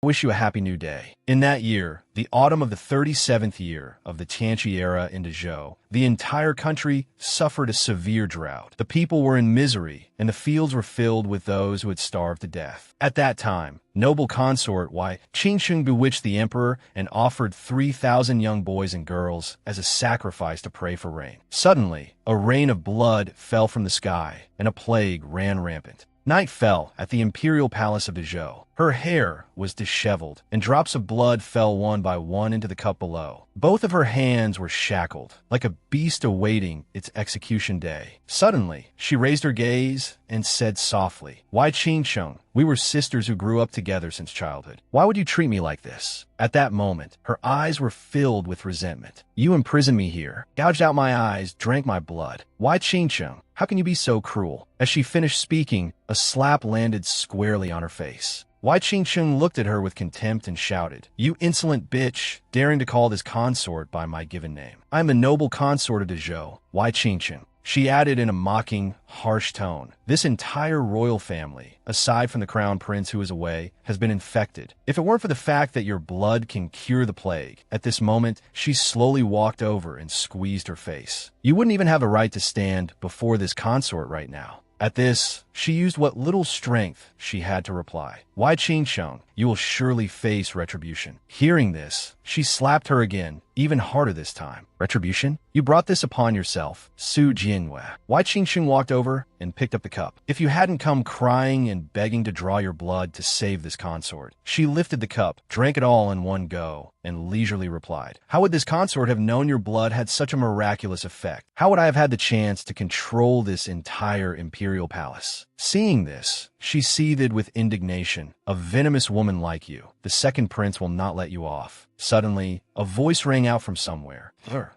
Wish you a happy new day. In that year, the autumn of the 37th year of the Tianqi era in Dezhou, the entire country suffered a severe drought. The people were in misery, and the fields were filled with those who had starved to death. At that time, noble consort Wei Qingsheng bewitched the emperor and offered 3,000 young boys and girls as a sacrifice to pray for rain. Suddenly, a rain of blood fell from the sky, and a plague ran rampant. Night fell at the imperial palace of Dezhou. Her hair was disheveled, and drops of blood fell one by one into the cup below. Both of her hands were shackled, like a beast awaiting its execution day. Suddenly, she raised her gaze and said softly, "Wei Qingsheng, we were sisters who grew up together since childhood. Why would you treat me like this?" At that moment, her eyes were filled with resentment. "You imprisoned me here, gouged out my eyes, drank my blood. Wei Qingsheng, how can you be so cruel?" As she finished speaking, a slap landed squarely on her face. Wei Qingsheng looked at her with contempt and shouted, "You insolent bitch, daring to call this consort by my given name. I am the noble consort of Dezhou, Wei Qingsheng." She added in a mocking, harsh tone, "This entire royal family, aside from the crown prince who is away, has been infected. If it weren't for the fact that your blood can cure the plague." At this moment, she slowly walked over and squeezed her face. "You wouldn't even have a right to stand before this consort right now." At this, she used what little strength she had to reply, "Wei Qingsheng, you will surely face retribution." Hearing this, she slapped her again, even harder this time. "Retribution? You brought this upon yourself, Su Jianwei." Wei Qingsheng walked over and picked up the cup. "If you hadn't come crying and begging to draw your blood to save this consort." She lifted the cup, drank it all in one go, and leisurely replied, "How would this consort have known your blood had such a miraculous effect? How would I have had the chance to control this entire imperial palace?" Seeing this, she seethed with indignation. "A venomous woman like you. The second prince will not let you off." Suddenly, a voice rang out from somewhere.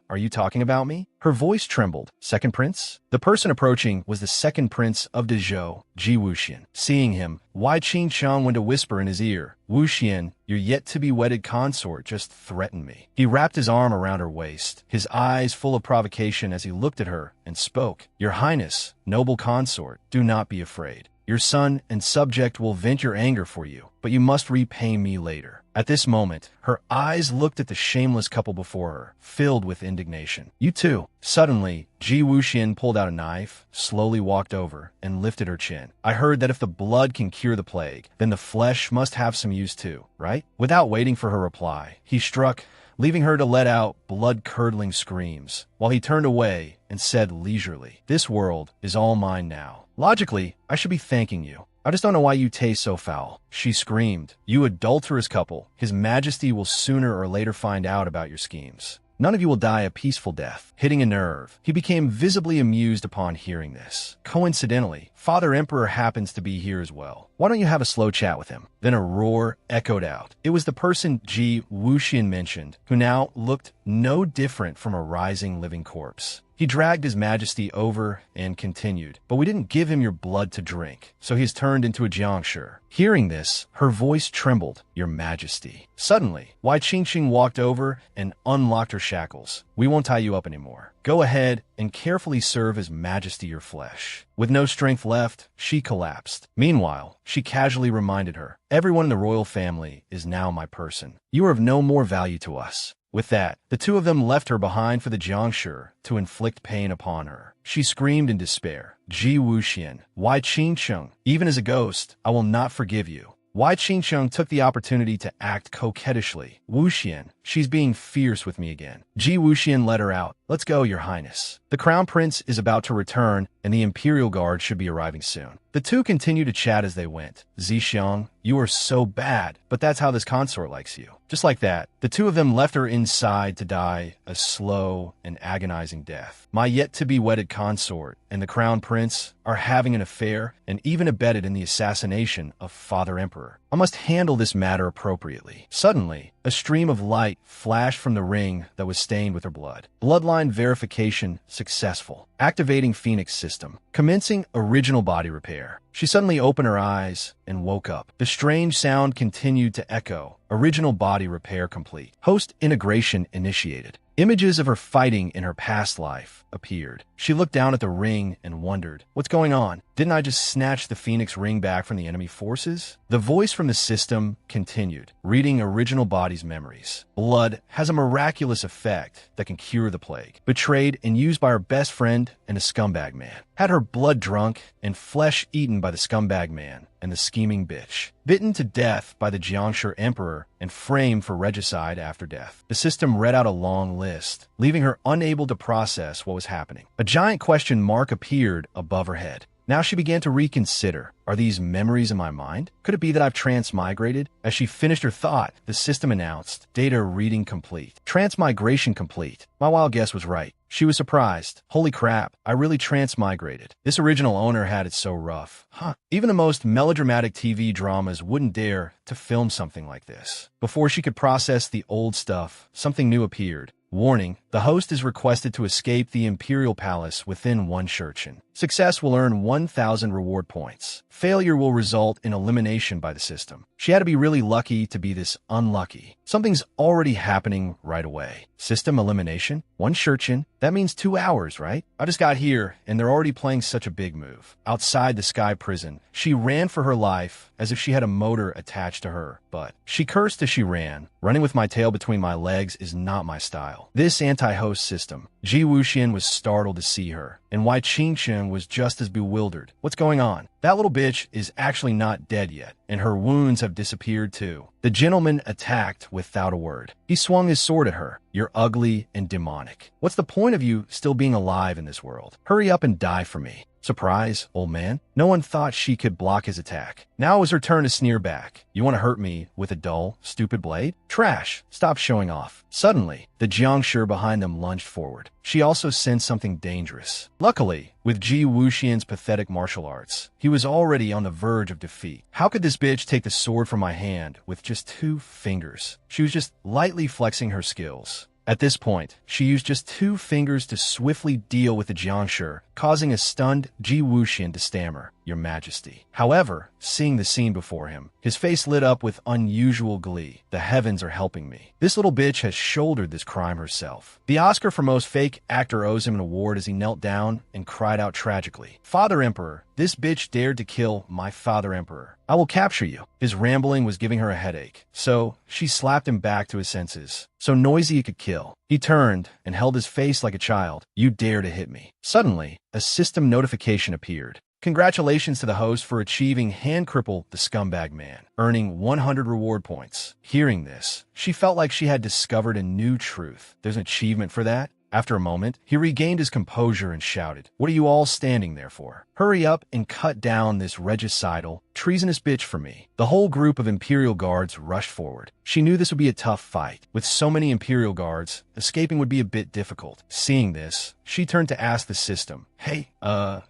"Are you talking about me?" Her voice trembled. "Second prince?" The person approaching was the second prince of Dezhou, Ji Wuxian. Seeing him, Wei Qingsheng went to whisper in his ear, "Wuxian, your yet-to-be-wedded consort just threatened me." He wrapped his arm around her waist, his eyes full of provocation as he looked at her and spoke, "Your Highness, noble consort, do not be afraid. Your son and subject will vent your anger for you, but you must repay me later." At this moment, her eyes looked at the shameless couple before her, filled with indignation. "You too." Suddenly, Ji Wuxian pulled out a knife, slowly walked over, and lifted her chin. "I heard that if the blood can cure the plague, then the flesh must have some use too, right?" Without waiting for her reply, he struck, leaving her to let out blood-curdling screams, while he turned away and said leisurely, "This world is all mine now. Logically, I should be thanking you. I just don't know why you taste so foul." She screamed, "You adulterous couple, His Majesty will sooner or later find out about your schemes. None of you will die a peaceful death." Hitting a nerve, he became visibly amused upon hearing this. "Coincidentally, Father Emperor happens to be here as well. Why don't you have a slow chat with him?" Then a roar echoed out. It was the person Ji Wuxian mentioned, who now looked no different from a rising living corpse. He dragged His Majesty over and continued, "But we didn't give him your blood to drink, so he has turned into a jiangshi." Hearing this, her voice trembled, "Your Majesty." Suddenly, Wei Qingsheng walked over and unlocked her shackles. "We won't tie you up anymore. Go ahead and carefully serve His Majesty your flesh." With no strength left, she collapsed. Meanwhile, she casually reminded her, "Everyone in the royal family is now my person. You are of no more value to us." With that, the two of them left her behind for the jiangshi to inflict pain upon her. She screamed in despair, "Ji Wuxian, Wei Qingsheng, even as a ghost, I will not forgive you." Wei Qingsheng took the opportunity to act coquettishly. "Wuxian, she's being fierce with me again." Ji Wuxian let her out. "Let's go, Your Highness. The Crown Prince is about to return, and the Imperial Guard should be arriving soon." The two continued to chat as they went. "Zixiang, you are so bad, but that's how this consort likes you." Just like that, the two of them left her inside to die a slow and agonizing death. My yet-to-be-wedded consort and the Crown Prince are having an affair and even abetted in the assassination of Father Emperor. I must handle this matter appropriately. Suddenly, a stream of light flashed from the ring that was stained with her blood. Bloodline verification successful. Activating Phoenix system. Commencing original body repair. She suddenly opened her eyes and woke up. The strange sound continued to echo. Original body repair complete. Host integration initiated. Images of her fighting in her past life appeared. She looked down at the ring and wondered, "What's going on?" Didn't I just snatch the Phoenix ring back from the enemy forces? The voice from the system continued, reading original body's memories. Blood has a miraculous effect that can cure the plague. Betrayed and used by her best friend and a scumbag man. Had her blood drunk and flesh eaten by the scumbag man and the scheming bitch. Bitten to death by the Jiangshi emperor and framed for regicide after death. The system read out a long list, leaving her unable to process what was happening. A giant question mark appeared above her head. Now she began to reconsider. Are these memories in my mind? Could it be that I've transmigrated? As she finished her thought, the system announced, data reading complete. Transmigration complete. My wild guess was right. She was surprised. Holy crap, I really transmigrated. This original owner had it so rough. Even the most melodramatic TV dramas wouldn't dare to film something like this. Before she could process the old stuff, something new appeared. Warning, the host is requested to escape the Imperial Palace within 1 shurchen. Success will earn 1,000 reward points. Failure will result in elimination by the system. She had to be really lucky to be this unlucky. Something's already happening right away. System elimination? 1 shurchen? That means 2 hours, right? I just got here, and they're already playing such a big move. Outside the Sky Prison, she ran for her life as if she had a motor attached to her. But she cursed as she ran. Running with my tail between my legs is not my style. This anti-host system. Ji Wuxian was startled to see her, and Wei Qingsheng was just as bewildered. What's going on? That little bitch is actually not dead yet, and her wounds have disappeared too. The gentleman attacked without a word. He swung his sword at her. You're ugly and demonic. What's the point of you still being alive in this world? Hurry up and die for me. Surprise, old man. No one thought she could block his attack. Now it was her turn to sneer back. You want to hurt me with a dull, stupid blade? Trash. Stop showing off. Suddenly, the Jiangshi behind them lunged forward. She also sensed something dangerous. Luckily, with Ji Wuxian's pathetic martial arts, he was already on the verge of defeat. How could this bitch take the sword from my hand with just 2 fingers? She was just lightly flexing her skills. At this point, she used just 2 fingers to swiftly deal with the Jiangshi, causing a stunned Ji Wuxian to stammer, Your Majesty. However, seeing the scene before him, his face lit up with unusual glee. The heavens are helping me. This little bitch has shouldered this crime herself. The Oscar for most fake actor owes him an award as he knelt down and cried out tragically, Father Emperor, this bitch dared to kill my father emperor. I will capture you. His rambling was giving her a headache, so she slapped him back to his senses. So noisy he could kill. He turned and held his face like a child. You dare to hit me. Suddenly, a system notification appeared. Congratulations to the host for achieving hand cripple the scumbag man, earning 100 reward points. Hearing this, she felt like she had discovered a new truth. There's an achievement for that? After a moment, he regained his composure and shouted, What are you all standing there for? Hurry up and cut down this regicidal, treasonous bitch for me. The whole group of Imperial guards rushed forward. She knew this would be a tough fight. With so many Imperial guards, escaping would be a bit difficult. Seeing this, she turned to ask the system, Hey,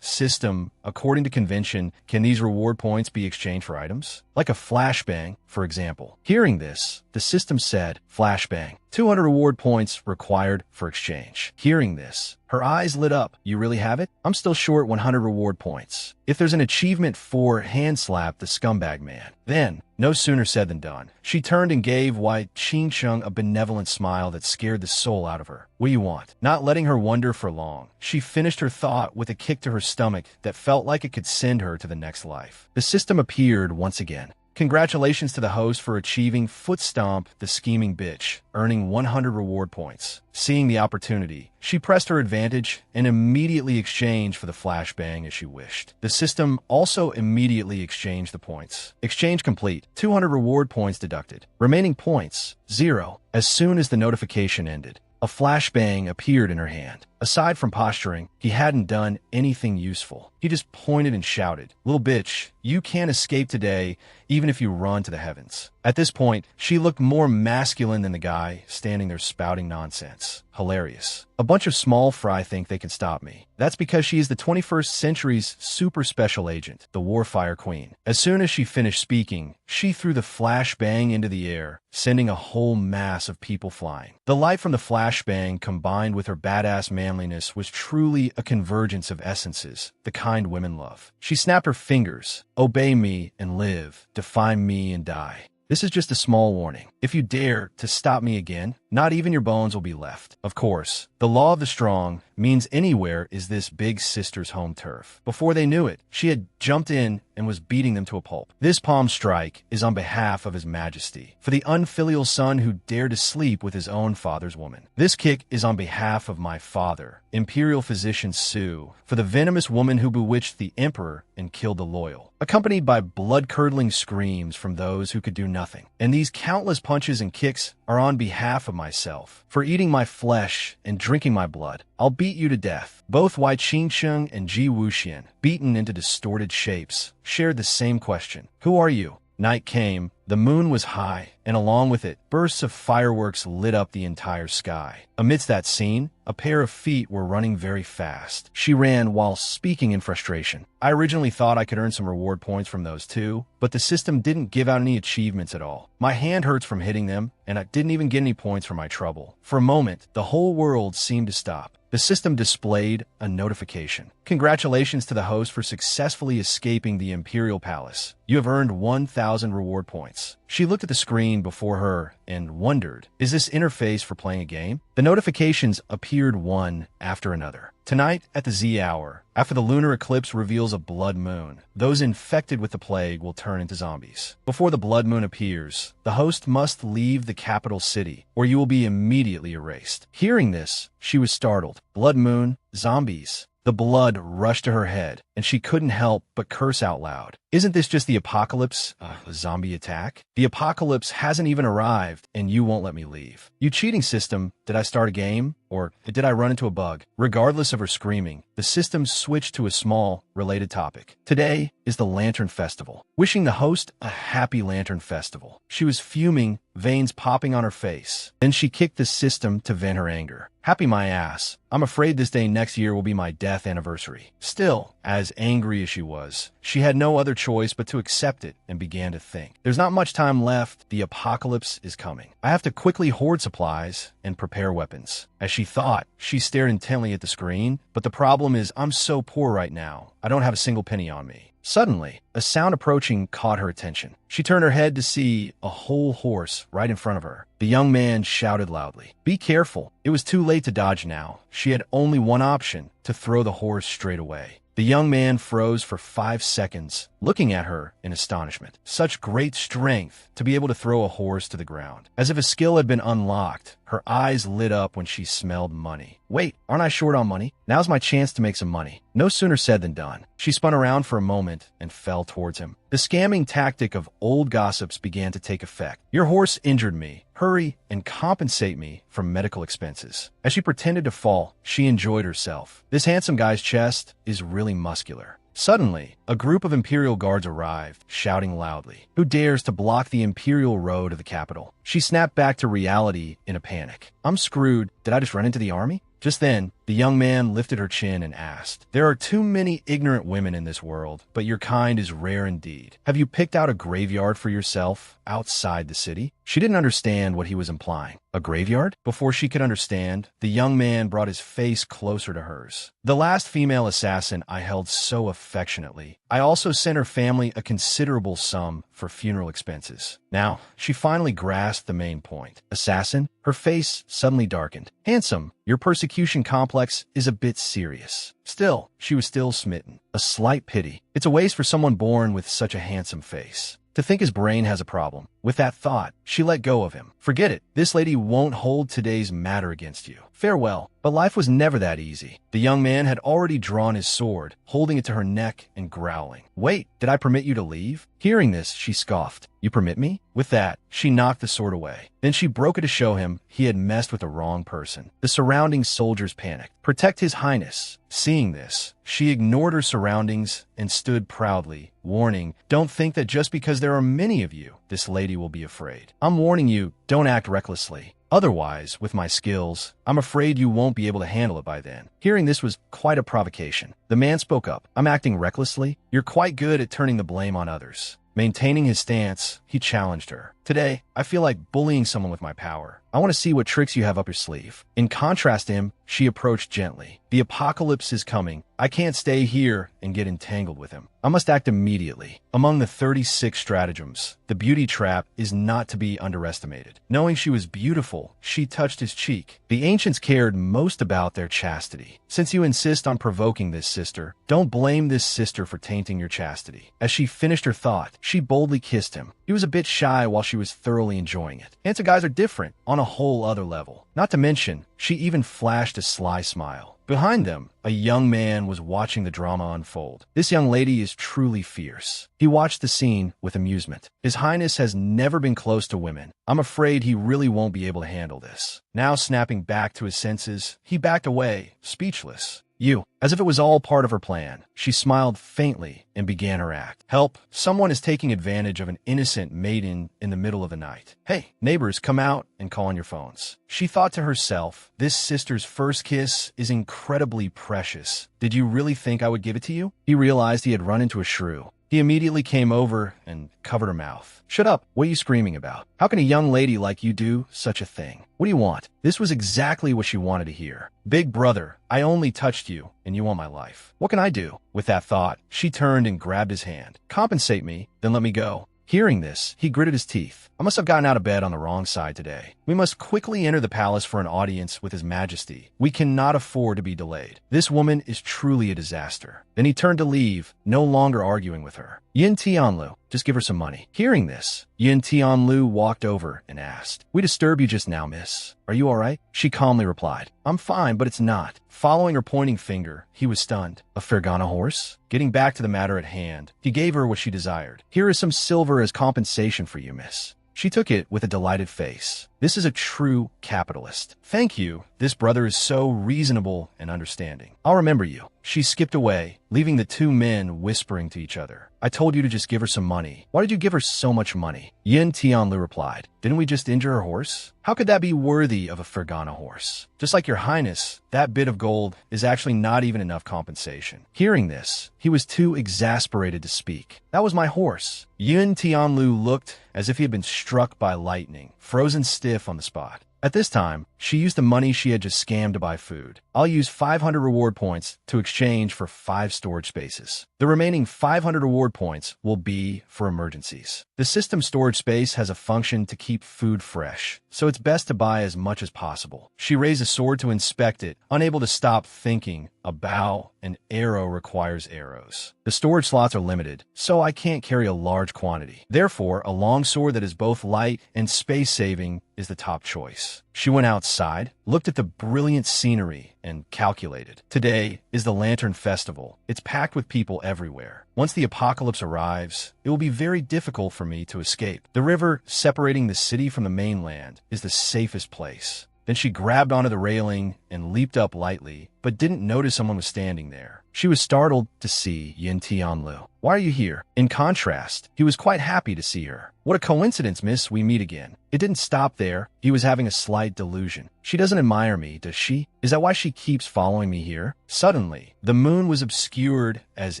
system, according to convention, can these reward points be exchanged for items? Like a flashbang, for example. Hearing this, the system said, Flashbang, 200 reward points required for exchange. Hearing this, her eyes lit up. You really have it? I'm still short 100 reward points. If there's an achievement for hand slap the scumbag man, then, no sooner said than done. She turned and gave Wei Qingsheng a benevolent smile that scared the soul out of her. What do you want? Not letting her wonder for long, she finished her thought with a kick to her stomach that felt like it could send her to the next life. The system appeared once again. Congratulations to the host for achieving Foot Stomp the scheming bitch, earning 100 reward points. Seeing the opportunity, she pressed her advantage and immediately exchanged for the flashbang as she wished. The system also immediately exchanged the points. Exchange complete. 200 reward points deducted. Remaining points, 0. As soon as the notification ended, a flashbang appeared in her hand. Aside from posturing, he hadn't done anything useful. He just pointed and shouted, Little bitch, you can't escape today, even if you run to the heavens. At this point, she looked more masculine than the guy standing there spouting nonsense. Hilarious. A bunch of small fry think they can stop me. That's because she is the 21st century's super special agent, the Warfire Queen. As soon as she finished speaking, she threw the flashbang into the air, sending a whole mass of people flying. The light from the flashbang combined with her badass manliness was truly a convergence of essences, the kind women love. She snapped her fingers. Obey me and live. Defy me and die. This is just a small warning. If you dare to stop me again, not even your bones will be left. Of course, the law of the strong means anywhere is this big sister's home turf. Before they knew it, she had jumped in and was beating them to a pulp. This palm strike is on behalf of His Majesty, for the unfilial son who dared to sleep with his own father's woman. This kick is on behalf of my father, Imperial Physician Su, for the venomous woman who bewitched the Emperor and killed the loyal, accompanied by blood-curdling screams from those who could do nothing. And these countless punches and kicks are on behalf of myself, for eating my flesh and drinking my blood. I'll beat you to death. Both Wai Qingsheng and Ji Wuxian, beaten into distorted shapes, shared the same question. Who are you? Night came, the moon was high, and along with it, bursts of fireworks lit up the entire sky. Amidst that scene, a pair of feet were running very fast. She ran while speaking in frustration. I originally thought I could earn some reward points from those too, but the system didn't give out any achievements at all. My hand hurts from hitting them, and I didn't even get any points for my trouble. For a moment, the whole world seemed to stop. The system displayed a notification. Congratulations to the host for successfully escaping the Imperial Palace. You have earned 1,000 reward points. She looked at the screen before her and wondered, is this interface for playing a game? The notifications appeared one after another. Tonight, at the Z hour, after the lunar eclipse reveals a blood moon, those infected with the plague will turn into zombies. Before the blood moon appears, the host must leave the capital city, or you will be immediately erased. Hearing this, she was startled. Blood moon, zombies. The blood rushed to her head, and she couldn't help but curse out loud. Isn't this just the apocalypse? A zombie attack? The apocalypse hasn't even arrived, and you won't let me leave. You cheating system, did I start a game? Or did I run into a bug? Regardless of her screaming, the system switched to a small, related topic. Today is the Lantern Festival. Wishing the host a happy Lantern Festival. She was fuming, veins popping on her face. Then she kicked the system to vent her anger. Happy my ass. I'm afraid this day next year will be my death anniversary. Still, as angry as she was, she had no other choice but to accept it and began to think. There's not much time left. The apocalypse is coming. I have to quickly hoard supplies and prepare weapons. As she thought, she stared intently at the screen, but the problem is I'm so poor right now. I don't have a single penny on me. Suddenly, a sound approaching caught her attention. She turned her head to see a whole horse right in front of her. The young man shouted loudly, "Be careful." It was too late to dodge now. She had only one option, to throw the horse straight away. The young man froze for 5 seconds, looking at her in astonishment. Such great strength to be able to throw a horse to the ground. As if a skill had been unlocked, her eyes lit up when she smelled money. Wait, aren't I short on money? Now's my chance to make some money. No sooner said than done. She spun around for a moment and fell towards him. The scamming tactic of old gossips began to take effect. Your horse injured me. Hurry and compensate me for medical expenses. As she pretended to fall, she enjoyed herself. This handsome guy's chest is really muscular. Suddenly, a group of Imperial guards arrived, shouting loudly. Who dares to block the Imperial road of the capital? She snapped back to reality in a panic. I'm screwed. Did I just run into the army? Just then, the young man lifted her chin and asked, "There are too many ignorant women in this world, but your kind is rare indeed. Have you picked out a graveyard for yourself outside the city?" She didn't understand what he was implying. A graveyard? Before she could understand, the young man brought his face closer to hers. The last female assassin I held so affectionately. I also sent her family a considerable sum for funeral expenses. Now, she finally grasped the main point. Assassin? Her face suddenly darkened. Handsome, your persecution complex is a bit serious. Still, she was still smitten. A slight pity. It's a waste for someone born with such a handsome face. To think his brain has a problem. With that thought, she let go of him. Forget it. This lady won't hold today's matter against you. Farewell. But life was never that easy. The young man had already drawn his sword, holding it to her neck and growling. Wait, did I permit you to leave? Hearing this, she scoffed. You permit me? With that, she knocked the sword away. Then she broke it to show him he had messed with the wrong person. The surrounding soldiers panicked. Protect his highness. Seeing this, she ignored her surroundings and stood proudly, warning, don't think that just because there are many of you, this lady will be afraid. I'm warning you, don't act recklessly. Otherwise, with my skills, I'm afraid you won't be able to handle it by then. Hearing this was quite a provocation. The man spoke up. I'm acting recklessly? You're quite good at turning the blame on others. Maintaining his stance, he challenged her. Today, I feel like bullying someone with my power. I want to see what tricks you have up your sleeve. In contrast to him, she approached gently. The apocalypse is coming. I can't stay here and get entangled with him. I must act immediately. Among the 36 stratagems, the beauty trap is not to be underestimated. Knowing she was beautiful, she touched his cheek. The ancients cared most about their chastity. Since you insist on provoking this sister, don't blame this sister for tainting your chastity. As she finished her thought, she boldly kissed him. He was a bit shy while she was thoroughly enjoying it. Handsome guys are different on a whole other level. Not to mention, she even flashed a sly smile. Behind them, a young man was watching the drama unfold. This young lady is truly fierce. He watched the scene with amusement. His Highness has never been close to women. I'm afraid he really won't be able to handle this. Now snapping back to his senses, he backed away, speechless. You, as if it was all part of her plan. She smiled faintly and began her act. Help! Someone is taking advantage of an innocent maiden in the middle of the night. Hey, neighbors, come out and call on your phones. She thought to herself, this sister's first kiss is incredibly precious. Did you really think I would give it to you? He realized he had run into a shrew. He immediately came over and covered her mouth. Shut up! What are you screaming about? How can a young lady like you do such a thing? What do you want? This was exactly what she wanted to hear. Big brother, I only touched you, and you want my life. What can I do? With that thought, she turned and grabbed his hand. Compensate me, then let me go. Hearing this, he gritted his teeth. I must have gotten out of bed on the wrong side today. We must quickly enter the palace for an audience with His Majesty. We cannot afford to be delayed. This woman is truly a disaster. Then he turned to leave, no longer arguing with her. Yin Tianlu, just give her some money. Hearing this, Yin Tianlu walked over and asked, We disturb you just now, miss. Are you all right? She calmly replied, I'm fine, but it's not. Following her pointing finger, he was stunned. A Fergana horse? Getting back to the matter at hand, he gave her what she desired. Here is some silver as compensation for you, miss. She took it with a delighted face. This is a true capitalist. Thank you. This brother is so reasonable and understanding. I'll remember you. She skipped away, leaving the two men whispering to each other. I told you to just give her some money. Why did you give her so much money? Yin Tianlu replied. Didn't we just injure her horse? How could that be worthy of a Fergana horse? Just like your highness, that bit of gold is actually not even enough compensation. Hearing this, he was too exasperated to speak. That was my horse. Yin Tianlu looked as if he had been struck by lightning, frozen stiff on the spot. At this time, she used the money she had just scammed to buy food. I'll use 500 reward points to exchange for 5 storage spaces. The remaining 500 reward points will be for emergencies. The system storage space has a function to keep food fresh, so it's best to buy as much as possible. She raised a sword to inspect it, unable to stop thinking, a bow and arrow requires arrows. The storage slots are limited, so I can't carry a large quantity. Therefore, a long sword that is both light and space-saving is the top choice. She went outside, looked at the brilliant scenery, and calculated. Today is the Lantern Festival. It's packed with people everywhere. Once the apocalypse arrives, it will be very difficult for me to escape. The river separating the city from the mainland is the safest place. Then she grabbed onto the railing and leaped up lightly, but didn't notice someone was standing there. She was startled to see Yin Tianlu. Why are you here? In contrast, he was quite happy to see her. What a coincidence, miss, we meet again. It didn't stop there. He was having a slight delusion. She doesn't admire me, does she? Is that why she keeps following me here? Suddenly, the moon was obscured as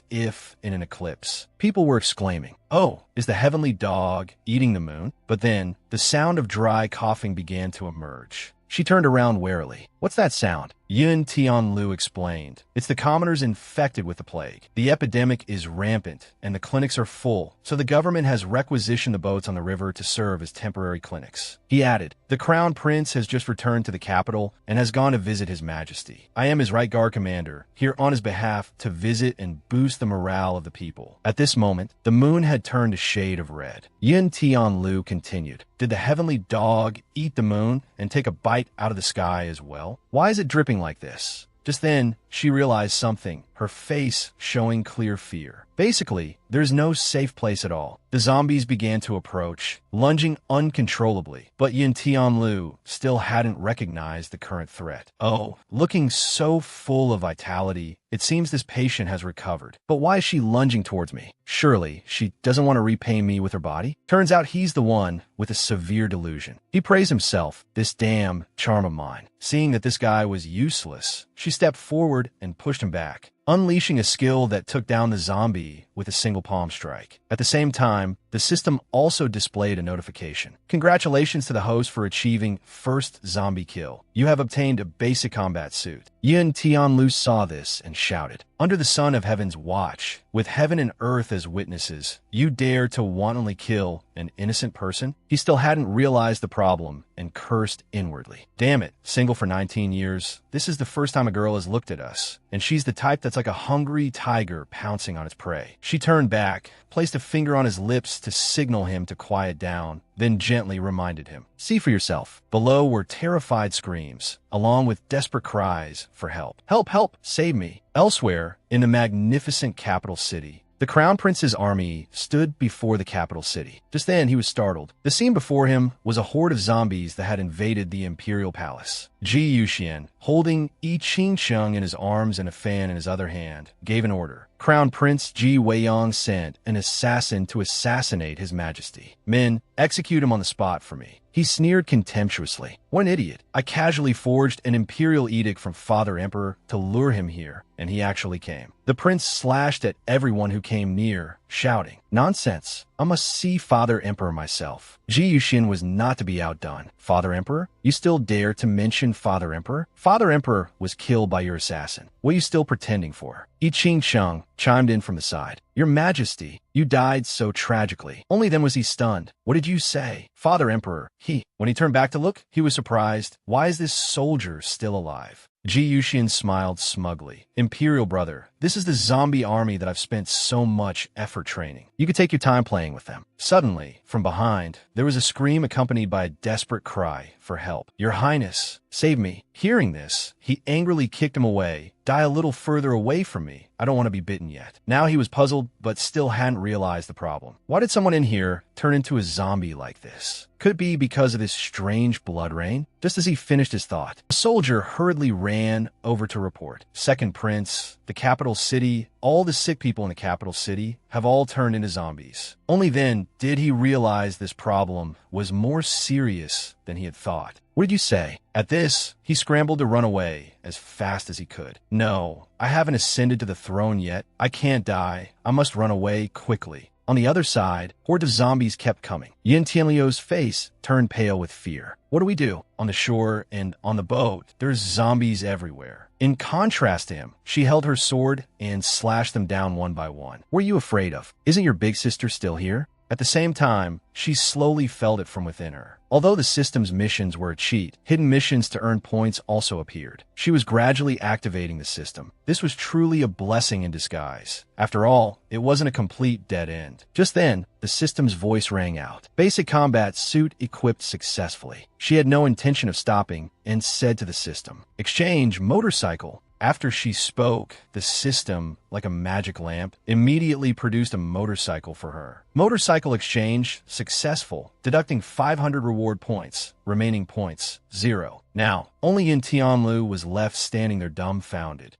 if in an eclipse. People were exclaiming, Oh, is the heavenly dog eating the moon? But then, the sound of dry coughing began to emerge. She turned around warily. What's that sound? Yin Tianlu explained. It's the commoners infected with the plague. The epidemic is rampant, and the clinics are full, so the government has requisitioned the boats on the river to serve as temporary clinics. He added, The Crown Prince has just returned to the capital and has gone to visit His Majesty. I am his right guard commander, here on his behalf to visit and boost the morale of the people. At this moment, the moon had turned a shade of red. Yin Tianlu continued, Did the heavenly dog eat the moon and take a bite out of the sky as well? Why is it dripping like this? Just then, she realized something, her face showing clear fear. Basically, there's no safe place at all. The zombies began to approach, lunging uncontrollably, but Yin Tianlu still hadn't recognized the current threat. Oh, looking so full of vitality, it seems this patient has recovered. But why is she lunging towards me? Surely, she doesn't want to repay me with her body? Turns out he's the one with a severe delusion. He praised himself, this damn charm of mine. Seeing that this guy was useless, she stepped forward and pushed him back. Unleashing a skill that took down the zombie with a single palm strike. At the same time, the system also displayed a notification. Congratulations to the host for achieving first zombie kill. You have obtained a basic combat suit. Yin Tianlu saw this and shouted, "Under the sun of heaven's watch, with heaven and earth as witnesses, you dare to wantonly kill an innocent person?" He still hadn't realized the problem and cursed inwardly. Damn it, single for 19 years. This is the first time a girl has looked at us, and she's the type that's like a hungry tiger pouncing on its prey. She turned back, placed a finger on his lips to signal him to quiet down, then gently reminded him, "See for yourself." Below were terrified screams, along with desperate cries for help. "Help, help, save me." Elsewhere, in the magnificent capital city, the Crown Prince's army stood before the capital city. Just then, he was startled. The scene before him was a horde of zombies that had invaded the imperial palace. Ji Yuxian, holding Yi Qingsheng in his arms and a fan in his other hand, gave an order. Crown Prince Ji Weiyang sent an assassin to assassinate His Majesty. "Men, execute him on the spot for me." He sneered contemptuously. "What an idiot. I casually forged an imperial edict from Father Emperor to lure him here, and he actually came." The prince slashed at everyone who came near, shouting, "Nonsense. I must see Father Emperor myself." Ji Yuxian was not to be outdone. "Father Emperor? You still dare to mention Father Emperor? Father Emperor was killed by your assassin. What are you still pretending for?" Yi Qingsheng chimed in from the side. "Your Majesty, you died so tragically." Only then was he stunned. "What did you say?" "Father Emperor, When he turned back to look, he was surprised. "Why is this soldier still alive?" Ji Yuxian smiled smugly. "Imperial brother, this is the zombie army that I've spent so much effort training. You could take your time playing with them." Suddenly, from behind, there was a scream accompanied by a desperate cry for help. "Your Highness, save me." Hearing this, he angrily kicked him away. "Die a little further away from me. I don't want to be bitten yet." Now he was puzzled, but still hadn't realized the problem. Why did someone in here turn into a zombie like this? Could it be because of this strange blood rain? Just as he finished his thought, a soldier hurriedly ran over to report. "Second Prince, the capital city, all the sick people in the capital city have all turned into zombies." Only then did he realize this problem was more serious than he had thought. "What did you say?" At this, he scrambled to run away as fast as he could. "No, I haven't ascended to the throne yet. I can't die. I must run away quickly." On the other side, hordes of zombies kept coming. Yin Tianliu's face turned pale with fear. "What do we do?" On the shore and on the boat, there's zombies everywhere. In contrast to him, she held her sword and slashed them down one by one. "What are you afraid of? Isn't your big sister still here?" At the same time, she slowly felt it from within her. Although the system's missions were a cheat, hidden missions to earn points also appeared. She was gradually activating the system. This was truly a blessing in disguise. After all, it wasn't a complete dead end. Just then, the system's voice rang out. "Basic combat suit equipped successfully." She had no intention of stopping and said to the system, "Exchange motorcycle." After she spoke, the system, like a magic lamp, immediately produced a motorcycle for her. Motorcycle exchange successful, deducting 500 reward points, remaining points 0. Now, only Yin Tianlu was left standing there dumbfounded.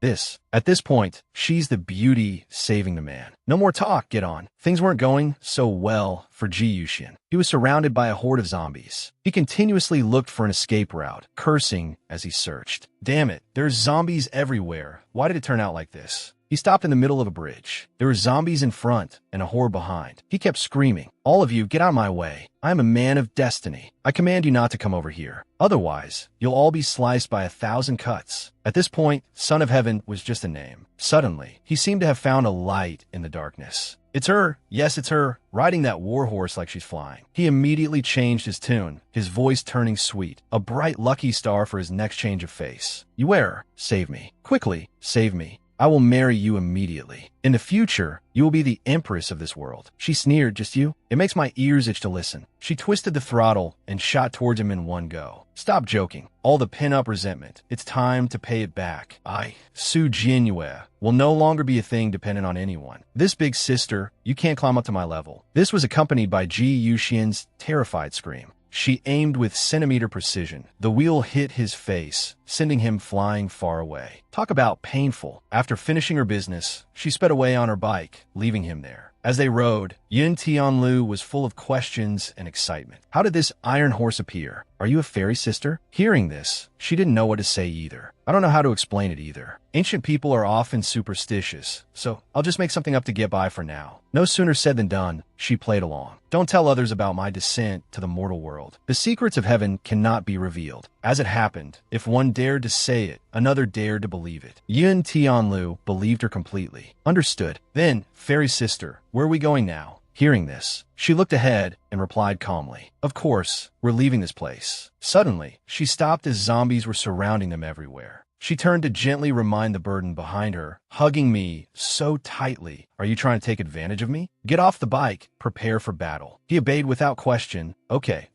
At this point, she's the beauty saving the man. No more talk, get on. Things weren't going so well for Ji Yuxian. He was surrounded by a horde of zombies. He continuously looked for an escape route, cursing as he searched. "Damn it, there's zombies everywhere. Why did it turn out like this?" He stopped in the middle of a bridge. There were zombies in front and a horde behind. He kept screaming, "All of you, get out of my way. I am a man of destiny. I command you not to come over here. Otherwise, you'll all be sliced by 1,000 cuts." At this point, Son of Heaven was just a name. Suddenly, he seemed to have found a light in the darkness. "It's her. Yes, it's her, riding that war horse like she's flying." He immediately changed his tune, his voice turning sweet, a bright lucky star for his next change of face. "You wear her. Save me. Quickly, save me. I will marry you immediately. In the future, you will be the empress of this world." She sneered, "Just you? It makes my ears itch to listen." She twisted the throttle and shot towards him in one go. "Stop joking. All the pin-up resentment. It's time to pay it back. Su Jinyue, will no longer be a thing dependent on anyone. This big sister, you can't climb up to my level." This was accompanied by Ji Yuxian's terrified scream. She aimed with centimeter precision. The wheel hit his face, sending him flying far away. Talk about painful. After finishing her business, she sped away on her bike, leaving him there. As they rode, Yin Tianlu was full of questions and excitement. How did this iron horse appear? Are "Are you a fairy sister?" Hearing this, she didn't know what to say either. I don't know how to explain it either. Ancient people are often superstitious, so I'll just make something up to get by for now. No sooner said than done, she played along. Don't tell others about my descent to the mortal world. The secrets of heaven cannot be revealed. As it happened, if one dared to say it, another dared to believe it. Yin Tianlu believed her completely. Understood. Then, fairy sister, where are we going now? Hearing this, she looked ahead and replied calmly, "Of course, we're leaving this place." Suddenly, she stopped as zombies were surrounding them everywhere. She turned to gently remind the burden behind her, hugging me so tightly. "Are you trying to take advantage of me? Get off the bike, prepare for battle." He obeyed without question. Okay.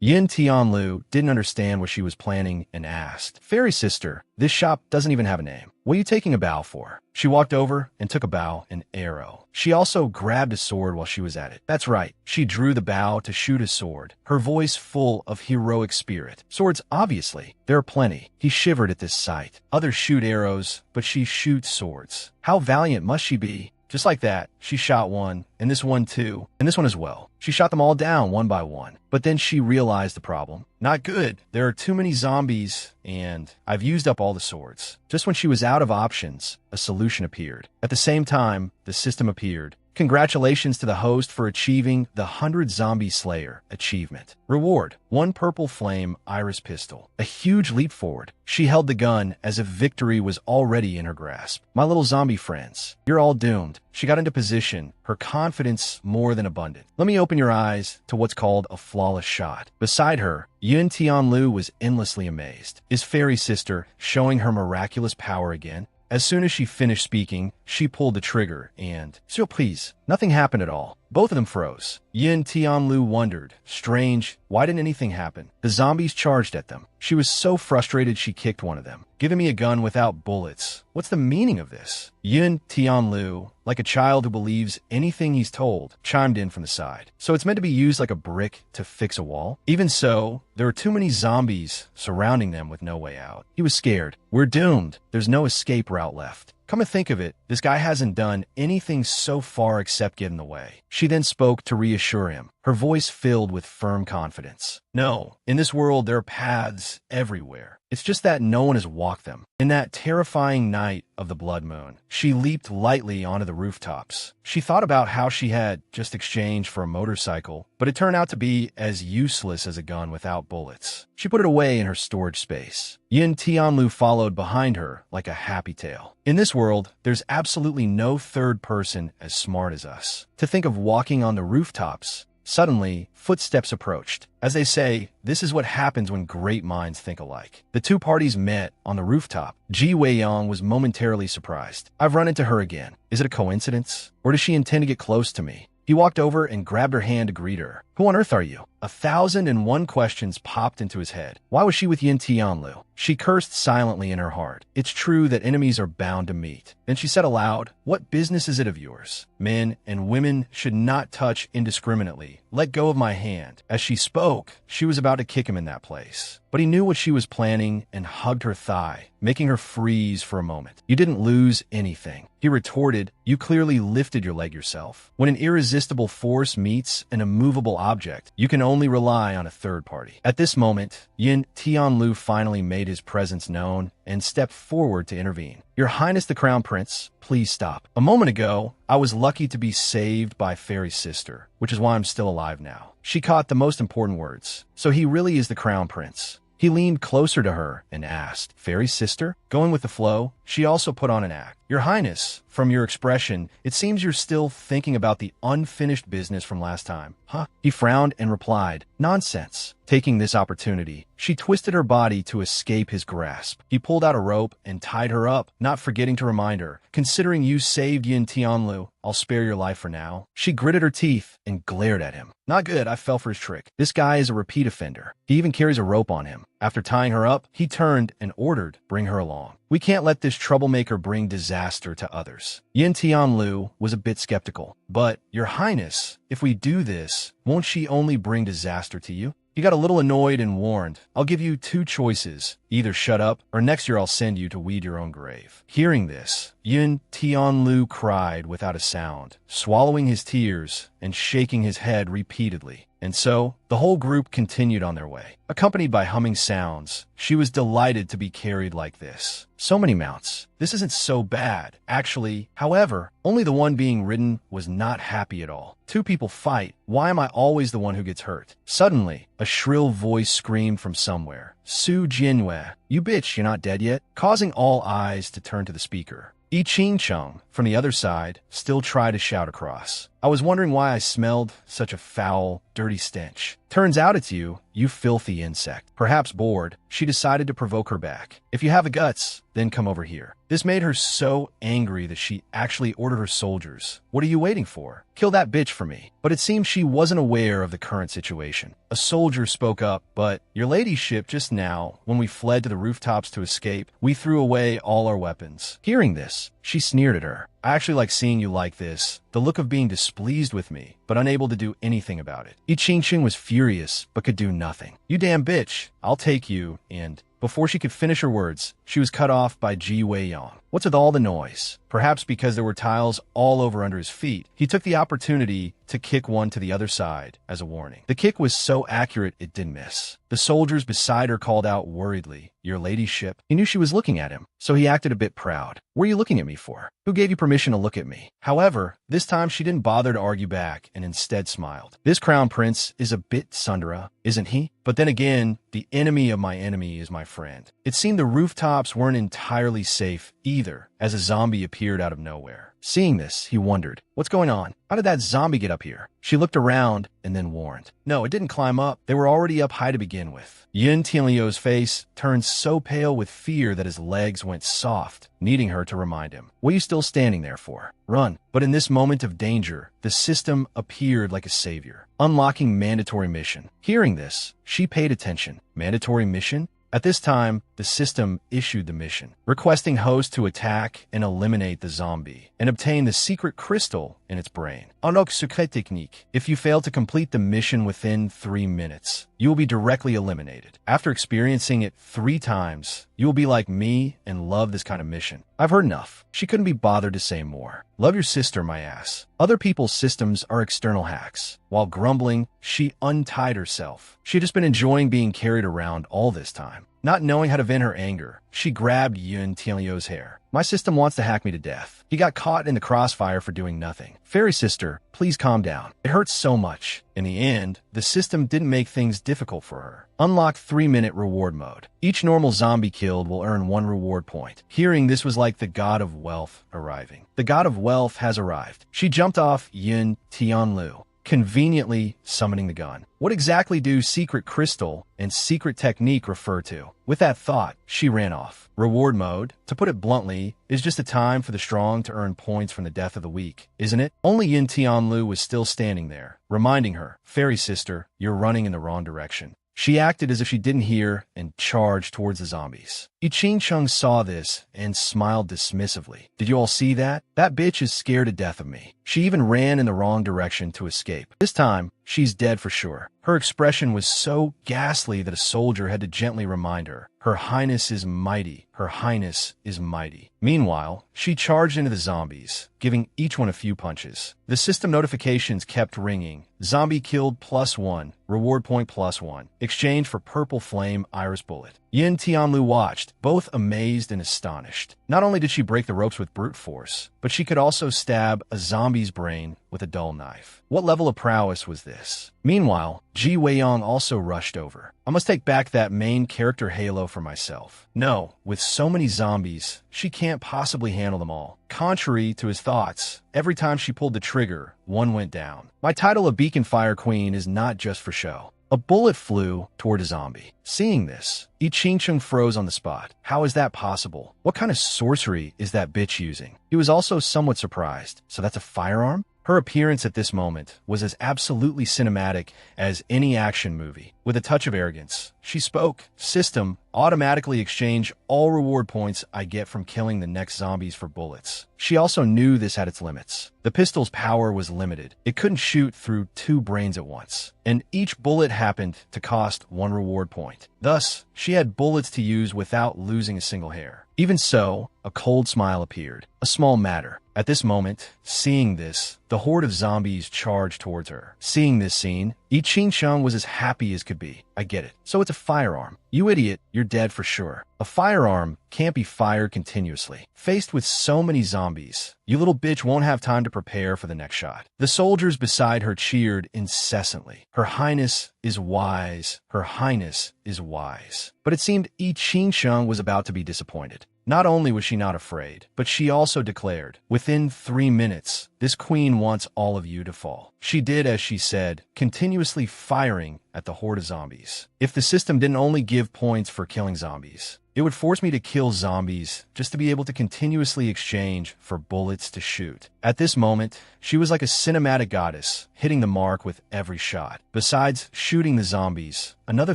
Yin Tianlu didn't understand what she was planning and asked, "Fairy sister, this shop doesn't even have a name. What are you taking a bow for?" She walked over and took a bow and arrow. She also grabbed a sword while she was at it. That's right, she drew the bow to shoot a sword, her voice full of heroic spirit. Swords, obviously. There are plenty. He shivered at this sight. Others shoot arrows, but she shoots swords. How valiant must she be? Just like that, she shot one, and this one too, and this one as well. She shot them all down one by one. But then she realized the problem. Not good. There are too many zombies, and I've used up all the swords. Just when she was out of options, a solution appeared. At the same time, the system appeared. Congratulations to the host for achieving the 100 Zombie Slayer achievement. Reward: 1 purple flame iris pistol. A huge leap forward. She held the gun as if victory was already in her grasp. My little zombie friends, you're all doomed. She got into position, her confidence more than abundant. Let me open your eyes to what's called a flawless shot. Beside her, Yun Tianlu was endlessly amazed. Is fairy sister showing her miraculous power again? As soon as she finished speaking, she pulled the trigger and, surprise, nothing happened at all. Both of them froze. Yin Tianlu wondered, strange, why didn't anything happen? The zombies charged at them. She was so frustrated she kicked one of them. Giving me a gun without bullets. What's the meaning of this? Yin Tianlu, like a child who believes anything he's told, chimed in from the side. So it's meant to be used like a brick to fix a wall? Even so, there are too many zombies surrounding them with no way out. He was scared. We're doomed. There's no escape route left. Come to think of it, this guy hasn't done anything so far except get in the way. She then spoke to reassure him, her voice filled with firm confidence. No, in this world there are paths everywhere. It's just that no one has walked them. In that terrifying night of the blood moon, she leaped lightly onto the rooftops. She thought about how she had just exchanged for a motorcycle, but it turned out to be as useless as a gun without bullets. She put it away in her storage space. Yin Tianlu followed behind her like a happy tail. In this world, there's absolutely no third person as smart as us. To think of walking on the rooftops. Suddenly, footsteps approached. As they say, this is what happens when great minds think alike. The two parties met on the rooftop. Ji Weiyang was momentarily surprised. I've run into her again. Is it a coincidence? Or does she intend to get close to me? He walked over and grabbed her hand to greet her. Who on earth are you? 1,001 questions popped into his head. Why was she with Yin Tianlu? She cursed silently in her heart. It's true that enemies are bound to meet. Then she said aloud, what business is it of yours? Men and women should not touch indiscriminately. Let go of my hand. As she spoke, she was about to kick him in that place. But he knew what she was planning and hugged her thigh, making her freeze for a moment. You didn't lose anything. He retorted, you clearly lifted your leg yourself. When an irresistible force meets an immovable object, you can only rely on a third party. At this moment, Yin Tianlu finally made his presence known and stepped forward to intervene. Your Highness the Crown Prince, please stop. A moment ago, I was lucky to be saved by Fairy Sister, which is why I'm still alive now. She caught the most important words. So he really is the Crown Prince. He leaned closer to her and asked, Fairy Sister? Going with the flow, she also put on an act. Your Highness, from your expression, it seems you're still thinking about the unfinished business from last time. Huh? He frowned and replied, nonsense. Taking this opportunity, she twisted her body to escape his grasp. He pulled out a rope and tied her up, not forgetting to remind her, considering you saved Yin Tianlu, I'll spare your life for now. She gritted her teeth and glared at him. Not good, I fell for his trick. This guy is a repeat offender. He even carries a rope on him. After tying her up, he turned and ordered, bring her along. We can't let this troublemaker bring disaster to others. Yin Tianlu was a bit skeptical. But, Your Highness, if we do this, won't she only bring disaster to you? He got a little annoyed and warned, I'll give you 2 choices. Either shut up, or next year I'll send you to weed your own grave. Hearing this, Yin Tianlu cried without a sound, swallowing his tears and shaking his head repeatedly. And so, the whole group continued on their way. Accompanied by humming sounds, she was delighted to be carried like this. So many mounts. This isn't so bad, actually. However, only the one being ridden was not happy at all. Two people fight. Why am I always the one who gets hurt? Suddenly, a shrill voice screamed from somewhere. Su Jinhue, you bitch, you're not dead yet? Causing all eyes to turn to the speaker. Yi Ching-chung, from the other side, still tried to shout across. I was wondering why I smelled such a foul, dirty stench. Turns out it's you, you filthy insect. Perhaps bored, she decided to provoke her back. If you have the guts, then come over here. This made her so angry that she actually ordered her soldiers. What are you waiting for? Kill that bitch for me. But it seemed she wasn't aware of the current situation. A soldier spoke up, but your ladyship just now, when we fled to the rooftops to escape, we threw away all our weapons. Hearing this, she sneered at her. I actually like seeing you like this, the look of being displeased with me, but unable to do anything about it. Yi Ching-chung was furious, but could do nothing. You damn bitch, I'll take you, and... Before she could finish her words, she was cut off by Ji Wei-yong. What's with all the noise? Perhaps because there were tiles all over under his feet, he took the opportunity to kick one to the other side as a warning. The kick was so accurate it didn't miss. The soldiers beside her called out worriedly, your ladyship. He knew she was looking at him, so he acted a bit proud. What are you looking at me for? Who gave you permission to look at me? However, this time she didn't bother to argue back and instead smiled. This crown prince is a bit tsundere, isn't he? But then again, the enemy of my enemy is my friend. It seemed the rooftops weren't entirely safe either, as a zombie appeared out of nowhere. Seeing this, he wondered, what's going on? How did that zombie get up here? She looked around and then warned. No, it didn't climb up. They were already up high to begin with. Yin Tianliu's face turned so pale with fear that his legs went soft, needing her to remind him. What are you still standing there for? Run. But in this moment of danger, the system appeared like a savior, unlocking mandatory mission. Hearing this, she paid attention. Mandatory mission? At this time, the system issued the mission, requesting hosts to attack and eliminate the zombie and obtain the secret crystal in its brain. Unlock secret technique. If you fail to complete the mission within 3 minutes, you will be directly eliminated. After experiencing it 3 times, you will be like me and love this kind of mission. I've heard enough. She couldn't be bothered to say more. Love your sister, my ass. Other people's systems are external hacks. While grumbling, she untied herself. She had just been enjoying being carried around all this time. Not knowing how to vent her anger, she grabbed Yun Tianliu's hair. My system wants to hack me to death. He got caught in the crossfire for doing nothing. Fairy sister, please calm down. It hurts so much. In the end, the system didn't make things difficult for her. Unlock 3-minute reward mode. Each normal zombie killed will earn 1 reward point. Hearing this was like the god of wealth arriving. The god of wealth has arrived. She jumped off Yun Tianliu, conveniently summoning the gun. What exactly do secret crystal and secret technique refer to? With that thought, she ran off. Reward mode, to put it bluntly, is just a time for the strong to earn points from the death of the weak, isn't it? Only Yin Tianlu was still standing there, reminding her, Fairy sister, you're running in the wrong direction. She acted as if she didn't hear and charged towards the zombies. Yi Ching-chung saw this and smiled dismissively. Did you all see that? That bitch is scared to death of me. She even ran in the wrong direction to escape. This time, she's dead for sure. Her expression was so ghastly that a soldier had to gently remind her, Her Highness is mighty. Her Highness is mighty. Meanwhile, she charged into the zombies, giving each one a few punches. The system notifications kept ringing. Zombie killed +1, reward point +1, exchange for purple flame iris bullet. Yin Tianlu watched, both amazed and astonished. Not only did she break the ropes with brute force, but she could also stab a zombie's brain with a dull knife. What level of prowess was this? Meanwhile, Ji Wei-yong also rushed over. I must take back that main character halo for myself. No, with so many zombies, she can't possibly handle them all. Contrary to his thoughts, every time she pulled the trigger, one went down. My title of Beacon Fire Queen is not just for show. A bullet flew toward a zombie. Seeing this, Yi Ching-chung froze on the spot. How is that possible? What kind of sorcery is that bitch using? He was also somewhat surprised. So that's a firearm? Her appearance at this moment was as absolutely cinematic as any action movie. With a touch of arrogance, she spoke. System, automatically exchange all reward points I get from killing the next zombies for bullets. She also knew this had its limits. The pistol's power was limited. It couldn't shoot through 2 brains at once, and each bullet happened to cost 1 reward point. Thus, she had bullets to use without losing a single hair. Even so, a cold smile appeared. A small matter. At this moment, seeing this, the horde of zombies charged towards her. Seeing this scene, Yi Qingsheng was as happy as could be. I get it. So it's a firearm. You idiot, you're dead for sure. A firearm can't be fired continuously. Faced with so many zombies, you little bitch won't have time to prepare for the next shot. The soldiers beside her cheered incessantly. Her Highness is wise. Her Highness is wise. But it seemed Yi Qingsheng was about to be disappointed. Not only was she not afraid, but she also declared, within 3 minutes, this queen wants all of you to fall. She did as she said, continuously firing at the horde of zombies. If the system didn't only give points for killing zombies, it would force me to kill zombies just to be able to continuously exchange for bullets to shoot. At this moment, she was like a cinematic goddess, hitting the mark with every shot. Besides shooting the zombies, another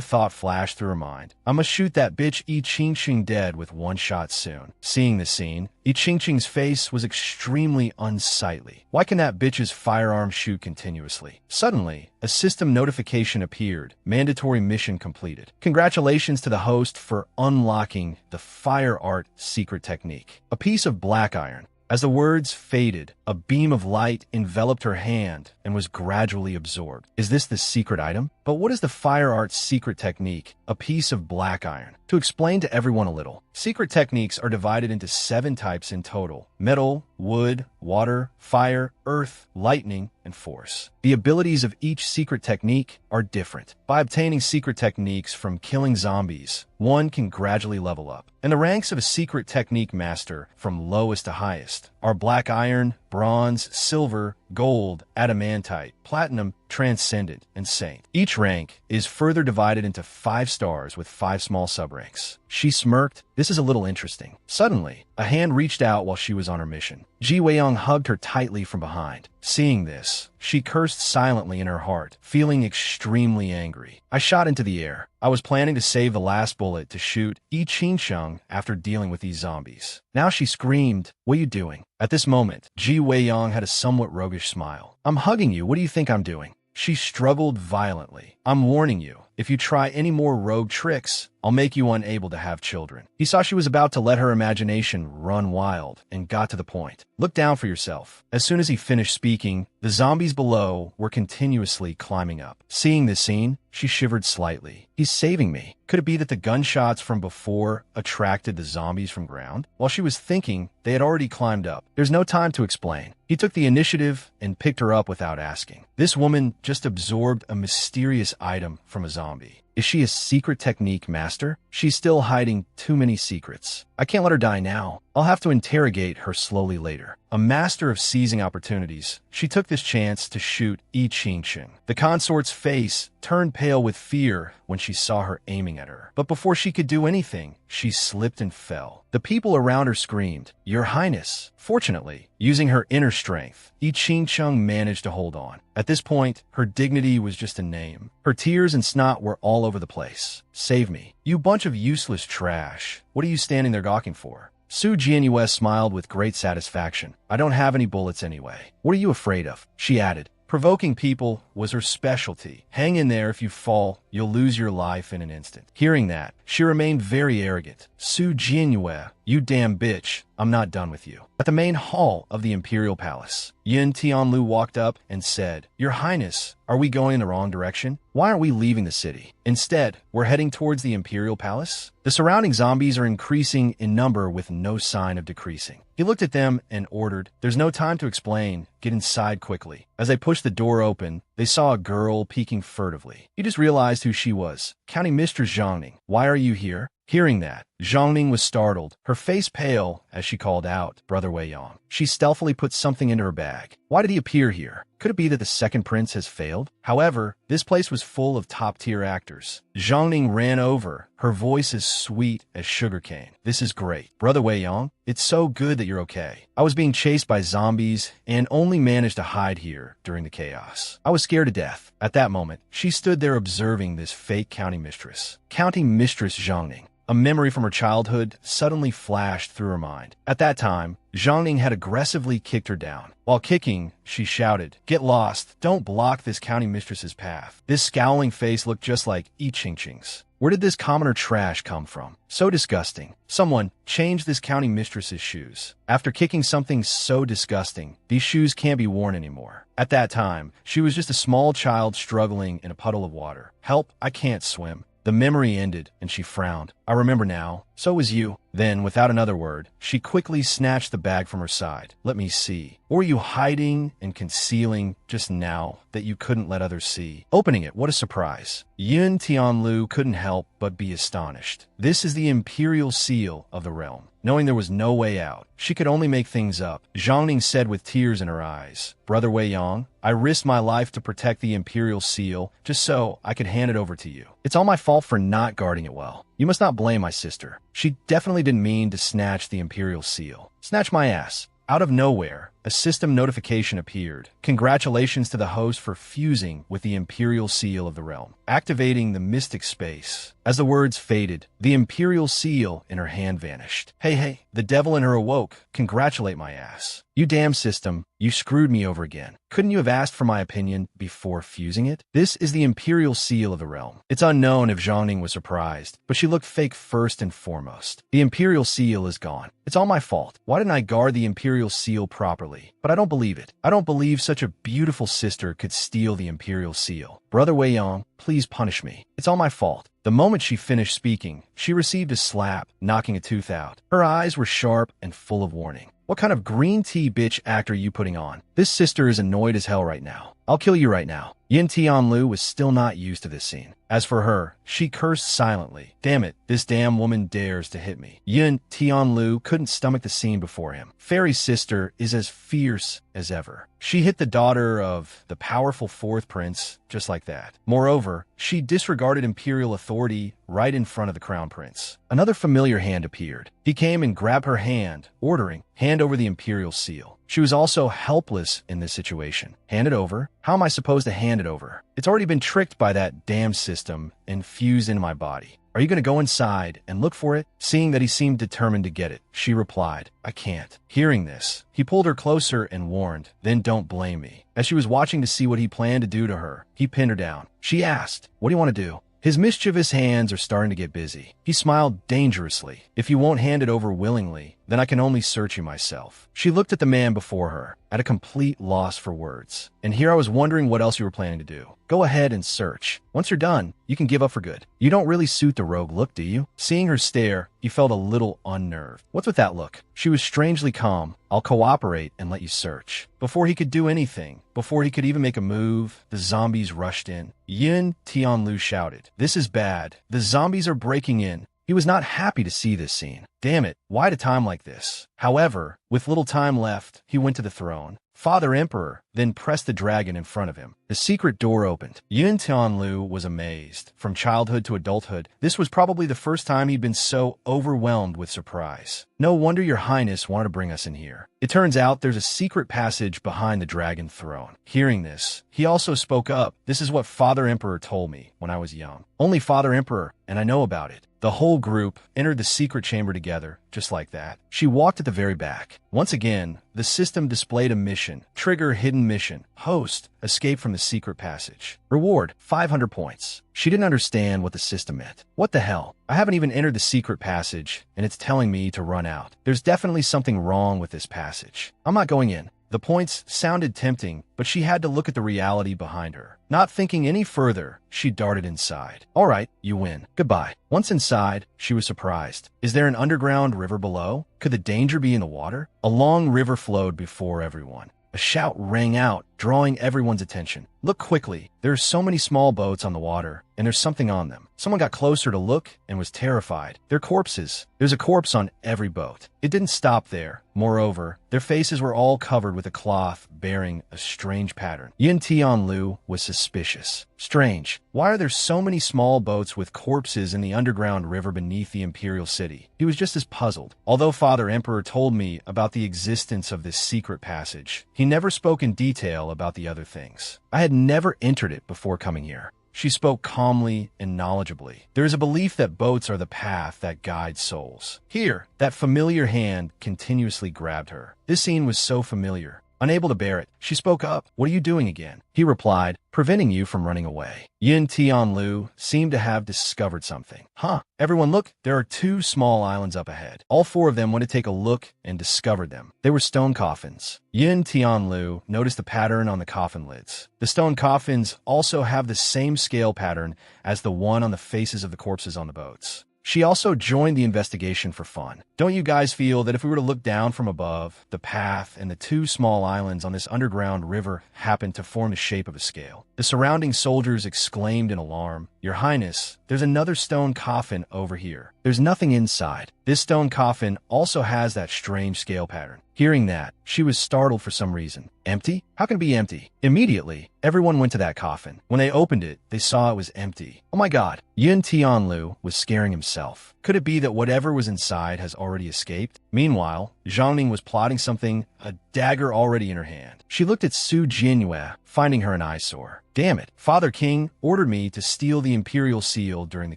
thought flashed through her mind. I must shoot that bitch Yi Qingsheng dead with one shot soon. Seeing the scene, Yi Qingsheng's face was extremely unsightly. Why can that bitch's firearm shoot continuously? Suddenly, a system notification appeared. Mandatory mission completed. Congratulations to the host for unlocking the fire art secret technique. A piece of black iron. As the words faded, a beam of light enveloped her hand and was gradually absorbed. Is this the secret item? But what is the fire art secret technique? A piece of black iron. To explain to everyone a little, secret techniques are divided into 7 types in total: metal, wood, water, fire, earth, lightning, and force. The abilities of each secret technique are different. By obtaining secret techniques from killing zombies, one can gradually level up. And the ranks of a secret technique master, from lowest to highest, are black iron, bronze, silver, gold, adamantite, platinum, transcendent, and saint. Each rank is further divided into 5 stars with 5 small subranks. She smirked. This is a little interesting. Suddenly, a hand reached out while she was on her mission. Ji Weiyang hugged her tightly from behind. Seeing this, she cursed silently in her heart, feeling extremely angry. I shot into the air. I was planning to save the last bullet to shoot Yi Qingsheng after dealing with these zombies. Now she screamed, "What are you doing?" At this moment, Ji Weiyang had a somewhat roguish smile. "I'm hugging you. What do you think I'm doing?" She struggled violently. "I'm warning you, if you try any more rogue tricks, I'll make you unable to have children." He saw she was about to let her imagination run wild and got to the point. "Look down for yourself." As soon as he finished speaking, the zombies below were continuously climbing up. Seeing this scene, she shivered slightly. He's saving me. Could it be that the gunshots from before attracted the zombies from ground? While she was thinking, they had already climbed up. There's no time to explain. He took the initiative and picked her up without asking. This woman just absorbed a mysterious item from a zombie. Is she a secret technique master? She's still hiding too many secrets. I can't let her die now. I'll have to interrogate her slowly later. A master of seizing opportunities, she took this chance to shoot Yi Qingsheng. The consort's face turned pale with fear when she saw her aiming at her. But before she could do anything, she slipped and fell. The people around her screamed, "Your Highness!" Fortunately, using her inner strength, Yi Qingsheng managed to hold on. At this point, her dignity was just a name. Her tears and snot were all over the place. "Save me. You bunch of useless trash. What are you standing there gawking for?" Su Jianyue smiled with great satisfaction. "I don't have any bullets anyway. What are you afraid of?" she added. Provoking people was her specialty. "Hang in there. If you fall, you'll lose your life in an instant." Hearing that, she remained very arrogant. "Su Jianyue, you damn bitch, I'm not done with you." At the main hall of the Imperial Palace, Yin Tianlu walked up and said, "Your Highness, are we going in the wrong direction? Why aren't we leaving the city? Instead, we're heading towards the Imperial Palace?" The surrounding zombies are increasing in number with no sign of decreasing. He looked at them and ordered, "There's no time to explain. Get inside quickly." As they pushed the door open, they saw a girl peeking furtively. He just realized who she was. "County Mistress Zhangning, why are you here?" Hearing that, Zhangning was startled, her face pale as she called out, "Brother Weiyang." She stealthily put something into her bag. Why did he appear here? Could it be that the second prince has failed? However, this place was full of top-tier actors. Zhangning ran over, her voice as sweet as sugarcane. "This is great. Brother Weiyang, it's so good that you're okay. I was being chased by zombies and only managed to hide here during the chaos. I was scared to death." At that moment, she stood there observing this fake county mistress. "County Mistress Zhangning, A memory from her childhood suddenly flashed through her mind. At that time, Zhang had aggressively kicked her down. While kicking, she shouted, "Get lost! Don't block this county mistress's path." This scowling face looked just like I Ching-Ching's. Where did this commoner trash come from? So disgusting. Someone change this county mistress's shoes. After kicking something so disgusting, these shoes can't be worn anymore. At that time, she was just a small child struggling in a puddle of water. "Help, I can't swim." The memory ended, and she frowned. "I remember now. So was you." Then, without another word, she quickly snatched the bag from her side. "Let me see. What were you hiding and concealing just now that you couldn't let others see?" Opening it, what a surprise. Yun Tianlu couldn't help but be astonished. This is the imperial seal of the realm. Knowing there was no way out, she could only make things up. Zhang said with tears in her eyes, "Brother Wei Yang, I risked my life to protect the imperial seal just so I could hand it over to you. It's all my fault for not guarding it well. You must not blame my sister. She definitely didn't mean to snatch the imperial seal." Snatch my ass. Out of nowhere, a system notification appeared. "Congratulations to the host for fusing with the imperial seal of the realm, activating the mystic space." As the words faded, the imperial seal in her hand vanished. Hey, the devil in her awoke. "Congratulate my ass. You damn system, you screwed me over again. Couldn't you have asked for my opinion before fusing it?" This is the imperial seal of the realm. It's unknown if Zhang was surprised, but she looked fake first and foremost. The imperial seal is gone. It's all my fault. Why didn't I guard the imperial seal properly? But I don't believe it. I don't believe such a beautiful sister could steal the imperial seal. Brother Wei Yang, please punish me. It's all my fault. The moment she finished speaking, she received a slap, knocking a tooth out. Her eyes were sharp and full of warning. What kind of green tea bitch act are you putting on? This sister is annoyed as hell right now. I'll kill you right now. Yin Tianlu was still not used to this scene. As for her, she cursed silently. Damn it, this damn woman dares to hit me. Yin Tianlu couldn't stomach the scene before him. Fairy's sister is as fierce as ever. She hit the daughter of the powerful fourth prince just like that. Moreover, she disregarded imperial authority right in front of the crown prince. Another familiar hand appeared. He came and grabbed her hand, ordering, "Hand over the imperial seal." She was also helpless in this situation. Hand it over? How am I supposed to hand it over? It's already been tricked by that damn system and fused into my body. Are you going to go inside and look for it? Seeing that he seemed determined to get it, she replied, "I can't." Hearing this, he pulled her closer and warned, "Then don't blame me." As she was watching to see what he planned to do to her, he pinned her down. She asked, "What do you want to do?" His mischievous hands are starting to get busy. He smiled dangerously. "If you won't hand it over willingly, then I can only search you myself." She looked at the man before her, at a complete loss for words. "And here I was wondering what else you were planning to do. Go ahead and search. Once you're done, you can give up for good. You don't really suit the rogue look, do you?" Seeing her stare, he felt a little unnerved. "What's with that look?" She was strangely calm. "I'll cooperate and let you search." Before he could do anything, before he could even make a move, the zombies rushed in. Yin Tianlu shouted, "This is bad. The zombies are breaking in." He was not happy to see this scene. Damn it, why at a time like this? However, with little time left, he went to the throne. Father Emperor then pressed the dragon in front of him. The secret door opened. Yun Tianlu was amazed. From childhood to adulthood, this was probably the first time he'd been so overwhelmed with surprise. "No wonder your highness wanted to bring us in here. It turns out there's a secret passage behind the dragon throne." Hearing this, he also spoke up. "This is what Father Emperor told me when I was young. Only Father Emperor, and I know about it." The whole group entered the secret chamber together, just like that. She walked at the very back. Once again, the system displayed a mission. Trigger hidden mission. Host, escape from the secret passage. Reward, 500 points. She didn't understand what the system meant. What the hell? I haven't even entered the secret passage, and it's telling me to run out. There's definitely something wrong with this passage. I'm not going in. The points sounded tempting, but she had to look at the reality behind her. Not thinking any further, she darted inside. "All right, you win. Goodbye." Once inside, she was surprised. Is there an underground river below? Could the danger be in the water? A long river flowed before everyone. A shout rang out, drawing everyone's attention. "Look quickly. There are so many small boats on the water, and there's something on them." Someone got closer to look and was terrified. They're corpses. There's a corpse on every boat. It didn't stop there. Moreover, their faces were all covered with a cloth bearing a strange pattern. Yin Tianlu was suspicious. Strange. Why are there so many small boats with corpses in the underground river beneath the imperial city? He was just as puzzled. Although Father Emperor told me about the existence of this secret passage, he never spoke in detail about the other things. I had never entered it before coming here. She spoke calmly and knowledgeably. There is a belief that boats are the path that guides souls. Here, that familiar hand continuously grabbed her. This scene was so familiar. Unable to bear it, she spoke up. What are you doing again? He replied, preventing you from running away. Yin Tianlu seemed to have discovered something. Huh. Everyone look, there are 2 small islands up ahead. All 4 of them went to take a look and discovered them. They were stone coffins. Yin Tianlu noticed the pattern on the coffin lids. The stone coffins also have the same scale pattern as the one on the faces of the corpses on the boats. She also joined the investigation for fun. Don't you guys feel that if we were to look down from above, the path and the 2 small islands on this underground river happened to form the shape of a scale? The surrounding soldiers exclaimed in alarm, Your Highness, there's another stone coffin over here. There's nothing inside. This stone coffin also has that strange scale pattern. Hearing that, she was startled for some reason. Empty? How can it be empty? Immediately, everyone went to that coffin. When they opened it, they saw it was empty. Oh my god, Yin Tianlu was scaring himself. Could it be that whatever was inside has already escaped? Meanwhile, Zhangning was plotting something, a dagger already in her hand. She looked at Su Jinyue, finding her an eyesore. Damn it, Father King ordered me to steal the Imperial Seal during the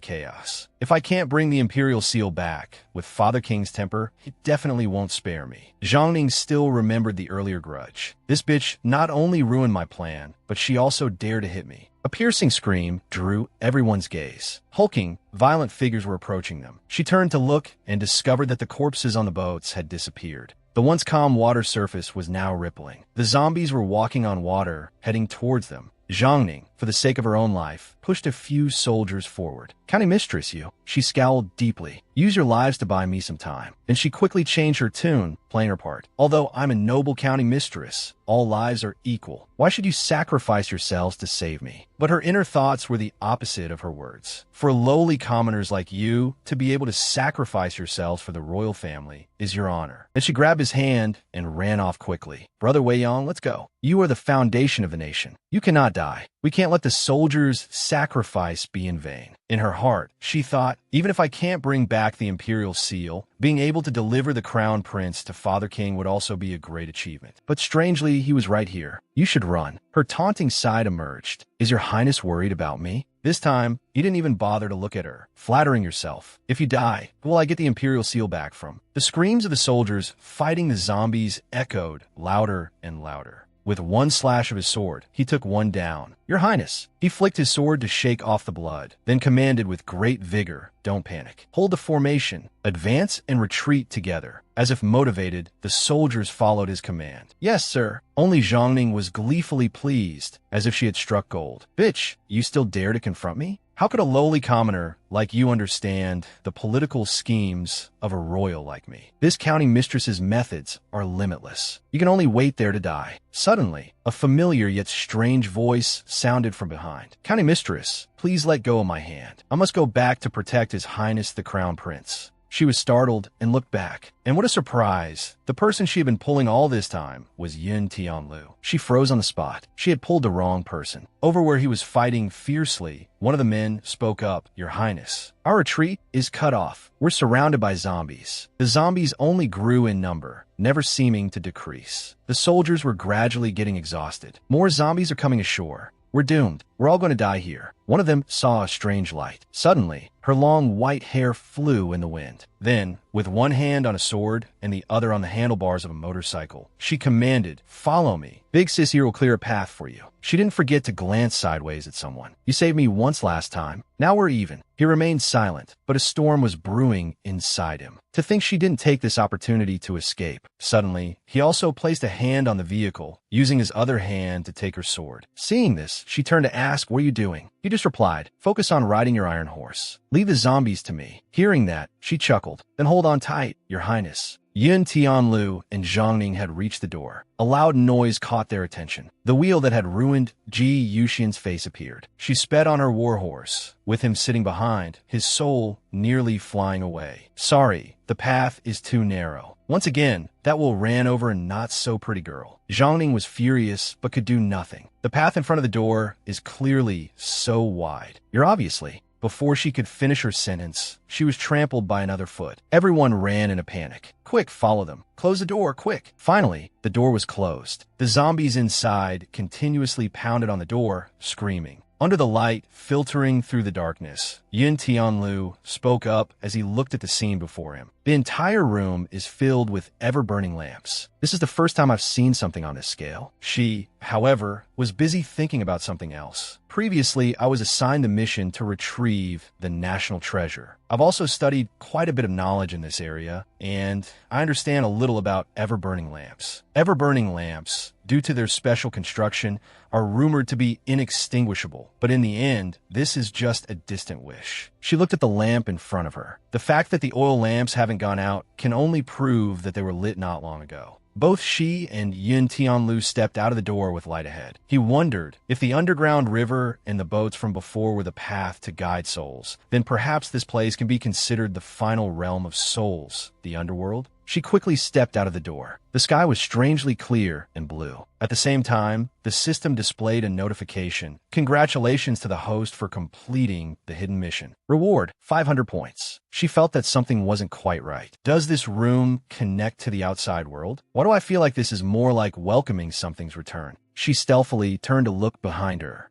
chaos. If I can't bring the Imperial Seal back, with Father King's temper, he definitely won't spare me. Zhangning still remembered the earlier grudge. This bitch not only ruined my plan, but she also dared to hit me. A piercing scream drew everyone's gaze. Hulking, violent figures were approaching them. She turned to look and discovered that the corpses on the boats had disappeared. The once calm water surface was now rippling. The zombies were walking on water, heading towards them. Zhangning, for the sake of her own life, pushed a few soldiers forward. County Mistress, you. She scowled deeply. Use your lives to buy me some time. Then she quickly changed her tune, playing her part. Although I'm a noble county mistress, all lives are equal. Why should you sacrifice yourselves to save me? But her inner thoughts were the opposite of her words. For lowly commoners like you, to be able to sacrifice yourselves for the royal family is your honor. Then she grabbed his hand and ran off quickly. Brother Wei Yong, let's go. You are the foundation of the nation. You cannot die. We can't let the soldiers' sacrifice be in vain. In her heart, she thought, even if I can't bring back the Imperial Seal, being able to deliver the Crown Prince to Father King would also be a great achievement. But strangely, he was right here. You should run. Her taunting side emerged. Is your highness worried about me? This time, you didn't even bother to look at her, flattering yourself. If you die, who will I get the Imperial Seal back from? The screams of the soldiers fighting the zombies echoed louder and louder. With one slash of his sword, he took one down. Your Highness. He flicked his sword to shake off the blood, then commanded with great vigor, don't panic. Hold the formation. Advance and retreat together. As if motivated, the soldiers followed his command. Yes, sir. Only Zhangning was gleefully pleased, as if she had struck gold. Bitch, you still dare to confront me? How could a lowly commoner like you understand the political schemes of a royal like me? This county mistress's methods are limitless. You can only wait there to die. Suddenly, a familiar yet strange voice sounded from behind. County mistress, please let go of my hand. I must go back to protect His Highness the Crown Prince. She was startled and looked back. And what a surprise. The person she had been pulling all this time was Yin Tianlu. She froze on the spot. She had pulled the wrong person. Over where he was fighting fiercely, one of the men spoke up, Your Highness, our retreat is cut off. We're surrounded by zombies. The zombies only grew in number, never seeming to decrease. The soldiers were gradually getting exhausted. More zombies are coming ashore. We're doomed. We're all going to die here. One of them saw a strange light. Suddenly, her long white hair flew in the wind. Then, with one hand on a sword and the other on the handlebars of a motorcycle, she commanded, Follow me. Big Sis here will clear a path for you. She didn't forget to glance sideways at someone. You saved me once last time. Now we're even. He remained silent, but a storm was brewing inside him. To think she didn't take this opportunity to escape. Suddenly, he also placed a hand on the vehicle, using his other hand to take her sword. Seeing this, she turned to ask, What are you doing? He just replied, Focus on riding your iron horse. Leave the zombies to me. Hearing that, she chuckled. Then hold on tight, Your Highness. Yin Tianlu and Zhangning had reached the door. A loud noise caught their attention. The wheel that had ruined Ji Yuxian's face appeared. She sped on her warhorse, with him sitting behind, his soul nearly flying away. Sorry, the path is too narrow. Once again, that will ran over a not-so-pretty girl. Zhangning was furious, but could do nothing. The path in front of the door is clearly so wide. You're obviously... Before she could finish her sentence, she was trampled by another foot. Everyone ran in a panic. Quick, follow them. Close the door, quick. Finally, the door was closed. The zombies inside continuously pounded on the door, screaming. Under the light filtering through the darkness, Yun Tianlu spoke up as he looked at the scene before him. The entire room is filled with ever-burning lamps. This is the first time I've seen something on this scale. She, however, was busy thinking about something else. Previously, I was assigned the mission to retrieve the national treasure. I've also studied quite a bit of knowledge in this area, and I understand a little about ever-burning lamps. Ever-burning lamps, due to their special construction, are rumored to be inextinguishable. But in the end, this is just a distant wish. She looked at the lamp in front of her. The fact that the oil lamps haven't gone out can only prove that they were lit not long ago. Both she and Yun Tianlu stepped out of the door with light ahead. He wondered if the underground river and the boats from before were the path to guide souls, then perhaps this place can be considered the final realm of souls, the underworld. She quickly stepped out of the door. The sky was strangely clear and blue. At the same time, the system displayed a notification. Congratulations to the host for completing the hidden mission. Reward, 500 points. She felt that something wasn't quite right. Does this room connect to the outside world? Why do I feel like this is more like welcoming something's return? She stealthily turned to look behind her.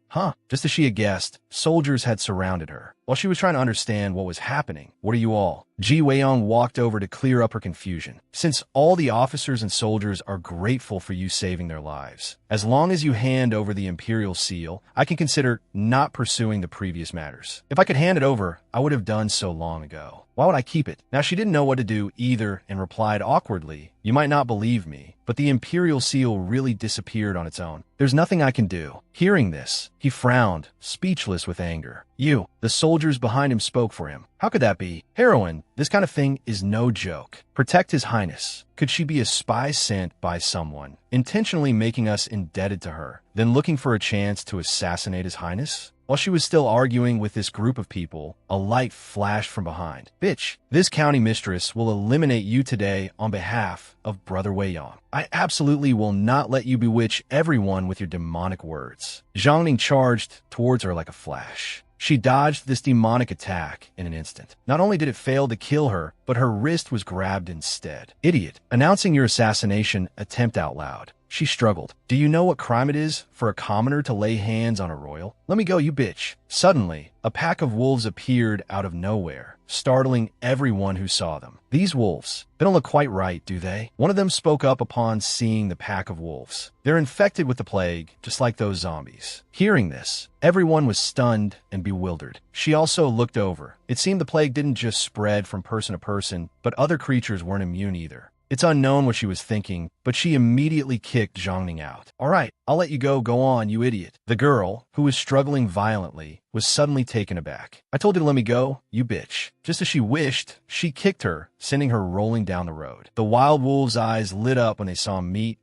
Just as she had guessed, soldiers had surrounded her. While she was trying to understand what was happening, what are you all? Ji Weiyong walked over to clear up her confusion. Since all the officers and soldiers are grateful for you saving their lives, as long as you hand over the Imperial Seal, I can consider not pursuing the previous matters. If I could hand it over, I would have done so long ago. Why would I keep it? Now she didn't know what to do either and replied awkwardly, "You might not believe me, but the Imperial Seal really disappeared on its own. There's nothing I can do." Hearing this, he frowned, speechless with anger. "You." The soldiers behind him spoke for him. "How could that be? Heroine, this kind of thing is no joke. Protect His Highness." Could she be a spy sent by someone, intentionally making us indebted to her, then looking for a chance to assassinate His Highness? While she was still arguing with this group of people, a light flashed from behind. "Bitch, this county mistress will eliminate you today on behalf of Brother Weiyang. I absolutely will not let you bewitch everyone with your demonic words." Zhang Ning charged towards her like a flash. She dodged this demonic attack in an instant. Not only did it fail to kill her, but her wrist was grabbed instead. "Idiot, announcing your assassination attempt out loud." She struggled. "Do you know what crime it is for a commoner to lay hands on a royal? Let me go, you bitch." Suddenly, a pack of wolves appeared out of nowhere, startling everyone who saw them. "These wolves, they don't look quite right, do they?" One of them spoke up upon seeing the pack of wolves. "They're infected with the plague, just like those zombies." Hearing this, everyone was stunned and bewildered. She also looked over. It seemed the plague didn't just spread from person to person, but other creatures weren't immune either. It's unknown what she was thinking, but she immediately kicked Zhang Ning out. "All right, I'll let you go. Go on, you idiot." The girl, who was struggling violently, was suddenly taken aback. "I told you to let me go, you bitch." Just as she wished, she kicked her, sending her rolling down the road. The wild wolves' eyes lit up when they saw meat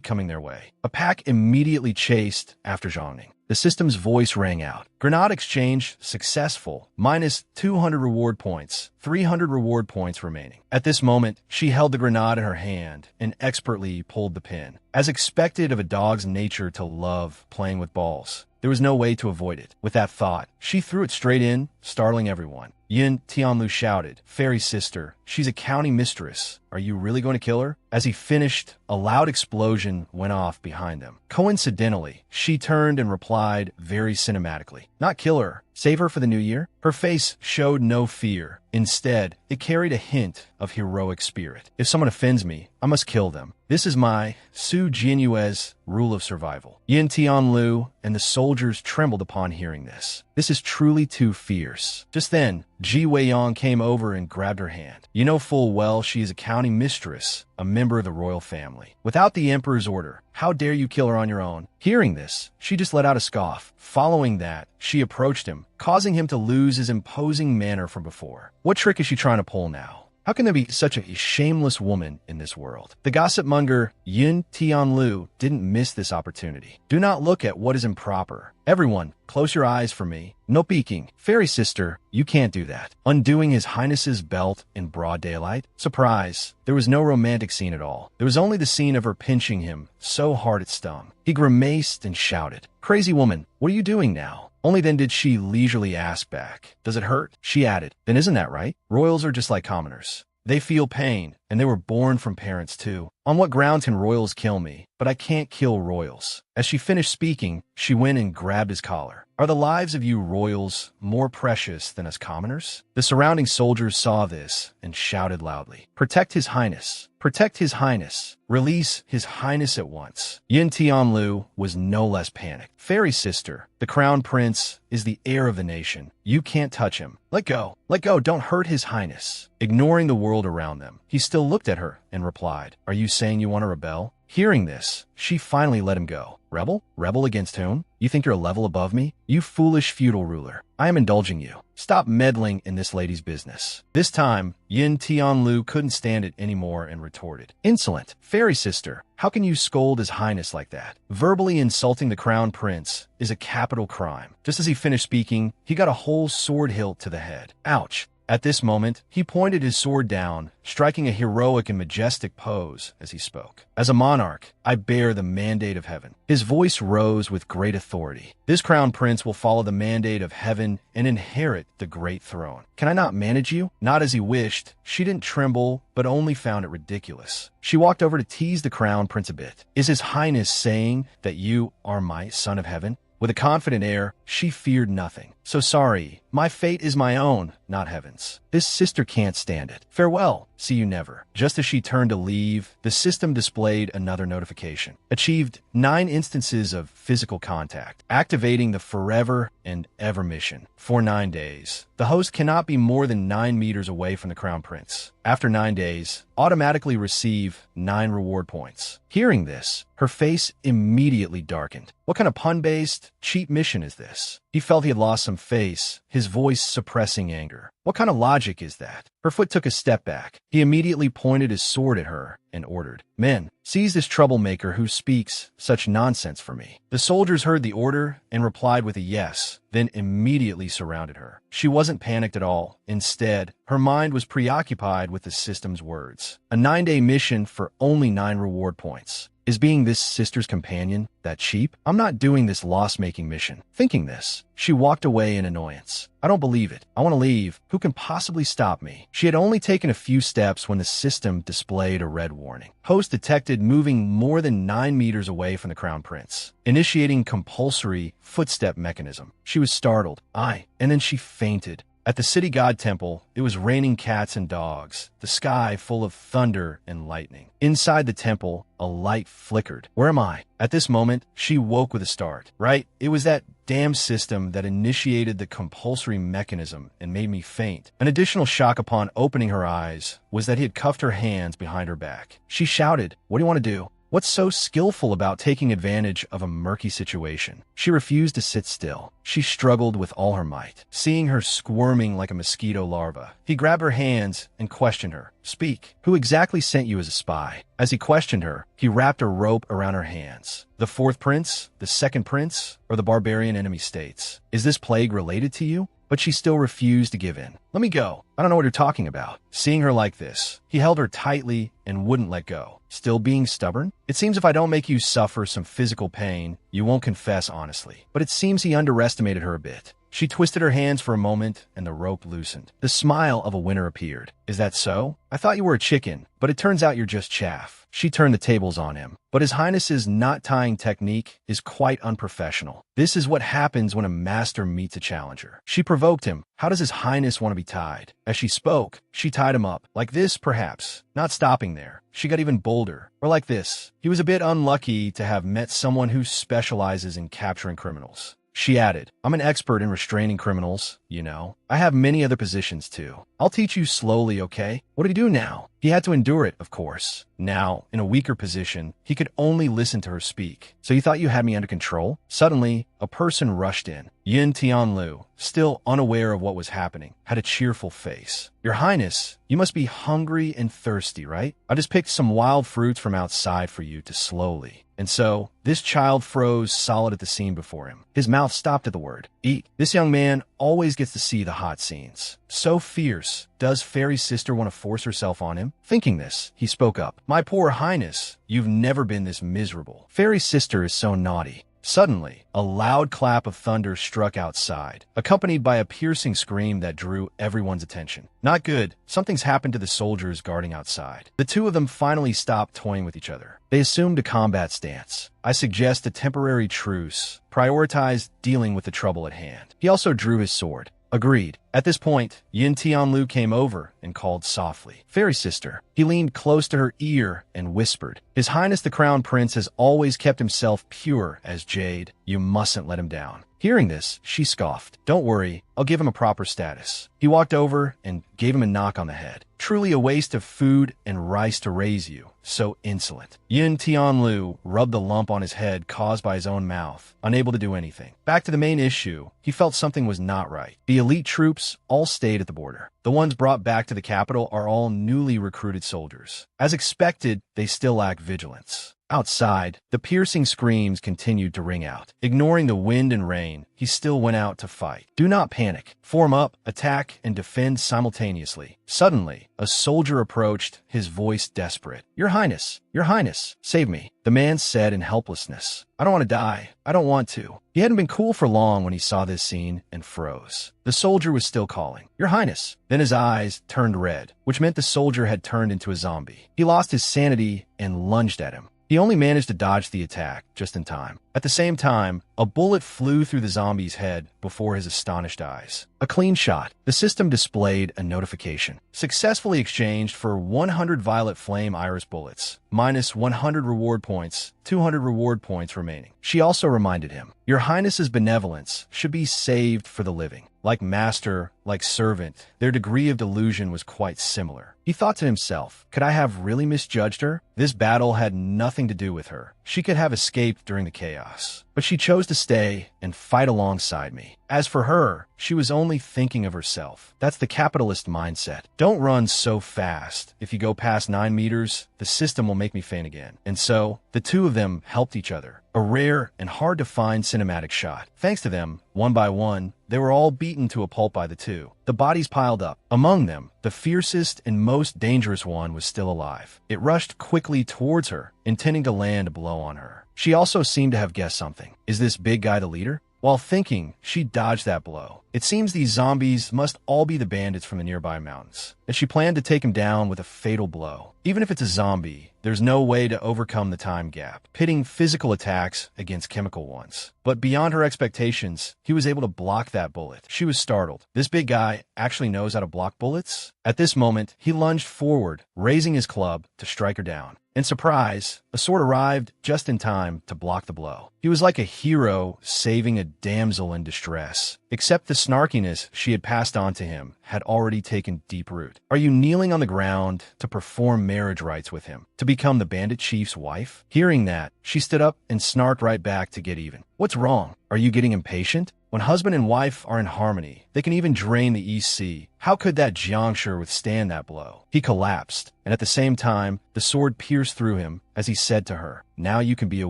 coming their way. A pack immediately chased after Zhang Ning. The system's voice rang out. "Grenade exchange successful. Minus 200 reward points. 300 reward points remaining." At this moment, she held the grenade in her hand and expertly pulled the pin. As expected of a dog's nature to love playing with balls, there was no way to avoid it. With that thought, she threw it straight in, startling everyone. Yun Tianlu shouted, "Fairy sister, she's a county mistress. Are you really going to kill her?" As he finished, a loud explosion went off behind them. Coincidentally, she turned and replied very cinematically, "Not kill her. Save her for the new year?" Her face showed no fear. Instead, it carried a hint of heroic spirit. "If someone offends me, I must kill them. This is my Su Jianyue's rule of survival." Yin Tianlu and the soldiers trembled upon hearing this. This is truly too fierce. Just then, Ji Weiyong came over and grabbed her hand. "You know full well she is a county mistress, a member of the royal family. Without the emperor's order, how dare you kill her on your own?" Hearing this, she just let out a scoff. Following that, she approached him, causing him to lose his imposing manner from before. What trick is she trying to pull now? How can there be such a shameless woman in this world? The gossip monger Yun Tianlu didn't miss this opportunity. "Do not look at what is improper. Everyone, close your eyes for me. No peeking. Fairy sister, you can't do that." Undoing His Highness's belt in broad daylight? Surprise. There was no romantic scene at all. There was only the scene of her pinching him so hard it stung. He grimaced and shouted, "Crazy woman, what are you doing now?" Only then did she leisurely ask back, "Does it hurt?" She added, "Then isn't that right? Royals are just like commoners. They feel pain, and they were born from parents too. On what ground can royals kill me? But I can't kill royals. As she finished speaking, she went and grabbed his collar. Are the lives of you royals more precious than us commoners? The surrounding soldiers saw this and shouted loudly, "Protect His Highness! Protect His Highness! Release His Highness at once!" Yin Tianlu was no less panicked. "Fairy sister, the crown prince is the heir of the nation. You can't touch him. Let go. Let go. Don't hurt His Highness." Ignoring the world around them, he still looked at her and replied, "Are you saying you want to rebel?" Hearing this, she finally let him go. "Rebel? Rebel against whom? You think you're a level above me? You foolish feudal ruler. I am indulging you. Stop meddling in this lady's business." This time, Yin Tianlu couldn't stand it anymore and retorted, "Insolent! Fairy sister, how can you scold His Highness like that? Verbally insulting the crown prince is a capital crime." Just as he finished speaking, he got a whole sword hilt to the head. Ouch! At this moment, he pointed his sword down, striking a heroic and majestic pose as he spoke. "As a monarch, I bear the mandate of heaven." His voice rose with great authority. "This crown prince will follow the mandate of heaven and inherit the great throne. Can I not manage you?" Not as he wished, she didn't tremble, but only found it ridiculous. She walked over to tease the crown prince a bit. "Is His Highness saying that you are my son of heaven?" With a confident air, she feared nothing. "So sorry, my fate is my own, not heaven's. This sister can't stand it. Farewell, see you never." Just as she turned to leave, the system displayed another notification. Achieved 9 instances of physical contact, activating the forever and ever mission. For 9 days, the host cannot be more than 9 meters away from the crown prince. After 9 days, automatically receive 9 reward points. Hearing this, her face immediately darkened. What kind of pun-based, cheap mission is this? He felt he had lost some face, his voice suppressing anger. What kind of logic is that? Her foot took a step back. He immediately pointed his sword at her and ordered, "Men, seize this troublemaker who speaks such nonsense for me." The soldiers heard the order and replied with a yes, then immediately surrounded her. She wasn't panicked at all. Instead, her mind was preoccupied with the system's words. A 9-day mission for only 9 reward points. Is being this sister's companion that cheap? I'm not doing this loss-making mission. Thinking this, she walked away in annoyance. I don't believe it. I want to leave. Who can possibly stop me? She had only taken a few steps when the system displayed a red warning. Host detected moving more than 9 meters away from the crown prince, initiating compulsory footstep mechanism. She was startled. And then she fainted. At the city god temple, it was raining cats and dogs, the sky full of thunder and lightning. Inside the temple, a light flickered. Where am I? At this moment, she woke with a start. Right? It was that damn system that initiated the compulsory mechanism and made me faint. An additional shock upon opening her eyes was that he had cuffed her hands behind her back. She shouted, "What do you want to do?" What's so skillful about taking advantage of a murky situation? She refused to sit still. She struggled with all her might, seeing her squirming like a mosquito larva. He grabbed her hands and questioned her. "Speak. Who exactly sent you as a spy?" As he questioned her, he wrapped a rope around her hands. "The 4th prince, the 2nd prince, or the barbarian enemy states? Is this plague related to you?" But she still refused to give in. "Let me go. I don't know what you're talking about." Seeing her like this, he held her tightly and wouldn't let go. Still being stubborn? "It seems if I don't make you suffer some physical pain, you won't confess honestly." But it seems he underestimated her a bit. She twisted her hands for a moment, and the rope loosened. The smile of a winner appeared. "Is that so? I thought you were a chicken, but it turns out you're just chaff." She turned the tables on him. But His Highness's knot-tying technique is quite unprofessional. This is what happens when a master meets a challenger. She provoked him. How does His Highness want to be tied? As she spoke, she tied him up. Like this, perhaps. Not stopping there. She got even bolder. Or like this. He was a bit unlucky to have met someone who specializes in capturing criminals. She added, "I'm an expert in restraining criminals, you know. I have many other positions too. I'll teach you slowly, okay?" What did he do now? He had to endure it, of course. Now, in a weaker position, he could only listen to her speak. "So you thought you had me under control?" Suddenly, a person rushed in. Yin Tianlu, still unaware of what was happening, had a cheerful face. "Your Highness, you must be hungry and thirsty, right? I just picked some wild fruits from outside for you to slowly." And so, this child froze solid at the scene before him. His mouth stopped at the word, "Eat." This young man always gets to see the hot scenes. So fierce. Does Fairy Sister want to force herself on him? Thinking this, he spoke up. "My poor Highness, you've never been this miserable. Fairy Sister is so naughty. Suddenly, a loud clap of thunder struck outside, accompanied by a piercing scream that drew everyone's attention. Not good. Something's happened to the soldiers guarding outside. The two of them finally stopped toying with each other. They assumed a combat stance. I suggest a temporary truce. Prioritize dealing with the trouble at hand. He also drew his sword. Agreed. At this point, Yin Tianlu came over and called softly, "Fairy sister." He leaned close to her ear and whispered, "His Highness the Crown Prince has always kept himself pure as jade. You mustn't let him down." Hearing this, she scoffed. "Don't worry, I'll give him a proper status." He walked over and gave him a knock on the head. "Truly a waste of food and rice to raise you. So insolent." Yin Tianlu rubbed the lump on his head caused by his own mouth, unable to do anything. Back to the main issue, he felt something was not right. The elite troops all stayed at the border. The ones brought back to the capital are all newly recruited soldiers. As expected, they still lack vigilance. Outside, the piercing screams continued to ring out. Ignoring the wind and rain, he still went out to fight. Do not panic. Form up, attack, and defend simultaneously. Suddenly, a soldier approached, his voice desperate. Your Highness, save me," the man said in helplessness. "I don't want to die. I don't want to." He hadn't been cool for long when he saw this scene and froze. The soldier was still calling, "Your Highness." Then his eyes turned red, which meant the soldier had turned into a zombie. He lost his sanity and lunged at him. He only managed to dodge the attack just in time. At the same time, a bullet flew through the zombie's head before his astonished eyes. A clean shot. The system displayed a notification. Successfully exchanged for 100 violet flame iris bullets, minus 100 reward points, 200 reward points remaining. She also reminded him, "Your Highness's benevolence should be saved for the living." Like master, like servant, their degree of delusion was quite similar. He thought to himself, could I have really misjudged her? This battle had nothing to do with her. She could have escaped during the chaos. But she chose to stay and fight alongside me. As for her, she was only thinking of herself. That's the capitalist mindset. Don't run so fast. If you go past 9 meters, the system will make me faint again. And so, the two of them helped each other. A rare and hard-to-find cinematic shot. Thanks to them, one by one, they were all beaten to a pulp by the two. The bodies piled up. Among them, the fiercest and most dangerous one was still alive. It rushed quickly towards her, intending to land a blow on her. She also seemed to have guessed something. Is this big guy the leader? While thinking, she dodged that blow. It seems these zombies must all be the bandits from the nearby mountains, and she planned to take him down with a fatal blow. Even if it's a zombie, there's no way to overcome the time gap, pitting physical attacks against chemical ones. But beyond her expectations, he was able to block that bullet. She was startled. This big guy actually knows how to block bullets? At this moment, he lunged forward, raising his club to strike her down. In surprise, a sword arrived just in time to block the blow. He was like a hero saving a damsel in distress, except the snarkiness she had passed on to him had already taken deep root. Are you kneeling on the ground to perform marriage rites with him, to become the bandit chief's wife? Hearing that, she stood up and snarked right back to get even. What's wrong? Are you getting impatient? When husband and wife are in harmony, they can even drain the East Sea. How could that Jiangshi withstand that blow? He collapsed, and at the same time, the sword pierced through him as he said to her, "Now you can be a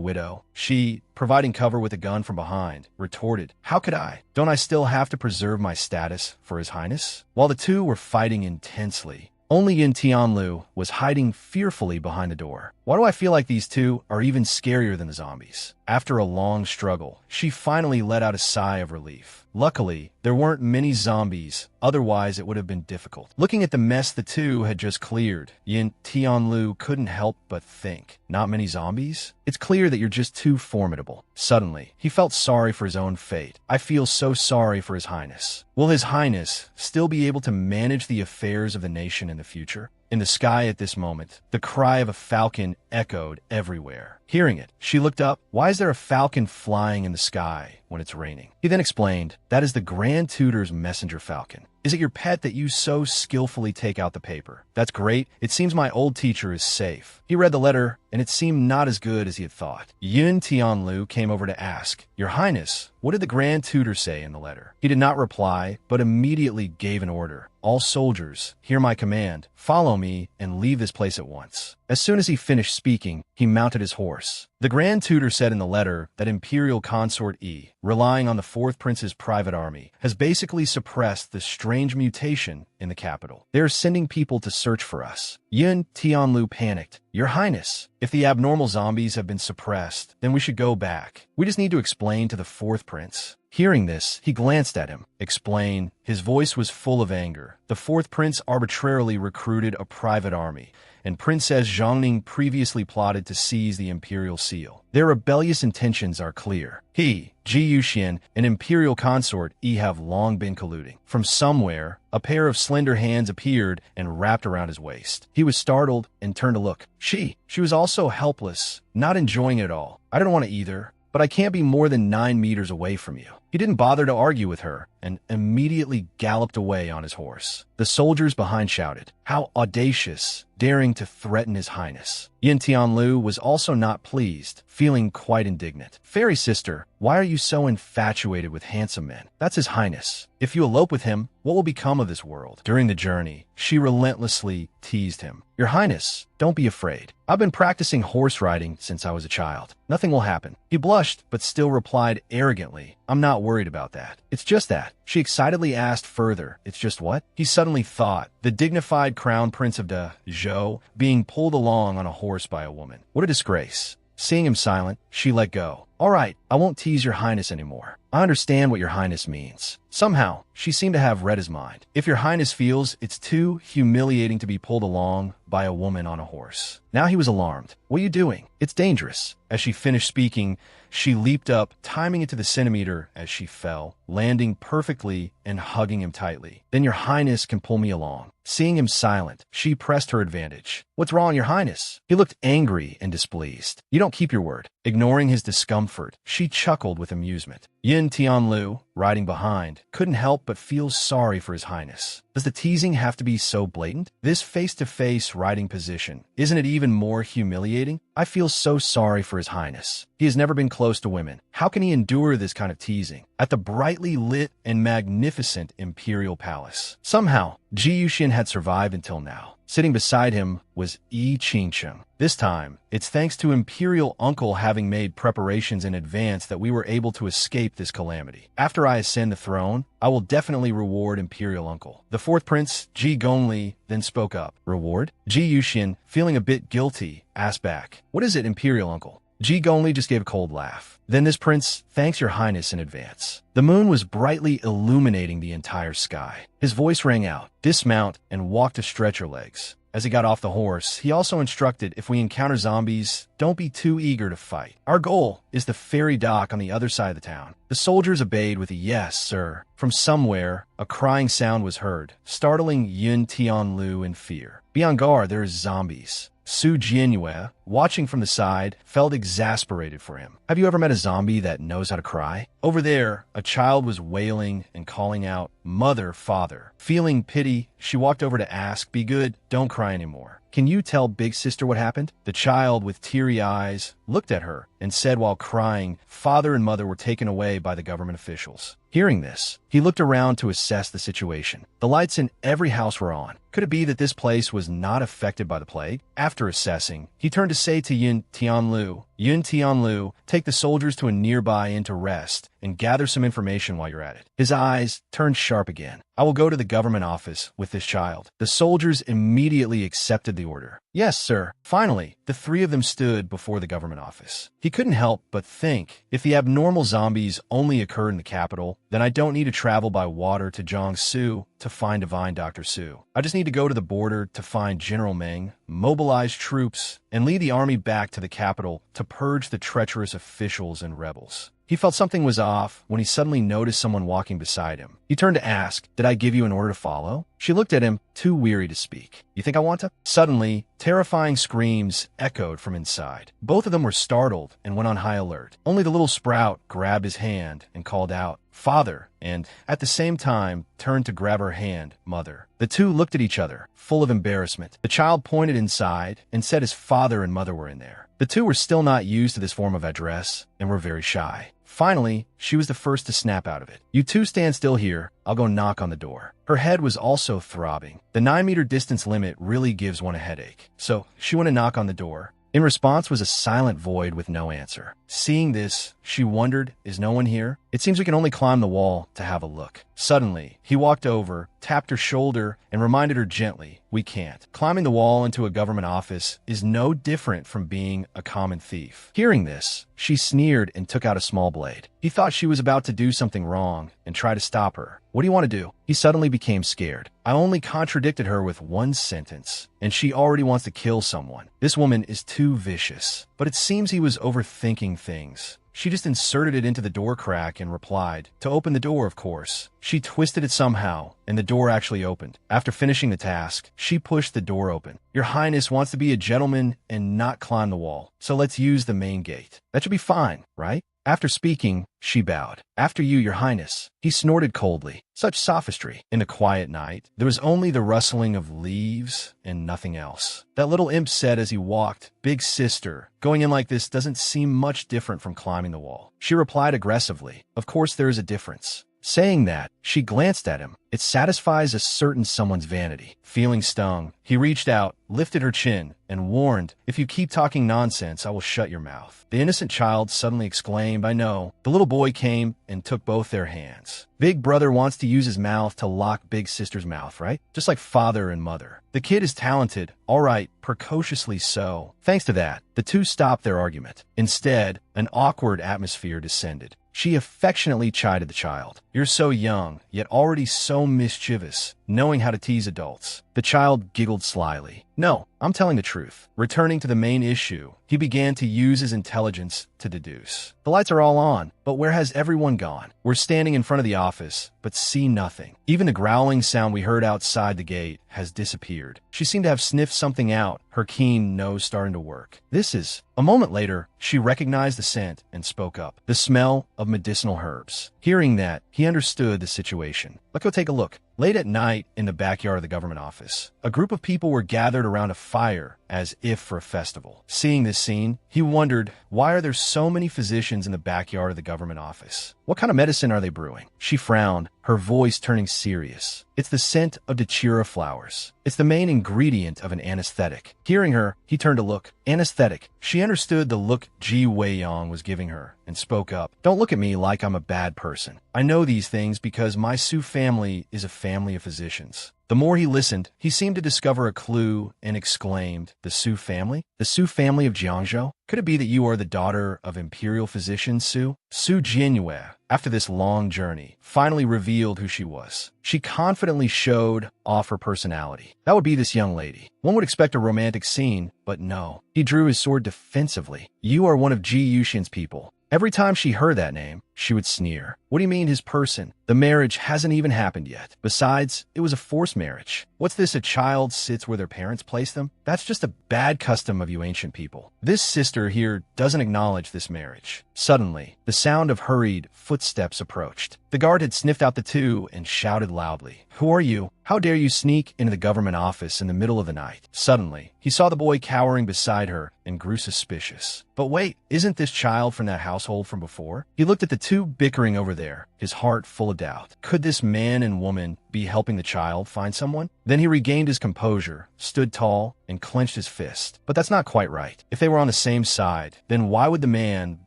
widow." She, providing cover with a gun from behind, retorted, "How could I? Don't I still have to preserve my status for His Highness?" While the two were fighting intensely, only Yin Tianlu was hiding fearfully behind the door. Why do I feel like these two are even scarier than the zombies? After a long struggle, she finally let out a sigh of relief. Luckily, there weren't many zombies, otherwise it would have been difficult. Looking at the mess the two had just cleared, Yin Tianlu couldn't help but think, not many zombies? It's clear that you're just too formidable. Suddenly, he felt sorry for his own fate. I feel so sorry for His Highness. Will His Highness still be able to manage the affairs of the nation in the future? In the sky at this moment, the cry of a falcon echoed everywhere. Hearing it, she looked up. Why is there a falcon flying in the sky when it's raining? He then explained, that is the Grand Tutor's messenger falcon. Is it your pet that you so skillfully take out the paper? That's great. It seems my old teacher is safe. He read the letter, and it seemed not as good as he had thought. Yin Tianlu came over to ask, Your Highness, what did the Grand Tutor say in the letter? He did not reply, but immediately gave an order. All soldiers, hear my command. Follow me and leave this place at once. As soon as he finished speaking, he mounted his horse. The Grand Tutor said in the letter that Imperial Consort E, relying on the Fourth Prince's private army, has basically suppressed the strange mutation in the capital. They are sending people to search for us. Yun Tianlu panicked. Your Highness, if the abnormal zombies have been suppressed, then we should go back. We just need to explain to the Fourth Prince. Hearing this, he glanced at him. Explain. His voice was full of anger. The Fourth Prince arbitrarily recruited a private army, and Princess Zhongning previously plotted to seize the imperial seal. Their rebellious intentions are clear. He, Ji Yuxian, and Imperial Consort Yi have long been colluding. From somewhere, a pair of slender hands appeared and wrapped around his waist. He was startled and turned to look. She was also helpless, not enjoying it at all. I don't want to either, but I can't be more than 9 meters away from you. He didn't bother to argue with her and immediately galloped away on his horse. The soldiers behind shouted, "How audacious, daring to threaten His Highness." Yin Tianlu was also not pleased, feeling quite indignant. Fairy sister, why are you so infatuated with handsome men? That's His Highness. If you elope with him, what will become of this world? During the journey, she relentlessly teased him. Your Highness, don't be afraid. I've been practicing horse riding since I was a child. Nothing will happen. He blushed, but still replied arrogantly, I'm not worried about that. It's just that. She excitedly asked further, it's just what? He suddenly thought, the dignified crown prince of the Zhou being pulled along on a horse by a woman. What a disgrace. Seeing him silent, she let go. All right, I won't tease Your Highness anymore. I understand what Your Highness means. Somehow, she seemed to have read his mind. If Your Highness feels it's too humiliating to be pulled along by a woman on a horse. Now he was alarmed. What are you doing? It's dangerous. As she finished speaking, she leaped up, timing it to the centimeter as she fell, landing perfectly and hugging him tightly. Then Your Highness can pull me along. Seeing him silent, she pressed her advantage. What's wrong, Your Highness? He looked angry and displeased. You don't keep your word. Ignoring his discomfort, she chuckled with amusement. Yin Tianlu, riding behind, couldn't help but feel sorry for His Highness. Does the teasing have to be so blatant? This face-to-face riding position, isn't it even more humiliating? I feel so sorry for His Highness. He has never been close to women. How can he endure this kind of teasing? At the brightly lit and magnificent imperial palace. Somehow, Ji Yuxian had survived until now. Sitting beside him was Yi Qingcheng. This time, it's thanks to Imperial Uncle having made preparations in advance that we were able to escape this calamity. After I ascend the throne, I will definitely reward Imperial Uncle. The Fourth Prince, Ji Gongli, then spoke up. Reward? Ji Yuxian, feeling a bit guilty, asked back. What is it, Imperial Uncle? Ji Gongli just gave a cold laugh. Then this prince thanks Your Highness in advance. The moon was brightly illuminating the entire sky. His voice rang out, dismount and walk to stretch your legs. As he got off the horse, he also instructed if we encounter zombies, don't be too eager to fight. Our goal is the ferry dock on the other side of the town. The soldiers obeyed with a yes, sir. From somewhere, a crying sound was heard, startling Yun Tianlu in fear. Be on guard, there is zombies. Su Jianyue, watching from the side, felt exasperated for him. Have you ever met a zombie that knows how to cry? Over there, a child was wailing and calling out, Mother, Father. Feeling pity, she walked over to ask, Be good, don't cry anymore. Can you tell Big Sister what happened? The child, with teary eyes, looked at her and said while crying, Father and Mother were taken away by the government officials. Hearing this, he looked around to assess the situation. The lights in every house were on. Could it be that this place was not affected by the plague? After assessing, he turned to say to Yun Tianlu, take the soldiers to a nearby inn to rest and gather some information while you're at it. His eyes turned sharp again. I will go to the government office with this child. The soldiers immediately accepted the order. Yes, sir. Finally, the three of them stood before the government office. He couldn't help but think, if the abnormal zombies only occurred in the capital, then I don't need to travel by water to Jiangsu to find Divine Dr. Su. I just need to go to the border to find General Meng, mobilize troops, and lead the army back to the capital to purge the treacherous officials and rebels. He felt something was off when he suddenly noticed someone walking beside him. He turned to ask, Did I give you an order to follow? She looked at him, too weary to speak. You think I want to? Suddenly, terrifying screams echoed from inside. Both of them were startled and went on high alert. Only the little sprout grabbed his hand and called out, Father, and at the same time turned to grab her hand, Mother. The two looked at each other, full of embarrassment. The child pointed inside and said his father and mother were in there. The two were still not used to this form of address and were very shy. Finally, she was the first to snap out of it. "You two stand still here. I'll go knock on the door." Her head was also throbbing. The 9-meter distance limit really gives one a headache. So she went to knock on the door. In response was a silent void with no answer. Seeing this, she wondered, is no one here? It seems we can only climb the wall to have a look. Suddenly, he walked over, tapped her shoulder, and reminded her gently, "We can't. Climbing the wall into a government office is no different from being a common thief." Hearing this, she sneered and took out a small blade. He thought she was about to do something wrong and tried to stop her. "What do you want to do?" He suddenly became scared. I only contradicted her with one sentence, and she already wants to kill someone. This woman is too vicious. But it seems he was overthinking things. She just inserted it into the door crack and replied, "To open the door, of course." She twisted it somehow, and the door actually opened. After finishing the task, she pushed the door open. "Your Highness wants to be a gentleman and not climb the wall, so let's use the main gate. That should be fine, right?" After speaking, she bowed. "After you, Your Highness." He snorted coldly. Such sophistry. In the quiet night, there was only the rustling of leaves and nothing else. That little imp said as he walked, "Big sister, going in like this doesn't seem much different from climbing the wall." She replied aggressively, "Of course there is a difference." Saying that, she glanced at him. It satisfies a certain someone's vanity. Feeling stung, he reached out, lifted her chin, and warned, "If you keep talking nonsense, I will shut your mouth." The innocent child suddenly exclaimed, "I know." The little boy came and took both their hands. Big brother wants to use his mouth to lock big sister's mouth, right? Just like father and mother. The kid is talented, all right, precociously so. Thanks to that, the two stopped their argument. Instead, an awkward atmosphere descended. She affectionately chided the child. "You're so young, yet already so mischievous, knowing how to tease adults." The child giggled slyly. "No, I'm telling the truth." Returning to the main issue, he began to use his intelligence to deduce. "The lights are all on, but where has everyone gone? We're standing in front of the office, but see nothing. Even the growling sound we heard outside the gate has disappeared." She seemed to have sniffed something out, her keen nose starting to work. "This is..." A moment later, she recognized the scent and spoke up. The smell of medicinal herbs. Hearing that, he understood the situation. "Let's go take a look." Late at night, in the backyard of the government office, a group of people were gathered around a fire as if for a festival. Seeing this scene, he wondered, why are there so many physicians in the backyard of the government office? What kind of medicine are they brewing? She frowned, her voice turning serious. "It's the scent of Dachira flowers. It's the main ingredient of an anesthetic." Hearing her, he turned to look. Anesthetic. She understood the look Ji Wei-yong was giving her and spoke up. "Don't look at me like I'm a bad person. I know these things because my Su family is a family of physicians." The more he listened, he seemed to discover a clue and exclaimed, "The Su family? The Su family of Jiangzhou? Could it be that you are the daughter of imperial physician Su?" Su Jianyue, after this long journey, finally revealed who she was. She confidently showed off her personality. That would be this young lady. One would expect a romantic scene, but no. He drew his sword defensively. "You are one of Ji Yuxian's people." Every time she heard that name, she would sneer. "What do you mean his person? The marriage hasn't even happened yet. Besides, it was a forced marriage. What's this, a child sits where their parents place them? That's just a bad custom of you ancient people. This sister here doesn't acknowledge this marriage." Suddenly, the sound of hurried footsteps approached. The guard had sniffed out the two and shouted loudly, "Who are you? How dare you sneak into the government office in the middle of the night?" Suddenly, he saw the boy cowering beside her and grew suspicious. But wait, isn't this child from that household from before? He looked at the two bickering over there, his heart full of doubt. Could this man and woman be helping the child find someone? Then he regained his composure, stood tall, and clenched his fist. But that's not quite right. If they were on the same side, then why would the man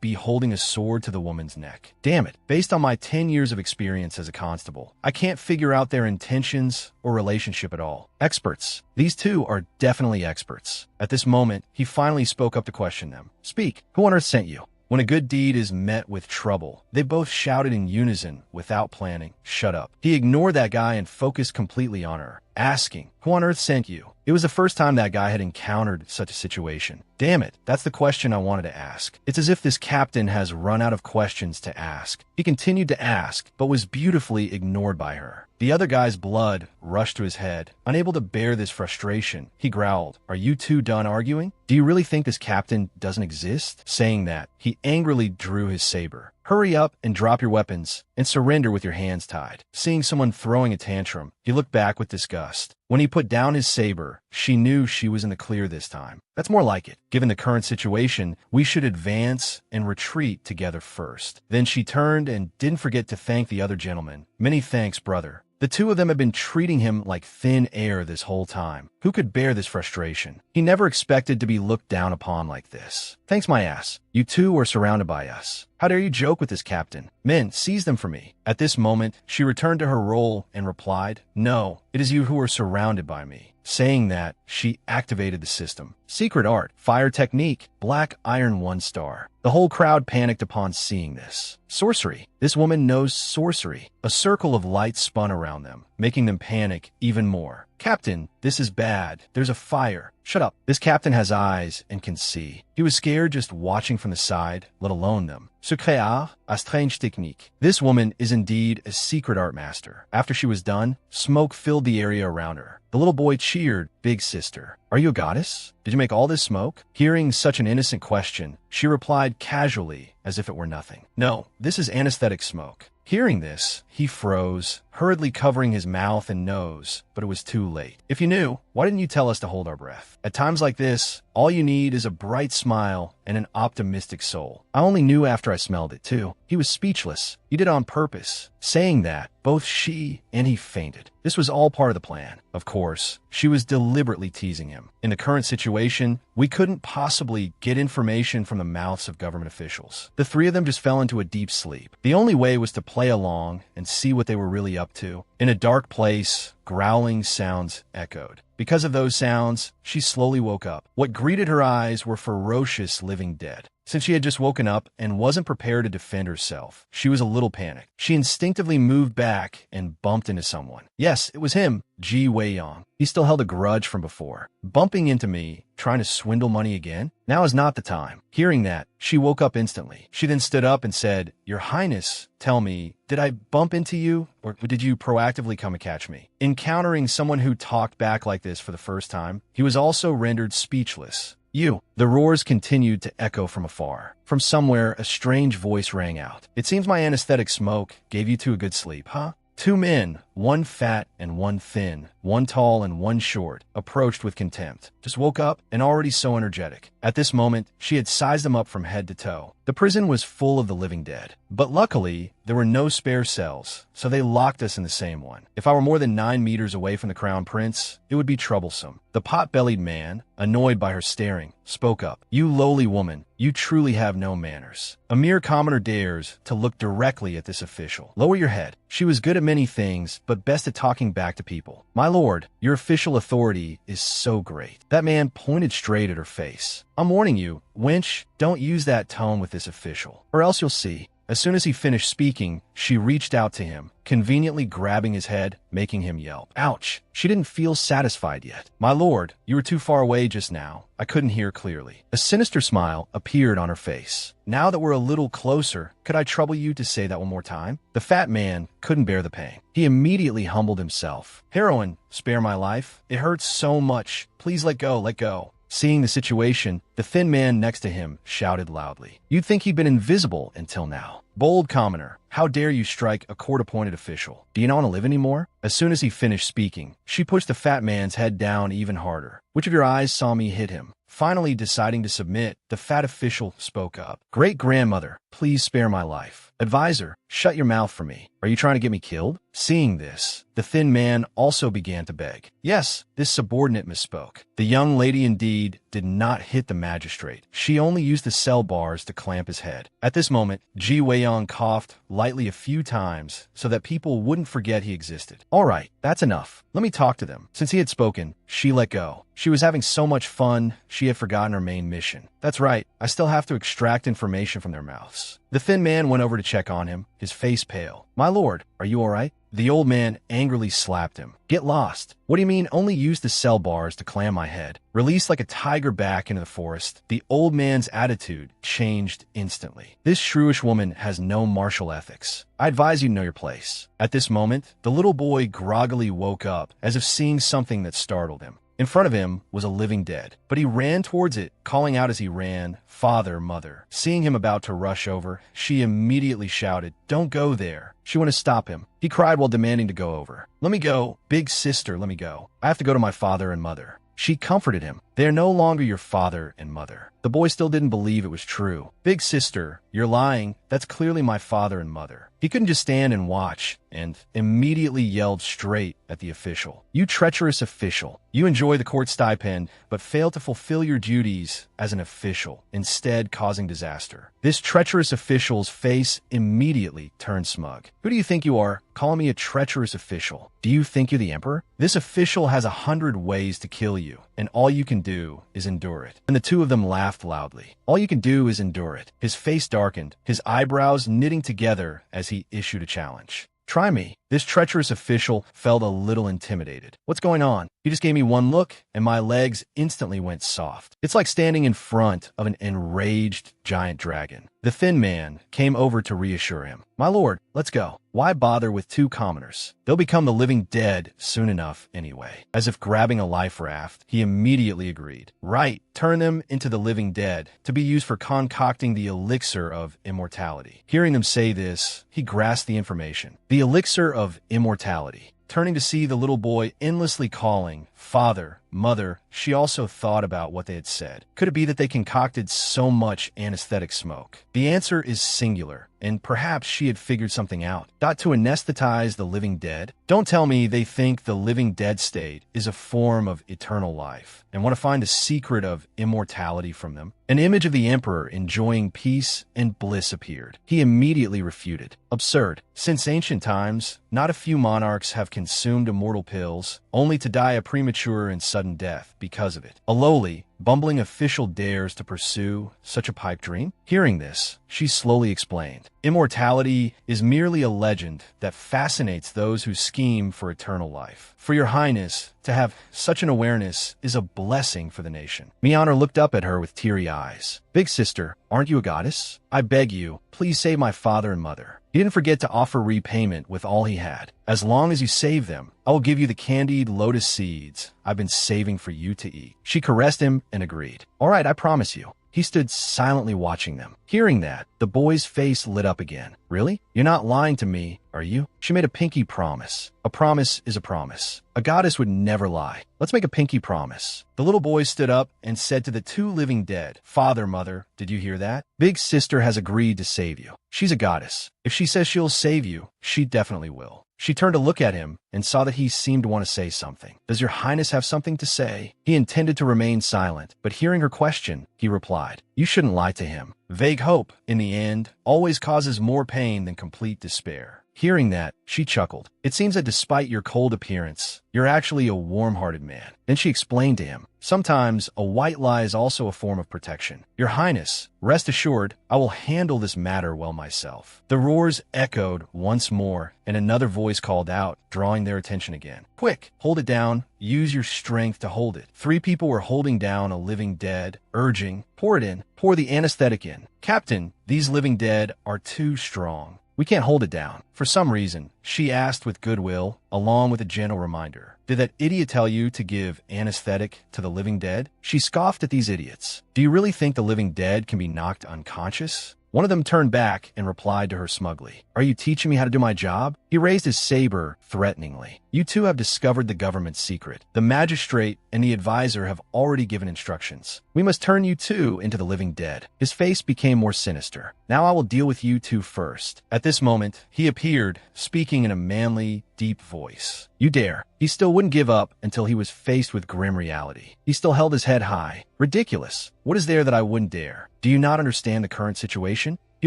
be holding a sword to the woman's neck? Damn it, based on my 10 years of experience as a constable, I can't figure out their intentions or relationship at all. Experts. These two are definitely experts. At this moment, he finally spoke up to question them. "Speak. Who on earth sent you?" When a good deed is met with trouble, they both shouted in unison without planning, "Shut up." He ignored that guy and focused completely on her, asking, "Who on earth sent you?" It was the first time that guy had encountered such a situation. Damn it, that's the question I wanted to ask. It's as if this captain has run out of questions to ask. He continued to ask, but was beautifully ignored by her. The other guy's blood rushed to his head. Unable to bear this frustration, he growled, "Are you two done arguing? Do you really think this captain doesn't exist?" Saying that, he angrily drew his saber. "Hurry up and drop your weapons and surrender with your hands tied." Seeing someone throwing a tantrum, he looked back with disgust. When he put down his saber, she knew she was in the clear this time. That's more like it. Given the current situation, we should advance and retreat together first. Then she turned and didn't forget to thank the other gentleman. Many thanks, brother. The two of them had been treating him like thin air this whole time. Who could bear this frustration? He never expected to be looked down upon like this. Thanks my ass. You two are surrounded by us. How dare you joke with this captain? Men, seize them for me. At this moment, she returned to her role and replied, No, it is you who are surrounded by me. Saying that, she activated the system. Secret art, fire technique, black iron 1 star. The whole crowd panicked upon seeing this. Sorcery. This woman knows sorcery. A circle of light spun around them, making them panic even more. Captain, this is bad. There's a fire. Shut up. This captain has eyes and can see. He was scared just watching from the side, let alone them. Secret art, a strange technique. This woman is indeed a secret art master. After she was done, smoke filled the area around her. The little boy cheered, Big sister. Are you a goddess? Did you make all this smoke? Hearing such an innocent question, she replied casually as if it were nothing. No, this is anesthetic smoke. Hearing this, he froze, hurriedly covering his mouth and nose, but it was too late. If you knew, why didn't you tell us to hold our breath? At times like this, all you need is a bright smile and an optimistic soul. I only knew after I smelled it, too. He was speechless. You did it on purpose. Saying that, both she and he fainted. This was all part of the plan. Of course, she was deliberately teasing him. In the current situation, we couldn't possibly get information from the mouths of government officials. The three of them just fell into a deep sleep. The only way was to play along and see what they were really up to. In a dark place, growling sounds echoed. Because of those sounds, she slowly woke up. What greeted her eyes were ferocious living dead. Since she had just woken up and wasn't prepared to defend herself, she was a little panicked. She instinctively moved back and bumped into someone. Yes, it was him, Ji Wei-yong. He still held a grudge from before. Bumping into me, trying to swindle money again? Now is not the time. Hearing that, she woke up instantly. She then stood up and said, Your Highness, tell me, did I bump into you, or did you proactively come and catch me? Encountering someone who talked back like this for the first time, he was also rendered speechless. You. The roars continued to echo from afar. From somewhere, a strange voice rang out. It seems my anesthetic smoke gave you two a good sleep, huh? Two men, one fat and one thin, one tall and one short, approached with contempt. Just woke up and already so energetic. At this moment, she had sized them up from head to toe. The prison was full of the living dead. But luckily, there were no spare cells, so they locked us in the same one. If I were more than 9 meters away from the crown prince, it would be troublesome. The pot-bellied man, annoyed by her staring, spoke up. You lowly woman, you truly have no manners. A mere commoner dares to look directly at this official. Lower your head. She was good at many things, but best at talking back to people. My lord, your official authority is so great. That man pointed straight at her face. I'm warning you, wench, don't use that tone with this official, or else you'll see. As soon as he finished speaking, she reached out to him, conveniently grabbing his head, making him yelp. Ouch! She didn't feel satisfied yet. My lord, you were too far away just now. I couldn't hear clearly. A sinister smile appeared on her face. Now that we're a little closer, could I trouble you to say that one more time? The fat man couldn't bear the pain. He immediately humbled himself. Heroine, spare my life. It hurts so much. Please let go, let go. Seeing the situation, the thin man next to him shouted loudly. You'd think he'd been invisible until now. Bold commoner, how dare you strike a court-appointed official? Do you not want to live anymore? As soon as he finished speaking, she pushed the fat man's head down even harder. Which of your eyes saw me hit him? Finally deciding to submit, the fat official spoke up. Great-grandmother, please spare my life. Advisor, shut your mouth for me. Are you trying to get me killed? Seeing this, the thin man also began to beg. Yes, this subordinate misspoke. The young lady indeed did not hit the magistrate. She only used the cell bars to clamp his head. At this moment, Ji Wei-yong coughed lightly a few times so that people wouldn't forget he existed. All right, that's enough. Let me talk to them. Since he had spoken, she let go. She was having so much fun, she had forgotten her main mission. That's right, I still have to extract information from their mouths. The thin man went over to check on him, his face pale. My lord, are you all right? The old man angrily slapped him. Get lost. What do you mean only use the cell bars to clam my head? Released like a tiger back into the forest, the old man's attitude changed instantly. This shrewish woman has no martial ethics. I advise you to know your place. At this moment, the little boy groggily woke up as if seeing something that startled him. In front of him was a living dead, but he ran towards it, calling out as he ran, Father, Mother. Seeing him about to rush over, she immediately shouted, Don't go there. She went to stop him. He cried while demanding to go over. Let me go. Big sister, let me go. I have to go to my father and mother. She comforted him. They are no longer your father and mother. The boy still didn't believe it was true. Big sister, you're lying. That's clearly my father and mother. He couldn't just stand and watch, and immediately yelled straight at the official. You treacherous official. You enjoy the court stipend, but fail to fulfill your duties as an official, instead causing disaster. This treacherous official's face immediately turned smug. Who do you think you are, calling me a treacherous official? Do you think you're the emperor? This official has 100 ways to kill you, and all you can do is endure it. And the two of them laughed loudly. All you can do is endure it. His face darkened, his eyebrows knitting together as he issued a challenge. Try me. This treacherous official felt a little intimidated. What's going on? He just gave me one look, and my legs instantly went soft. It's like standing in front of an enraged giant dragon. The thin man came over to reassure him. My lord, let's go. Why bother with two commoners? They'll become the living dead soon enough anyway. As if grabbing a life raft, he immediately agreed. Right, turn them into the living dead, to be used for concocting the elixir of immortality. Hearing them say this, he grasped the information. The elixir of immortality. Turning to see the little boy endlessly calling, Father, Mother, she also thought about what they had said. Could it be that they concocted so much anesthetic smoke? The answer is singular, and perhaps she had figured something out. Not to anesthetize the living dead? Don't tell me they think the living dead state is a form of eternal life, and want to find the secret of immortality from them. An image of the emperor enjoying peace and bliss appeared. He immediately refuted. Absurd. Since ancient times, not a few monarchs have consumed immortal pills, only to die a premature and sudden death because of it. A lowly, bumbling official dares to pursue such a pipe dream? Hearing this, she slowly explained. Immortality is merely a legend that fascinates those who scheme for eternal life. For your highness, to have such an awareness is a blessing for the nation. Mianer looked up at her with teary eyes. Big sister, aren't you a goddess? I beg you, please save my father and mother. He didn't forget to offer repayment with all he had. As long as you save them, I will give you the candied lotus seeds I've been saving for you to eat. She caressed him and agreed. All right, I promise you. He stood silently watching them. Hearing that, the boy's face lit up again. Really? You're not lying to me, are you? She made a pinky promise. A promise is a promise. A goddess would never lie. Let's make a pinky promise. The little boy stood up and said to the two living dead, Father, Mother, did you hear that? Big sister has agreed to save you. She's a goddess. If she says she'll save you, she definitely will. She turned to look at him and saw that he seemed to want to say something. Does your highness have something to say? He intended to remain silent, but hearing her question, he replied, You shouldn't lie to him. Vague hope, in the end, always causes more pain than complete despair. Hearing that, she chuckled. It seems that despite your cold appearance, you're actually a warm-hearted man. Then she explained to him, sometimes a white lie is also a form of protection. Your highness, rest assured, I will handle this matter well myself. The roars echoed once more, and another voice called out, drawing their attention again. Quick, hold it down. Use your strength to hold it. 3 people were holding down a living dead, urging, pour it in, pour the anesthetic in. Captain, these living dead are too strong. We can't hold it down. For some reason, she asked with goodwill, along with a gentle reminder. Did that idiot tell you to give anesthetic to the living dead? She scoffed at these idiots. Do you really think the living dead can be knocked unconscious? One of them turned back and replied to her smugly. Are you teaching me how to do my job? He raised his saber threateningly. You two have discovered the government's secret. The magistrate and the advisor have already given instructions. We must turn you two into the living dead. His face became more sinister. Now I will deal with you two first. At this moment, he appeared, speaking in a manly, deep voice. You dare. He still wouldn't give up until he was faced with grim reality. He still held his head high. Ridiculous. What is there that I wouldn't dare? Do you not understand the current situation? He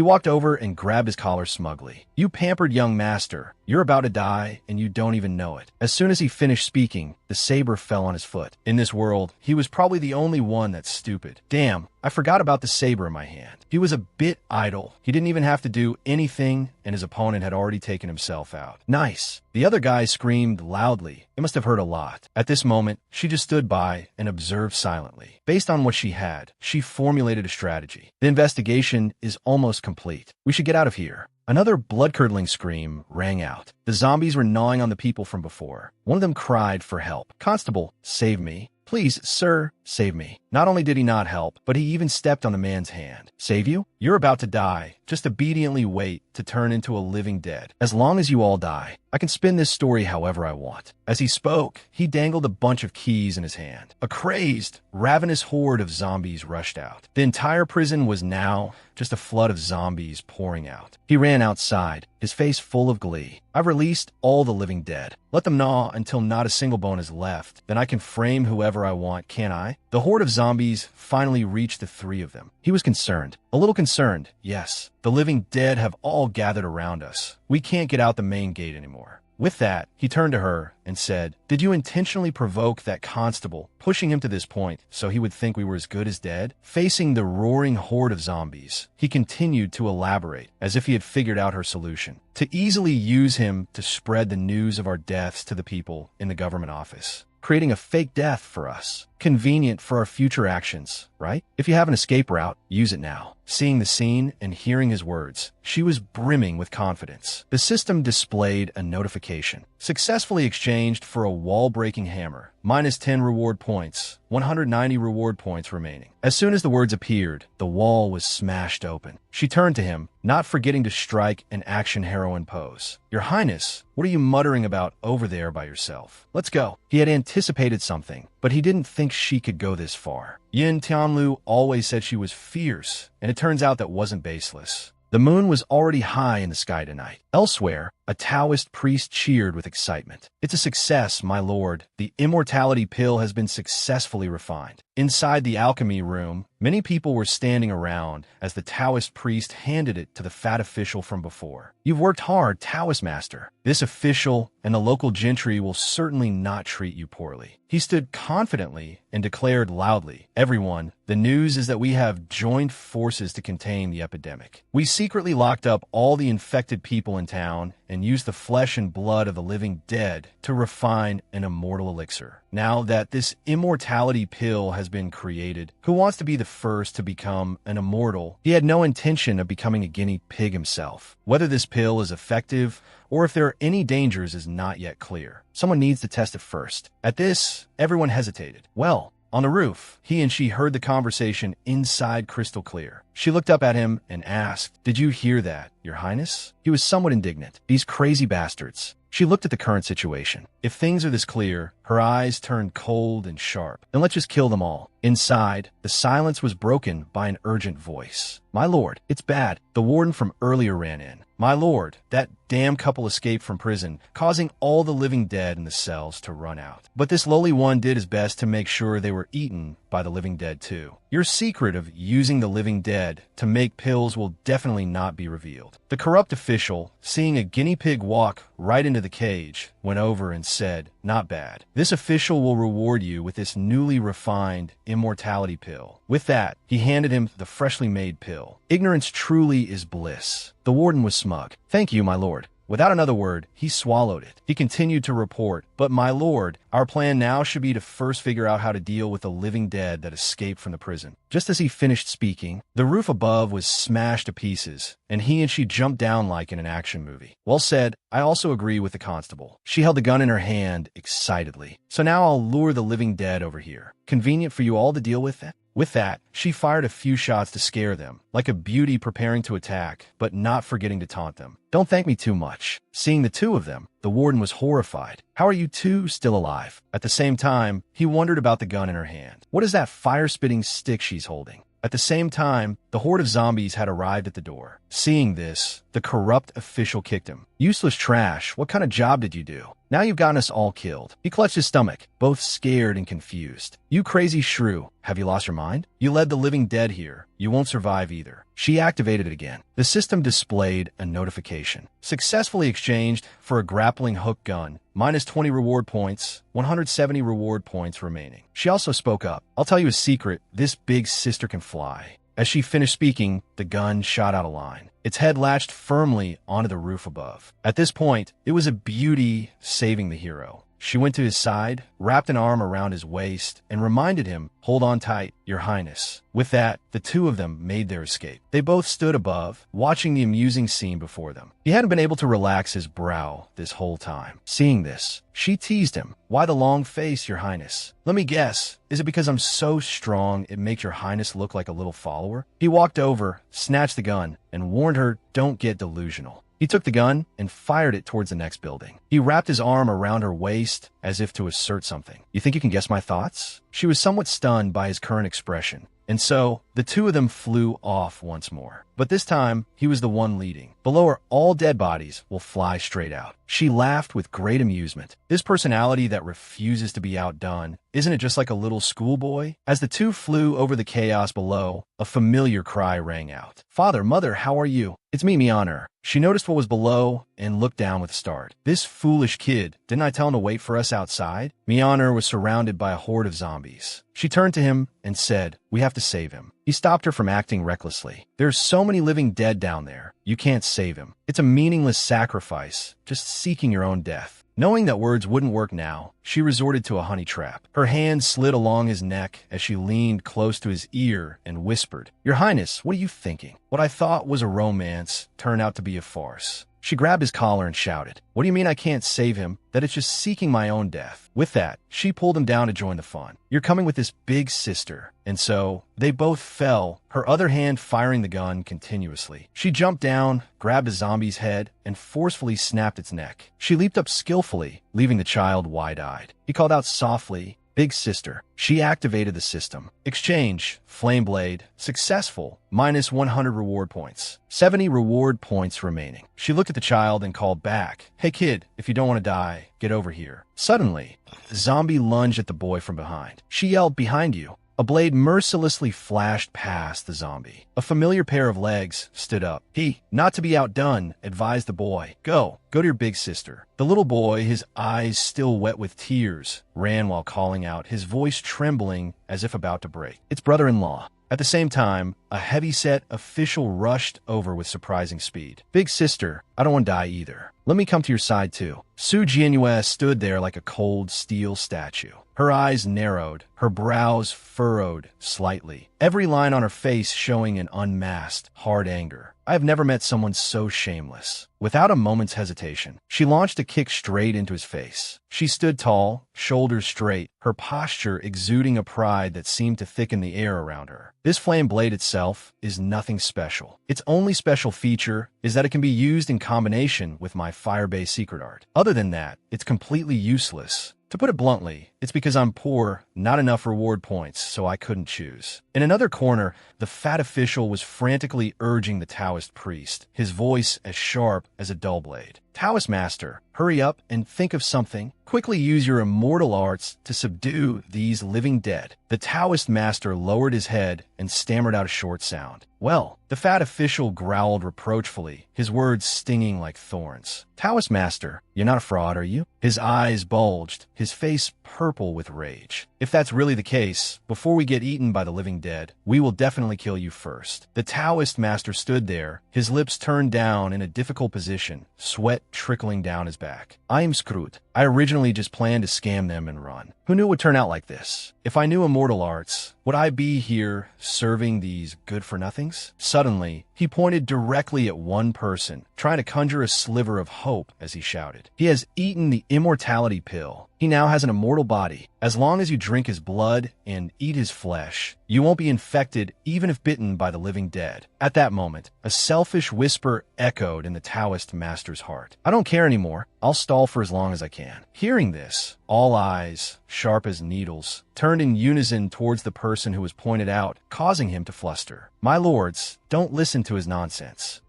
walked over and grabbed his collar smugly. You pampered young master. You're about to die, and you don't even know it. As soon as he finished speaking, the saber fell on his foot. In this world, he was probably the only one that's stupid. Damn, I forgot about the saber in my hand. He was a bit idle. He didn't even have to do anything, and his opponent had already taken himself out. Nice. The other guy screamed loudly. It must have hurt a lot. At this moment, she just stood by and observed silently. Based on what she had, she formulated a strategy. The investigation is almost complete. We should get out of here. Another blood-curdling scream rang out. The zombies were gnawing on the people from before. One of them cried for help. Constable, save me. Please, sir, save me. Not only did he not help, but he even stepped on the man's hand. Save you? You're about to die. Just obediently wait to turn into a living dead. As long as you all die, I can spin this story however I want." As he spoke, he dangled a bunch of keys in his hand. A crazed, ravenous horde of zombies rushed out. The entire prison was now just a flood of zombies pouring out. He ran outside, his face full of glee. "I've released all the living dead. Let them gnaw until not a single bone is left. Then I can frame whoever I want, can't I?" The horde of zombies finally reached the three of them. He was concerned. A little concerned, yes. The living dead have all gathered around us. We can't get out the main gate anymore. With that, he turned to her and said, "Did you intentionally provoke that constable, pushing him to this point so he would think we were as good as dead?" Facing the roaring horde of zombies, he continued to elaborate as if he had figured out her solution. "To easily use him to spread the news of our deaths to the people in the government office. Creating a fake death for us. Convenient for our future actions, right? If you have an escape route, use it now." Seeing the scene and hearing his words, she was brimming with confidence. The system displayed a notification. Successfully exchanged for a wall-breaking hammer. -10 reward points. 190 reward points remaining. As soon as the words appeared, the wall was smashed open. She turned to him, not forgetting to strike an action heroine pose. "Your Highness, what are you muttering about over there by yourself? Let's go." He had anticipated something, but he didn't think she could go this far. Yin Tianlu always said she was fierce, and it turns out that wasn't baseless. The moon was already high in the sky tonight. Elsewhere, a Taoist priest cheered with excitement. "It's a success, my lord. The immortality pill has been successfully refined." Inside the alchemy room, many people were standing around as the Taoist priest handed it to the fat official from before. "You've worked hard, Taoist master. This official and the local gentry will certainly not treat you poorly." He stood confidently and declared loudly, "Everyone, the news is that we have joined forces to contain the epidemic. We secretly locked up all the infected people in town and used the flesh and blood of the living dead to refine an immortal elixir. Now that this immortality pill has been created, who wants to be the first to become an immortal?" He had no intention of becoming a guinea pig himself. Whether this pill is effective or if there are any dangers is not yet clear. Someone needs to test it first. At this, everyone hesitated. Well, on the roof, he and she heard the conversation inside crystal clear. She looked up at him and asked, "Did you hear that, Your Highness?" He was somewhat indignant. These crazy bastards. She looked at the current situation. If things are this clear, her eyes turned cold and sharp. "Then let's just kill them all." Inside, the silence was broken by an urgent voice. "My lord, it's bad." The warden from earlier ran in. "My lord, that damn couple escaped from prison, causing all the living dead in the cells to run out. But this lowly one did his best to make sure they were eaten by the living dead too. Your secret of using the living dead to make pills will definitely not be revealed." The corrupt official, seeing a guinea pig walk right into the cage, went over and said, "Not bad. This official will reward you with this newly refined immortality pill." With that, he handed him the freshly made pill. Ignorance truly is bliss. The warden was smug. "Thank you, my lord." Without another word, he swallowed it. He continued to report, "But my lord, our plan now should be to first figure out how to deal with the living dead that escaped from the prison." Just as he finished speaking, the roof above was smashed to pieces, and he and she jumped down like in an action movie. "Well said. I also agree with the constable." She held the gun in her hand excitedly. "So now I'll lure the living dead over here. Convenient for you all to deal with that?" With that, she fired a few shots to scare them, like a beauty preparing to attack, but not forgetting to taunt them. "Don't thank me too much." Seeing the two of them, the warden was horrified. "How are you two still alive?" At the same time, he wondered about the gun in her hand. What is that fire-spitting stick she's holding? At the same time, the horde of zombies had arrived at the door. Seeing this, the corrupt official kicked him. "Useless trash, what kind of job did you do? Now you've gotten us all killed." He clutched his stomach, both scared and confused. "You crazy shrew, have you lost your mind? You led the living dead here. You won't survive either." She activated it again. The system displayed a notification. Successfully exchanged for a grappling hook gun. -20 reward points, 170 reward points remaining. She also spoke up. "I'll tell you a secret, this big sister can fly." As she finished speaking, the gun shot out a line. Its head latched firmly onto the roof above. At this point, it was a beauty saving the hero. She went to his side, wrapped an arm around his waist, and reminded him, "Hold on tight, Your Highness." With that, the two of them made their escape. They both stood above, watching the amusing scene before them. He hadn't been able to relax his brow this whole time. Seeing this, she teased him. "Why the long face, Your Highness? Let me guess, is it because I'm so strong it makes Your Highness look like a little follower?" He walked over, snatched the gun, and warned her, "Don't get delusional." He took the gun and fired it towards the next building. He wrapped his arm around her waist as if to assert something. "You think you can guess my thoughts?" She was somewhat stunned by his current expression, and so the two of them flew off once more. But this time, he was the one leading. "Below her, all dead bodies will fly straight out." She laughed with great amusement. This personality that refuses to be outdone, isn't it just like a little schoolboy? As the two flew over the chaos below, a familiar cry rang out. "Father, mother, how are you? It's me, Mjolnir." She noticed what was below and looked down with a start. "This foolish kid, didn't I tell him to wait for us outside?" Mjolnir was surrounded by a horde of zombies. She turned to him and said, "We have to save him." He stopped her from acting recklessly. "There's so many living dead down there. You can't save him. It's a meaningless sacrifice, just seeking your own death." Knowing that words wouldn't work now, she resorted to a honey trap. Her hand slid along his neck as she leaned close to his ear and whispered, "Your Highness, what are you thinking? What I thought was a romance turned out to be a farce." She grabbed his collar and shouted, "What do you mean I can't save him? That it's just seeking my own death?" With that, she pulled him down to join the fun. "You're coming with this big sister." And so, they both fell, her other hand firing the gun continuously. She jumped down, grabbed a zombie's head, and forcefully snapped its neck. She leaped up skillfully, leaving the child wide-eyed. He called out softly, "Big sister." She activated the system. Exchange, Flame Blade, successful, minus 100 reward points. 70 reward points remaining. She looked at the child and called back, "Hey kid, if you don't want to die, get over here." Suddenly, a zombie lunged at the boy from behind. She yelled, "Behind you." A blade mercilessly flashed past the zombie. A familiar pair of legs stood up. He, not to be outdone, advised the boy, Go to your big sister." The little boy, his eyes still wet with tears, ran while calling out, his voice trembling as if about to break. "It's brother-in-law." At the same time, a heavy-set official rushed over with surprising speed. "Big sister, I don't want to die either. Let me come to your side too." Su Jianyue stood there like a cold steel statue. Her eyes narrowed, her brows furrowed slightly, every line on her face showing an unmasked, hard anger. I have never met someone so shameless. Without a moment's hesitation, she launched a kick straight into his face. She stood tall, shoulders straight, her posture exuding a pride that seemed to thicken the air around her. This flame blade itself is nothing special. Its only special feature is that it can be used in combination with my fire-based secret art. Other than that, it's completely useless. To put it bluntly, it's because I'm poor, not enough reward points, so I couldn't choose. In another corner, the fat official was frantically urging the Taoist priest, his voice as sharp as a dull blade. "Taoist master, hurry up and think of something. Quickly use your immortal arts to subdue these living dead." The Taoist master lowered his head and stammered out a short sound. "Well," the fat official growled reproachfully, his words stinging like thorns. "Taoist master, you're not a fraud, are you?" His eyes bulged, his face purple with rage. "If that's really the case, before we get eaten by the living dead, we will definitely kill you first." The Taoist master stood there, his lips turned down in a difficult position, sweat trickling down his back. "I am screwed. I originally just planned to scam them and run. Who knew it would turn out like this? If I knew immortal arts, would I be here serving these good-for-nothings?" Suddenly, he pointed directly at one person, trying to conjure a sliver of hope as he shouted. "He has eaten the immortality pill. He now has an immortal body. As long as you drink his blood and eat his flesh, you won't be infected even if bitten by the living dead." At that moment, a selfish whisper echoed in the Taoist master's heart. "I don't care anymore. I'll stall for as long as I can." Hearing this, all eyes, sharp as needles, turned in unison towards the person who was pointed out, causing him to fluster. "My lords, don't listen to his nonsense.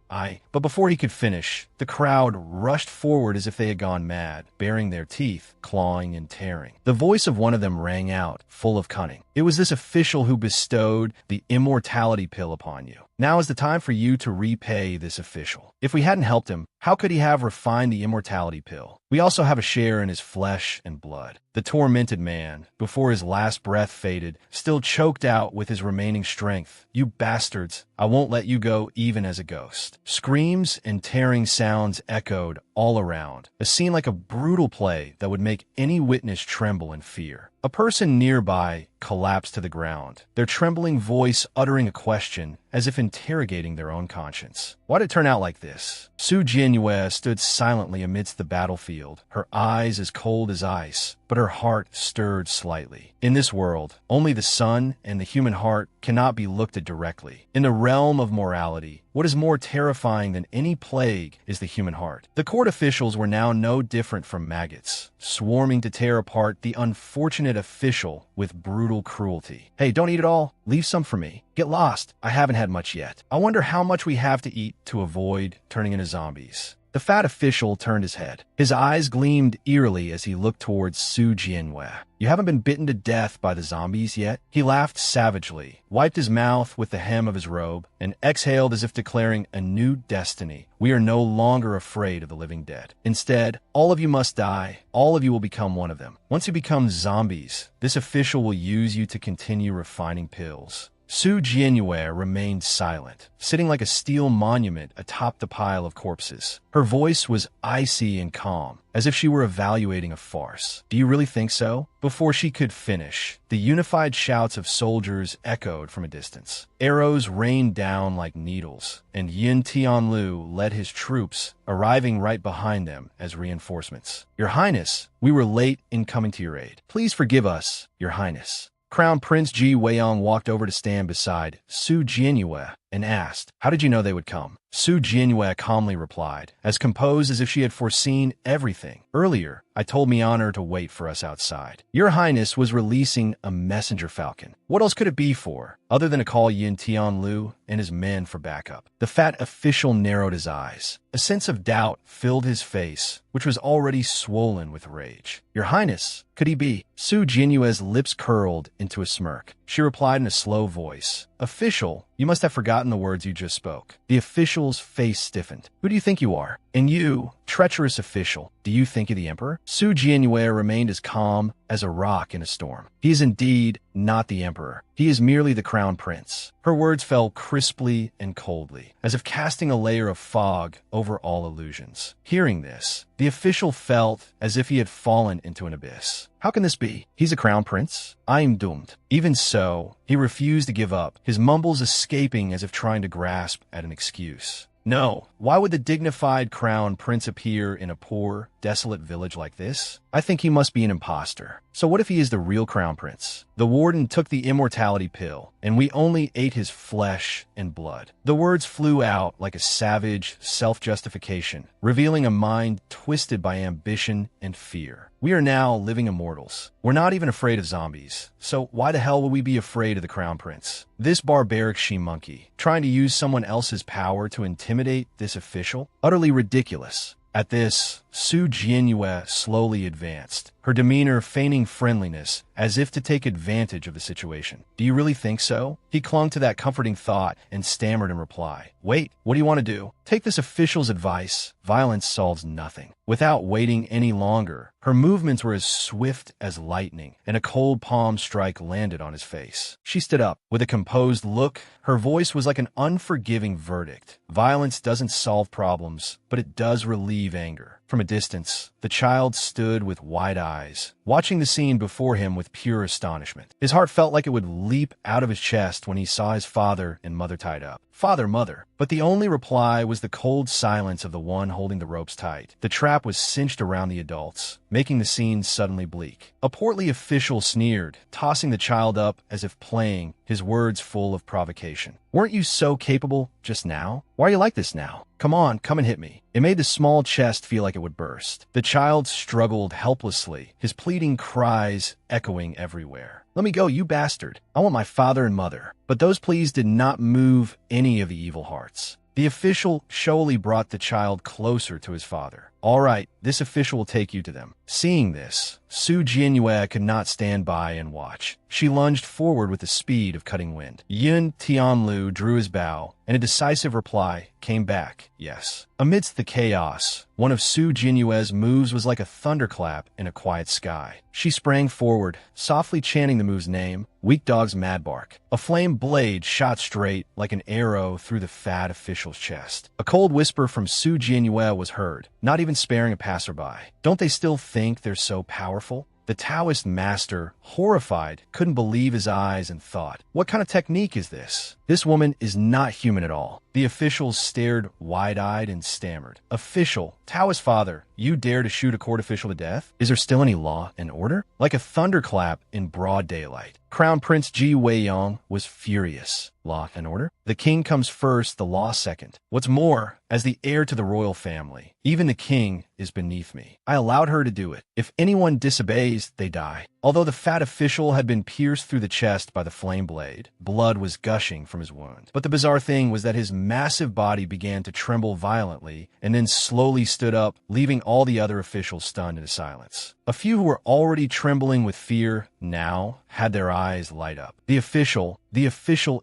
But before he could finish, the crowd rushed forward as if they had gone mad, baring their teeth, clawing and tearing. The voice of one of them rang out, full of cunning. "It was this official who bestowed the immortality pill upon you. Now is the time for you to repay this official. If we hadn't helped him, how could he have refined the immortality pill? We also have a share in his flesh and blood. The tormented man, before his last breath faded, still choked out with his remaining strength. You bastards, I won't let you go even as a ghost. Screams and tearing sounds echoed all around, a scene like a brutal play that would make any witness tremble in fear. A person nearby collapsed to the ground, their trembling voice uttering a question as if interrogating their own conscience. Why'd it turn out like this? Su Jianyue stood silently amidst the battlefield, her eyes as cold as ice, but her heart stirred slightly. In this world, only the sun and the human heart cannot be looked at directly. In the realm of morality, what is more terrifying than any plague is the human heart. The court officials were now no different from maggots, swarming to tear apart the unfortunate official with brutal cruelty. Hey, don't eat it all. Leave some for me. Get lost. I haven't had much yet. I wonder how much we have to eat to avoid turning into zombies. The fat official turned his head. His eyes gleamed eerily as he looked towards Su Jianyue. You haven't been bitten to death by the zombies yet? He laughed savagely, wiped his mouth with the hem of his robe, and exhaled as if declaring a new destiny. We are no longer afraid of the living dead. Instead, all of you must die. All of you will become one of them. Once you become zombies, this official will use you to continue refining pills. Su Jianyue remained silent, sitting like a steel monument atop the pile of corpses. Her voice was icy and calm, as if she were evaluating a farce. Do you really think so? Before she could finish, the unified shouts of soldiers echoed from a distance. Arrows rained down like needles, and Yin Tianlu led his troops, arriving right behind them as reinforcements. Your Highness, we were late in coming to your aid. Please forgive us, Your Highness. Crown Prince Ji Weiyang walked over to stand beside Su Jianyue and asked, how did you know they would come? Su Jianyue calmly replied, as composed as if she had foreseen everything. Earlier, I told Mianer to wait for us outside. Your Highness was releasing a messenger falcon. What else could it be for, other than to call Yin Tianlu and his men for backup? The fat official narrowed his eyes. A sense of doubt filled his face, which was already swollen with rage. Your Highness, could he be? Su Jianyue's lips curled into a smirk. She replied in a slow voice, Official, you must have forgotten the words you just spoke. The official's face stiffened. Who do you think you are? And you, treacherous official, do you think you're the emperor? Su Jianyue remained as calm as a rock in a storm. He is indeed not the emperor. He is merely the crown prince. Her words fell crisply and coldly, as if casting a layer of fog over all illusions. Hearing this, the official felt as if he had fallen into an abyss. How can this be? He's a crown prince. I am doomed. Even so, he refused to give up, his mumbles escaping as if trying to grasp at an excuse. No, why would the dignified crown prince appear in a poor, desolate village like this? I think he must be an imposter. So what if he is the real crown prince? The warden took the immortality pill, and we only ate his flesh and blood. The words flew out like a savage self-justification, revealing a mind twisted by ambition and fear. We are now living immortals. We're not even afraid of zombies. So why the hell would we be afraid of the crown prince? This barbaric she-monkey, trying to use someone else's power to intimidate this official? Utterly ridiculous. At this, Su Jianyue slowly advanced, her demeanor feigning friendliness as if to take advantage of the situation. Do you really think so? He clung to that comforting thought and stammered in reply. Wait, what do you want to do? Take this official's advice. Violence solves nothing. Without waiting any longer, her movements were as swift as lightning, and a cold palm strike landed on his face. She stood up. With a composed look, her voice was like an unforgiving verdict. Violence doesn't solve problems, but it does relieve anger. From a distance, the child stood with wide eyes, watching the scene before him with pure astonishment. His heart felt like it would leap out of his chest when he saw his father and mother tied up. Father, mother. But the only reply was the cold silence of the one holding the ropes tight. The trap was cinched around the adults, making the scene suddenly bleak. A portly official sneered, tossing the child up as if playing, his words full of provocation. Weren't you so capable just now? Why are you like this now? Come on, come and hit me. It made the small chest feel like it would burst. The child struggled helplessly, his pleading cries echoing everywhere. Let me go, you bastard. I want my father and mother. But those pleas did not move any of the evil hearts. The official showily brought the child closer to his father. All right, this official will take you to them. Seeing this, Su Jianyue could not stand by and watch. She lunged forward with the speed of cutting wind. Yun Tianlu drew his bow, and a decisive reply came back, yes. Amidst the chaos, one of Su Jianyue's moves was like a thunderclap in a quiet sky. She sprang forward, softly chanting the move's name, Weak Dog's Mad Bark. A flame blade shot straight like an arrow through the fat official's chest. A cold whisper from Su Jianyue was heard, not even sparing a passerby. Don't they still think they're so powerful? The Taoist master, horrified, couldn't believe his eyes and thought, what kind of technique is this? This woman is not human at all. The officials stared wide-eyed and stammered. Official, Taoist father, you dare to shoot a court official to death? Is there still any law and order? Like a thunderclap in broad daylight. Crown Prince Ji Weiyang was furious. Law and order? The king comes first, the law second. What's more, as the heir to the royal family, even the king is beneath me. I allowed her to do it. If anyone disobeys, they die. Although the fat official had been pierced through the chest by the flame blade, blood was gushing from his wound. But the bizarre thing was that his massive body began to tremble violently and then slowly stood up, leaving all the other officials stunned into silence. A few who were already trembling with fear now had their eyes light up. The official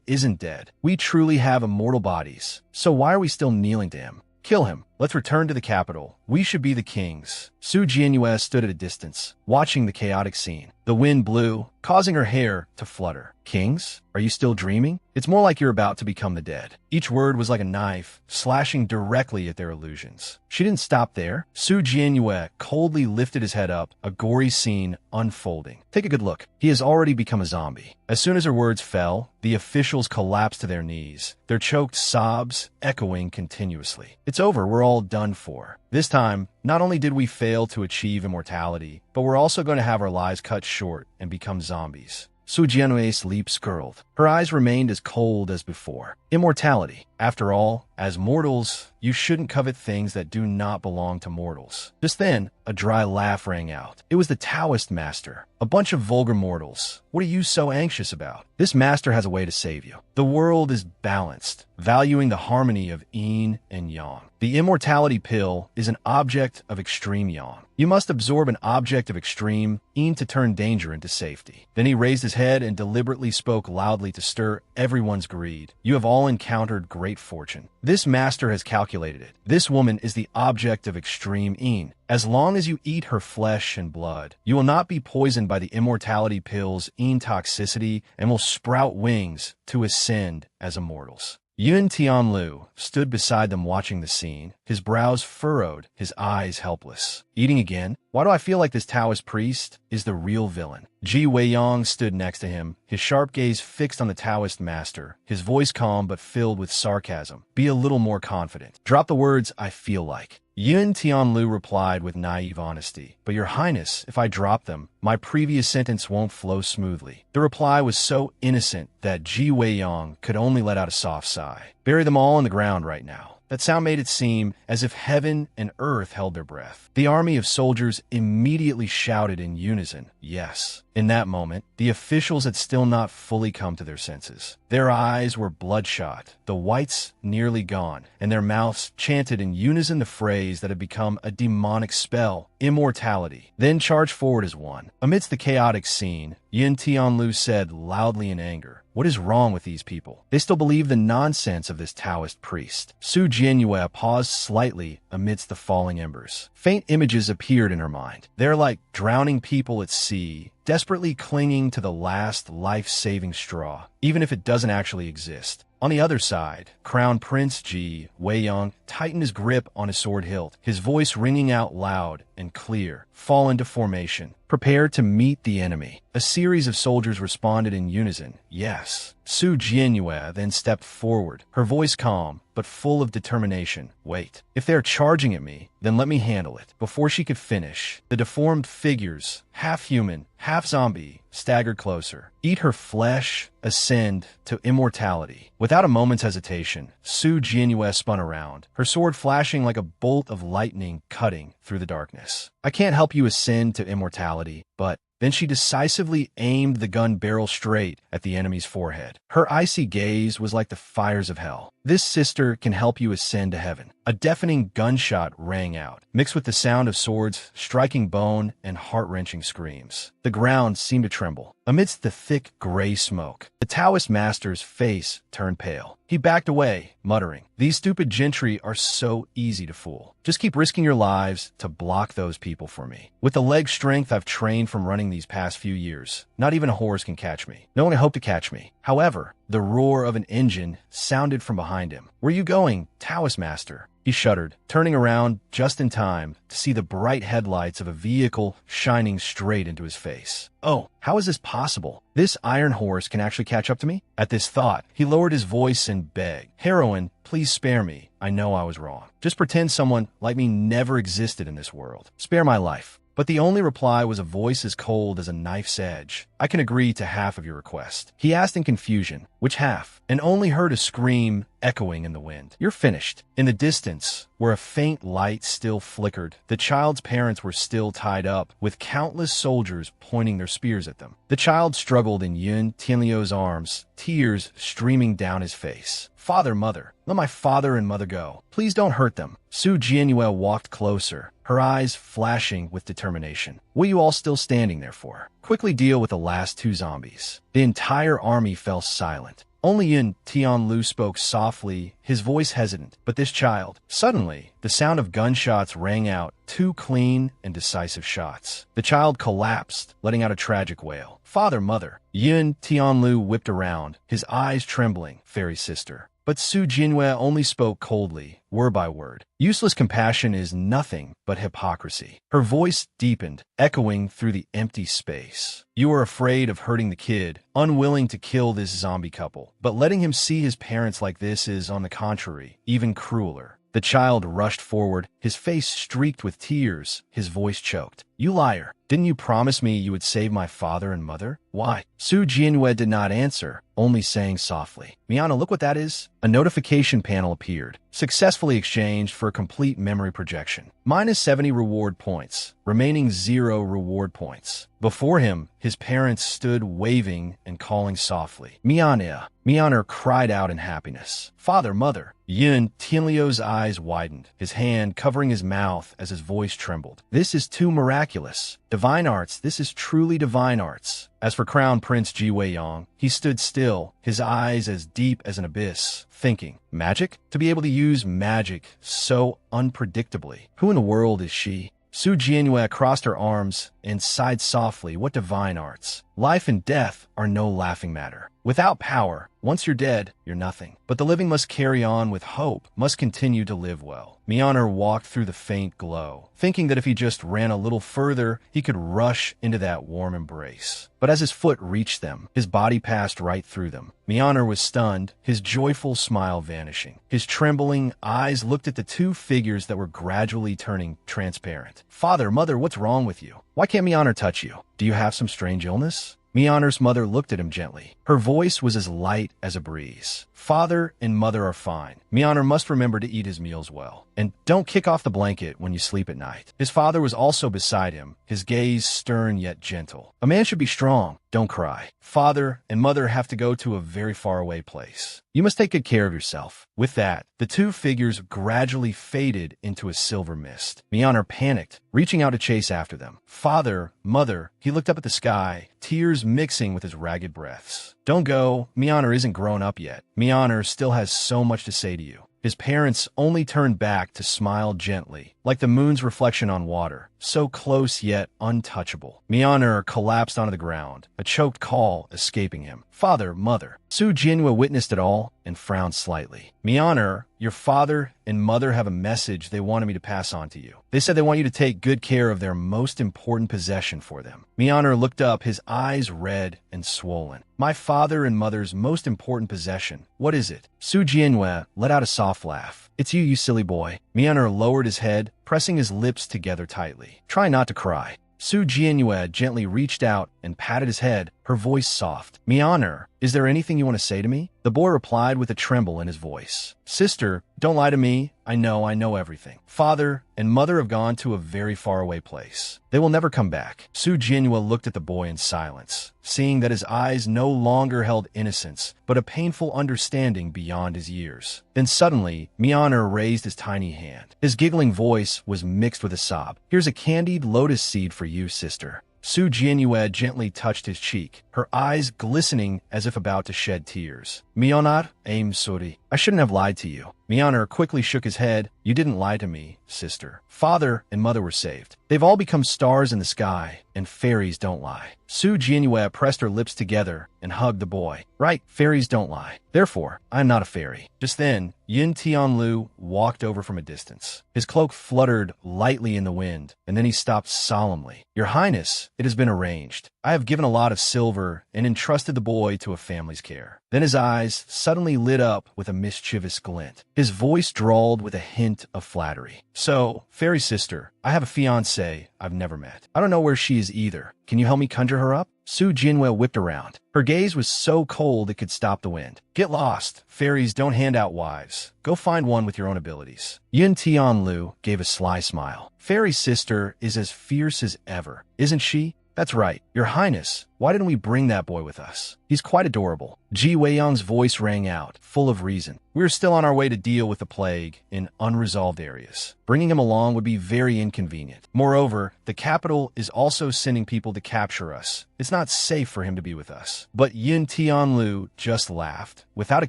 isn't dead. We truly have immortal bodies. So why are we still kneeling to him? Kill him. Let's return to the capital. We should be the kings. Su Jianyue stood at a distance, watching the chaotic scene. The wind blew, causing her hair to flutter. Kings? Are you still dreaming? It's more like you're about to become the dead. Each word was like a knife, slashing directly at their illusions. She didn't stop there. Su Jianyue coldly lifted his head up, a gory scene unfolding. Take a good look. He has already become a zombie. As soon as her words fell, the officials collapsed to their knees, their choked sobs echoing continuously. It's over. We're all done for. This time, not only did we fail to achieve immortality, but we're also going to have our lives cut short and become zombies. Su Jianyue's lips curled. Her eyes remained as cold as before. Immortality. After all, as mortals, you shouldn't covet things that do not belong to mortals. Just then, a dry laugh rang out. It was the Taoist master. A bunch of vulgar mortals. What are you so anxious about? This master has a way to save you. The world is balanced, valuing the harmony of yin and yang. The immortality pill is an object of extreme yang. You must absorb an object of extreme yin to turn danger into safety. Then he raised his head and deliberately spoke loudly to stir everyone's greed. You have all encountered great fortune. This master has calculated it. This woman is the object of extreme yin. As long as you eat her flesh and blood, you will not be poisoned by the immortality pill's yin toxicity and will sprout wings to ascend as immortals. Yun Tianlu stood beside them watching the scene, his brows furrowed, his eyes helpless. Eating again? Why do I feel like this Taoist priest is the real villain? Ji Weiyang stood next to him, his sharp gaze fixed on the Taoist master, his voice calm but filled with sarcasm. Be a little more confident. Drop the words, I feel like. Yun Tianlu replied with naive honesty, but your highness, if I drop them, my previous sentence won't flow smoothly. The reply was so innocent that Ji Weiyang could only let out a soft sigh. Bury them all on the ground right now. That sound made it seem as if heaven and earth held their breath. The army of soldiers immediately shouted in unison, yes. In that moment, the officials had still not fully come to their senses. Their eyes were bloodshot, the whites nearly gone, and their mouths chanted in unison the phrase that had become a demonic spell, immortality. Then charged forward as one. Amidst the chaotic scene, Yin Tianlu said loudly in anger, what is wrong with these people? They still believe the nonsense of this Taoist priest. Su Jianyue paused slightly amidst the falling embers. Faint images appeared in her mind. They're like drowning people at sea, desperately clinging to the last life-saving straw, even if it doesn't actually exist. On the other side, Crown Prince Ji Weiyang tightened his grip on his sword hilt, his voice ringing out loud and clear. Fall into formation. Prepare to meet the enemy. A series of soldiers responded in unison, yes. Su Jianyue then stepped forward, her voice calm, but full of determination. Wait, if they're charging at me, then let me handle it. Before she could finish, the deformed figures, half human, half zombie, staggered closer. Eat her flesh, ascend to immortality. Without a moment's hesitation, Su Jianyue spun around, her sword flashing like a bolt of lightning cutting through the darkness. I can't help you ascend to immortality, but then she decisively aimed the gun barrel straight at the enemy's forehead. Her icy gaze was like the fires of hell. This sister can help you ascend to heaven. A deafening gunshot rang out, mixed with the sound of swords striking bone and heart-wrenching screams. The ground seemed to tremble. Amidst the thick gray smoke, the Taoist master's face turned pale. He backed away, muttering, "These stupid gentry are so easy to fool. Just keep risking your lives to block those people for me. With the leg strength I've trained from running these past few years, not even a horse can catch me. No one can hope to catch me." However, the roar of an engine sounded from behind him. "Where are you going, Taoist master?" He shuddered, turning around just in time to see the bright headlights of a vehicle shining straight into his face. "Oh, how is this possible? This iron horse can actually catch up to me?" At this thought, he lowered his voice and begged, "Heroine, please spare me. I know I was wrong. Just pretend someone like me never existed in this world. Spare my life." But the only reply was a voice as cold as a knife's edge. "I can agree to half of your request." He asked in confusion, "Which half?" and only heard a scream echoing in the wind. "You're finished." In the distance, where a faint light still flickered, the child's parents were still tied up, with countless soldiers pointing their spears at them. The child struggled in Yun Tianliu's arms, tears streaming down his face. "Father, mother, let my father and mother go. Please don't hurt them." Su Jianyue walked closer, her eyes flashing with determination. "What are you all still standing there for? Quickly deal with the last two zombies." The entire army fell silent. Only Yin Tianlu spoke softly, his voice hesitant. "But this child..." Suddenly, the sound of gunshots rang out, two clean and decisive shots. The child collapsed, letting out a tragic wail. "Father, mother." Yin Tianlu whipped around, his eyes trembling. "Fairy sister." But Su Jianyue only spoke coldly, word by word. "Useless compassion is nothing but hypocrisy." Her voice deepened, echoing through the empty space. "You are afraid of hurting the kid, unwilling to kill this zombie couple. But letting him see his parents like this is, on the contrary, even crueler." The child rushed forward, his face streaked with tears, his voice choked. "You liar! Didn't you promise me you would save my father and mother?" "Why?" Su Jianyue did not answer, only saying softly, "Miana, look what that is." A notification panel appeared, successfully exchanged for a complete memory projection. -70 reward points, remaining 0 reward points. Before him, his parents stood waving and calling softly. "Miana!" Miana cried out in happiness. "Father, mother!" Yun Tianliu's eyes widened, his hand covering his mouth as his voice trembled. "This is too miraculous. Divine arts, this is truly divine arts." As for Crown Prince Ji Weiyang, he stood still, his eyes as deep as an abyss, thinking, "Magic? To be able to use magic so unpredictably. Who in the world is she?" Su Jianyue crossed her arms and sighed softly. "What divine arts? Life and death are no laughing matter. Without power, once you're dead, you're nothing. But the living must carry on with hope, must continue to live well." Myeoner walked through the faint glow, thinking that if he just ran a little further, he could rush into that warm embrace. But as his foot reached them, his body passed right through them. Myeoner was stunned, his joyful smile vanishing. His trembling eyes looked at the two figures that were gradually turning transparent. "Father, mother, what's wrong with you? Why can't Myeoner touch you? Do you have some strange illness?" Myeoner's mother looked at him gently. Her voice was as light as a breeze. "Father and mother are fine. Myeoner must remember to eat his meals well. And don't kick off the blanket when you sleep at night." His father was also beside him, his gaze stern yet gentle. "A man should be strong. Don't cry. Father and mother have to go to a very faraway place. You must take good care of yourself." With that, the two figures gradually faded into a silver mist. Myeoner panicked, reaching out to chase after them. "Father, mother," he looked up at the sky, tears mixing with his ragged breaths. "Don't go. Myeoner isn't grown up yet. Myeoner still has so much to say to you." His parents only turned back to smile gently, like the moon's reflection on water, so close yet untouchable. Myeoner collapsed onto the ground, a choked call escaping him. "Father, mother." Su Jianyue witnessed it all and frowned slightly. "Myeoner, your father and mother have a message they wanted me to pass on to you. They said they want you to take good care of their most important possession for them." Myeoner looked up, his eyes red and swollen. "My father and mother's most important possession. What is it?" Su Jianyue let out a soft laugh. "It's you, you silly boy." Myeoner lowered his head, pressing his lips together tightly. "Try not to cry." Su Jianyue gently reached out and patted his head, her voice soft. "Myeoner, is there anything you want to say to me?" The boy replied with a tremble in his voice. "Sister, Don't lie to me. I know everything. Father and mother have gone to a very faraway place. They will never come back. Su Jianhua looked at the boy in silence, seeing that his eyes no longer held innocence, but a painful understanding beyond his years. Then suddenly, Mianer raised his tiny hand. His giggling voice was mixed with a sob. "Here's a candied lotus seed for you, sister." Su Jianhua gently touched his cheek, her eyes glistening as if about to shed tears. "Mionar, aim sorry. I shouldn't have lied to you." Mianer quickly shook his head. "You didn't lie to me, sister. Father and mother were saved. They've all become stars in the sky, and fairies don't lie." Su Jianhua pressed her lips together and hugged the boy. "Right, fairies don't lie. Therefore, I am not a fairy." Just then, Yin Tianlu walked over from a distance. His cloak fluttered lightly in the wind, and then he stopped solemnly. "Your Highness, it has been arranged. I have given a lot of silver and entrusted the boy to a family's care." Then his eyes suddenly lit up with a mischievous glint. His voice drawled with a hint of flattery. "So, fairy sister, I have a fiancée I've never met. I don't know where she is either. Can you help me conjure her up?" Su Jianhua whipped around. Her gaze was so cold it could stop the wind. "Get lost. Fairies don't hand out wives. Go find one with your own abilities." Yin Tianlu gave a sly smile. "Fairy sister is as fierce as ever, isn't she?" "That's right. Your Highness, why didn't we bring that boy with us? He's quite adorable." Ji Weiyang's voice rang out, full of reason. "We're still on our way to deal with the plague in unresolved areas. Bringing him along would be very inconvenient. Moreover, the capital is also sending people to capture us. It's not safe for him to be with us." But Yin Tianlu just laughed, without a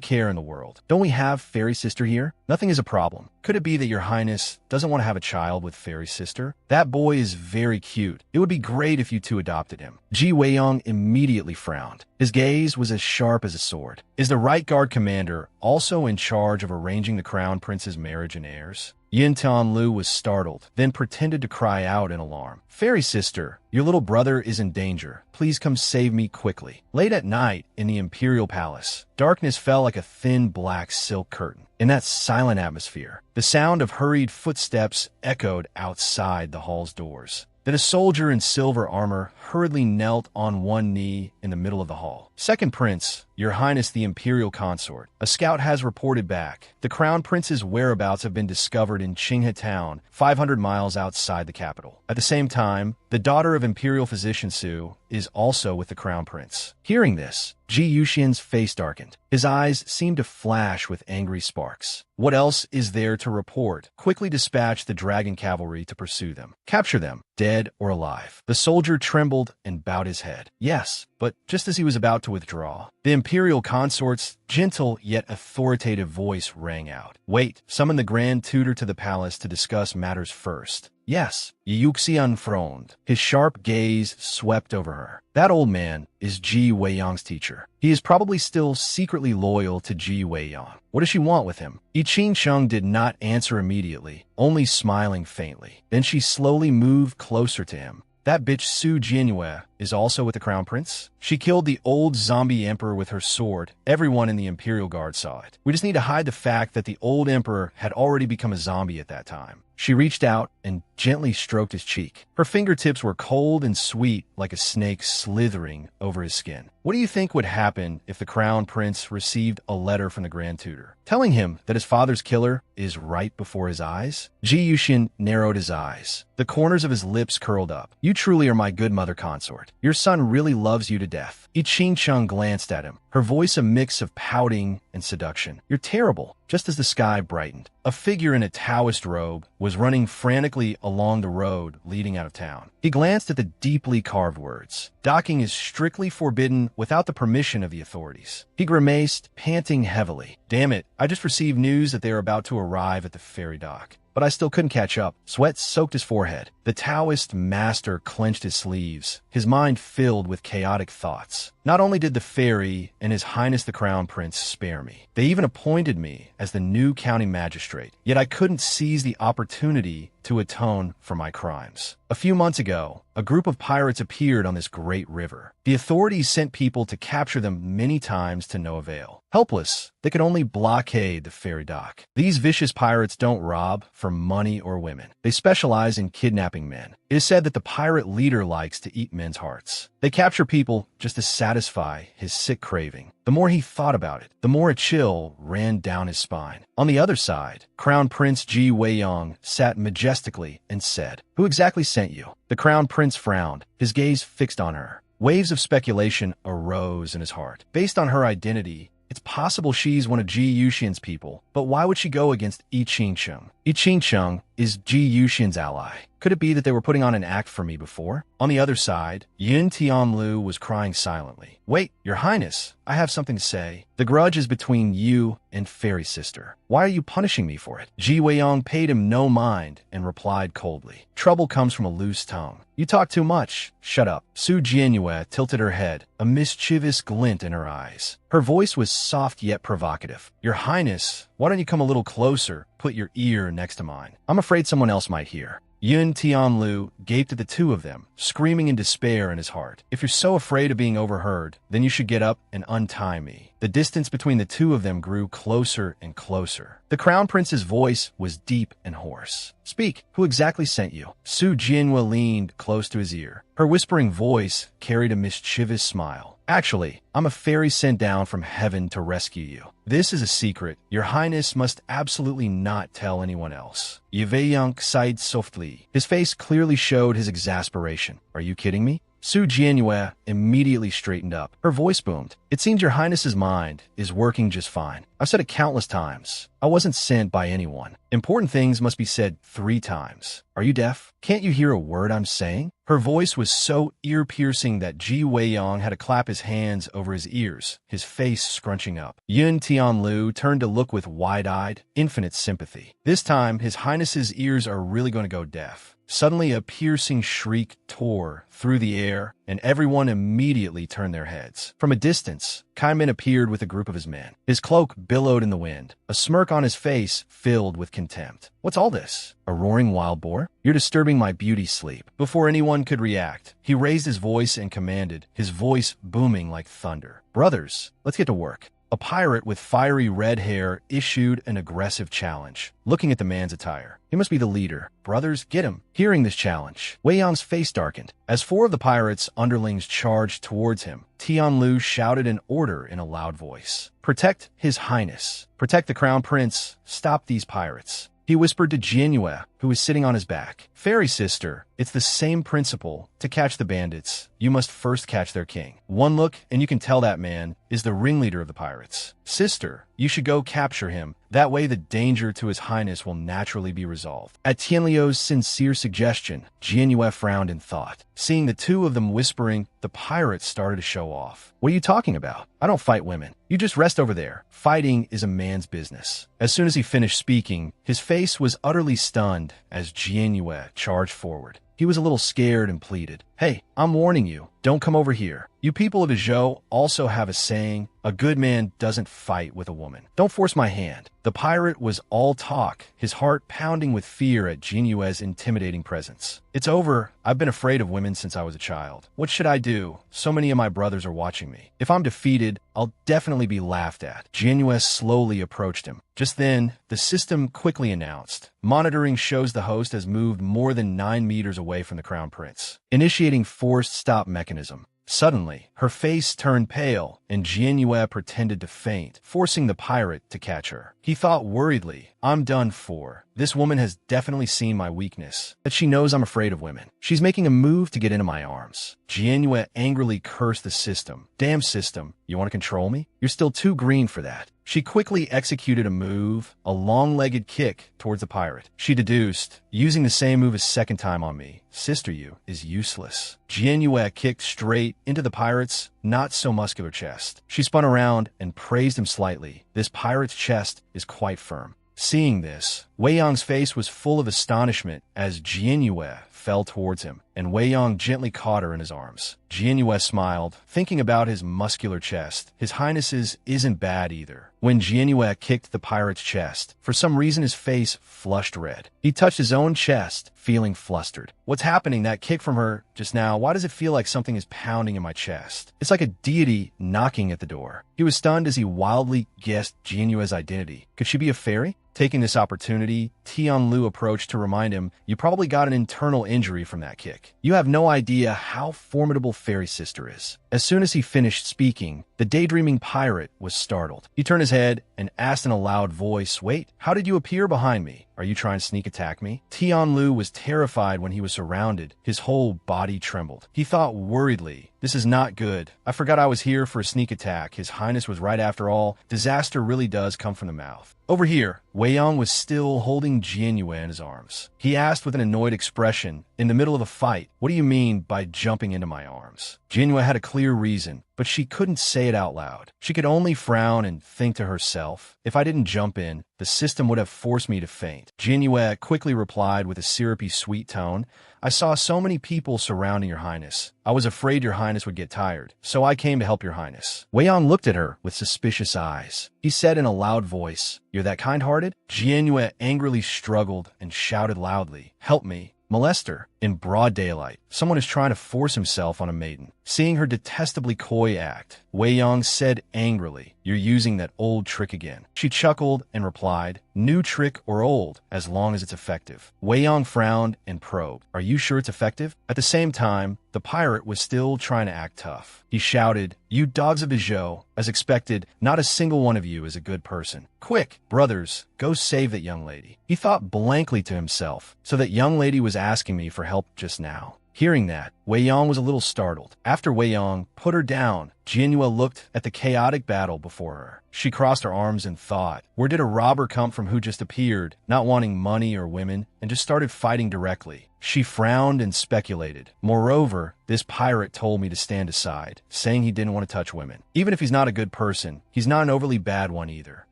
care in the world. "Don't we have Fairy Sister here? Nothing is a problem. Could it be that your Highness doesn't want to have a child with Fairy Sister? That boy is very cute. It would be great if you two adopted him." Ji Weiyang immediately frowned. His gaze was as sharp as a sword. "Is the Right Guard commander also in charge of arranging the Crown Prince's marriage and heirs?" Yin Tianlu was startled, then pretended to cry out in alarm. "Fairy sister, your little brother is in danger. Please come save me quickly." Late at night, in the imperial palace, darkness fell like a thin black silk curtain. In that silent atmosphere, the sound of hurried footsteps echoed outside the hall's doors. Then a soldier in silver armor hurriedly knelt on one knee in the middle of the hall. "Second Prince, your Highness the Imperial Consort, a scout has reported back. The Crown Prince's whereabouts have been discovered in Qinghe Town, 500 miles outside the capital. At the same time, the daughter of Imperial Physician Su is also with the Crown Prince." Hearing this, Ji Yuxian's face darkened. His eyes seemed to flash with angry sparks. "What else is there to report? Quickly dispatch the dragon cavalry to pursue them. Capture them, dead or alive." The soldier trembled and bowed his head. "Yes," but just as he was about to withdraw, the Imperial Consort's gentle yet authoritative voice rang out. "Wait, summon the Grand Tutor to the palace to discuss matters first." "Yes." Yuxian frowned. His sharp gaze swept over her. "That old man is Ji Weiyang's teacher. He is probably still secretly loyal to Ji Weiyang. What does she want with him?" Yi Qingsheng did not answer immediately, only smiling faintly. Then she slowly moved closer to him. "That bitch Su Jianhua is also with the Crown Prince? She killed the old zombie emperor with her sword. Everyone in the Imperial Guard saw it. We just need to hide the fact that the old emperor had already become a zombie at that time." She reached out and gently stroked his cheek. Her fingertips were cold and sweet like a snake slithering over his skin. "What do you think would happen if the Crown Prince received a letter from the Grand Tutor, telling him that his father's killer is right before his eyes?" Ji Yuxian narrowed his eyes. The corners of his lips curled up. "You truly are my good mother consort. Your son really loves you to death." Yi Qingsheng glanced at him, her voice a mix of pouting and seduction. "You're terrible." Just as the sky brightened, a figure in a Taoist robe was running frantically along the road leading out of town. He glanced at the deeply carved words. "Docking is strictly forbidden without the permission of the authorities." He grimaced, panting heavily. "Damn it, I just received news that they are about to arrive at the ferry dock. But I still couldn't catch up." Sweat soaked his forehead. The Taoist master clenched his sleeves, his mind filled with chaotic thoughts. "Not only did the ferry and His Highness the Crown Prince spare me, they even appointed me as the new county magistrate. Yet I couldn't seize the opportunity to atone for my crimes. A few months ago, a group of pirates appeared on this great river. The authorities sent people to capture them many times to no avail. Helpless, they could only blockade the ferry dock. These vicious pirates don't rob for money or women. They specialize in kidnapping men. It is said that the pirate leader likes to eat men's hearts. They capture people just to satisfy his sick craving. The more he thought about it, the more a chill ran down his spine. On the other side, Crown Prince Ji Weiyang sat majestically and said, "Who exactly sent you?" The Crown Prince frowned, his gaze fixed on her. Waves of speculation arose in his heart. Based on her identity, it's possible she's one of Ji Yuxian's people, but why would she go against Yi Qingsheng? Yi Qingsheng is Ji Yuxian's ally. Could it be that they were putting on an act for me before? On the other side, Yun Tianlu was crying silently. "Wait, Your Highness, I have something to say. The grudge is between you and Fairy Sister. Why are you punishing me for it?" Ji Weiyang paid him no mind and replied coldly, "Trouble comes from a loose tongue. You talk too much. Shut up." Su Jianyue tilted her head, a mischievous glint in her eyes. Her voice was soft yet provocative. "Your Highness, why don't you come a little closer? Put your ear next to mine. I'm afraid someone else might hear." Yun Tianlu gaped at the two of them, screaming in despair in his heart. "If you're so afraid of being overheard, then you should get up and untie me." The distance between the two of them grew closer and closer. The Crown Prince's voice was deep and hoarse. "Speak, who exactly sent you?" Su Jianhua leaned close to his ear. Her whispering voice carried a mischievous smile. "Actually, I'm a fairy sent down from heaven to rescue you. This is a secret. Your Highness must absolutely not tell anyone else." Yeveyang sighed softly. His face clearly showed his exasperation. "Are you kidding me?" Su Jianyue immediately straightened up. Her voice boomed. "It seems Your Highness's mind is working just fine. I've said it countless times. I wasn't sent by anyone. Important things must be said 3 times. Are you deaf? Can't you hear a word I'm saying?" Her voice was so ear-piercing that Ji Weiyang had to clap his hands over his ears, his face scrunching up. Yun Tianlu turned to look with wide-eyed, infinite sympathy. This time, His Highness's ears are really going to go deaf. Suddenly, a piercing shriek tore through the air, and everyone immediately turned their heads. From a distance, Kaimin appeared with a group of his men. His cloak billowed in the wind, a smirk on his face filled with contempt. "What's all this? A roaring wild boar? You're disturbing my beauty sleep." Before anyone could react, he raised his voice and commanded, his voice booming like thunder. "Brothers, let's get to work." A pirate with fiery red hair issued an aggressive challenge. Looking at the man's attire, he must be the leader. "Brothers, get him." Hearing this challenge, Wei Yang's face darkened. As 4 of the pirates' underlings charged towards him, Tianlu shouted an order in a loud voice. "Protect His Highness. Protect the Crown Prince. Stop these pirates." He whispered to Jianyue, who was sitting on his back. "Fairy Sister, it's the same principle. To catch the bandits, you must first catch their king. One look, and you can tell that man is the ringleader of the pirates. Sister, you should go capture him. That way the danger to His Highness will naturally be resolved." At Tianliu's sincere suggestion, Jianyue frowned in thought. Seeing the two of them whispering, the pirates started to show off. "What are you talking about? I don't fight women. You just rest over there. Fighting is a man's business." As soon as he finished speaking, his face was utterly stunned as Jianyue charged forward. He was a little scared and pleaded, "Hey, I'm warning you, don't come over here. You people of Izhou also have a saying, a good man doesn't fight with a woman. Don't force my hand." The pirate was all talk, his heart pounding with fear at Jianyue's intimidating presence. "It's over. I've been afraid of women since I was a child. What should I do? So many of my brothers are watching me. If I'm defeated, I'll definitely be laughed at." Jianyue slowly approached him. Just then, the system quickly announced, "Monitoring shows the host has moved more than 9 meters away from the Crown Prince. Initiating forced stop mechanism." Suddenly, her face turned pale, and Jianyue pretended to faint, forcing the pirate to catch her. He thought worriedly, "I'm done for. This woman has definitely seen my weakness, that she knows I'm afraid of women. She's making a move to get into my arms." Jianyue angrily cursed the system. "Damn system, you want to control me? You're still too green for that." She quickly executed a move, a long-legged kick towards the pirate. She deduced, "Using the same move a second time on me, sister you, is useless." Jianyue kicked straight into the pirate's not-so-muscular chest. She spun around and praised him slightly. "This pirate's chest is quite firm." Seeing this, Wei Yang's face was full of astonishment as Jianyue fell towards him, and Wei Yong gently caught her in his arms. Jianyue smiled, thinking about his muscular chest. His Highness's isn't bad either. When Jianyue kicked the pirate's chest, for some reason his face flushed red. He touched his own chest, feeling flustered. What's happening? That kick from her just now, why does it feel like something is pounding in my chest? It's like a deity knocking at the door. He was stunned as he wildly guessed Jianyue's identity. Could she be a fairy? Taking this opportunity, Tianlu approached to remind him, you probably got an internal injury from that kick. You have no idea how formidable Fairy Sister is. As soon as he finished speaking, the daydreaming pirate was startled. He turned his head and asked in a loud voice, wait, how did you appear behind me? Are you trying to sneak attack me? Tianlu was terrified when he was surrounded. His whole body trembled. He thought worriedly, this is not good. I forgot I was here for a sneak attack. His Highness was right after all. Disaster really does come from the mouth. Over here, Wei Yong was still holding Jianyue in his arms. He asked with an annoyed expression, in the middle of a fight, what do you mean by jumping into my arms? Jianyue had a clear reason, but she couldn't say it out loud. She could only frown and think to herself, if I didn't jump in, the system would have forced me to faint. Jianyue quickly replied with a syrupy sweet tone, I saw so many people surrounding your Highness. I was afraid your Highness would get tired, so I came to help your Highness. Wei Yong looked at her with suspicious eyes. He said in a loud voice, you're that kind-hearted? Jianyue angrily struggled and shouted loudly, help me. Molester. In broad daylight, someone is trying to force himself on a maiden. Seeing her detestably coy act, Wei Yong said angrily, you're using that old trick again. She chuckled and replied, new trick or old, as long as it's effective. Wei Yong frowned and probed, are you sure it's effective? At the same time, the pirate was still trying to act tough. He shouted, you dogs of the Zhou, as expected, not a single one of you is a good person. Quick, brothers, go save that young lady. He thought blankly to himself, so that young lady was asking me for help just now. Hearing that, Wei Yong was a little startled. After Wei Yong put her down, Jianyue looked at the chaotic battle before her. She crossed her arms and thought, where did a robber come from who just appeared, not wanting money or women, and just started fighting directly? She frowned and speculated. Moreover, this pirate told me to stand aside, saying he didn't want to touch women. Even if he's not a good person, he's not an overly bad one either.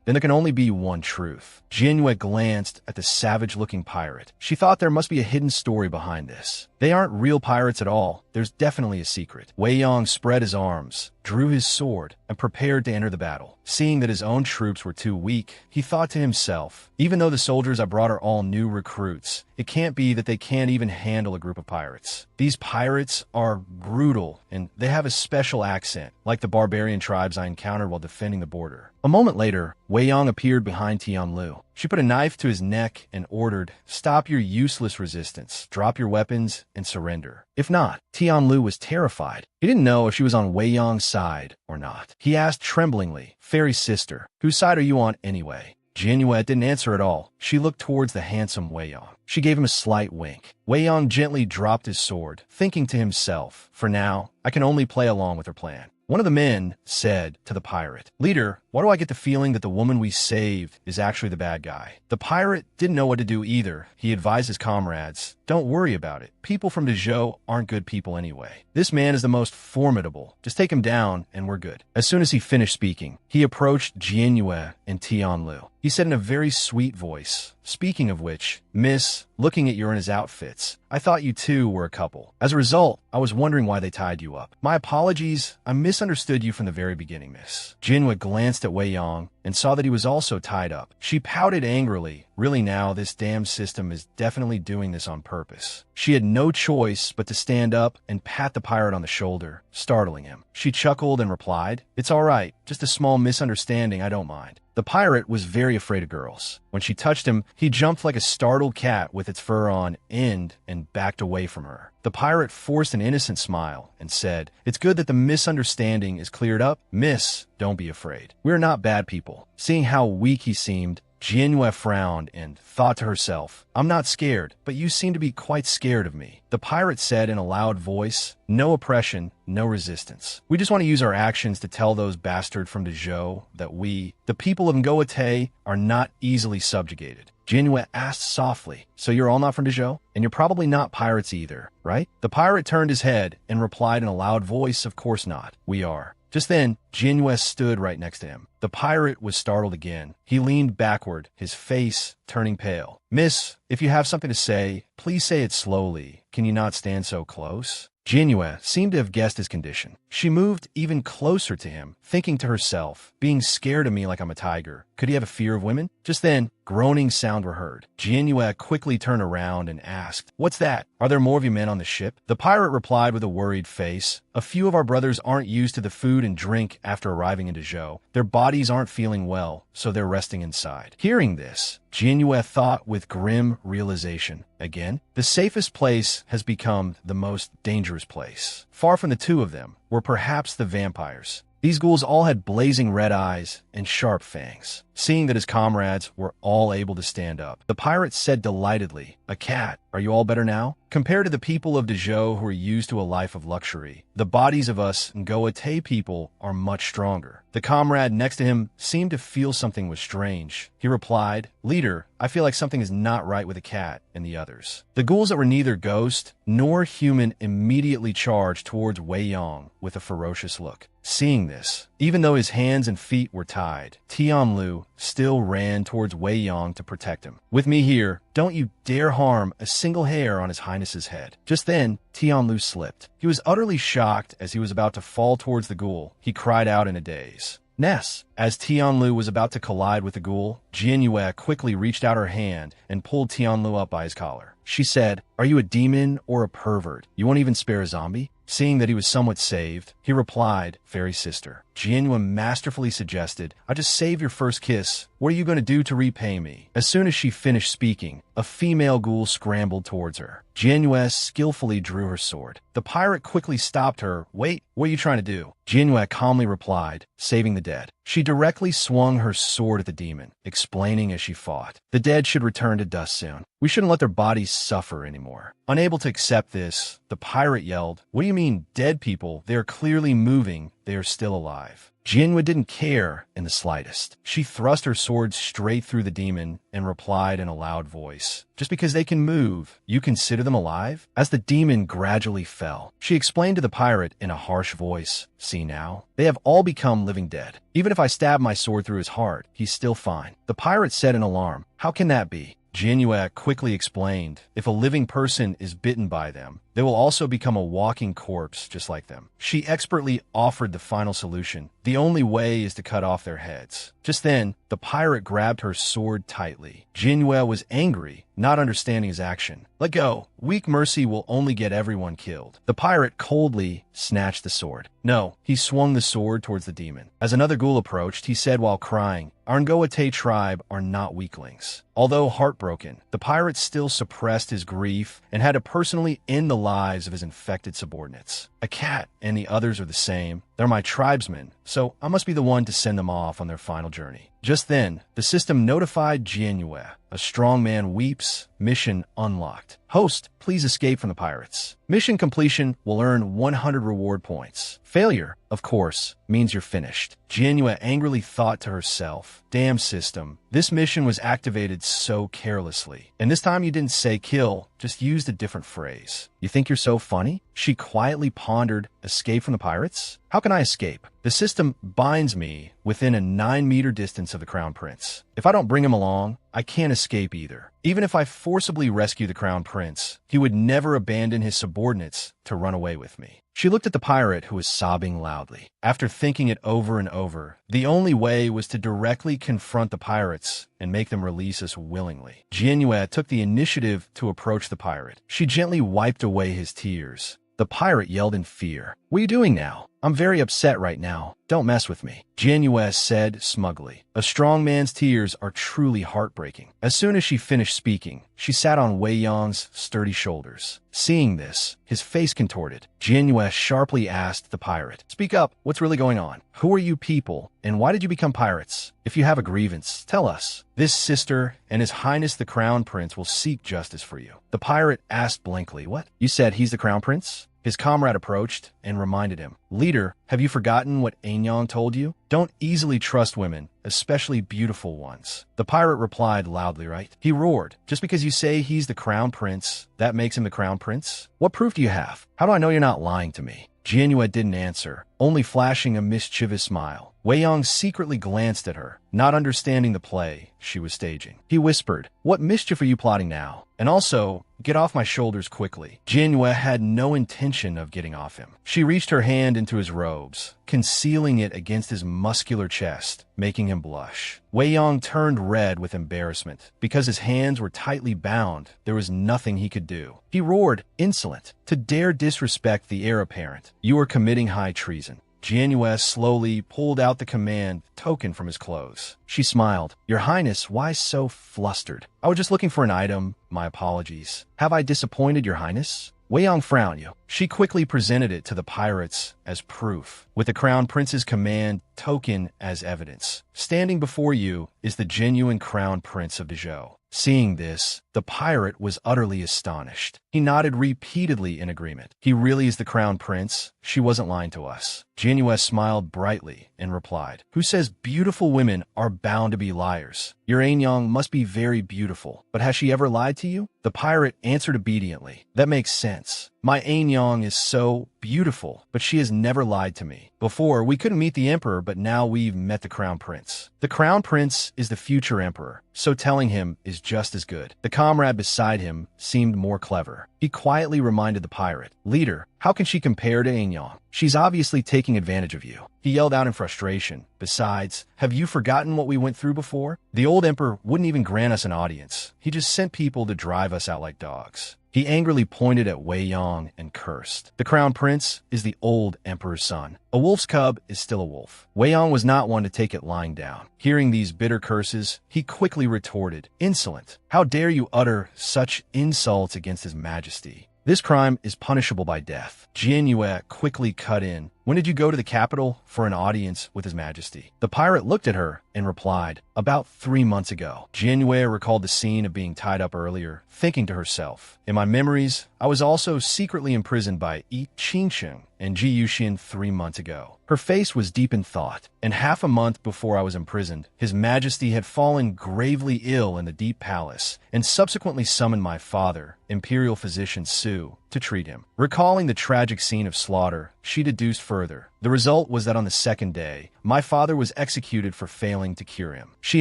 Then there can only be one truth. Jianyue glanced at the savage-looking pirate. She thought there must be a hidden story behind this. They aren't real pirates at all. There's definitely a secret. Wei Yong spread his arms, drew his sword, and prepared to enter the battle. Seeing that his own troops were too weak, he thought to himself, even though the soldiers I brought are all new recruits, it can't be that they can't even handle a group of pirates. These pirates are brutal, and they have a special accent, like the barbarian tribes I encountered while defending the border. A moment later, Wei Yong appeared behind Tianlu. She put a knife to his neck and ordered, stop your useless resistance, drop your weapons, and surrender. If not, Tianlu was terrified. He didn't know if she was on Wei Yong's side or not. He asked tremblingly, Fairy Sister, whose side are you on anyway? Jianyue didn't answer at all. She looked towards the handsome Wei Yong. She gave him a slight wink. Wei Yong gently dropped his sword, thinking to himself, for now, I can only play along with her plan. One of the men said to the pirate, Leader, why do I get the feeling that the woman we saved is actually the bad guy? The pirate didn't know what to do either. He advised his comrades, don't worry about it. People from the Zhou aren't good people anyway. This man is the most formidable. Just take him down and we're good. As soon as he finished speaking, he approached Jianyue and Tianlu. He said in a very sweet voice, speaking of which, Miss, looking at Urina's outfits, I thought you two were a couple. As a result, I was wondering why they tied you up. My apologies, I misunderstood you from the very beginning, Miss. Jianyue glanced at Wei Yong and saw that he was also tied up. She pouted angrily. Really now, this damn system is definitely doing this on purpose. She had no choice but to stand up and pat the pirate on the shoulder, startling him. She chuckled and replied, It's all right, just a small misunderstanding, I don't mind. The pirate was very afraid of girls. When she touched him, he jumped like a startled cat with its fur on end and backed away from her. The pirate forced an innocent smile and said, It's good that the misunderstanding is cleared up. Miss, don't be afraid. We're not bad people. Seeing how weak he seemed, Jianyue frowned and thought to herself, I'm not scared, but you seem to be quite scared of me. The pirate said in a loud voice, No oppression, no resistance. We just want to use our actions to tell those bastards from the Zhou that we, the people of Ngoate, are not easily subjugated. Jianyue asked softly, So you're all not from the Zhou? And you're probably not pirates either, right? The pirate turned his head and replied in a loud voice, Of course not. We are. Just then, Jinhua stood right next to him. The pirate was startled again. He leaned backward, his face turning pale. "Miss, if you have something to say, please say it slowly. Can you not stand so close?" Jinhua seemed to have guessed his condition. She moved even closer to him, thinking to herself, "Being scared of me like I'm a tiger. Could he have a fear of women?" Just then, groaning sounds were heard. Jinhua quickly turned around and asked, "What's that? Are there more of you men on the ship?" The pirate replied with a worried face, "A few of our brothers aren't used to the food and drink after arriving in Dezhou. Their bodies aren't feeling well, so they're resting inside." Hearing this, Jinhua thought with grim realization. Again, the safest place has become the most dangerous place. Far from the two of them were perhaps the vampires. These ghouls all had blazing red eyes and sharp fangs. Seeing that his comrades were all able to stand up, the pirate said delightedly, "A cat, are you all better now?" Compared to the people of Dezhou who are used to a life of luxury, the bodies of us Ngoate people are much stronger. The comrade next to him seemed to feel something was strange. He replied, "Leader, I feel like something is not right with the cat and the others." The ghouls that were neither ghost nor human immediately charged towards Wei Yong with a ferocious look. Seeing this, even though his hands and feet were tied, Tianlu still ran towards Wei Yong to protect him. "With me here, don't you dare harm a single hair on His Highness's head." Just then, Tianlu slipped. He was utterly shocked as he was about to fall towards the ghoul. He cried out in a daze, "Ness!" As Tianlu was about to collide with the ghoul, Jinhua quickly reached out her hand and pulled Tianlu up by his collar. She said, "Are you a demon or a pervert? You won't even spare a zombie?" Seeing that he was somewhat saved, he replied, "Fairy sister." Jinhua masterfully suggested, "I just saved your first kiss. What are you going to do to repay me?" As soon as she finished speaking, a female ghoul scrambled towards her. Jinhua skillfully drew her sword. The pirate quickly stopped her. "Wait, what are you trying to do?" Jinhua calmly replied, "Saving the dead." She directly swung her sword at the demon, explaining as she fought, "The dead should return to dust soon. We shouldn't let their bodies suffer anymore." Unable to accept this, the pirate yelled, "What do you mean, dead people? They are clearly moving. They are still alive." Jinhua didn't care in the slightest. She thrust her sword straight through the demon and replied in a loud voice, "Just because they can move, you consider them alive?" As the demon gradually fell, she explained to the pirate in a harsh voice, "See now? They have all become living dead. Even if I stab my sword through his heart, he's still fine." The pirate said in alarm, "How can that be?" Jinhua quickly explained, "If a living person is bitten by them, they will also become a walking corpse just like them." She expertly offered the final solution. "The only way is to cut off their heads." Just then, the pirate grabbed her sword tightly. Jinhua was angry, not understanding his action. "Let go. Weak mercy will only get everyone killed." The pirate coldly snatched the sword. "No." He swung the sword towards the demon. As another ghoul approached, he said while crying, "Our Ngoate tribe are not weaklings." Although heartbroken, the pirate still suppressed his grief and had to personally end the lives of his infected subordinates. "A cat and the others are the same. They're my tribesmen, so I must be the one to send them off on their final journey." Just then, the system notified Jinhua. "A strong man weeps. Mission unlocked. Host, please escape from the pirates." Mission completion will earn 100 reward points. Failure, of course, means you're finished. Jinhua angrily thought to herself, "Damn system, this mission was activated so carelessly. And this time you didn't say kill, just used a different phrase. You think you're so funny?" She quietly pondered, "Escape from the pirates? How can I escape? The system binds me within a 9-meter distance of the Crown Prince. If I don't bring him along, I can't escape either. Even if I forcibly rescue the Crown Prince, he would never abandon his subordinates to run away with me." She looked at the pirate who was sobbing loudly. After thinking it over and over, the only way was to directly confront the pirates and make them release us willingly. Jinhua took the initiative to approach the pirate. She gently wiped away his tears. The pirate yelled in fear, "What are you doing now? I'm very upset right now. Don't mess with me." Jinhua said smugly, "A strong man's tears are truly heartbreaking." As soon as she finished speaking, she sat on Wei Yong's sturdy shoulders. Seeing this, his face contorted. Jinhua sharply asked the pirate, "Speak up, what's really going on? Who are you people, and why did you become pirates? If you have a grievance, tell us. This sister and His Highness the Crown Prince will seek justice for you." The pirate asked blankly, "What? You said he's the Crown Prince?" His comrade approached and reminded him, "Leader, have you forgotten what Anyang told you? Don't easily trust women, especially beautiful ones." The pirate replied loudly, "Right?" He roared, "Just because you say he's the Crown Prince, that makes him the Crown Prince? What proof do you have? How do I know you're not lying to me?" Jianyue didn't answer, only flashing a mischievous smile. Wei Yong secretly glanced at her, not understanding the play she was staging. He whispered, "What mischief are you plotting now? And also, get off my shoulders quickly." Jianyue had no intention of getting off him. She reached her hand into his robes, concealing it against his muscular chest, making him blush. Wei Yong turned red with embarrassment. Because his hands were tightly bound, there was nothing he could do. He roared, "Insolent! To dare disrespect the heir apparent! You are committing high treason." Jianyue slowly pulled out the command token from his clothes. She smiled. "Your Highness, why so flustered? I was just looking for an item. My apologies. Have I disappointed your Highness?" Wei Yong frowned. She quickly presented it to the pirates as proof, with the Crown Prince's command token as evidence. "Standing before you is the genuine Crown Prince of Dezhou." Seeing this, the pirate was utterly astonished. He nodded repeatedly in agreement. "He really is the Crown Prince. She wasn't lying to us." Jianyue smiled brightly and replied, "Who says beautiful women are bound to be liars? Your Aenyong must be very beautiful, but has she ever lied to you?" The pirate answered obediently, "That makes sense. My Aenyong is so beautiful, but she has never lied to me. Before, we couldn't meet the emperor, but now we've met the Crown Prince. The Crown Prince is the future emperor, so telling him is just as good." The comrade beside him seemed more clever. He quietly reminded the pirate, "Leader, how can she compare to Aenyong? She's obviously taking advantage of you." He yelled out in frustration, "Besides, have you forgotten what we went through before? The old emperor wouldn't even grant us an audience. He just sent people to drive us out like dogs." He angrily pointed at Wei Yong and cursed. "The Crown Prince is the old emperor's son. A wolf's cub is still a wolf." Wei Yong was not one to take it lying down. Hearing these bitter curses, he quickly retorted, "Insolent! How dare you utter such insults against his majesty? This crime is punishable by death." Jianyue quickly cut in. "When did you go to the capital for an audience with His Majesty?" The pirate looked at her and replied, "About 3 months ago." Jianyue recalled the scene of being tied up earlier, thinking to herself, "In my memories, I was also secretly imprisoned by Yi Qingsheng and Ji Yuxian 3 months ago." Her face was deep in thought, and half a month before I was imprisoned, His Majesty had fallen gravely ill in the Deep Palace and subsequently summoned my father, Imperial Physician Su, to treat him. Recalling the tragic scene of slaughter, she deduced further. The result was that on the second day, my father was executed for failing to cure him. She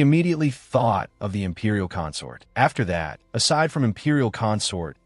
immediately thought of the Imperial Consort. After that, aside from Imperial Consort,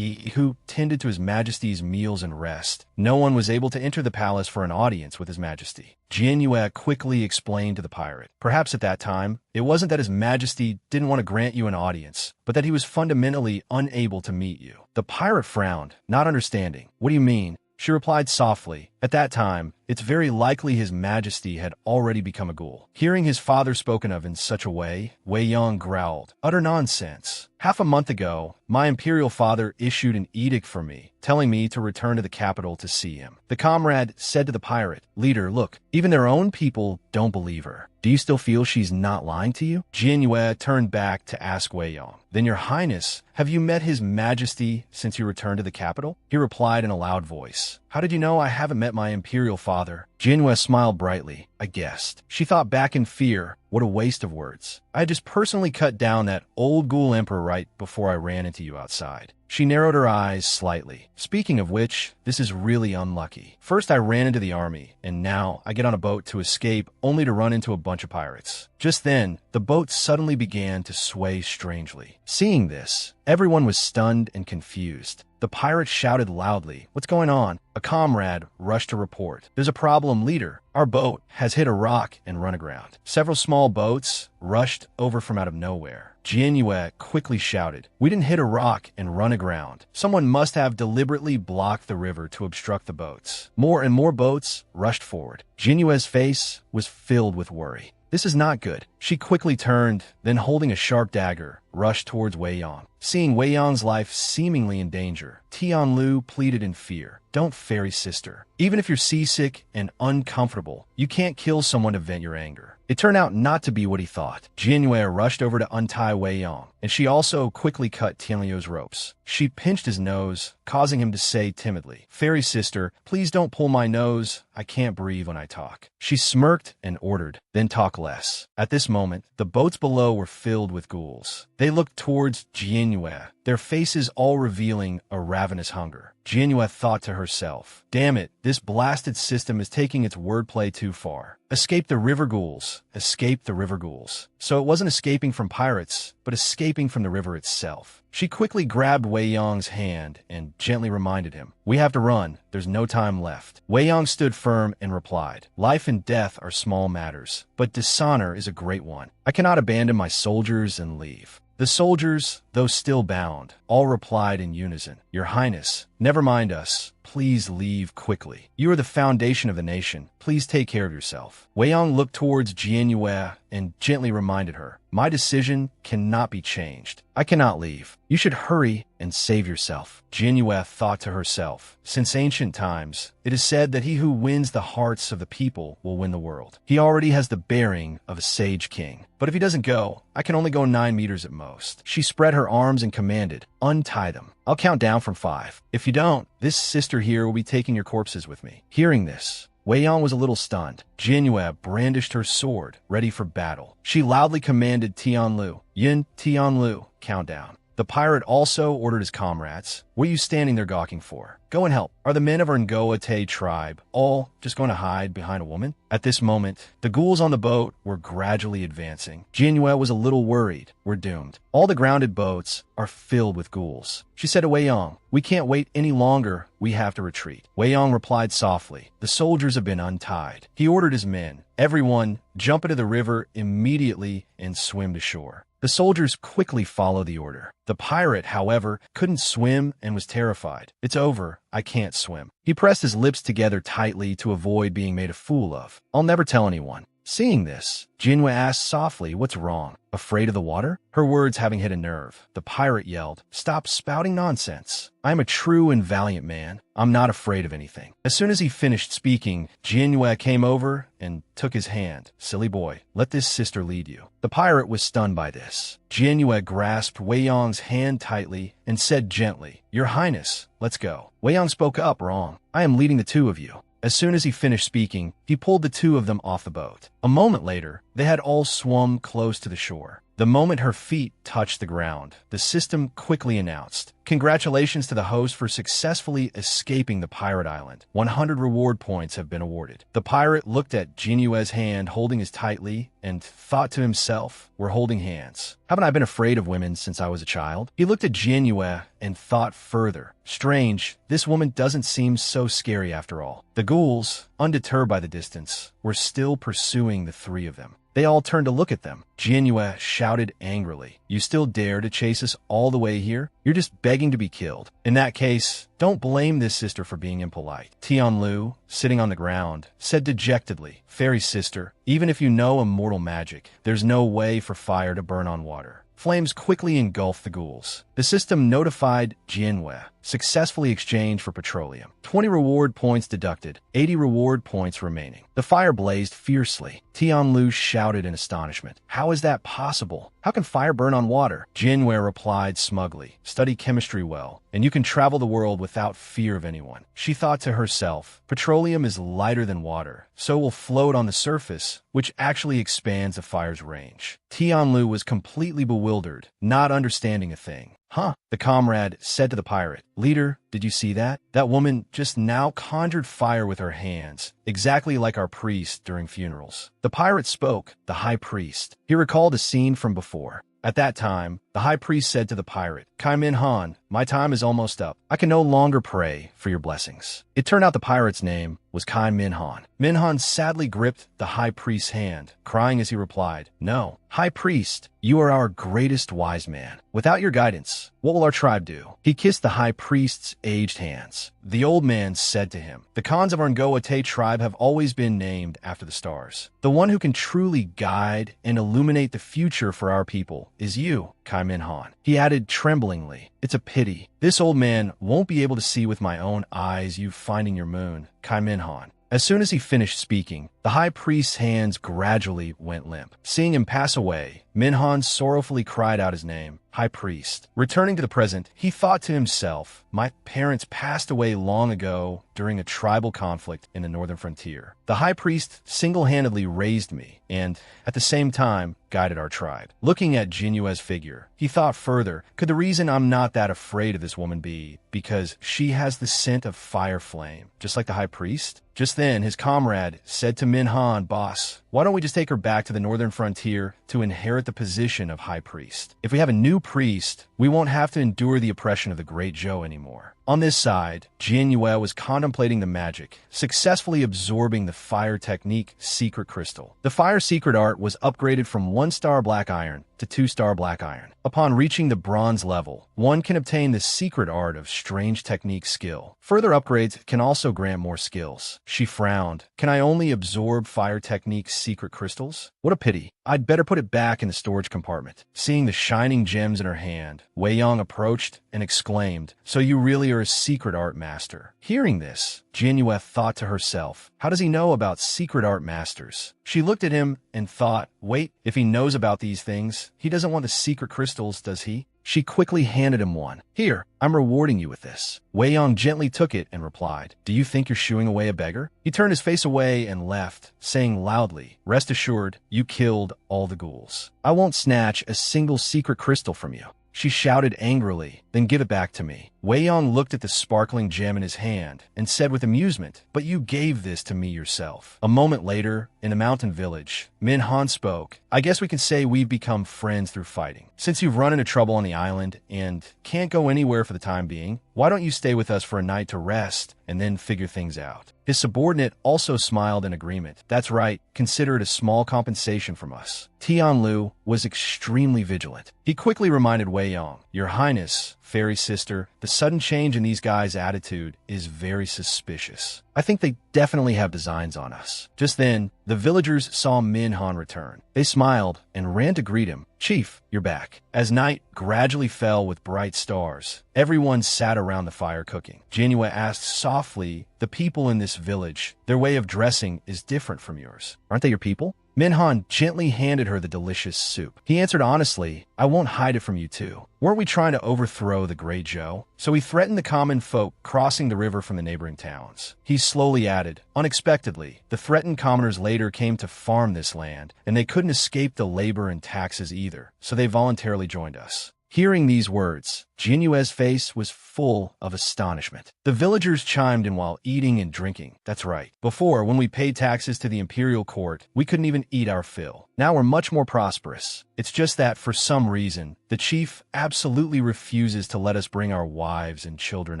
who tended to His Majesty's meals and rest, no one was able to enter the palace for an audience with His Majesty. Jianyue quickly explained to the pirate, "Perhaps at that time, it wasn't that His Majesty didn't want to grant you an audience, but that he was fundamentally unable to meet you." The pirate frowned, not understanding. "What do you mean?" She replied softly, "At that time, it's very likely His Majesty had already become a ghoul." Hearing his father spoken of in such a way, Wei Yong growled, "Utter nonsense. Half a month ago, my imperial father issued an edict for me, telling me to return to the capital to see him." The comrade said to the pirate, "Leader, look, even their own people don't believe her. Do you still feel she's not lying to you?" Jianyue turned back to ask Wei Yong, "Then your Highness, have you met His Majesty since you returned to the capital?" He replied in a loud voice, "How did you know I haven't met my imperial father?" Jianyue smiled brightly. "I guessed." She thought back in fear. What a waste of words. "I had just personally cut down that old ghoul emperor right before I ran into you outside." She narrowed her eyes slightly. "Speaking of which, this is really unlucky. First I ran into the army, and now I get on a boat to escape only to run into a bunch of pirates." Just then, the boat suddenly began to sway strangely. Seeing this, everyone was stunned and confused. The pirate shouted loudly, "What's going on?" A comrade rushed to report, "There's a problem, leader. Our boat has hit a rock and run aground." Several small boats rushed over from out of nowhere. Jianyue quickly shouted, "We didn't hit a rock and run aground. Someone must have deliberately blocked the river to obstruct the boats." More and more boats rushed forward. Jianyue's face was filled with worry. This is not good. She quickly turned, then holding a sharp dagger, rushed towards Wei Yong. Seeing Wei Yong's life seemingly in danger, Tianlu pleaded in fear, "Don't, fairy sister. Even if you're seasick and uncomfortable, you can't kill someone to vent your anger." It turned out not to be what he thought. Jianyue rushed over to untie Wei Yong, and she also quickly cut Tianliu's ropes. She pinched his nose, causing him to say timidly, "Fairy sister, please don't pull my nose. I can't breathe when I talk." She smirked and ordered, "Then talk less." At this moment, the boats below were filled with ghouls. They looked towards Jianyue, their faces all revealing a ravenous hunger. Jianyue thought to herself, damn it, this blasted system is taking its wordplay too far. Escape the river ghouls, escape the river ghouls. So it wasn't escaping from pirates, but escaping from the river itself. She quickly grabbed Wei Yong's hand and gently reminded him, we have to run, there's no time left. Wei Yong stood firm and replied, life and death are small matters, but dishonor is a great one. I cannot abandon my soldiers and leave. The soldiers, though still bound, all replied in unison, Your Highness, never mind us. Please leave quickly. You are the foundation of the nation. Please take care of yourself. Wei Yong looked towards Jianyue and gently reminded her, my decision cannot be changed. I cannot leave. You should hurry and save yourself. Jianyue thought to herself, since ancient times, it is said that he who wins the hearts of the people will win the world. He already has the bearing of a sage king. But if he doesn't go, I can only go 9 meters at most. She spread her arms and commanded, untie them. I'll count down from 5. If you don't, this sister here will be taking your corpses with me. Hearing this, Wei Yong was a little stunned. Jianyue brandished her sword, ready for battle. She loudly commanded Tianlu, Yin Tianlu, count down. The pirate also ordered his comrades, what are you standing there gawking for? Go and help. Are the men of our Ngoate tribe all just going to hide behind a woman? At this moment, the ghouls on the boat were gradually advancing. Jianyue was a little worried. We're doomed. All the grounded boats are filled with ghouls. She said to Wei Yong, we can't wait any longer. We have to retreat. Wei Yong replied softly, the soldiers have been untied. He ordered his men, everyone jump into the river immediately and swim to shore. The soldiers quickly followed the order. The pirate, however, couldn't swim and was terrified. It's over. I can't swim. He pressed his lips together tightly to avoid being made a fool of. I'll never tell anyone. Seeing this, Jianyue asked softly, what's wrong? Afraid of the water? Her words having hit a nerve, the pirate yelled, stop spouting nonsense. I am a true and valiant man. I'm not afraid of anything. As soon as he finished speaking, Jianyue came over and took his hand. Silly boy, let this sister lead you. The pirate was stunned by this. Jianyue grasped Wei Yong's hand tightly and said gently, Your Highness, let's go. Wei Yong spoke up wrong. I am leading the two of you. As soon as he finished speaking, he pulled the two of them off the boat. A moment later, they had all swum close to the shore. The moment her feet touched the ground, the system quickly announced, congratulations to the host for successfully escaping the pirate island. 100 reward points have been awarded. The pirate looked at Jianyue's hand holding his tightly and thought to himself, we're holding hands. Haven't I been afraid of women since I was a child? He looked at Jianyue and thought further. Strange, this woman doesn't seem so scary after all. The ghouls, undeterred by the distance, were still pursuing the three of them. They all turned to look at them. Jianyue shouted angrily, you still dare to chase us all the way here? You're just begging to be killed. In that case, don't blame this sister for being impolite. Tianlu, sitting on the ground, said dejectedly, fairy sister, even if you know immortal magic, there's no way for fire to burn on water. Flames quickly engulfed the ghouls. The system notified Jianyue, successfully exchanged for petroleum. 20 reward points deducted, 80 reward points remaining. The fire blazed fiercely. Tianlu shouted in astonishment. How is that possible? How can fire burn on water? Jianyue replied smugly, study chemistry well, and you can travel the world without fear of anyone. She thought to herself, petroleum is lighter than water, so will float on the surface, which actually expands the fire's range. Tianlu was completely bewildered, not understanding a thing. Huh, the comrade said to the pirate. Leader, did you see that? That woman just now conjured fire with her hands, exactly like our priest during funerals. The pirate spoke, the high priest. He recalled a scene from before. At that time, the high priest said to the pirate, Kai Min Han, my time is almost up. I can no longer pray for your blessings. It turned out the pirate's name was Kai Min Han. Min Han sadly gripped the high priest's hand, crying as he replied, No, high priest, you are our greatest wise man. Without your guidance, what will our tribe do? He kissed the high priest's aged hands. The old man said to him, The Khans of our Ngoate tribe have always been named after the stars. The one who can truly guide and illuminate the future for our people is you, Kai Min Han. He added tremblingly, It's a pity. This old man won't be able to see with my own eyes you finding your moon, Kai Min Han. As soon as he finished speaking, the high priest's hands gradually went limp. Seeing him pass away, Minhan sorrowfully cried out his name, High Priest. Returning to the present, he thought to himself, my parents passed away long ago during a tribal conflict in the northern frontier. The High Priest single-handedly raised me and, at the same time, guided our tribe. Looking at Jinyue's figure, he thought further, could the reason I'm not that afraid of this woman be because she has the scent of fire flame, just like the High Priest? Just then, his comrade said to Minhan, Boss, why don't we just take her back to the northern frontier to inherit the position of High Priest? If we have a new priest, we won't have to endure the oppression of the Great Zhou anymore. On this side, Jinyue was contemplating the magic, successfully absorbing the fire technique secret crystal. The fire secret art was upgraded from 1-star black iron to 2-star black iron. Upon reaching the bronze level, one can obtain the secret art of strange technique skill. Further upgrades can also grant more skills. She frowned. Can I only absorb fire technique's secret crystals? What a pity. I'd better put it back in the storage compartment. Seeing the shining gems in her hand, Wei Yong approached and exclaimed, So you really are a secret art master. Hearing this, Jinyue thought to herself, how does he know about secret art masters? She looked at him and thought, wait, if he knows about these things, he doesn't want the secret crystals, does he? She quickly handed him one. Here, I'm rewarding you with this. Wei Yong gently took it and replied, Do you think you're shooing away a beggar? He turned his face away and left, saying loudly, Rest assured, you killed all the ghouls. I won't snatch a single secret crystal from you. She shouted angrily, Then give it back to me. Wei Yong looked at the sparkling gem in his hand and said with amusement, But you gave this to me yourself. A moment later, in a mountain village, Minhan spoke, I guess we can say we've become friends through fighting. Since you've run into trouble on the island and can't go anywhere for the time being, why don't you stay with us for a night to rest and then figure things out? His subordinate also smiled in agreement. That's right, consider it a small compensation from us. Tianlu was extremely vigilant. He quickly reminded Wei Yong, Your Highness, fairy sister, the sudden change in these guys' attitude is very suspicious. I think they definitely have designs on us. Just then, the villagers saw Minhan return. They smiled and ran to greet him. Chief, you're back. As night gradually fell with bright stars, everyone sat around the fire cooking. Jinyue asked softly, The people in this village, their way of dressing is different from yours. Aren't they your people? Minhan gently handed her the delicious soup. He answered honestly, I won't hide it from you too. Weren't we trying to overthrow the Great Zhou? So we threatened the common folk crossing the river from the neighboring towns. He slowly added, Unexpectedly, the threatened commoners later came to farm this land, and they couldn't escape the labor and taxes either, so they voluntarily joined us. Hearing these words, Jinyue's face was full of astonishment. The villagers chimed in while eating and drinking. That's right. Before, when we paid taxes to the imperial court, we couldn't even eat our fill. Now we're much more prosperous. It's just that, for some reason, the chief absolutely refuses to let us bring our wives and children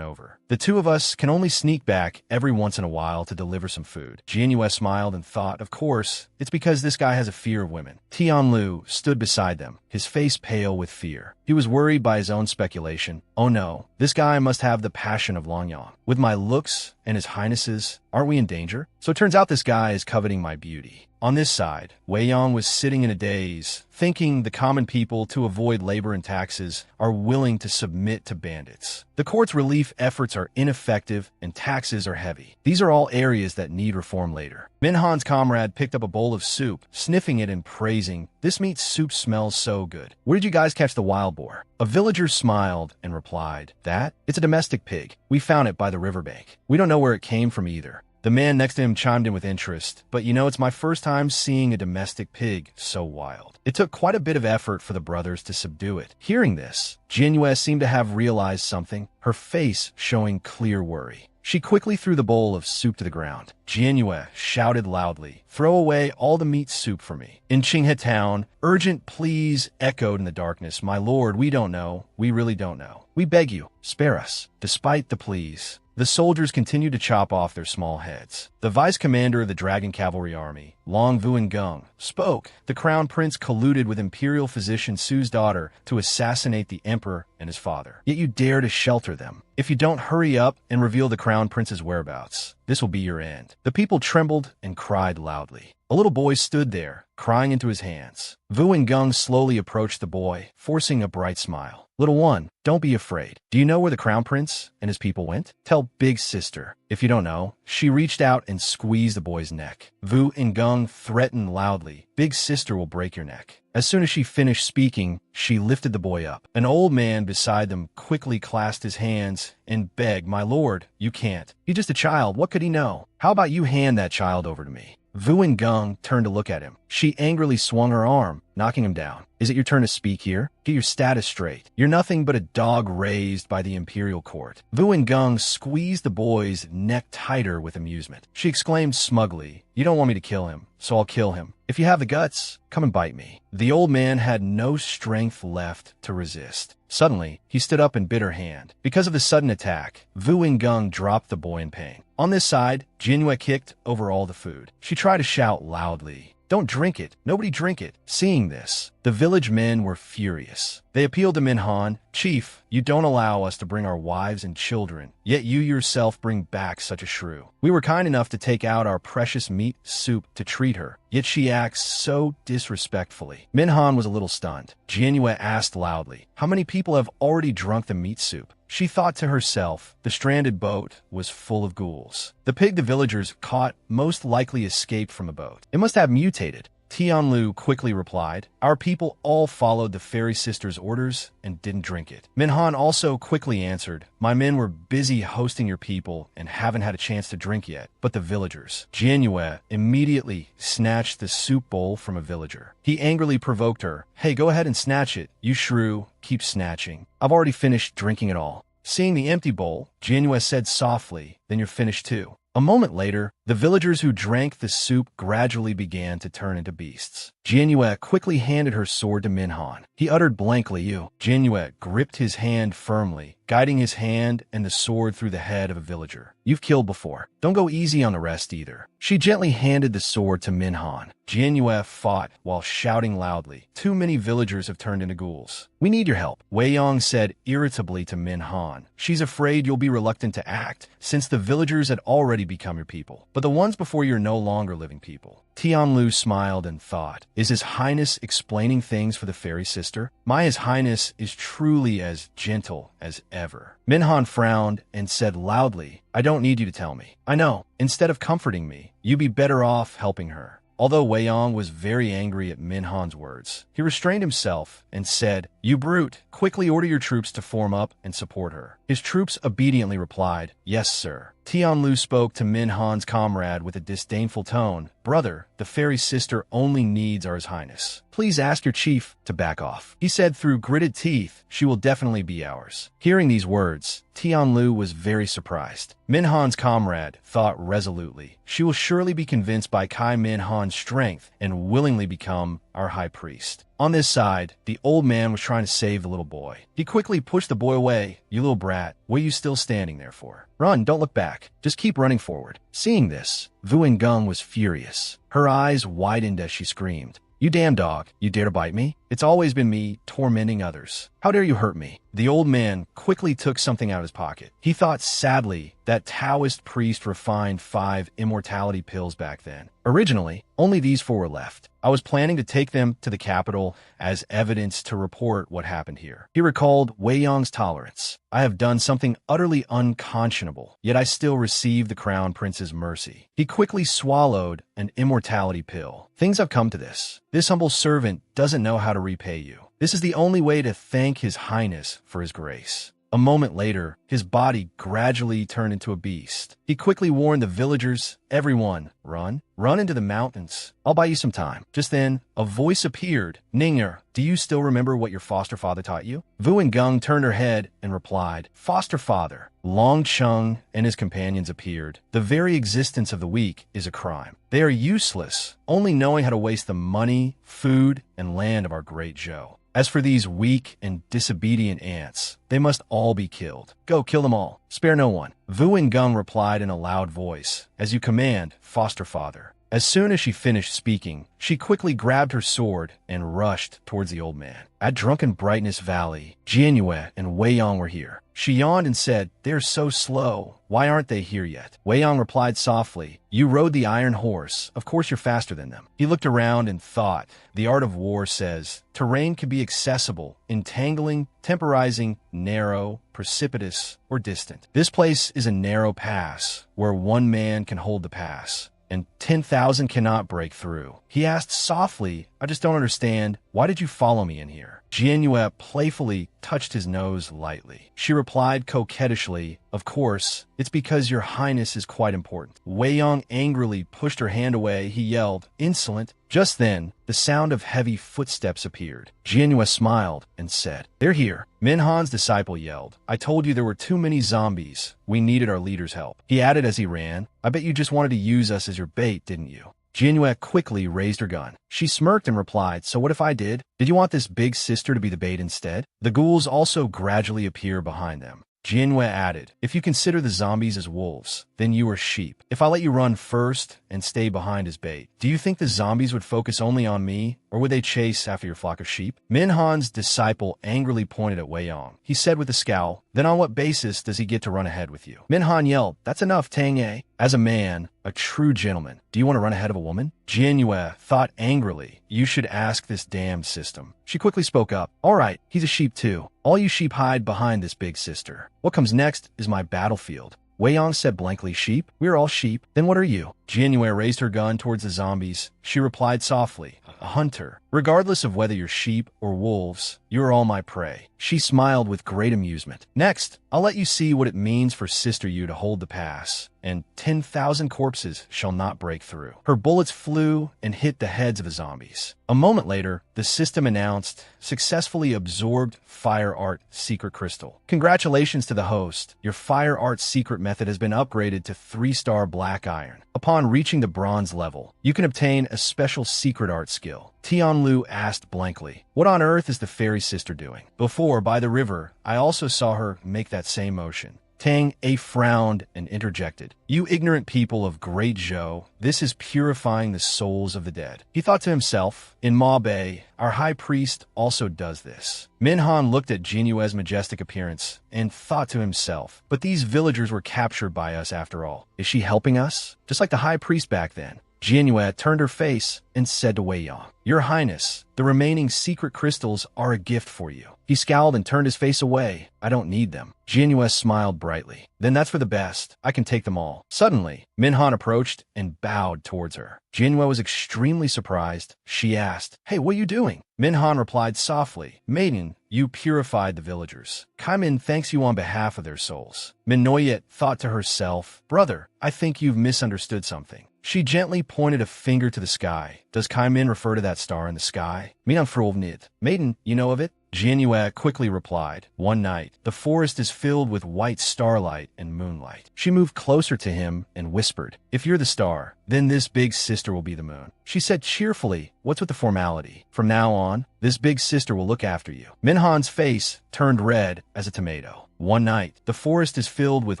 over. The two of us can only sneak back every once in a while to deliver some food. Jinyue smiled and thought, of course, it's because this guy has a fear of women. Tianlu stood beside them, his face pale with fear. He was worried by his own speculation. Oh no, this guy must have the passion of Longyang. With my looks and his highnesses, aren't we in danger? So it turns out this guy is coveting my beauty. On this side, Wei Yong was sitting in a daze, thinking the common people, to avoid labor and taxes, are willing to submit to bandits. The court's relief efforts are ineffective and taxes are heavy. These are all areas that need reform later. Minhan's comrade picked up a bowl of soup, sniffing it and praising, This meat soup smells so good. Where did you guys catch the wild boar? A villager smiled and replied, That? It's a domestic pig. We found it by the riverbank. We don't know where it came from either. The man next to him chimed in with interest, but you know, it's my first time seeing a domestic pig so wild. It took quite a bit of effort for the brothers to subdue it. Hearing this, Jinyue seemed to have realized something, her face showing clear worry. She quickly threw the bowl of soup to the ground. Jinyue shouted loudly, Throw away all the meat soup for me. In Qinghe town, urgent pleas echoed in the darkness. My lord, we don't know. We really don't know. We beg you, spare us. Despite the pleas, the soldiers continued to chop off their small heads. The vice commander of the Dragon Cavalry Army, Long Vuengung, spoke. The crown prince colluded with imperial physician Su's daughter to assassinate the emperor and his father. Yet you dare to shelter them. If you don't hurry up and reveal the crown prince's whereabouts, this will be your end. The people trembled and cried loudly. A little boy stood there, crying into his hands. Vu and Gung slowly approached the boy, forcing a bright smile. Little one, don't be afraid. Do you know where the crown prince and his people went? Tell big sister. If you don't know, she reached out and squeezed the boy's neck. Vu and Gung threatened loudly. Big sister will break your neck. As soon as she finished speaking, she lifted the boy up. An old man beside them quickly clasped his hands and begged, My lord, you can't. He's just a child. What could he know? How about you hand that child over to me? Vu and Gung turned to look at him. She angrily swung her arm, knocking him down. Is it your turn to speak here? Get your status straight. You're nothing but a dog raised by the imperial court. Vu and Gung squeezed the boy's neck tighter with amusement. She exclaimed smugly, You don't want me to kill him, so I'll kill him. If you have the guts, come and bite me. The old man had no strength left to resist. Suddenly, he stood up and bit her hand. Because of the sudden attack, Vu and Gung dropped the boy in pain. On this side, Jinhua kicked over all the food. She tried to shout loudly, Don't drink it. Nobody drink it. Seeing this, the village men were furious. They appealed to Minhan, Chief, you don't allow us to bring our wives and children, yet you yourself bring back such a shrew. We were kind enough to take out our precious meat soup to treat her, yet she acts so disrespectfully. Minhan was a little stunned. Jinhua asked loudly, How many people have already drunk the meat soup? She thought to herself, the stranded boat was full of ghouls. The pig the villagers caught most likely escaped from the boat. It must have mutated. Tianlu quickly replied, Our people all followed the fairy sister's orders and didn't drink it. Minhan also quickly answered, My men were busy hosting your people and haven't had a chance to drink yet, but the villagers. Jinhua immediately snatched the soup bowl from a villager. He angrily provoked her, Hey, go ahead and snatch it. You shrew, keep snatching. I've already finished drinking it all. Seeing the empty bowl, Jinhua said softly, Then you're finished too. A moment later, the villagers who drank the soup gradually began to turn into beasts. Jinhua quickly handed her sword to Minhan. He uttered blankly, You. Jinhua gripped his hand firmly, guiding his hand and the sword through the head of a villager. You've killed before. Don't go easy on the rest either. She gently handed the sword to Minhan. Jinhua fought while shouting loudly, Too many villagers have turned into ghouls. We need your help, Wei Yong said irritably to Minhan. She's afraid you'll be reluctant to act, since the villagers had already become your people. But the ones before you are no longer living people. Tianlu smiled and thought, Is His Highness explaining things for the fairy sister? My His Highness is truly as gentle as ever. Minhan frowned and said loudly, I don't need you to tell me. I know. Instead of comforting me, you'd be better off helping her. Although Wei Yong was very angry at Minhan's words, he restrained himself and said, You brute, quickly order your troops to form up and support her. His troops obediently replied, Yes, sir. Tianlu spoke to Minhan's comrade with a disdainful tone. Brother, the fairy sister only needs our His Highness. Please ask your chief to back off. He said through gritted teeth, She will definitely be ours. Hearing these words, Tianlu was very surprised. Minhan's comrade thought resolutely, She will surely be convinced by Kai Minhan's strength and willingly become our high priest. On this side, the old man was trying to save the little boy. He quickly pushed the boy away. You little brat, what are you still standing there for? Run, don't look back. Just keep running forward. Seeing this, Vu and Gung was furious. Her eyes widened as she screamed, You damn dog, you dare to bite me? It's always been me tormenting others. How dare you hurt me? The old man quickly took something out of his pocket. He thought sadly that Taoist priest refined 5 immortality pills back then. Originally, only these 4 were left. I was planning to take them to the capital as evidence to report what happened here. He recalled Wei Yong's tolerance. I have done something utterly unconscionable, yet I still receive the crown prince's mercy. He quickly swallowed an immortality pill. Things have come to this. This humble servant doesn't know how to repay you. This is the only way to thank His Highness for his grace. A moment later, his body gradually turned into a beast. He quickly warned the villagers, Everyone, run. Run into the mountains. I'll buy you some time. Just then, a voice appeared. Ninger, do you still remember what your foster father taught you? Vu and Gung turned her head and replied, Foster father. Long Chung and his companions appeared. The very existence of the weak is a crime. They are useless, only knowing how to waste the money, food, and land of our great Zhou. As for these weak and disobedient ants, they must all be killed. Go, kill them all. Spare no one. Vu and Gung replied in a loud voice, As you command, foster father. As soon as she finished speaking, she quickly grabbed her sword and rushed towards the old man. At Drunken Brightness Valley, Jianyue and Wei Yong were here. She yawned and said, "They're so slow. Why aren't they here yet?" Wei Yong replied softly, "You rode the iron horse. Of course you're faster than them." He looked around and thought, the art of war says, terrain can be accessible, entangling, temporizing, narrow, precipitous, or distant. This place is a narrow pass, where one man can hold the pass, and 10,000 cannot break through. He asked softly, "I just don't understand. Why did you follow me in here?" Jianyue playfully touched his nose lightly. She replied coquettishly, "Of course, it's because your highness is quite important." Wei Yong angrily pushed her hand away. He yelled, "Insolent!" Just then, the sound of heavy footsteps appeared. Jianyue smiled and said, "They're here." Minhan's disciple yelled, "I told you there were too many zombies. We needed our leader's help." He added as he ran, "I bet you just wanted to use us as your bait, didn't you?" Jianyue quickly raised her gun. She smirked and replied, "So what if I did? Did you want this big sister to be the bait instead?" The ghouls also gradually appear behind them. Jianyue added, "If you consider the zombies as wolves, then you are sheep. If I let you run first and stay behind as bait, do you think the zombies would focus only on me, or would they chase after your flock of sheep?" Minhan's disciple angrily pointed at Wei Yong. He said with a scowl, "Then on what basis does he get to run ahead with you?" Minhan yelled, "That's enough, Tang-e. As a man, a true gentleman, do you want to run ahead of a woman?" Jianyue thought angrily, "You should ask this damned system." She quickly spoke up, "All right, he's a sheep too. All you sheep hide behind this big sister. What comes next is my battlefield." Wei Yong said blankly, "Sheep? We're all sheep. Then what are you?" Jianyue raised her gun towards the zombies. She replied softly, "A hunter. Regardless of whether you're sheep or wolves, you are all my prey." She smiled with great amusement. "Next, I'll let you see what it means for Sister Yu to hold the pass, and 10,000 corpses shall not break through." Her bullets flew and hit the heads of the zombies. A moment later, the system announced, "Successfully absorbed Fire Art Secret Crystal. Congratulations to the host. Your Fire Art Secret method has been upgraded to 3-star Black Iron. Upon reaching the bronze level, you can obtain a special secret art skill." Tianlu asked blankly, "What on earth is the fairy sister doing?" "Before, by the river, I also saw her make that same motion." Tang-e frowned and interjected, "You ignorant people of Great Zhou, this is purifying the souls of the dead." He thought to himself, "In Ma Bei, our high priest also does this." Minhan looked at Jianyue's majestic appearance and thought to himself, "But these villagers were captured by us after all. Is she helping us? Just like the high priest back then." Jianyue turned her face and said to Wei Yong, "Your Highness, the remaining secret crystals are a gift for you." He scowled and turned his face away. "I don't need them." Jianyue smiled brightly. "Then that's for the best. I can take them all." Suddenly, Minhan approached and bowed towards her. Jianyue was extremely surprised. She asked, "Hey, what are you doing?" Minhan replied softly, "Maiden, you purified the villagers. Kaimin thanks you on behalf of their souls." Minoyet thought to herself, "Brother, I think you've misunderstood something." She gently pointed a finger to the sky. "Does Kaimin refer to that star in the sky?" "Minan Frovnid." "Maiden, you know of it?" Jianyue quickly replied, "One night, the forest is filled with white starlight and moonlight." She moved closer to him and whispered, "If you're the star, then this big sister will be the moon." She said cheerfully, "What's with the formality? From now on, this big sister will look after you." Minhan's face turned red as a tomato. One night, the forest is filled with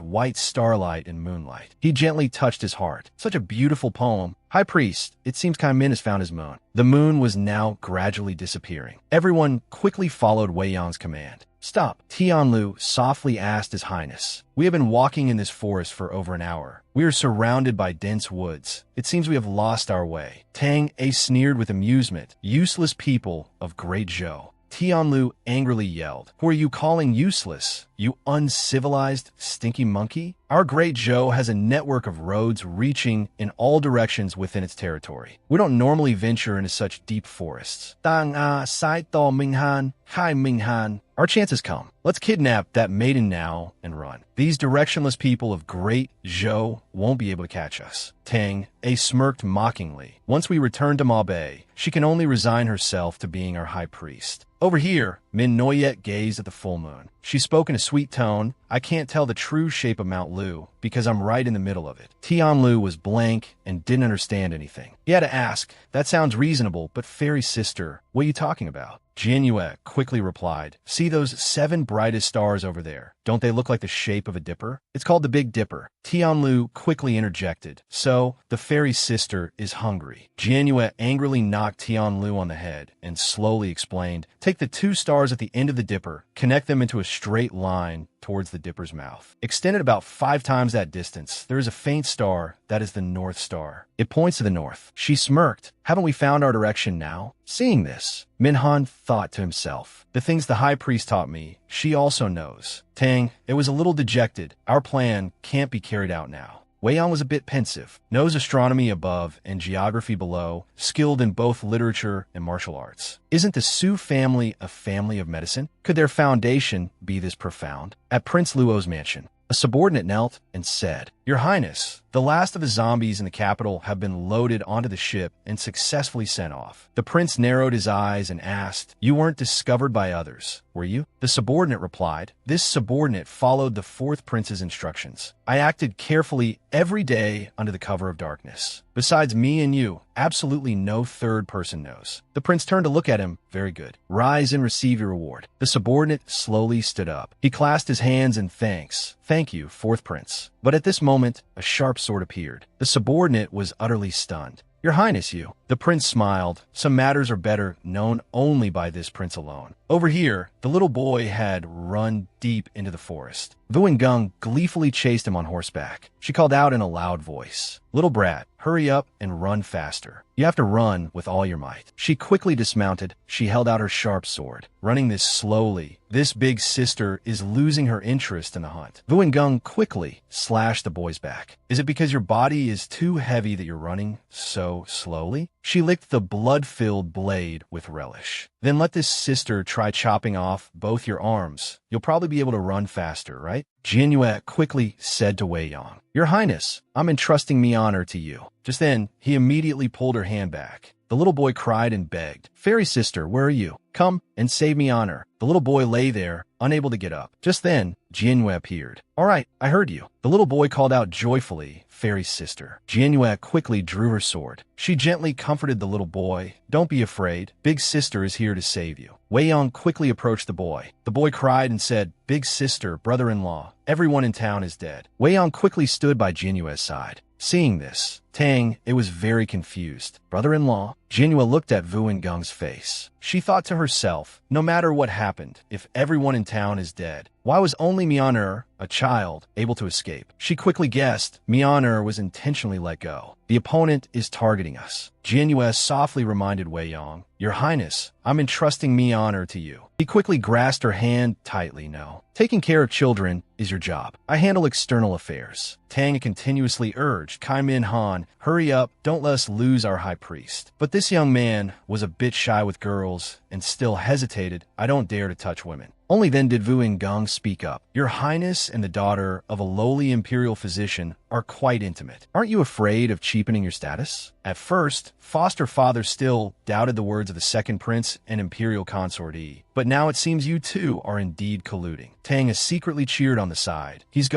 white starlight and moonlight. He gently touched his heart. Such a beautiful poem. "High priest, it seems Kaimin has found his moon." The moon was now gradually disappearing. Everyone quickly followed Wei Yong's command. "Stop." Tianlu softly asked His Highness. "We have been walking in this forest for over an hour. We are surrounded by dense woods. It seems we have lost our way." Tang-e sneered with amusement. "Useless people of Great Zhou." Tianlu angrily yelled, "Who are you calling useless, you uncivilized, stinky monkey? Our Great Zhou has a network of roads reaching in all directions within its territory. We don't normally venture into such deep forests." Saito Minghan, Hi Minghan. "Our chance has come. Let's kidnap that maiden now and run. These directionless people of Great Zhou won't be able to catch us." Tang-e smirked mockingly. "Once we return to Ma Bei, she can only resign herself to being our high priest." Over here, Min Noyet gazed at the full moon. She spoke in a sweet tone, "I can't tell the true shape of Mount Lu because I'm right in the middle of it." Tianlu was blank and didn't understand anything. He had to ask, "That sounds reasonable, but fairy sister, what are you talking about?" Jianyue quickly replied, "See those 7 brightest stars over there? Don't they look like the shape of a dipper? It's called the Big Dipper." Tianlu quickly interjected, "So, the fairy sister is hungry." Jianyue angrily knocked Tianlu on the head and slowly explained, "Take the 2 stars at the end of the dipper, connect them into a straight line towards the dipper's mouth. Extended about 5 times that distance, there is a faint star that is the North Star. It points to the north." She smirked. "Haven't we found our direction now?" Seeing this, Minhan thought to himself, "The things the high priest taught me, she also knows." Tang, it was a little dejected. "Our plan can't be carried out now." Wei Yang was a bit pensive, knows astronomy above and geography below, skilled in both literature and martial arts. Isn't the Su family a family of medicine? Could their foundation be this profound? At Prince Luo's mansion, a subordinate knelt and said, "Your Highness, the last of the zombies in the capital have been loaded onto the ship and successfully sent off." The prince narrowed his eyes and asked, "You weren't discovered by others, were you?" The subordinate replied. This subordinate followed the 4th prince's instructions. "I acted carefully every day under the cover of darkness. Besides me and you, absolutely no 3rd person knows." The prince turned to look at him. "Very good. Rise and receive your reward." The subordinate slowly stood up. He clasped his hands in thanks. "Thank you, 4th prince." But at this moment, a sharp sword appeared. The subordinate was utterly stunned. "Your Highness, you." The prince smiled. Some matters are better known only by this prince alone. Over here, the little boy had run deep into the forest. Vuengung gleefully chased him on horseback. She called out in a loud voice, "Little brat, hurry up and run faster. You have to run with all your might." She quickly dismounted. She held out her sharp sword. "Running this slowly, this big sister is losing her interest in the hunt." Vuengung quickly slashed the boy's back. "Is it because your body is too heavy that you're running so slowly?" She licked the blood-filled blade with relish. "Then let this sister try chopping off both your arms. You'll probably be able to run faster, right?" Jianyue quickly said to Wei Yang, "Your Highness, I'm entrusting my honor to you." Just then, he immediately pulled her hand back. The little boy cried and begged, "Fairy sister, where are you? Come and save me honor." The little boy lay there, unable to get up. Just then, Jianyue appeared. "All right, I heard you." The little boy called out joyfully, "Fairy sister." Jianyue quickly drew her sword. She gently comforted the little boy. "Don't be afraid. Big sister is here to save you." Wei Yang quickly approached the boy. The boy cried and said, "Big sister, brother-in-law, everyone in town is dead." Wei Yang quickly stood by Jianyue's side. Seeing this, Tang, it was very confused. "Brother-in-law?" Jianyue looked at Vuengung's face. She thought to herself, no matter what happened, if everyone in town is dead, why was only Myeoner, a child, able to escape? She quickly guessed Myeoner was intentionally let go. The opponent is targeting us. Jianyue softly reminded Wei Yang, "Your Highness, I'm entrusting Myeoner to you." He quickly grasped her hand tightly. "No. Taking care of children is your job. I handle external affairs." Tang continuously urged Kai Min Han, "Hurry up, don't let us lose our high priest." But this young man was a bit shy with girls and still hesitated. "I don't dare to touch women." Only then did Vuengung speak up. "Your Highness and the daughter of a lowly imperial physician are quite intimate. Aren't you afraid of cheapening your status?" At first, foster father still doubted the words of the 2nd prince and imperial consort Yi. But now it seems you two are indeed colluding. Tang is secretly cheered on the side. He's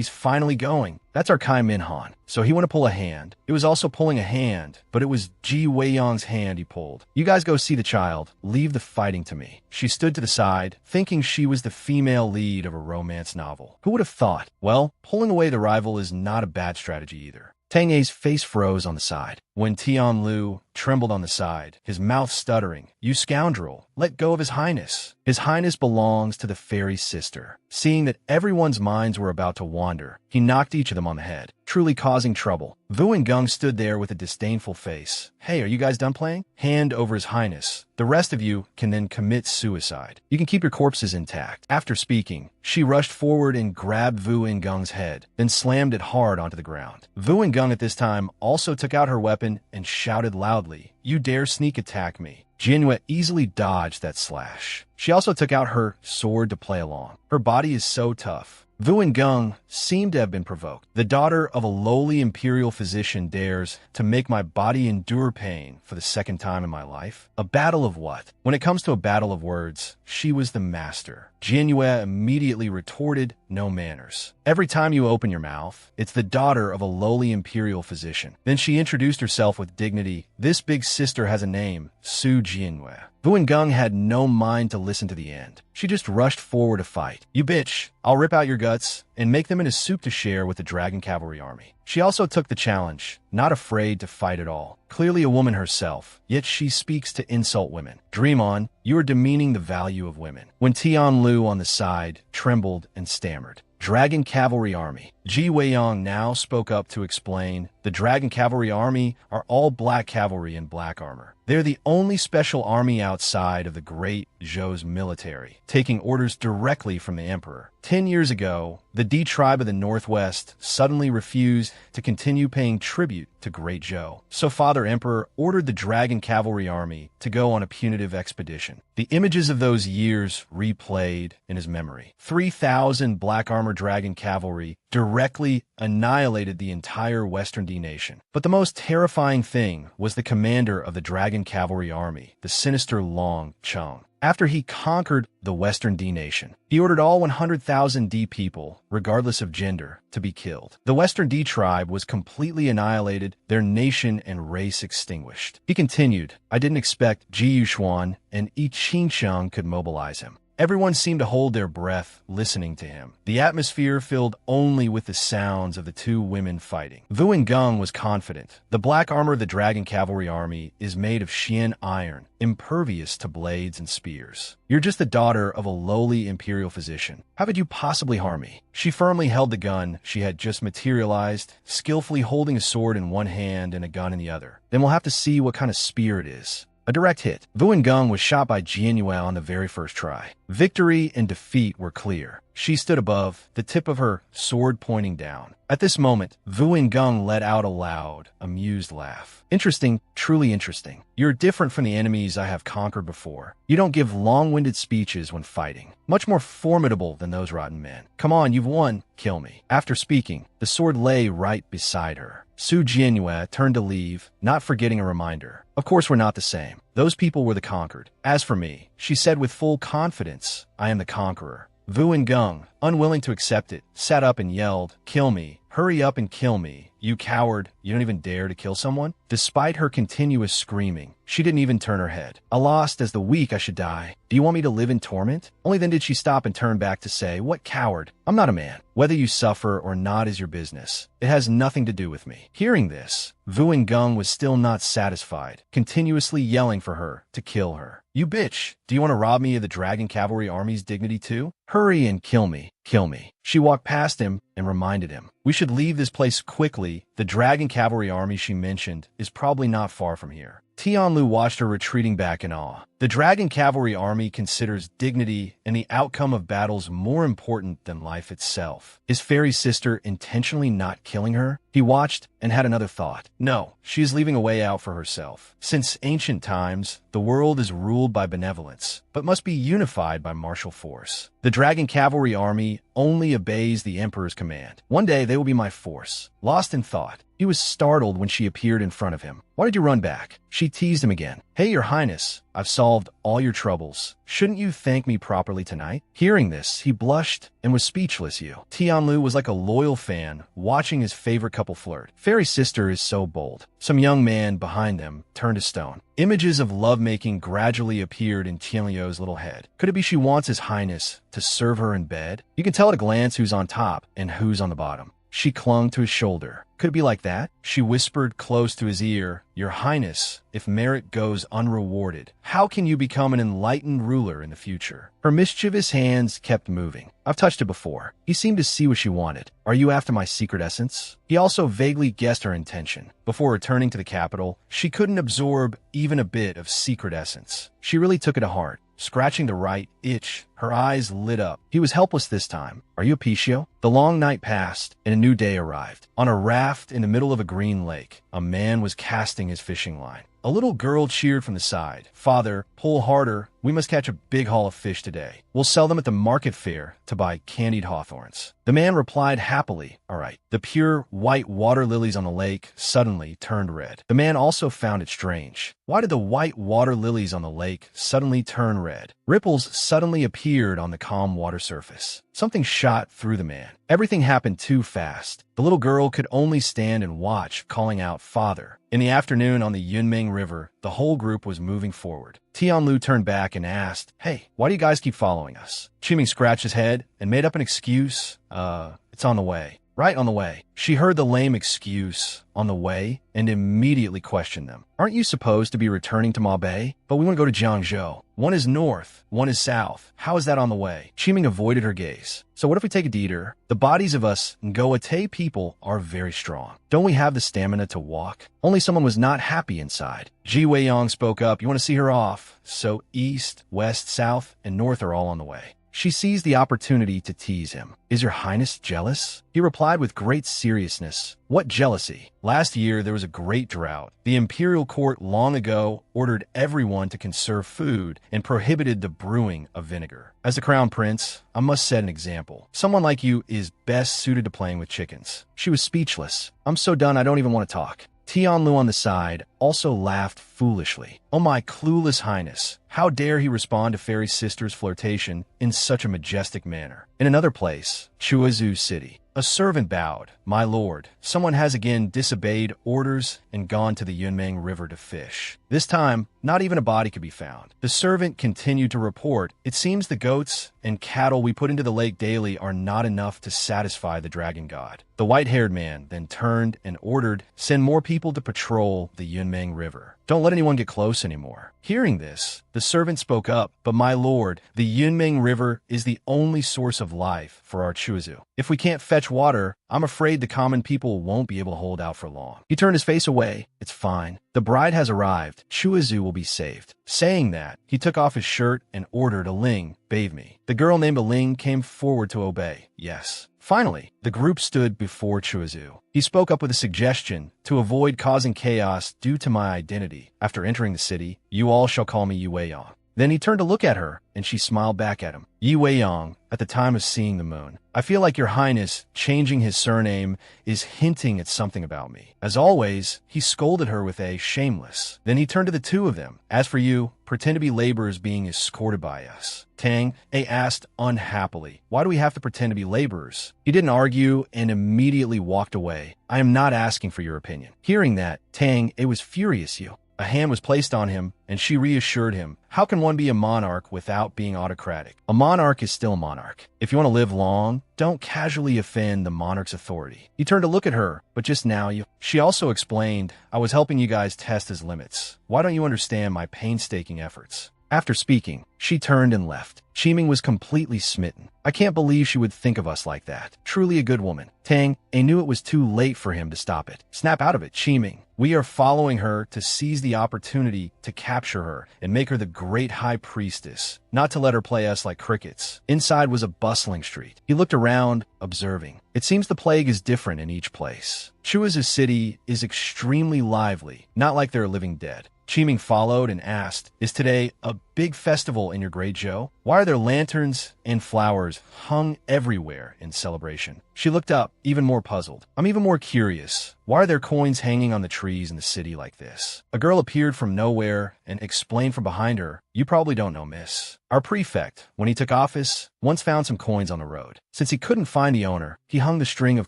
finally going. That's our Kai Min Han. So he went to pull a hand. It was also pulling a hand, but it was Ji Wei Yang's hand he pulled. "You guys go see the child. Leave the fighting to me." She stood to the side, thinking she was the female lead of a romance novel. Who would have thought? Well, pulling away the rival is not a bad strategy either. Tang Ye's face froze on the side. When Tianlu trembled on the side, his mouth stuttering, "You scoundrel, let go of His Highness. His Highness belongs to the fairy sister." Seeing that everyone's minds were about to wander, he knocked each of them on the head, truly causing trouble. Vuengung stood there with a disdainful face. "Hey, are you guys done playing? Hand over His Highness. The rest of you can then commit suicide. You can keep your corpses intact." After speaking, she rushed forward and grabbed Vuengung's head, then slammed it hard onto the ground. Vuengung at this time also took out her weapon and shouted loudly, "You dare sneak attack me." Jianyue easily dodged that slash. She also took out her sword to play along. Her body is so tough. Vuengung seemed to have been provoked. The daughter of a lowly imperial physician dares to make my body endure pain for the 2nd time in my life? A battle of what? When it comes to a battle of words, she was the master. Jianyue immediately retorted, "No manners. Every time you open your mouth, it's the daughter of a lowly imperial physician." Then she introduced herself with dignity. "This big sister has a name, Su Jianyue." Vuongung had no mind to listen to the end. She just rushed forward to fight. "You bitch, I'll rip out your guts and make them into soup to share with the Dragon Cavalry Army." She also took the challenge, not afraid to fight at all. Clearly a woman herself, yet she speaks to insult women. Dream on, you are demeaning the value of women. When Tianlu on the side trembled and stammered. Dragon Cavalry Army. Ji Weiyang now spoke up to explain, the Dragon Cavalry Army are all black cavalry in black armor. They're the only special army outside of the great Zhou's military, taking orders directly from the emperor. 10 years ago, the D tribe of the Northwest suddenly refused to continue paying tribute to Great Zhou. So Father Emperor ordered the Dragon Cavalry Army to go on a punitive expedition. The images of those years replayed in his memory. 3,000 black armor dragon cavalry directly annihilated the entire Western D nation. But the most terrifying thing was the commander of the Dragon Cavalry Army, the sinister Long Chong. After he conquered the Western D nation, he ordered all 100,000 D people, regardless of gender, to be killed. The Western D tribe was completely annihilated, their nation and race extinguished. He continued, I didn't expect Ji Yuxuan and Yi Qingsheng could mobilize him. Everyone seemed to hold their breath, listening to him. The atmosphere filled only with the sounds of the two women fighting. Vuongung was confident. The black armor of the Dragon Cavalry Army is made of Xian iron, impervious to blades and spears. You're just the daughter of a lowly imperial physician. How could you possibly harm me? She firmly held the gun she had just materialized, skillfully holding a sword in one hand and a gun in the other. Then we'll have to see what kind of spear it is. A direct hit. Vuongung was shot by Jianyue on the very first try. Victory and defeat were clear. She stood above, the tip of her sword pointing down. At this moment, Vuongung let out a loud, amused laugh. Interesting, truly interesting. You're different from the enemies I have conquered before. You don't give long-winded speeches when fighting. Much more formidable than those rotten men. Come on, you've won. Kill me. After speaking, the sword lay right beside her. Su Jianyue turned to leave, not forgetting a reminder. Of course we're not the same. Those people were the conquered. As for me, she said with full confidence, I am the conqueror. Vuongung, unwilling to accept it, sat up and yelled, Kill me. Hurry up and kill me. You coward, you don't even dare to kill someone? Despite her continuous screaming, she didn't even turn her head. Lost as the weak I should die. Do you want me to live in torment? Only then did she stop and turn back to say, What coward? I'm not a man. Whether you suffer or not is your business. It has nothing to do with me. Hearing this, Vuongung was still not satisfied, continuously yelling for her to kill her. You bitch, do you want to rob me of the Dragon Cavalry Army's dignity too? Hurry and kill me. Kill me. She walked past him and reminded him, We should leave this place quickly. The Dragon Cavalry Army she mentioned is probably not far from here. Tianlu watched her retreating back in awe. The Dragon Cavalry Army considers dignity and the outcome of battles more important than life itself. Is Fairy's sister intentionally not killing her? He watched and had another thought. No, she is leaving a way out for herself. Since ancient times, the world is ruled by benevolence, but must be unified by martial force. The Dragon Cavalry Army only obeys the Emperor's command. One day they will be my force. Lost in thought, he was startled when she appeared in front of him. Why did you run back? She teased him again. Hey, Your Highness, I've solved all your troubles. Shouldn't you thank me properly tonight? Hearing this, he blushed and was speechless. Tianlu was like a loyal fan, watching his favorite couple flirt. Fairy's sister is so bold. Some young man behind them turned to stone. Images of lovemaking gradually appeared in Tianliu's little head. Could it be she wants His Highness to serve her in bed? You can tell at a glance who's on top and who's on the bottom. She clung to his shoulder. Could it be like that? She whispered close to his ear, Your Highness, if merit goes unrewarded, how can you become an enlightened ruler in the future? Her mischievous hands kept moving. I've touched it before. He seemed to see what she wanted. Are you after my secret essence? He also vaguely guessed her intention. Before returning to the capital, she couldn't absorb even a bit of secret essence. She really took it to heart. Scratching the right itch, her eyes lit up. He was helpless this time. Are you a Pichio? The long night passed, and a new day arrived. On a raft in the middle of a green lake, a man was casting his fishing line. A little girl cheered from the side. Father, pull harder. We must catch a big haul of fish today. We'll sell them at the market fair to buy candied hawthorns. The man replied happily, All right. The pure white water lilies on the lake suddenly turned red. The man also found it strange. Why did the white water lilies on the lake suddenly turn red? Ripples suddenly appeared appeared on the calm water surface. Something shot through the man. Everything happened too fast. The little girl could only stand and watch, calling out, "Father." In the afternoon on the Yunming River, the whole group was moving forward. Tianlu turned back and asked, "Hey, why do you guys keep following us?" Qiming scratched his head and made up an excuse. It's on the way. Right, on the way. She heard the lame excuse, "on the way," and immediately questioned them. "Aren't you supposed to be returning to Ma Bei? But we want to go to Jiangzhou. One is north, one is south. How is that on the way?" Qiming avoided her gaze. "So what if we take a detour? The bodies of us Ngoate people are very strong. Don't we have the stamina to walk?" Only someone was not happy inside. Ji Weiyong spoke up. "You want to see her off? So east, west, south, and north are all on the way." She seized the opportunity to tease him. "Is your highness jealous?" He replied with great seriousness. "What jealousy? Last year there was a great drought. The imperial court long ago ordered everyone to conserve food and prohibited the brewing of vinegar. As the crown prince, I must set an example. Someone like you is best suited to playing with chickens." She was speechless. "I'm so done I don't even want to talk." Tianlu on the side also laughed foolishly. "Oh my clueless highness, how dare he respond to Fairy Sister's flirtation in such a majestic manner?" In another place, Chuazu City, a servant bowed. "My lord, someone has again disobeyed orders and gone to the Yunming River to fish. This time, not even a body could be found." The servant continued to report, "It seems the goats and cattle we put into the lake daily are not enough to satisfy the dragon god." The white-haired man then turned and ordered, "Send more people to patrol the Yunming River. Don't let anyone get close anymore." Hearing this, the servant spoke up, "But my lord, the Yunming River is the only source of life for our Chuazu. If we can't fetch water, I'm afraid the common people won't be able to hold out for long." He turned his face away. "It's fine. The bride has arrived. Chuazu will be saved." Saying that, he took off his shirt and ordered Aling, "Bathe me." The girl named Aling came forward to obey. "Yes." Finally, the group stood before Chuazu. He spoke up with a suggestion, "To avoid causing chaos due to my identity, after entering the city, you all shall call me Yu Weiyang." Then he turned to look at her, and she smiled back at him. "Yi Weiyang, at the time of seeing the moon. I feel like your highness changing his surname is hinting at something about me." As always, he scolded her with a shameless. Then he turned to the two of them. "As for you, pretend to be laborers being escorted by us." Tang A asked unhappily, "Why do we have to pretend to be laborers?" He didn't argue and immediately walked away. "I am not asking for your opinion." Hearing that, Tang A was furious. A hand was placed on him, and she reassured him. "How can one be a monarch without being autocratic? A monarch is still a monarch. If you want to live long, don't casually offend the monarch's authority." He turned to look at her, "But just now you..." She also explained, "I was helping you guys test his limits. Why don't you understand my painstaking efforts?" After speaking, she turned and left. Qiming was completely smitten. "I can't believe she would think of us like that. Truly a good woman." Tang A knew it was too late for him to stop it. "Snap out of it, Qiming. We are following her to seize the opportunity to capture her and make her the great high priestess, not to let her play us like crickets." Inside was a bustling street. He looked around, observing. It seems the plague is different in each place. Chua's city is extremely lively, not like they're living dead. Qiming followed and asked, "Is today a big festival in your great Zhou? Why are there lanterns and flowers hung everywhere in celebration?" She looked up, even more puzzled. "I'm even more curious. Why are there coins hanging on the trees in the city like this?" A girl appeared from nowhere and explained from behind her, "You probably don't know, miss. Our prefect, when he took office, once found some coins on the road. Since he couldn't find the owner, he hung the string of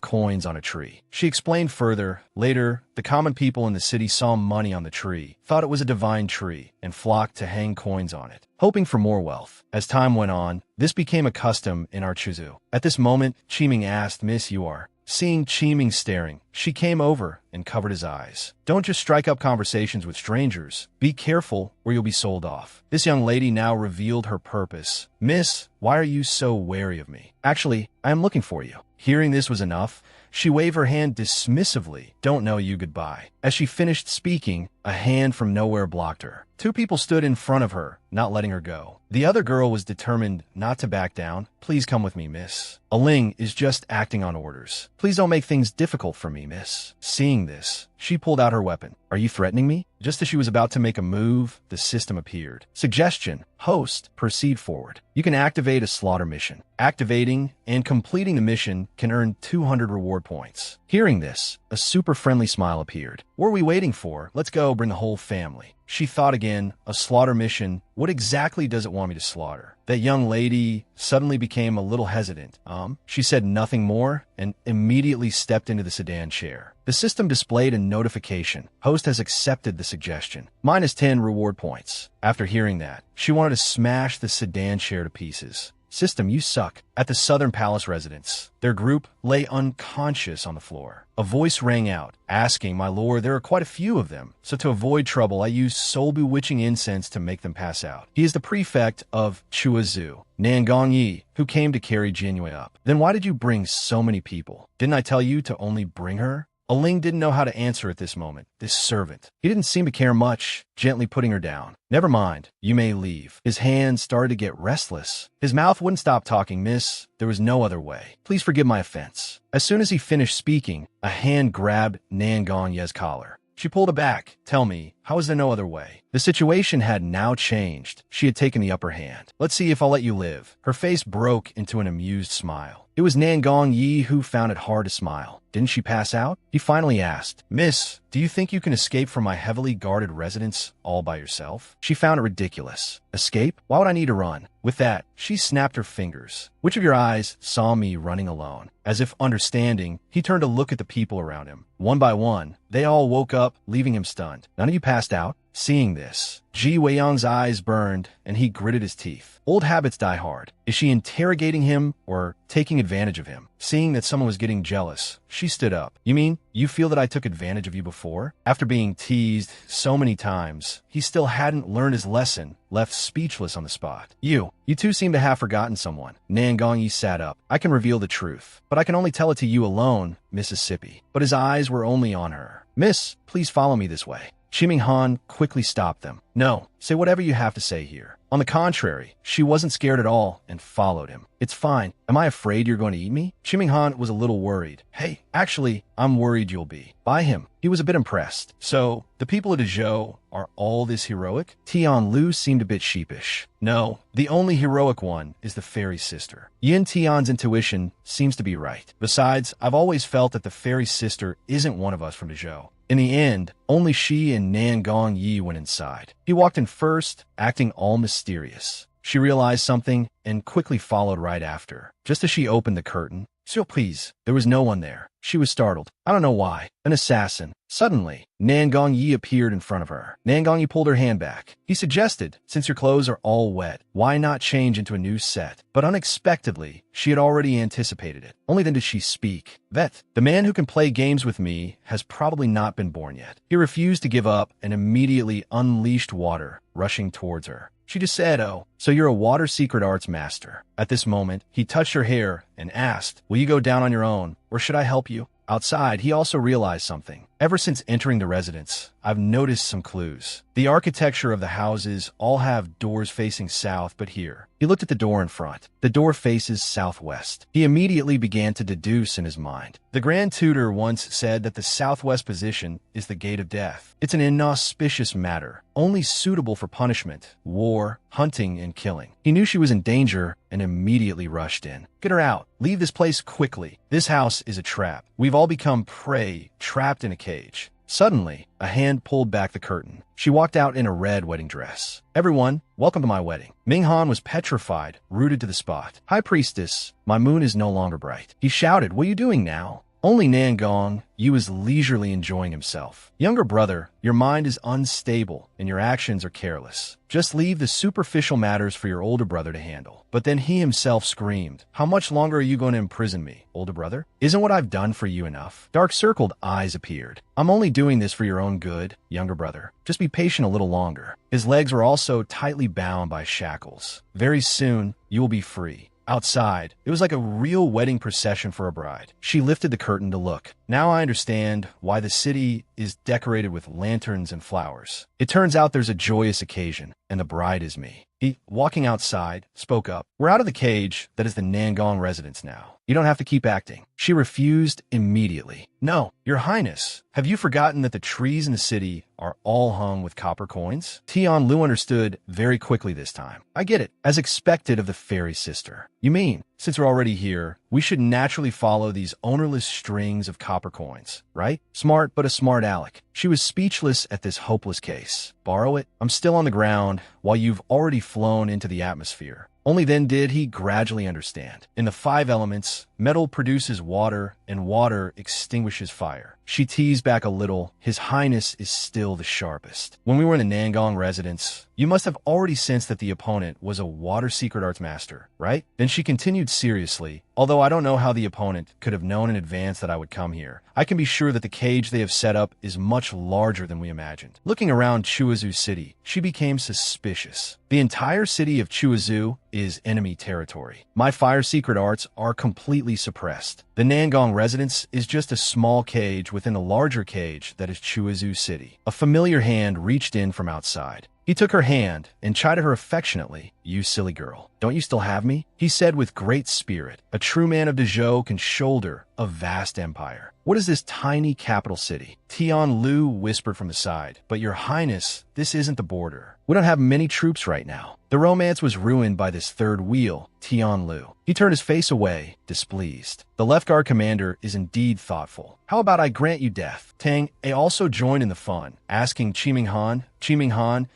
coins on a tree." She explained further, "Later, the common people in the city saw money on the tree, thought it was a divine tree, and flocked to hang coins on it, hoping for more wealth. As time went on, this became a custom in our Chuzu." At this moment, Qiming asked, "Miss, you are..." Seeing Qiming staring, she came over and covered his eyes. "Don't just strike up conversations with strangers. Be careful or you'll be sold off." This young lady now revealed her purpose. "Miss, why are you so wary of me?" "Actually, I am looking for you." Hearing this was enough, she waved her hand dismissively. "Don't know you, goodbye." As she finished speaking, a hand from nowhere blocked her. Two people stood in front of her, not letting her go. The other girl was determined not to back down. "Please come with me, miss. Aling is just acting on orders. Please don't make things difficult for me, miss." Seeing this, She pulled out her weapon. Are you threatening me? Just as she was about to make a move, the system appeared. Suggestion: host, proceed forward. You can activate a slaughter mission. Activating and completing the mission can earn 200 reward points. Hearing this, a super friendly smile appeared. What are we waiting for? Let's go bring the whole family. She thought again, a slaughter mission? What exactly does it want me to slaughter? That young lady suddenly became a little hesitant. She said nothing more and immediately stepped into the sedan chair. The system displayed a notification. Host has accepted the suggestion. Minus 10 reward points. After hearing that, she wanted to smash the sedan chair to pieces. System, you suck. At the Southern Palace residence, their group lay unconscious on the floor. A voice rang out, asking, my lord, there are quite a few of them, so to avoid trouble, I use soul-bewitching incense to make them pass out. He is the prefect of Chuazu, Nangong Yi, who came to carry Jinwei up. Then why did you bring so many people? Didn't I tell you to only bring her? Ling didn't know how to answer at this moment. This servant. He didn't seem to care much, gently putting her down. Never mind. You may leave. His hands started to get restless. His mouth wouldn't stop talking, miss. There was no other way. Please forgive my offense. As soon as he finished speaking, a hand grabbed Nangong Ye's collar. She pulled it back. Tell me, how is there no other way? The situation had now changed. She had taken the upper hand. Let's see if I'll let you live. Her face broke into an amused smile. It was Nangong Yi who found it hard to smile. Didn't she pass out? He finally asked, Miss, do you think you can escape from my heavily guarded residence all by yourself? She found it ridiculous. Escape? Why would I need to run? With that, she snapped her fingers. Which of your eyes saw me running alone? As if understanding, he turned to look at the people around him. One by one, they all woke up, leaving him stunned. None of you passed out? Seeing this, Ji Weiyang's eyes burned, and he gritted his teeth. Old habits die hard. Is she interrogating him or taking advantage of him? Seeing that someone was getting jealous, she stood up. You mean, you feel that I took advantage of you before? After being teased so many times, he still hadn't learned his lesson, left speechless on the spot. You two seem to have forgotten someone. Nangong Yi sat up. I can reveal the truth, but I can only tell it to you alone, Mississippi. But his eyes were only on her. Miss, please follow me this way. Shiming Han quickly stopped them. No, say whatever you have to say here. On the contrary, she wasn't scared at all and followed him. It's fine. Am I afraid you're going to eat me? Shiming Han was a little worried. Hey, actually, I'm worried you'll be. By him. He was a bit impressed. So, the people of Dezhou are all this heroic? Tian Lu seemed a bit sheepish. No, the only heroic one is the fairy sister. Yin Tian's intuition seems to be right. Besides, I've always felt that the fairy sister isn't one of us from Dezhou. In the end, only she and Nangong Yi went inside. He walked in first, acting all mysterious. She realized something and quickly followed right after. Just as she opened the curtain, surprise, there was no one there. She was startled. I don't know why. An assassin. Suddenly, Nangong Yi appeared in front of her. Nangong Yi pulled her hand back. He suggested, since your clothes are all wet, why not change into a new set? But unexpectedly, she had already anticipated it. Only then did she speak. Vet, the man who can play games with me has probably not been born yet. He refused to give up and immediately unleashed water, rushing towards her. She just said, oh, so you're a water secret arts master. At this moment, he touched her hair and asked, will you go down on your own, or should I help you? Outside, he also realized something. Ever since entering the residence, I've noticed some clues. The architecture of the houses all have doors facing south, but here. He looked at the door in front. The door faces southwest. He immediately began to deduce in his mind. The Grand Tutor once said that the southwest position is the gate of death. It's an inauspicious matter, only suitable for punishment, war, hunting, and killing. He knew she was in danger and immediately rushed in. Get her out. Leave this place quickly. This house is a trap. We've all become prey, trapped in a cage. Suddenly, a hand pulled back the curtain. She walked out in a red wedding dress. Everyone, welcome to my wedding. Ming Han was petrified, rooted to the spot. High Priestess, my moon is no longer bright. He shouted, what are you doing now? Only Nangong Yi was leisurely enjoying himself. Younger brother, your mind is unstable and your actions are careless. Just leave the superficial matters for your older brother to handle. But then he himself screamed, how much longer are you going to imprison me, older brother? Isn't what I've done for you enough? Dark-circled eyes appeared. I'm only doing this for your own good, younger brother. Just be patient a little longer. His legs were also tightly bound by shackles. Very soon, you will be free. Outside, it was like a real wedding procession for a bride. She lifted the curtain to look. Now I understand why the city is decorated with lanterns and flowers. It turns out there's a joyous occasion, and the bride is me. He, walking outside, spoke up. We're out of the cage that is the Nangong residence now. You don't have to keep acting. She refused immediately. No, Your Highness, have you forgotten that the trees in the city are all hung with copper coins? Tian Lu understood very quickly this time. I get it, as expected of the fairy sister. You mean, since we're already here, we should naturally follow these ownerless strings of copper coins, right? Smart, but a smart aleck. She was speechless at this hopeless case. Borrow it? I'm still on the ground, while you've already flown into the atmosphere. Only then did he gradually understand. In the 5 elements, metal produces water, and water extinguishes fire. She teased back a little. His Highness is still the sharpest. When we were in the Nangong residence, you must have already sensed that the opponent was a water secret arts master, right? Then she continued seriously. Although I don't know how the opponent could have known in advance that I would come here, I can be sure that the cage they have set up is much larger than we imagined. Looking around Chuazu City, she became suspicious. The entire city of Chuazu is enemy territory. My fire secret arts are completely suppressed. The Nangong residence is just a small cage within a larger cage that is Chuazu City. A familiar hand reached in from outside. He took her hand and chided her affectionately. You silly girl, don't you still have me? He said with great spirit. A true man of Dezhou can shoulder a vast empire. What is this tiny capital city? Tian Lu whispered from the side. But Your Highness, this isn't the border. We don't have many troops right now. The romance was ruined by this third wheel, Tian Lu. He turned his face away, displeased. The left guard commander is indeed thoughtful. How about I grant you death? Tang A also joined in the fun, asking Qiminghan,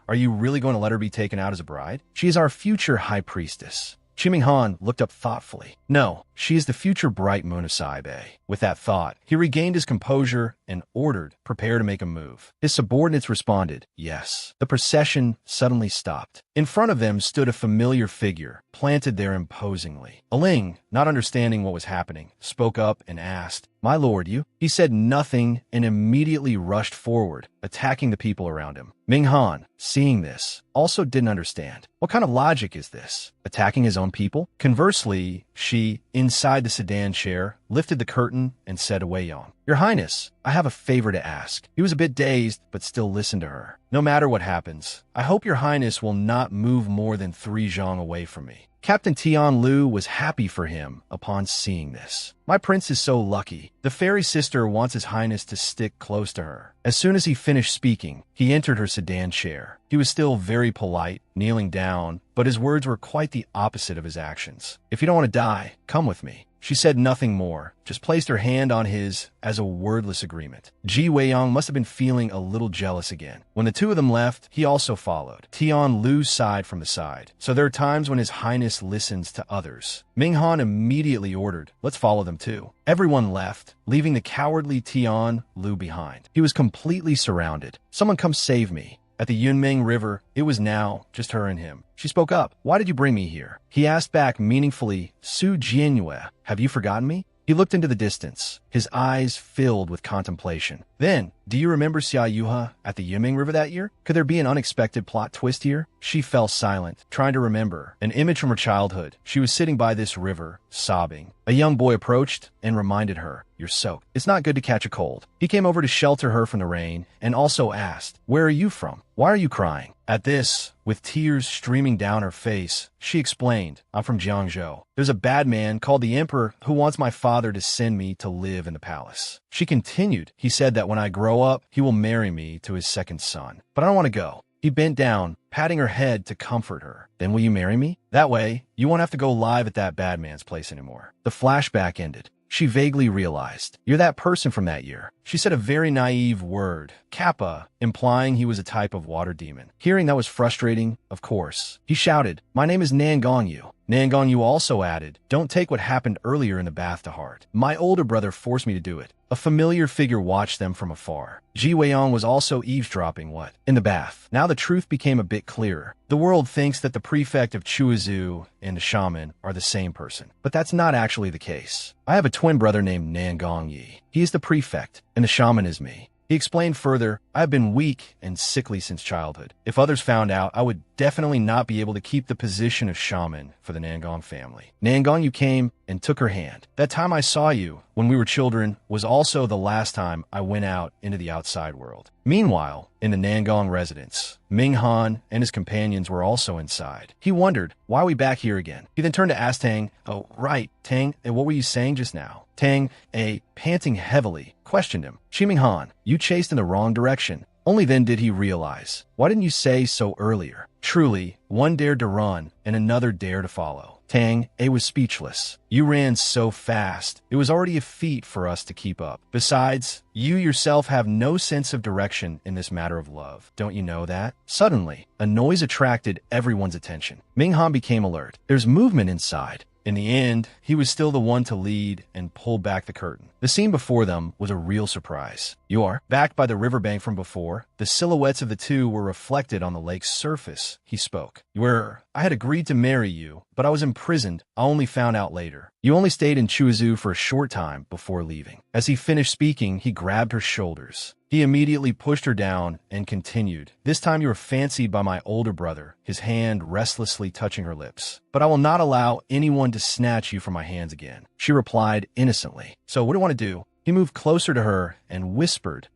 are you really going to let her be taken out as a bride? She is our future high priestess. Qiminghan looked up thoughtfully. No, she is the future bright moon of Saibei. With that thought, he regained his composure and ordered, prepare to make a move. His subordinates responded, yes. The procession suddenly stopped. In front of them stood a familiar figure, planted there imposingly. Aling, not understanding what was happening, spoke up and asked, my lord, you? He said nothing and immediately rushed forward, attacking the people around him. Minghan, seeing this, also didn't understand. What kind of logic is this? Attacking his own people? Conversely, she, inside the sedan chair, lifted the curtain and said to Wei Yong, Your Highness, I have a favor to ask. He was a bit dazed, but still listened to her. No matter what happens, I hope Your Highness will not move more than 3 zhang away from me. Captain Tian Lu was happy for him upon seeing this. My prince is so lucky. The fairy sister wants His Highness to stick close to her. As soon as he finished speaking, he entered her sedan chair. He was still very polite, kneeling down, but his words were quite the opposite of his actions. If you don't want to die, come with me. She said nothing more, just placed her hand on his as a wordless agreement. Ji Weiyang must have been feeling a little jealous again. When the two of them left, he also followed. Tian Lu sighed from the side. So there are times when His Highness listens to others. Minghan immediately ordered, let's follow them too. Everyone left, leaving the cowardly Tian Lu behind. He was completely surrounded. Someone come save me. At the Yunming River, it was now just her and him. She spoke up. Why did you bring me here? He asked back meaningfully, Su Jianyue, have you forgotten me? He looked into the distance, his eyes filled with contemplation. Then, do you remember Xia Yuha at the Yunming River that year? Could there be an unexpected plot twist here? She fell silent, trying to remember. An image from her childhood. She was sitting by this river, sobbing. A young boy approached and reminded her, you're soaked. It's not good to catch a cold. He came over to shelter her from the rain and also asked, where are you from? Why are you crying? At this, with tears streaming down her face, she explained, I'm from Jiangzhou. There's a bad man called the Emperor who wants my father to send me to live in the palace. She continued, he said that when I grow up, he will marry me to his second son. But I don't want to go. He bent down, patting her head to comfort her. Then will you marry me? That way, you won't have to go live at that bad man's place anymore. The flashback ended. She vaguely realized, you're that person from that year. She said a very naive word, Kappa, implying he was a type of water demon. Hearing that was frustrating, of course. He shouted, my name is Nangongyu. Nangongyu also added, don't take what happened earlier in the bath to heart. My older brother forced me to do it. A familiar figure watched them from afar. Ji Weiyang was also eavesdropping what? In the bath. Now the truth became a bit clearer. The world thinks that the prefect of Chuazu and the shaman are the same person, but that's not actually the case. I have a twin brother named Nangongyi. He is the prefect, and the shaman is me. He explained further, I have been weak and sickly since childhood. If others found out, I would definitely not be able to keep the position of shaman for the Nangong family. Nangong, you came and took her hand. That time I saw you, when we were children, was also the last time I went out into the outside world. Meanwhile, in the Nangong residence, Ming Han and his companions were also inside. He wondered, why are we back here again? He then turned to ask Tang, oh, right, Tang, what were you saying just now? Tang, panting heavily, questioned him. Ming Han, you chased in the wrong direction. Only then did he realize. Why didn't you say so earlier? Truly, one dared to run and another dared to follow. Tang, was speechless. You ran so fast. It was already a feat for us to keep up. Besides, you yourself have no sense of direction in this matter of love. Don't you know that? Suddenly, a noise attracted everyone's attention. Ming Han became alert. There's movement inside. In the end, he was still the one to lead and pull back the curtain. The scene before them was a real surprise. You are backed by the riverbank from before. The silhouettes of the two were reflected on the lake's surface. He spoke. I had agreed to marry you, but I was imprisoned. I only found out later. You only stayed in Chuizhu for a short time before leaving. As he finished speaking, he grabbed her shoulders. He immediately pushed her down and continued. This time you were fancied by my older brother, his hand restlessly touching her lips. But I will not allow anyone to snatch you from my hands again. She replied innocently. So what do you want to do? He moved closer to her and whispered,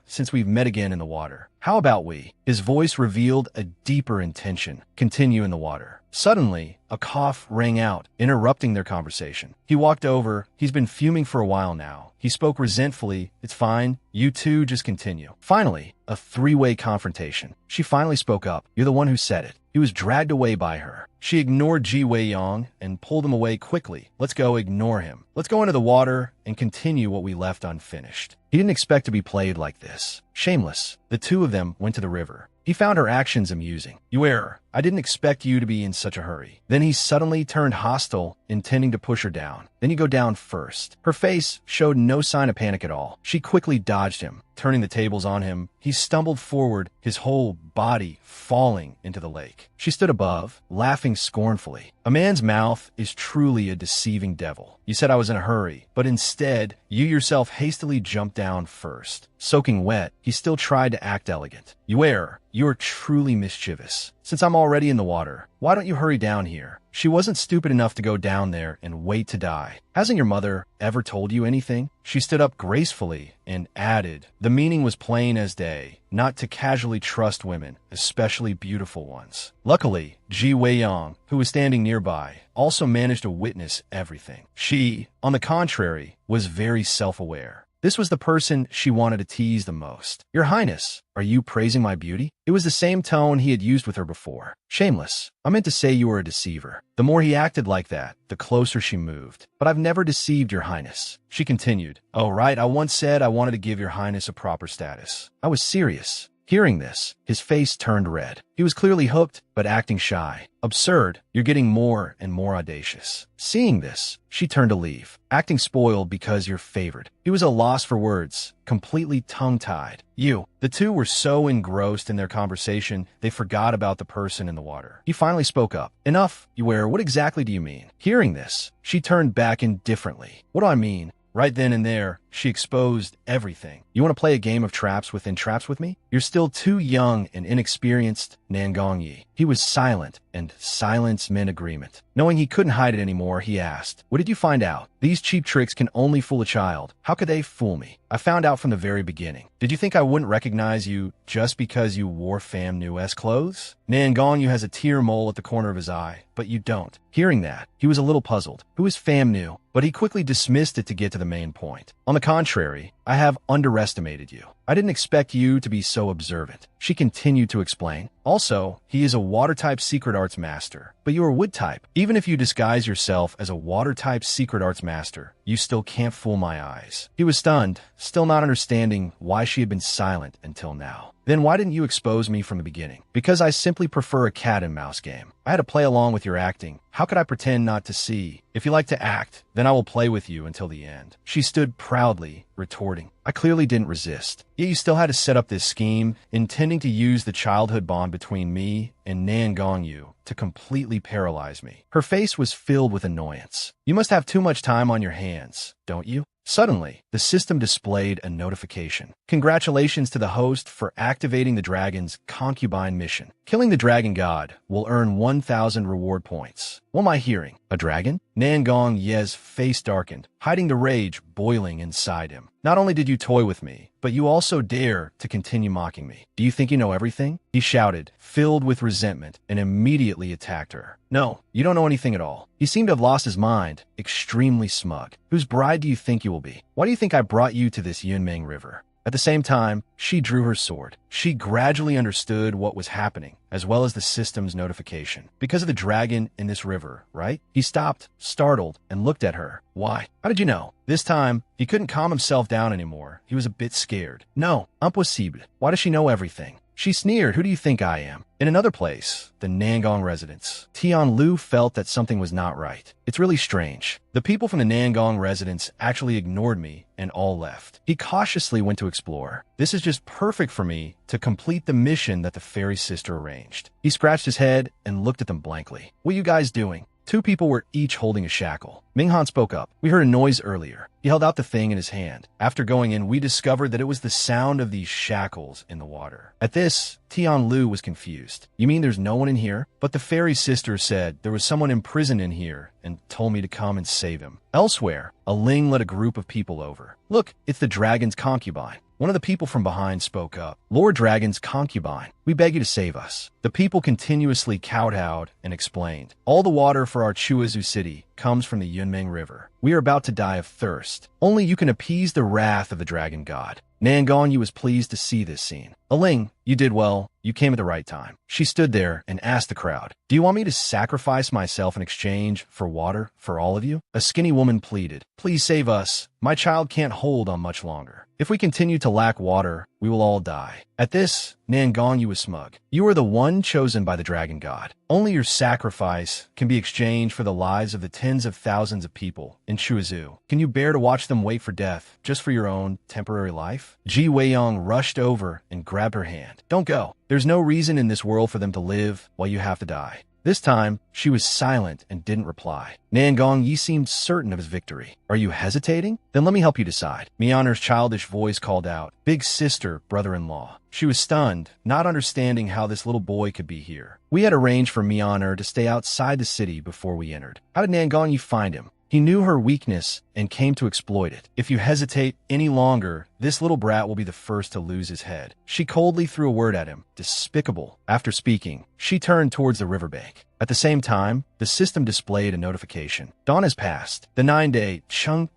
since we've met again in the water, how about we? His voice revealed a deeper intention. Continue in the water. Suddenly, a cough rang out, interrupting their conversation. He walked over. He's been fuming for a while now. He spoke resentfully. It's fine. You two just continue. Finally, a three-way confrontation. She finally spoke up. You're the one who said it. He was dragged away by her. She ignored Ji Wei-yong and pulled him away quickly. Let's go ignore him. Let's go into the water and continue what we left unfinished. He didn't expect to be played like this. Shameless. The two of them went to the river. He found her actions amusing. You err. I didn't expect you to be in such a hurry. Then he suddenly turned hostile, intending to push her down. Then you go down first. Her face showed no sign of panic at all. She quickly dodged him, turning the tables on him. He stumbled forward, his whole body falling into the lake. She stood above, laughing scornfully. A man's mouth is truly a deceiving devil. You said I was in a hurry, but instead, you yourself hastily jumped down first. Soaking wet, he still tried to act elegant. You err. You're truly mischievous. Since I'm already in the water, why don't you hurry down here? She wasn't stupid enough to go down there and wait to die. Hasn't your mother ever told you anything? She stood up gracefully and added, the meaning was plain as day, not to casually trust women, especially beautiful ones. Luckily, Ji Wei-yong, who was standing nearby, also managed to witness everything. She, on the contrary, was very self-aware. This was the person she wanted to tease the most. Your Highness, are you praising my beauty? It was the same tone he had used with her before. Shameless. I meant to say you were a deceiver. The more he acted like that, the closer she moved. But I've never deceived your Highness. She continued. Oh, right, I once said I wanted to give your Highness a proper status. I was serious. Hearing this, his face turned red. He was clearly hooked, but acting shy. Absurd. You're getting more and more audacious. Seeing this, she turned to leave, acting spoiled because you're favored. He was a loss for words, completely tongue-tied. The two were so engrossed in their conversation, they forgot about the person in the water. He finally spoke up. Enough, what exactly do you mean? Hearing this, she turned back indifferently. What do I mean? Right then and there, she exposed everything. You want to play a game of traps within traps with me? You're still too young and inexperienced, Nangong Yi. He was silent, and silence meant agreement. Knowing he couldn't hide it anymore, he asked, what did you find out? These cheap tricks can only fool a child. How could they fool me? I found out from the very beginning. Did you think I wouldn't recognize you just because you wore Fam Nu's clothes? Nangong Yu has a tear mole at the corner of his eye, but you don't. Hearing that, he was a little puzzled. Who is Fam Nu? But he quickly dismissed it to get to the main point. On the contrary, I have underestimated you. I didn't expect you to be so observant. She continued to explain. Also, he is a water-type secret arts master, but you are wood-type. Even if you disguise yourself as a water-type secret arts master, you still can't fool my eyes. He was stunned, still not understanding why she had been silent until now. Then why didn't you expose me from the beginning? Because I simply prefer a cat and mouse game. I had to play along with your acting. How could I pretend not to see? If you like to act, then I will play with you until the end. She stood proudly, retorting. I clearly didn't resist. Yet you still had to set up this scheme, intending to use the childhood bond between me and Nangong Yu to completely paralyze me. Her face was filled with annoyance. You must have too much time on your hands, don't you? Suddenly, the system displayed a notification. Congratulations to the host for activating the dragon's concubine mission. Killing the dragon god will earn 1,000 reward points. What am I hearing? A dragon? Nangong Ye's face darkened, hiding the rage boiling inside him. Not only did you toy with me, but you also dare to continue mocking me. Do you think you know everything? He shouted, filled with resentment, and immediately attacked her. No, you don't know anything at all. He seemed to have lost his mind, extremely smug. Whose bride do you think you will be? Why do you think I brought you to this Yunmeng River? At the same time, she drew her sword. She gradually understood what was happening, as well as the system's notification. Because of the dragon in this river, right? He stopped, startled, and looked at her. Why? How did you know? This time, he couldn't calm himself down anymore. He was a bit scared. No, impossible. Why does she know everything? She sneered, who do you think I am? In another place, the Nangong residence, Tian Lu felt that something was not right. It's really strange. The people from the Nangong residence actually ignored me and all left. He cautiously went to explore. This is just perfect for me to complete the mission that the fairy sister arranged. He scratched his head and looked at them blankly. What are you guys doing? Two people were each holding a shackle. Minghan spoke up. We heard a noise earlier. He held out the thing in his hand. After going in, we discovered that it was the sound of these shackles in the water. At this, Tian Lu was confused. You mean there's no one in here? But the fairy sister said there was someone imprisoned in here and told me to come and save him. Elsewhere, a Ling led a group of people over. Look, it's the dragon's concubine. One of the people from behind spoke up. Lord Dragon's concubine, we beg you to save us. The people continuously kowtowed and explained. All the water for our Chuazu city comes from the Yunmeng River. We are about to die of thirst. Only you can appease the wrath of the dragon god. Nangong was pleased to see this scene. Aling, you did well. You came at the right time. She stood there and asked the crowd, do you want me to sacrifice myself in exchange for water for all of you? A skinny woman pleaded, please save us. My child can't hold on much longer. If we continue to lack water, we will all die. At this, Nangong was smug. You are the one chosen by the dragon god. Only your sacrifice can be exchanged for the lives of the tens of thousands of people in Chuazu. Can you bear to watch them wait for death just for your own temporary life? Ji Weiyong rushed over and grabbed her hand. Don't go. There's no reason in this world for them to live while you have to die. This time, she was silent and didn't reply. Nangong Yi seemed certain of his victory. Are you hesitating? Then let me help you decide. Mianer's childish voice called out, big sister, brother-in-law. She was stunned, not understanding how this little boy could be here. We had arranged for Mianer to stay outside the city before we entered. How did Nangong Yi find him? He knew her weakness and came to exploit it. If you hesitate any longer, this little brat will be the first to lose his head. She coldly threw a word at him. Despicable. After speaking, she turned towards the riverbank. At the same time, the system displayed a notification. Dawn has passed. The 9-day Chung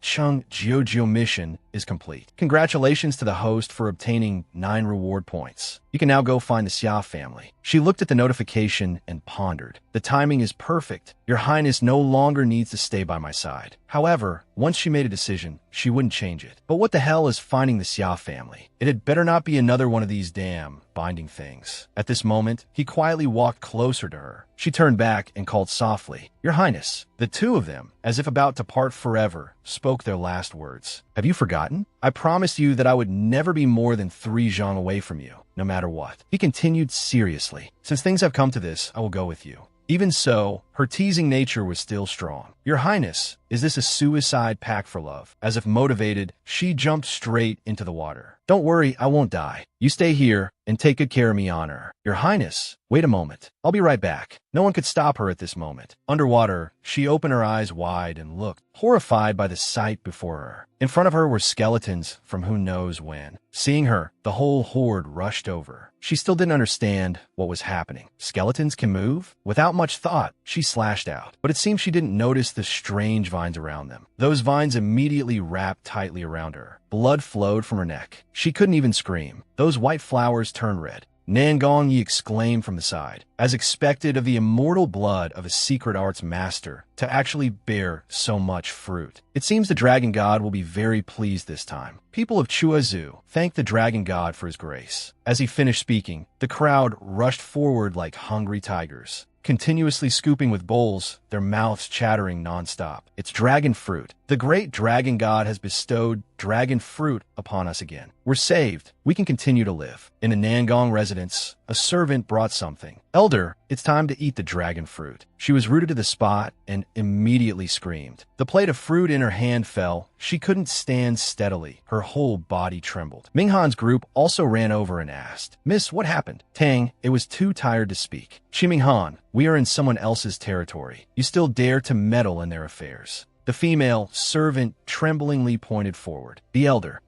Jiu mission is complete. Congratulations to the host for obtaining 9 reward points. You can now go find the Xia family. She looked at the notification and pondered. The timing is perfect. Your Highness no longer needs to stay by my side. However, once she made a decision, she wouldn't change it. But what the hell is finding the Xia family? It had better not be another one of these damn binding things. At this moment, he quietly walked closer to her. She turned back and called softly, Your Highness. The two of them, as if about to part forever, spoke their last words. Have you forgotten? I promised you that I would never be more than 3 zhang away from you, no matter what. He continued seriously. Since things have come to this, I will go with you. Even so, her teasing nature was still strong. Your Highness, is this a suicide pact for love? As if motivated, she jumped straight into the water. Don't worry, I won't die. You stay here and take good care of me, honor. Your Highness, wait a moment. I'll be right back. No one could stop her at this moment. Underwater, she opened her eyes wide and looked, horrified by the sight before her. In front of her were skeletons from who knows when. Seeing her, the whole horde rushed over. She still didn't understand what was happening. Skeletons can move? Without much thought, she slashed out. But it seemed she didn't notice the strange vines around them. Those vines immediately wrapped tightly around her. Blood flowed from her neck. She couldn't even scream. Those white flowers turned red. Nangong Yi exclaimed from the side, as expected of the immortal blood of a secret arts master to actually bear so much fruit. It seems the dragon god will be very pleased this time. People of Chuazu thanked the dragon god for his grace. As he finished speaking, the crowd rushed forward like hungry tigers, continuously scooping with bowls, their mouths chattering nonstop. It's dragon fruit. The great dragon god has bestowed dragon fruit upon us again. We're saved. We can continue to live. In the Nangong residence, a servant brought something. Elder, it's time to eat the dragon fruit. She was rooted to the spot and immediately screamed. The plate of fruit in her hand fell. She couldn't stand steadily. Her whole body trembled. Minghan's group also ran over and asked, Miss, what happened? Tang, it was too tired to speak. Minghan, we are in someone else's territory. You still dare to meddle in their affairs. The female servant tremblingly pointed forward. The elder,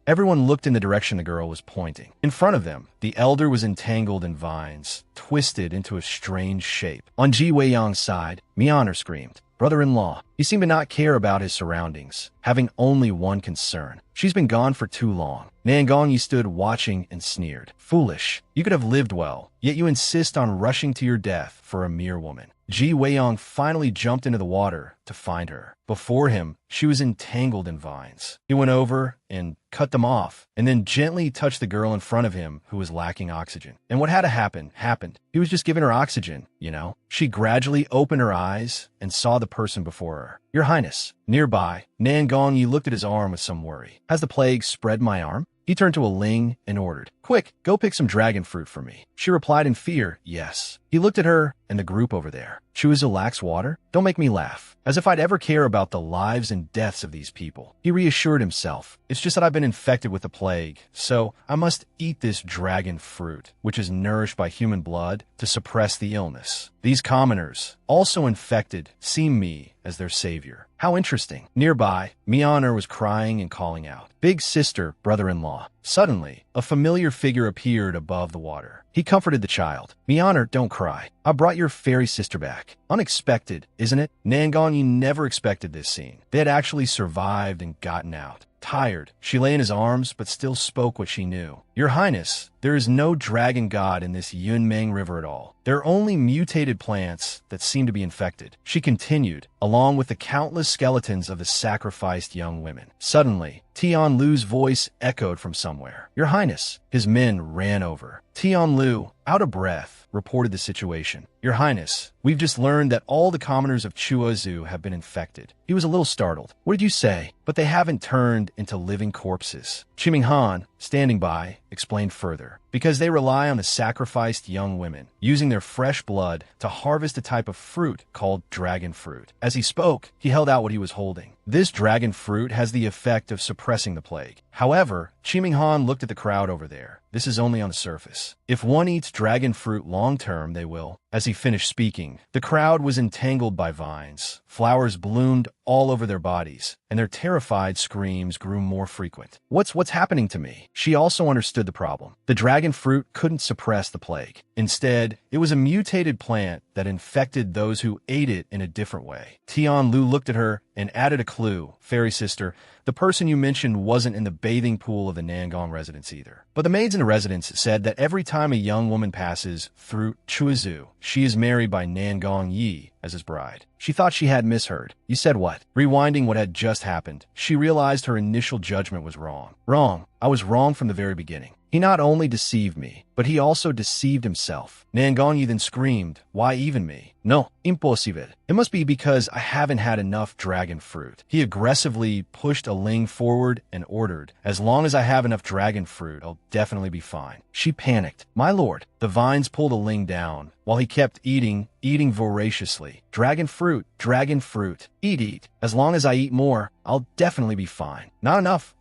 Everyone looked in the direction the girl was pointing. In front of them, the elder was entangled in vines, twisted into a strange shape. On Ji Weiyang's side, Mianer screamed. Brother-in-law, he seemed to not care about his surroundings, having only one concern. She's been gone for too long. Nangong stood watching and sneered. Foolish, you could have lived well, yet you insist on rushing to your death for a mere woman. Ji Weiyang finally jumped into the water to find her. Before him, she was entangled in vines. He went over and cut them off, and then gently touched the girl in front of him who was lacking oxygen. And what had to happen, happened. He was just giving her oxygen, you know. She gradually opened her eyes and saw the person before her. Your Highness. Nearby, Nangong looked at his arm with some worry. Has the plague spread my arm? He turned to a Ling and ordered, Quick, go pick some dragon fruit for me. She replied in fear, yes. He looked at her and the group over there. Chuizulax water? Don't make me laugh. As if I'd ever care about the lives and deaths of these people. He reassured himself. It's just that I've been infected with the plague, so I must eat this dragon fruit, which is nourished by human blood, to suppress the illness. These commoners, also infected, see me as their savior. How interesting. Nearby, Mianer was crying and calling out, Big sister, brother-in-law. Suddenly, a familiar figure appeared above the water. He comforted the child. Mianer, don't cry. I brought your fairy sister back. Unexpected, isn't it? Nangong never expected this scene. They had actually survived and gotten out. Tired, she lay in his arms, but still spoke what she knew. Your Highness, there is no dragon god in this Yunmeng River at all. There are only mutated plants that seem to be infected. She continued, along with the countless skeletons of the sacrificed young women. Suddenly, Tian Lu's voice echoed from somewhere. Your Highness. His men ran over. Tian Lu, out of breath, reported the situation. Your Highness, we've just learned that all the commoners of Chuozhou have been infected. He was a little startled. What did you say? But they haven't turned into living corpses. Minghan, standing by, explained further. Because they rely on the sacrificed young women, using their fresh blood to harvest a type of fruit called dragon fruit. As he spoke, he held out what he was holding. This dragon fruit has the effect of suppressing the plague. However, Minghan looked at the crowd over there. This is only on the surface. If one eats dragon fruit long-term, they will. As he finished speaking, the crowd was entangled by vines. Flowers bloomed all over their bodies, and their terrified screams grew more frequent. What's happening to me? She also understood the problem. The dragon fruit couldn't suppress the plague. Instead, it was a mutated plant that infected those who ate it in a different way. Tian Lu looked at her and added a clue. Fairy sister, the person you mentioned wasn't in the bathing pool of the Nangong residence either. But the maids in the residence said that every time a young woman passes through Chuizhou, she is married by Nangong Yi as his bride. She thought she had misheard. You said what? Rewinding what had just happened, she realized her initial judgment was wrong. Wrong. I was wrong from the very beginning. He not only deceived me, but he also deceived himself. Nangong then screamed, Why even me? No, impossible. It must be because I haven't had enough dragon fruit. He aggressively pushed a Ling forward and ordered, As long as I have enough dragon fruit, I'll definitely be fine. She panicked. My lord. The vines pulled a Ling down, while he kept eating voraciously. Dragon fruit, eat. As long as I eat more, I'll definitely be fine. Not enough.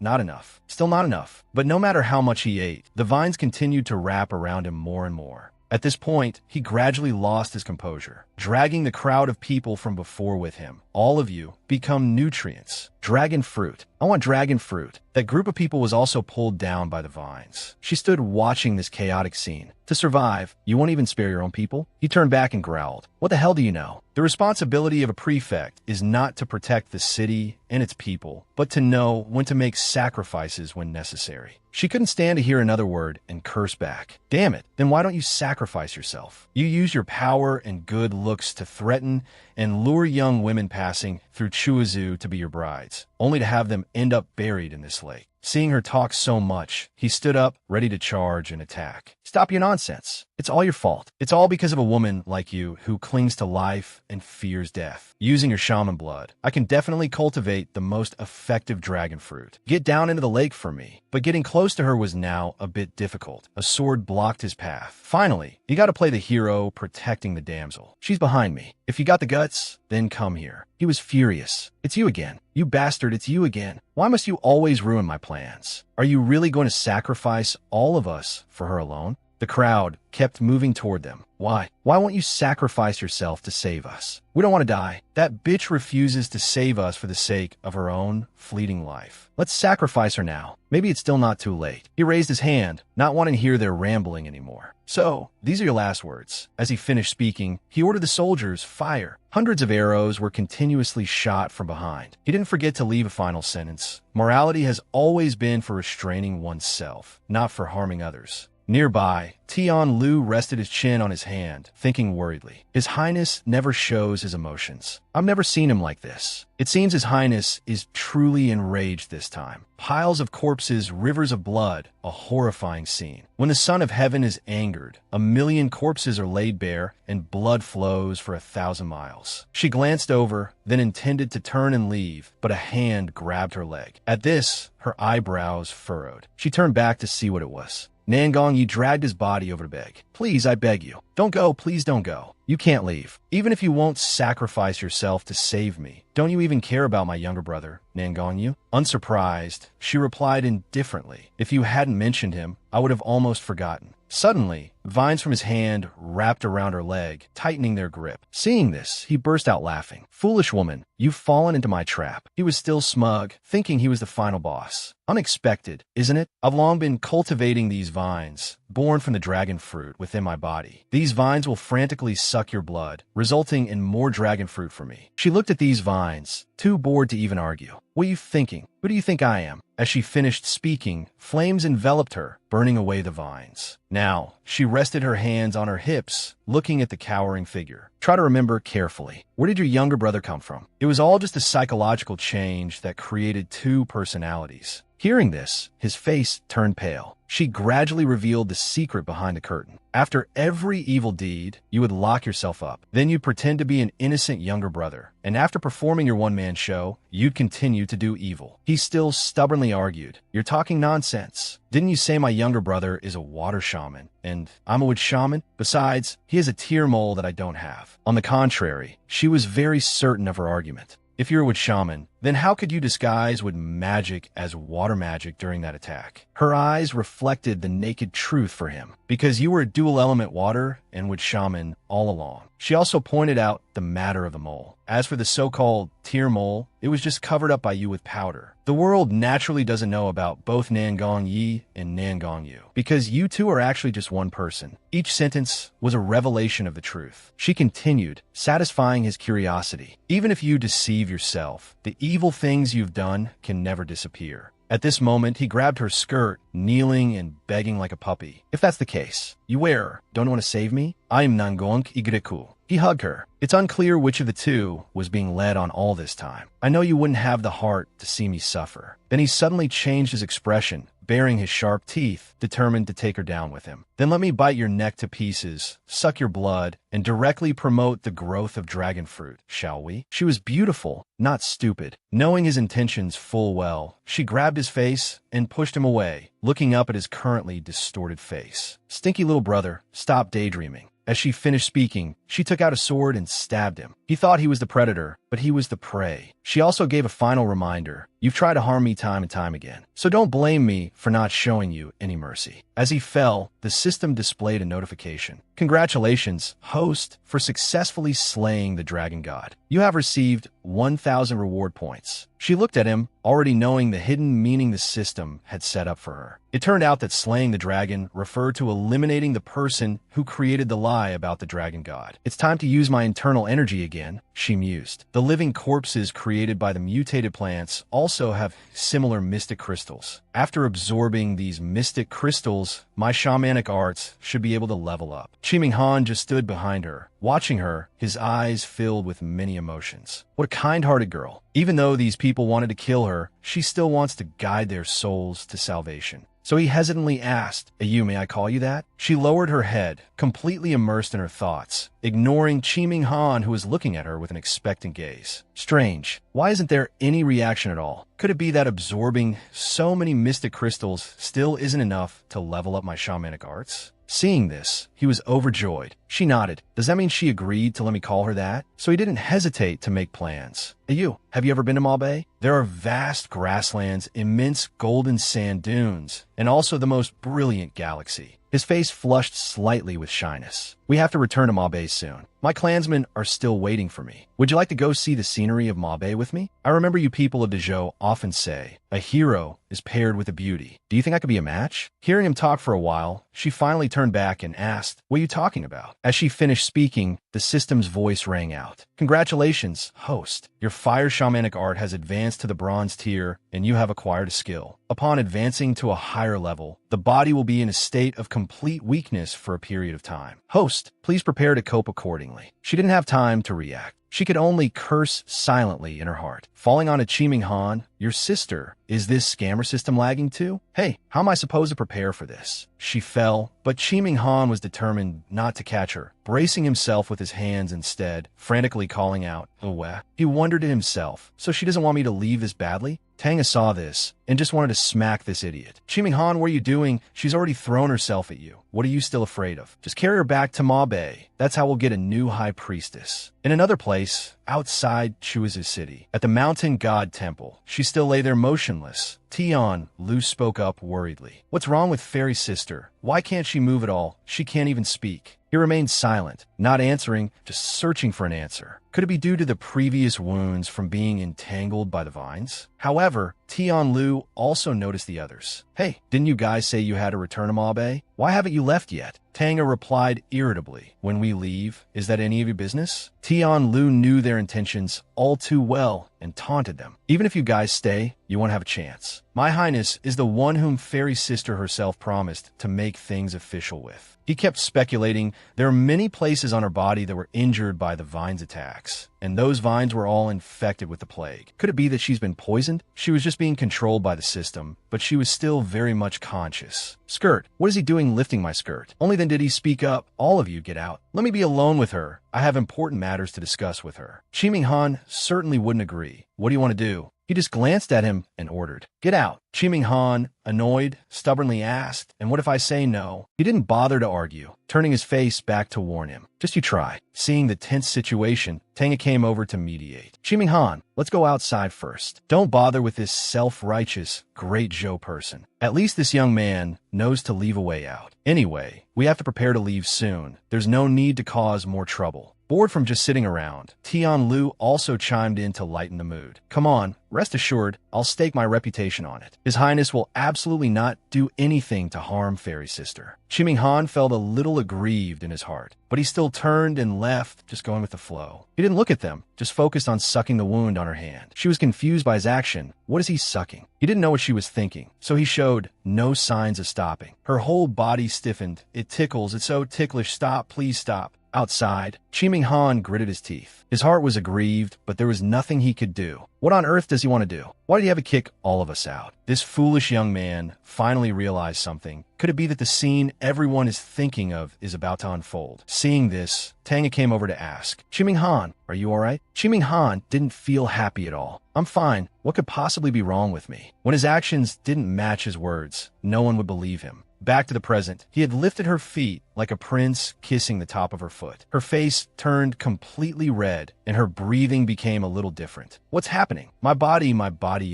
Still not enough. But no matter how much he ate, the vines continued to wrap around him more and more. At this point, he gradually lost his composure, dragging the crowd of people from before with him. All of you become nutrients. Dragon fruit. I want dragon fruit. That group of people was also pulled down by the vines. She stood watching this chaotic scene. To survive, you won't even spare your own people? He turned back and growled. What the hell do you know? The responsibility of a prefect is not to protect the city and its people, but to know when to make sacrifices when necessary. She couldn't stand to hear another word and curse back. Damn it, then why don't you sacrifice yourself? You use your power and good looks to threaten and lure young women passing through Chuizhou to be your brides, only to have them end up buried in this lake. Seeing her talk so much, he stood up, ready to charge and attack. Stop your nonsense. It's all your fault. It's all because of a woman like you who clings to life and fears death. Using your shaman blood, I can definitely cultivate the most effective dragon fruit. Get down into the lake for me. But getting close to her was now a bit difficult. A sword blocked his path. Finally, you gotta play the hero protecting the damsel. She's behind me. If you got the guts, then come here. He was furious. It's you again. You bastard, it's you again. Why must you always ruin my plans? Are you really going to sacrifice all of us for her alone? The crowd kept moving toward them. Why? Why won't you sacrifice yourself to save us? We don't want to die. That bitch refuses to save us for the sake of her own fleeting life. Let's sacrifice her now. Maybe it's still not too late. He raised his hand, not wanting to hear their rambling anymore. So, these are your last words. As he finished speaking, he ordered the soldiers, fire. Hundreds of arrows were continuously shot from behind. He didn't forget to leave a final sentence. Morality has always been for restraining oneself, not for harming others. Nearby, Tian Lu rested his chin on his hand, thinking worriedly. His Highness never shows his emotions. I've never seen him like this. It seems His Highness is truly enraged this time. Piles of corpses, rivers of blood, a horrifying scene. When the Son of Heaven is angered, 1,000,000 corpses are laid bare and blood flows for 1,000 miles. She glanced over, then intended to turn and leave, but a hand grabbed her leg. At this, her eyebrows furrowed. She turned back to see what it was. Nangong Yi dragged his body over to beg. Please, I beg you. Don't go, please don't go. You can't leave. Even if you won't sacrifice yourself to save me, don't you even care about my younger brother, Nangong Yu? Unsurprised, she replied indifferently. If you hadn't mentioned him, I would have almost forgotten. Suddenly, vines from his hand wrapped around her leg, tightening their grip. Seeing this, he burst out laughing. Foolish woman, you've fallen into my trap. He was still smug, thinking he was the final boss. Unexpected, isn't it? I've long been cultivating these vines, born from the dragon fruit within my body. These vines will frantically suck your blood, resulting in more dragon fruit for me. She looked at these vines, too bored to even argue. What are you thinking? Who do you think I am? As she finished speaking, flames enveloped her, burning away the vines. Now, she rested her hands on her hips, looking at the cowering figure. Try to remember carefully. Where did your younger brother come from? It was all just a psychological change that created two personalities. Hearing this, his face turned pale. She gradually revealed the secret behind the curtain. After every evil deed, you would lock yourself up. Then you'd pretend to be an innocent younger brother. And after performing your one-man show, you'd continue to do evil. He still stubbornly argued, "You're talking nonsense. Didn't you say my younger brother is a water shaman? And I'm a wood shaman? Besides, he has a tear mole that I don't have." On the contrary, she was very certain of her argument. If you're a wood shaman, then how could you disguise wood magic as water magic during that attack? Her eyes reflected the naked truth for him, because you were a dual-element water and wood shaman all along. She also pointed out the matter of the mole. As for the so-called tear mole, it was just covered up by you with powder. The world naturally doesn't know about both Nangong Yi and Nangong Yu, because you two are actually just one person. Each sentence was a revelation of the truth. She continued, satisfying his curiosity. Even if you deceive yourself, the evil things you've done can never disappear. At this moment, he grabbed her skirt, kneeling and begging like a puppy. If that's the case, you err. Don't want to save me? I am Nangong Igreku. He hugged her. It's unclear which of the two was being led on all this time. I know you wouldn't have the heart to see me suffer. Then he suddenly changed his expression, baring his sharp teeth, determined to take her down with him. Then let me bite your neck to pieces, suck your blood, and directly promote the growth of dragon fruit, shall we? She was beautiful, not stupid. Knowing his intentions full well, she grabbed his face and pushed him away, looking up at his currently distorted face. Stinky little brother, stop daydreaming. As she finished speaking, she took out a sword and stabbed him. He thought he was the predator, but he was the prey. She also gave a final reminder. You've tried to harm me time and time again, so don't blame me for not showing you any mercy. As he fell, the system displayed a notification. Congratulations, host, for successfully slaying the dragon god. You have received 1,000 reward points. She looked at him, already knowing the hidden meaning the system had set up for her. It turned out that slaying the dragon referred to eliminating the person who created the lie about the dragon god. It's time to use my internal energy again, she mused. The living corpses created by the mutated plants also have similar mystic crystals. After absorbing these mystic crystals, my shamanic arts should be able to level up. Chiming Han just stood behind her, watching her, his eyes filled with many emotions. What a kind-hearted girl. Even though these people wanted to kill her, she still wants to guide their souls to salvation. so he hesitantly asked, "You, may I call you that?" She lowered her head, completely immersed in her thoughts, ignoring Chiming Han, who was looking at her with an expectant gaze. Strange. Why isn't there any reaction at all? Could it be that absorbing so many mystic crystals still isn't enough to level up my shamanic arts? Seeing this, he was overjoyed. She nodded. Does that mean she agreed to let me call her that? So he didn't hesitate to make plans. Have you ever been to Mabe? There are vast grasslands, immense golden sand dunes, and also the most brilliant galaxy. His face flushed slightly with shyness. We have to return to Mabe soon. My clansmen are still waiting for me. Would you like to go see the scenery of Mabe with me? I remember you people of Dezhou often say, a hero is paired with a beauty. Do you think I could be a match? Hearing him talk for a while, she finally turned back and asked, what are you talking about? As she finished speaking, the system's voice rang out. Congratulations, host. Your fire shamanic art has advanced to the bronze tier, and you have acquired a skill. Upon advancing to a higher level, the body will be in a state of complete weakness for a period of time. Host, please prepare to cope accordingly. She didn't have time to react. She could only curse silently in her heart. Falling on a Chiming Han, your sister, is this scammer system lagging too? Hey, how am I supposed to prepare for this? She fell, but Chiming Han was determined not to catch her, bracing himself with his hands instead, frantically calling out, "Uwe." He wondered to himself, so she doesn't want me to leave this badly? Tanga saw this and just wanted to smack this idiot. Chiming Han, what are you doing? She's already thrown herself at you. What are you still afraid of? Just carry her back to Mabe. That's how we'll get a new high priestess. In another place, outside Chuiz's city, at the mountain god temple, she still lay there motionless. Tian Lu spoke up worriedly. What's wrong with Fairy Sister? Why can't she move at all? She can't even speak. He remained silent, not answering, just searching for an answer. Could it be due to the previous wounds from being entangled by the vines? However, Tian Lu also noticed the others. Hey, didn't you guys say you had to return to Mabe? Why haven't you left yet? Tanga replied irritably. When we leave, is that any of your business? Tian Lu knew their intentions all too well and taunted them. Even if you guys stay, you won't have a chance. My Highness is the one whom Fairy Sister herself promised to make things official with. He kept speculating there are many places on her body that were injured by the vine's attacks, and those vines were all infected with the plague. Could it be that she's been poisoned? She was just being controlled by the system, but she was still very much conscious. Skirt, what is he doing lifting my skirt? Only then did he speak up. All of you get out. Let me be alone with her. I have important matters to discuss with her. Chiming Han certainly wouldn't agree. What do you want to do? He just glanced at him and ordered, "Get out." Chiming Han, annoyed, stubbornly asked, "And what if I say no?" He didn't bother to argue, turning his face back to warn him. "Just you try." Seeing the tense situation, Tanga came over to mediate. "Chiming Han, let's go outside first. Don't bother with this self-righteous, great Zhou person. At least this young man knows to leave a way out. Anyway, we have to prepare to leave soon. There's no need to cause more trouble." Bored from just sitting around, Tian Lu also chimed in to lighten the mood. "Come on, rest assured, I'll stake my reputation on it. His Highness will absolutely not do anything to harm Fairy Sister." Chiming Han felt a little aggrieved in his heart, but he still turned and left, just going with the flow. He didn't look at them, just focused on sucking the wound on her hand. She was confused by his action. What is he sucking? He didn't know what she was thinking, so he showed no signs of stopping. Her whole body stiffened. "It tickles, it's so ticklish, stop, please stop." Outside, Chiming Han gritted his teeth. His heart was aggrieved, but there was nothing he could do. What on earth does he want to do? Why did he have to kick all of us out? This foolish young man finally realized something. Could it be that the scene everyone is thinking of is about to unfold? Seeing this, Tanga came over to ask, "Chiming Han, are you alright?" Chiming Han didn't feel happy at all. "I'm fine. What could possibly be wrong with me?" When his actions didn't match his words, no one would believe him. Back to the present, he had lifted her feet like a prince kissing the top of her foot. Her face turned completely red, and her breathing became a little different. "What's happening? My body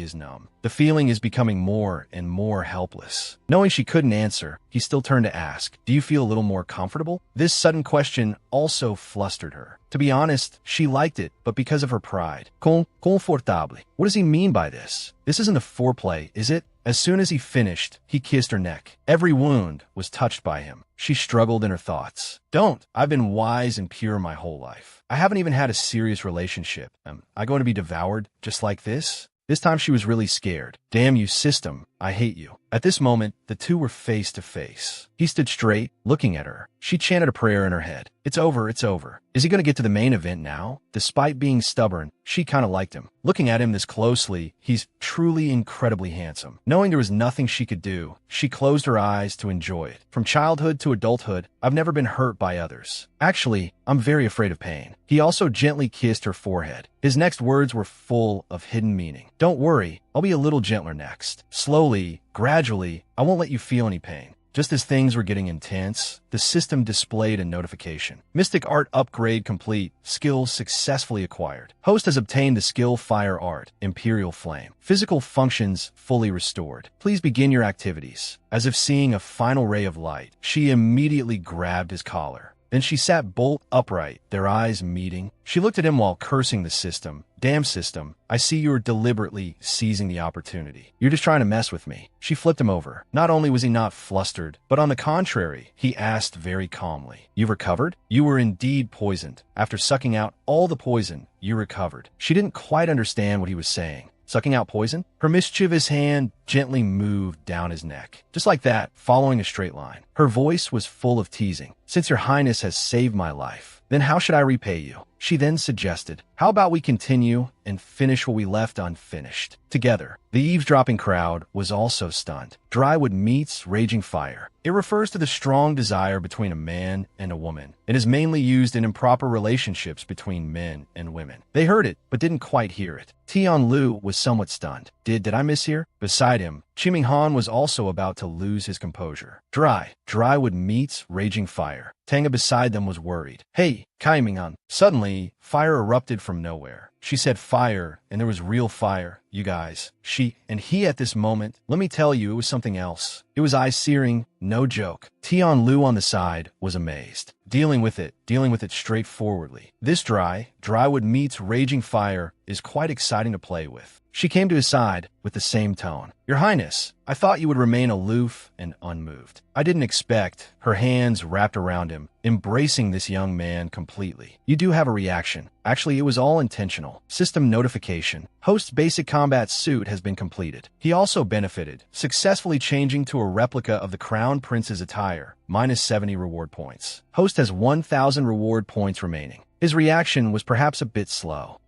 is numb." The feeling is becoming more and more helpless. Knowing she couldn't answer, he still turned to ask, "Do you feel a little more comfortable?" This sudden question also flustered her. To be honest, she liked it, but because of her pride. Confortable. What does he mean by this? This isn't a foreplay, is it? As soon as he finished, he kissed her neck. Every wound was touched by him. She struggled in her thoughts. "Don't. I've been wise and pure my whole life. I haven't even had a serious relationship. Am I going to be devoured just like this?" This time she was really scared. Damn you, system, I hate you. At this moment, the two were face to face. He stood straight, looking at her. She chanted a prayer in her head. It's over, it's over. Is he going to get to the main event now? Despite being stubborn, she kind of liked him. Looking at him this closely, he's truly incredibly handsome. Knowing there was nothing she could do, she closed her eyes to enjoy it. From childhood to adulthood, I've never been hurt by others. Actually, I'm very afraid of pain. He also gently kissed her forehead. His next words were full of hidden meaning. Don't worry, I'll be a little gentler next. Slowly, gradually, I won't let you feel any pain. Just as things were getting intense, the system displayed a notification. Mystic Art upgrade complete. Skills successfully acquired. Host has obtained the skill Fire Art, Imperial Flame. Physical functions fully restored. Please begin your activities. As if seeing a final ray of light, she immediately grabbed his collar. Then she sat bolt upright, their eyes meeting. She looked at him while cursing the system. Damn system, I see you're deliberately seizing the opportunity. You're just trying to mess with me. She flipped him over. Not only was he not flustered, but on the contrary, he asked very calmly, "You recovered? You were indeed poisoned. After sucking out all the poison, you recovered." She didn't quite understand what he was saying. Sucking out poison? Her mischievous hand gently moved down his neck. Just like that, following a straight line. Her voice was full of teasing. "Since your highness has saved my life, then how should I repay you?" She then suggested, "How about we continue and finish what we left unfinished together?" The eavesdropping crowd was also stunned. Drywood meets raging fire. It refers to the strong desire between a man and a woman. It is mainly used in improper relationships between men and women. They heard it, but didn't quite hear it. Tian Lu was somewhat stunned. Did I mishear? Beside him, Chiming Han was also about to lose his composure. Drywood meets raging fire. Tanga beside them was worried. "Hey, Kai Minghan." Suddenly, fire erupted from nowhere. She said fire, and there was real fire. You guys. She and he at this moment, let me tell you, it was something else. It was eye-searing, no joke. Tian Lu on the side was amazed. Dealing with it straightforwardly. This Drywood meets raging fire is quite exciting to play with. She came to his side with the same tone. "Your Highness, I thought you would remain aloof and unmoved." I didn't expect. Her hands wrapped around him, embracing this young man completely. "You do have a reaction. Actually, it was all intentional. System notification. Host's basic combat suit has been completed. He also benefited, successfully changing to a replica of the Crown Prince's attire, minus 70 reward points. Host has 1,000 reward points remaining. His reaction was perhaps a bit slow.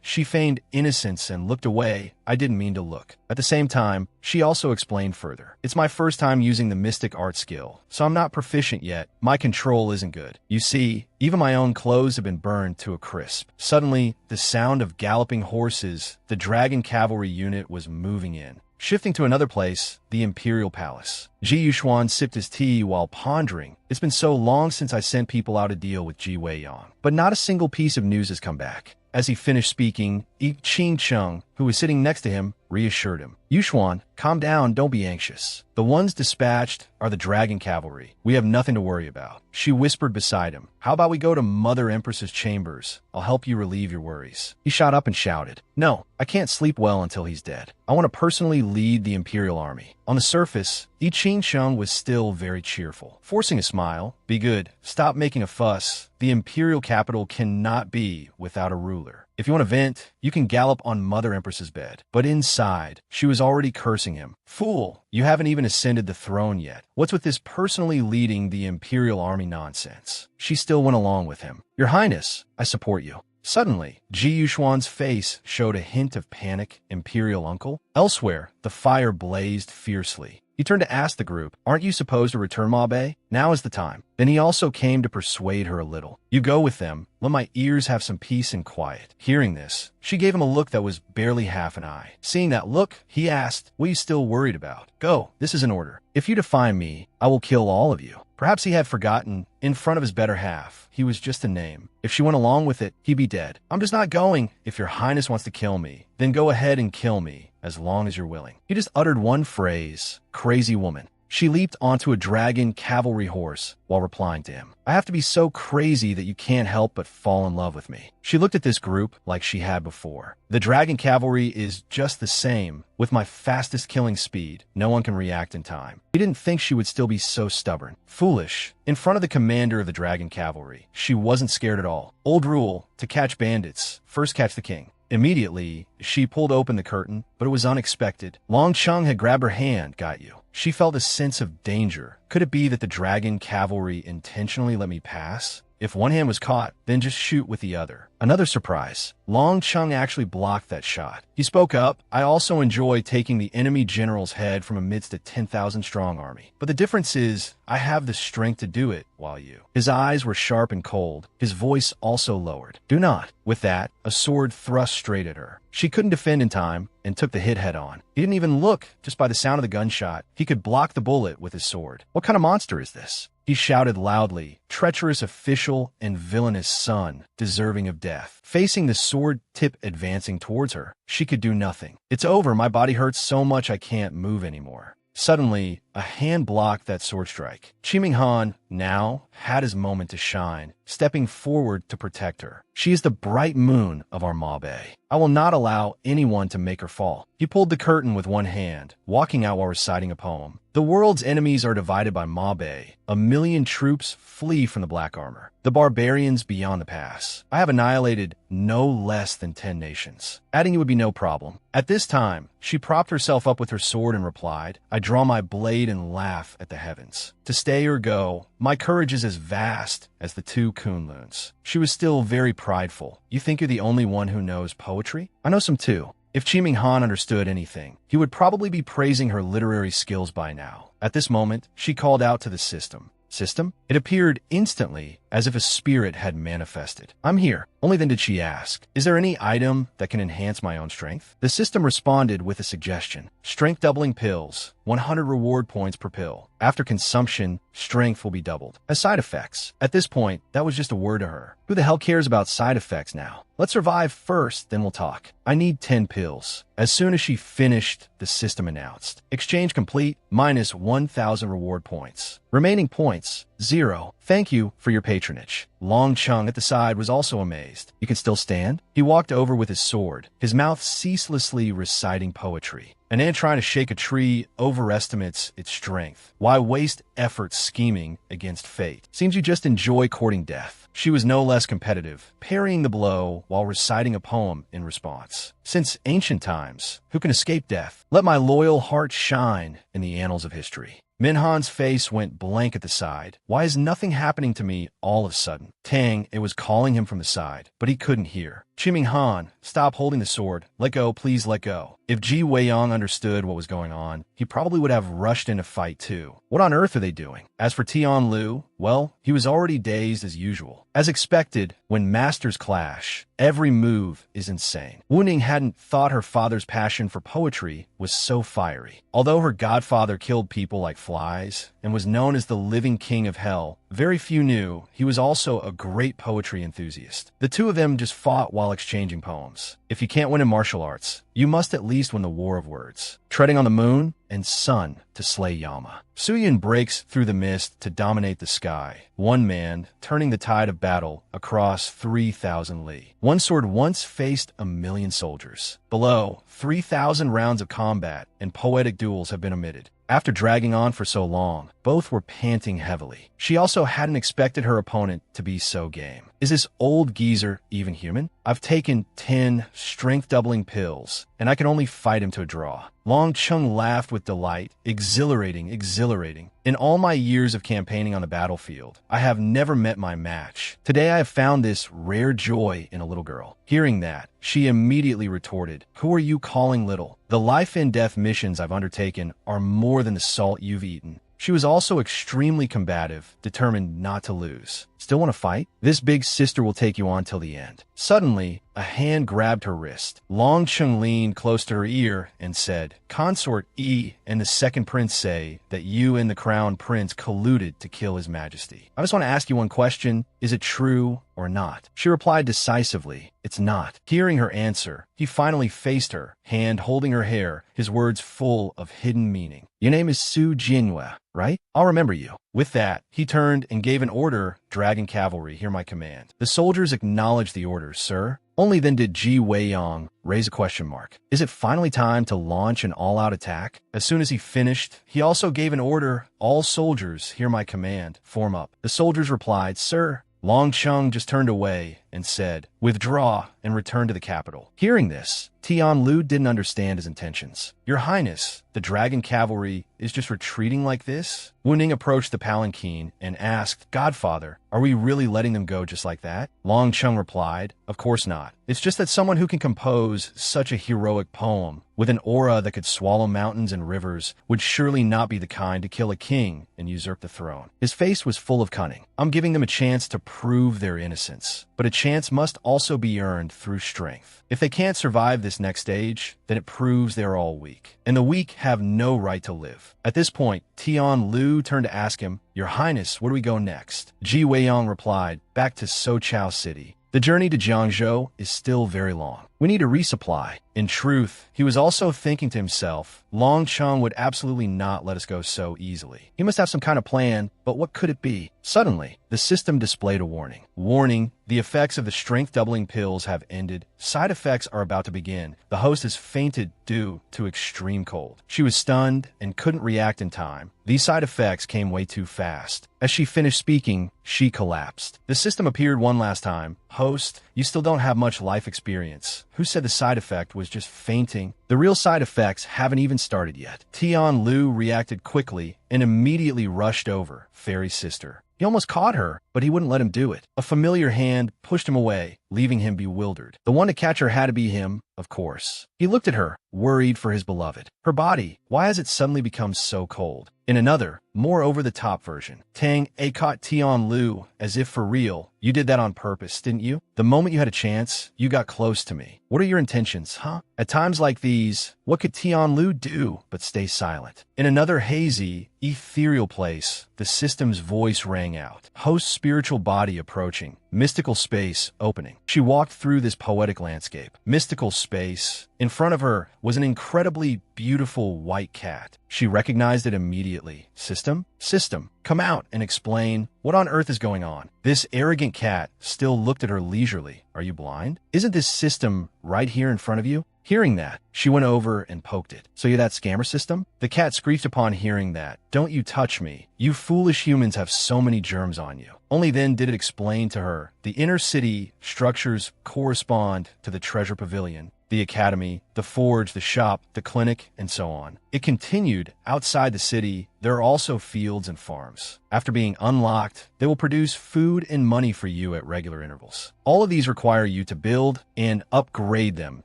She feigned innocence and looked away. I didn't mean to look. At the same time, she also explained further. "It's my first time using the Mystic Art skill, so I'm not proficient yet. My control isn't good. You see, even my own clothes have been burned to a crisp." Suddenly, the sound of galloping horses, the dragon cavalry unit was moving in. Shifting to another place, the Imperial Palace. Ji Yuxuan sipped his tea while pondering. It's been so long since I sent people out to deal with Ji Weiyang, but not a single piece of news has come back. As he finished speaking, Yi Qingcheng, who was sitting next to him, reassured him. "Yuxuan, calm down, don't be anxious. The ones dispatched are the dragon cavalry. We have nothing to worry about." She whispered beside him. "How about we go to Mother Empress's chambers? I'll help you relieve your worries." He shot up and shouted, "No, I can't sleep well until he's dead. I want to personally lead the Imperial Army." On the surface, Yi Qingcheng was still very cheerful. Forcing a smile, "Be good. Stop making a fuss. The Imperial capital cannot be without a ruler. If you want to vent, you can gallop on Mother Empress's bed." But inside, she was already cursing him. "Fool, you haven't even ascended the throne yet. What's with this personally leading the Imperial Army nonsense?" She still went along with him. "Your Highness, I support you." Suddenly, Ji Yuxuan's face showed a hint of panic. "Imperial uncle?" Elsewhere, the fire blazed fiercely. He turned to ask the group, "Aren't you supposed to return Mabe? Now is the time." Then he also came to persuade her a little. "You go with them. Let my ears have some peace and quiet." Hearing this, she gave him a look that was barely half an eye. Seeing that look, he asked, "What are you still worried about? Go, this is an order. If you defy me, I will kill all of you." Perhaps he had forgotten, in front of his better half, he was just a name. If she went along with it, he'd be dead. "I'm just not going. If your Highness wants to kill me, then go ahead and kill me, as long as you're willing." He just uttered one phrase, "Crazy woman." She leaped onto a dragon cavalry horse while replying to him. "I have to be so crazy that you can't help but fall in love with me." She looked at this group like she had before. "The dragon cavalry is just the same. With my fastest killing speed, no one can react in time." He didn't think she would still be so stubborn. Foolish. In front of the commander of the dragon cavalry, she wasn't scared at all. Old rule, to catch bandits, first catch the king. Immediately, she pulled open the curtain, but it was unexpected. Long Chung had grabbed her hand. Got you. She felt a sense of danger. Could it be that the dragon cavalry intentionally let me pass? If one hand was caught, then just shoot with the other. Another surprise. Long Chung actually blocked that shot. He spoke up. I also enjoy taking the enemy general's head from amidst a 10,000-strong army. But the difference is, I have the strength to do it, while you. His eyes were sharp and cold. His voice also lowered. Do not. With that, a sword thrust straight at her. She couldn't defend in time and took the hit head on. He didn't even look. Just by the sound of the gunshot, he could block the bullet with his sword. What kind of monster is this? He shouted loudly, treacherous official and villainous son, deserving of death. Facing the sword tip advancing towards her, she could do nothing. It's over. My body hurts so much I can't move anymore. Suddenly, a hand blocked that sword strike. Chiming Han now had his moment to shine, stepping forward to protect her. She is the bright moon of our Mabe. I will not allow anyone to make her fall. He pulled the curtain with one hand, walking out while reciting a poem. The world's enemies are divided by Mabe. 1,000,000 troops flee from the black armor. The barbarians beyond the pass. I have annihilated no less than 10 nations. Adding you would be no problem. At this time, she propped herself up with her sword and replied, I draw my blade and laugh at the heavens. To stay or go, my courage is as vast as the two Kunluns. She was still very prideful. You think you're the only one who knows poetry? I know some too. If Chiming Han understood anything, he would probably be praising her literary skills by now. At this moment, she called out to the system. System? It appeared instantly, as if a spirit had manifested. I'm here. Only then did she ask, is there any item that can enhance my own strength? The system responded with a suggestion. Strength doubling pills. 100 reward points per pill. After consumption, strength will be doubled. As side effects. At this point, that was just a word to her. Who the hell cares about side effects now? Let's survive first, then we'll talk. I need 10 pills. As soon as she finished, the system announced. Exchange complete, minus 1,000 reward points. Remaining points, 0. Thank you for your patronage. Long Chung at the side was also amazed. You can still stand? He walked over with his sword, his mouth ceaselessly reciting poetry. An ant trying to shake a tree overestimates its strength. Why waste effort scheming against fate? Seems you just enjoy courting death. She was no less competitive, parrying the blow while reciting a poem in response. Since ancient times, who can escape death? Let my loyal heart shine in the annals of history. Minhan's face went blank at the side. Why is nothing happening to me all of a sudden? Tang, it was calling him from the side, but he couldn't hear. Chiming Han, stop holding the sword. Let go, please let go. If Ji Weiyang understood what was going on, he probably would have rushed in a fight too. What on earth are they doing? As for Tian Lu, well, he was already dazed as usual. As expected, when masters clash, every move is insane. Wu Ning hadn't thought her father's passion for poetry was so fiery. Although her godfather killed people like flies and was known as the living king of hell, very few knew he was also a great poetry enthusiast. The two of them just fought while exchanging poems. If you can't win in martial arts, you must at least win the war of words. Treading on the moon and sun to slay Yama. Suyin breaks through the mist to dominate the sky. One man turning the tide of battle across 3,000 li. One sword once faced 1,000,000 soldiers. Below, 3,000 rounds of combat and poetic duels have been omitted. After dragging on for so long, both were panting heavily. She also hadn't expected her opponent to be so game. Is this old geezer even human? I've taken 10 strength-doubling pills, and I can only fight him to a draw. Long Chung laughed with delight. Exhilarating, exhilarating. In all my years of campaigning on the battlefield, I have never met my match. Today I have found this rare joy in a little girl. Hearing that, she immediately retorted, who are you calling little? The life and death missions I've undertaken are more than the salt you've eaten. She was also extremely combative, determined not to lose. Still want to fight? This big sister will take you on till the end. Suddenly, a hand grabbed her wrist. Long Chung leaned close to her ear and said, Consort Yi and the second prince say that you and the crown prince colluded to kill his majesty. I just want to ask you one question. Is it true or not? She replied decisively, it's not. Hearing her answer, he finally faced her, hand holding her hair, his words full of hidden meaning. Your name is Su Jinhua, right? I'll remember you. With that, he turned and gave an order, Dragon Cavalry, hear my command. The soldiers acknowledged the orders, sir. Only then did Ji Weiyang raise a question mark. Is it finally time to launch an all-out attack? As soon as he finished, he also gave an order, all soldiers, hear my command, form up. The soldiers replied, sir, Long Chung just turned away and said, "Withdraw and return to the capital." Hearing this, Tian Lu didn't understand his intentions. "Your Highness, the dragon cavalry is just retreating like this?" Wu Ning approached the palanquin and asked, "Godfather, are we really letting them go just like that?" Long Chung replied, "Of course not. It's just that someone who can compose such a heroic poem with an aura that could swallow mountains and rivers would surely not be the kind to kill a king and usurp the throne." His face was full of cunning. "I'm giving them a chance to prove their innocence, but a chance must also be earned through strength. If they can't survive this next stage, then it proves they're all weak, and the weak have no right to live." At this point, Tian Lu turned to ask him, "Your Highness, where do we go next?" Ji Weiyang replied, "Back to Sochao City. The journey to Jiangzhou is still very long. We need a resupply." In truth, he was also thinking to himself, Long Chung would absolutely not let us go so easily. He must have some kind of plan, but what could it be? Suddenly, the system displayed a warning. "Warning, the effects of the strength-doubling pills have ended. Side effects are about to begin. The host has fainted due to extreme cold." She was stunned and couldn't react in time. These side effects came way too fast. As she finished speaking, she collapsed. The system appeared one last time. "Host, you still don't have much life experience. Who said the side effect was just fainting? The real side effects haven't even started yet." Tian Lu reacted quickly and immediately rushed over Fairy's sister. He almost caught her, but he wouldn't let him do it. A familiar hand pushed him away, leaving him bewildered. The one to catch her had to be him, of course. He looked at her, worried for his beloved. Her body, why has it suddenly become so cold? In another, more over-the-top version, Tang A caught Tian Lu as if for real. "You did that on purpose, didn't you? The moment you had a chance, you got close to me. What are your intentions, huh?" At times like these, what could Tian Lu do but stay silent? In another hazy, ethereal place, the system's voice rang out. Host's spiritual body approaching. Mystical space opening. She walked through this poetic landscape. Mystical space. In front of her was an incredibly beautiful white cat. She recognized it immediately. "System? System, come out and explain what on earth is going on." This arrogant cat still looked at her leisurely. "Are you blind? Isn't this system right here in front of you?" Hearing that, she went over and poked it. "So you're that scammer system?" The cat screeched upon hearing that. "Don't you touch me. You foolish humans have so many germs on you." Only then did it explain to her the inner city structures correspond to the treasure pavilion, the academy, the forge, the shop, the clinic, and so on. It continued, outside the city, there are also fields and farms. After being unlocked, they will produce food and money for you at regular intervals. All of these require you to build and upgrade them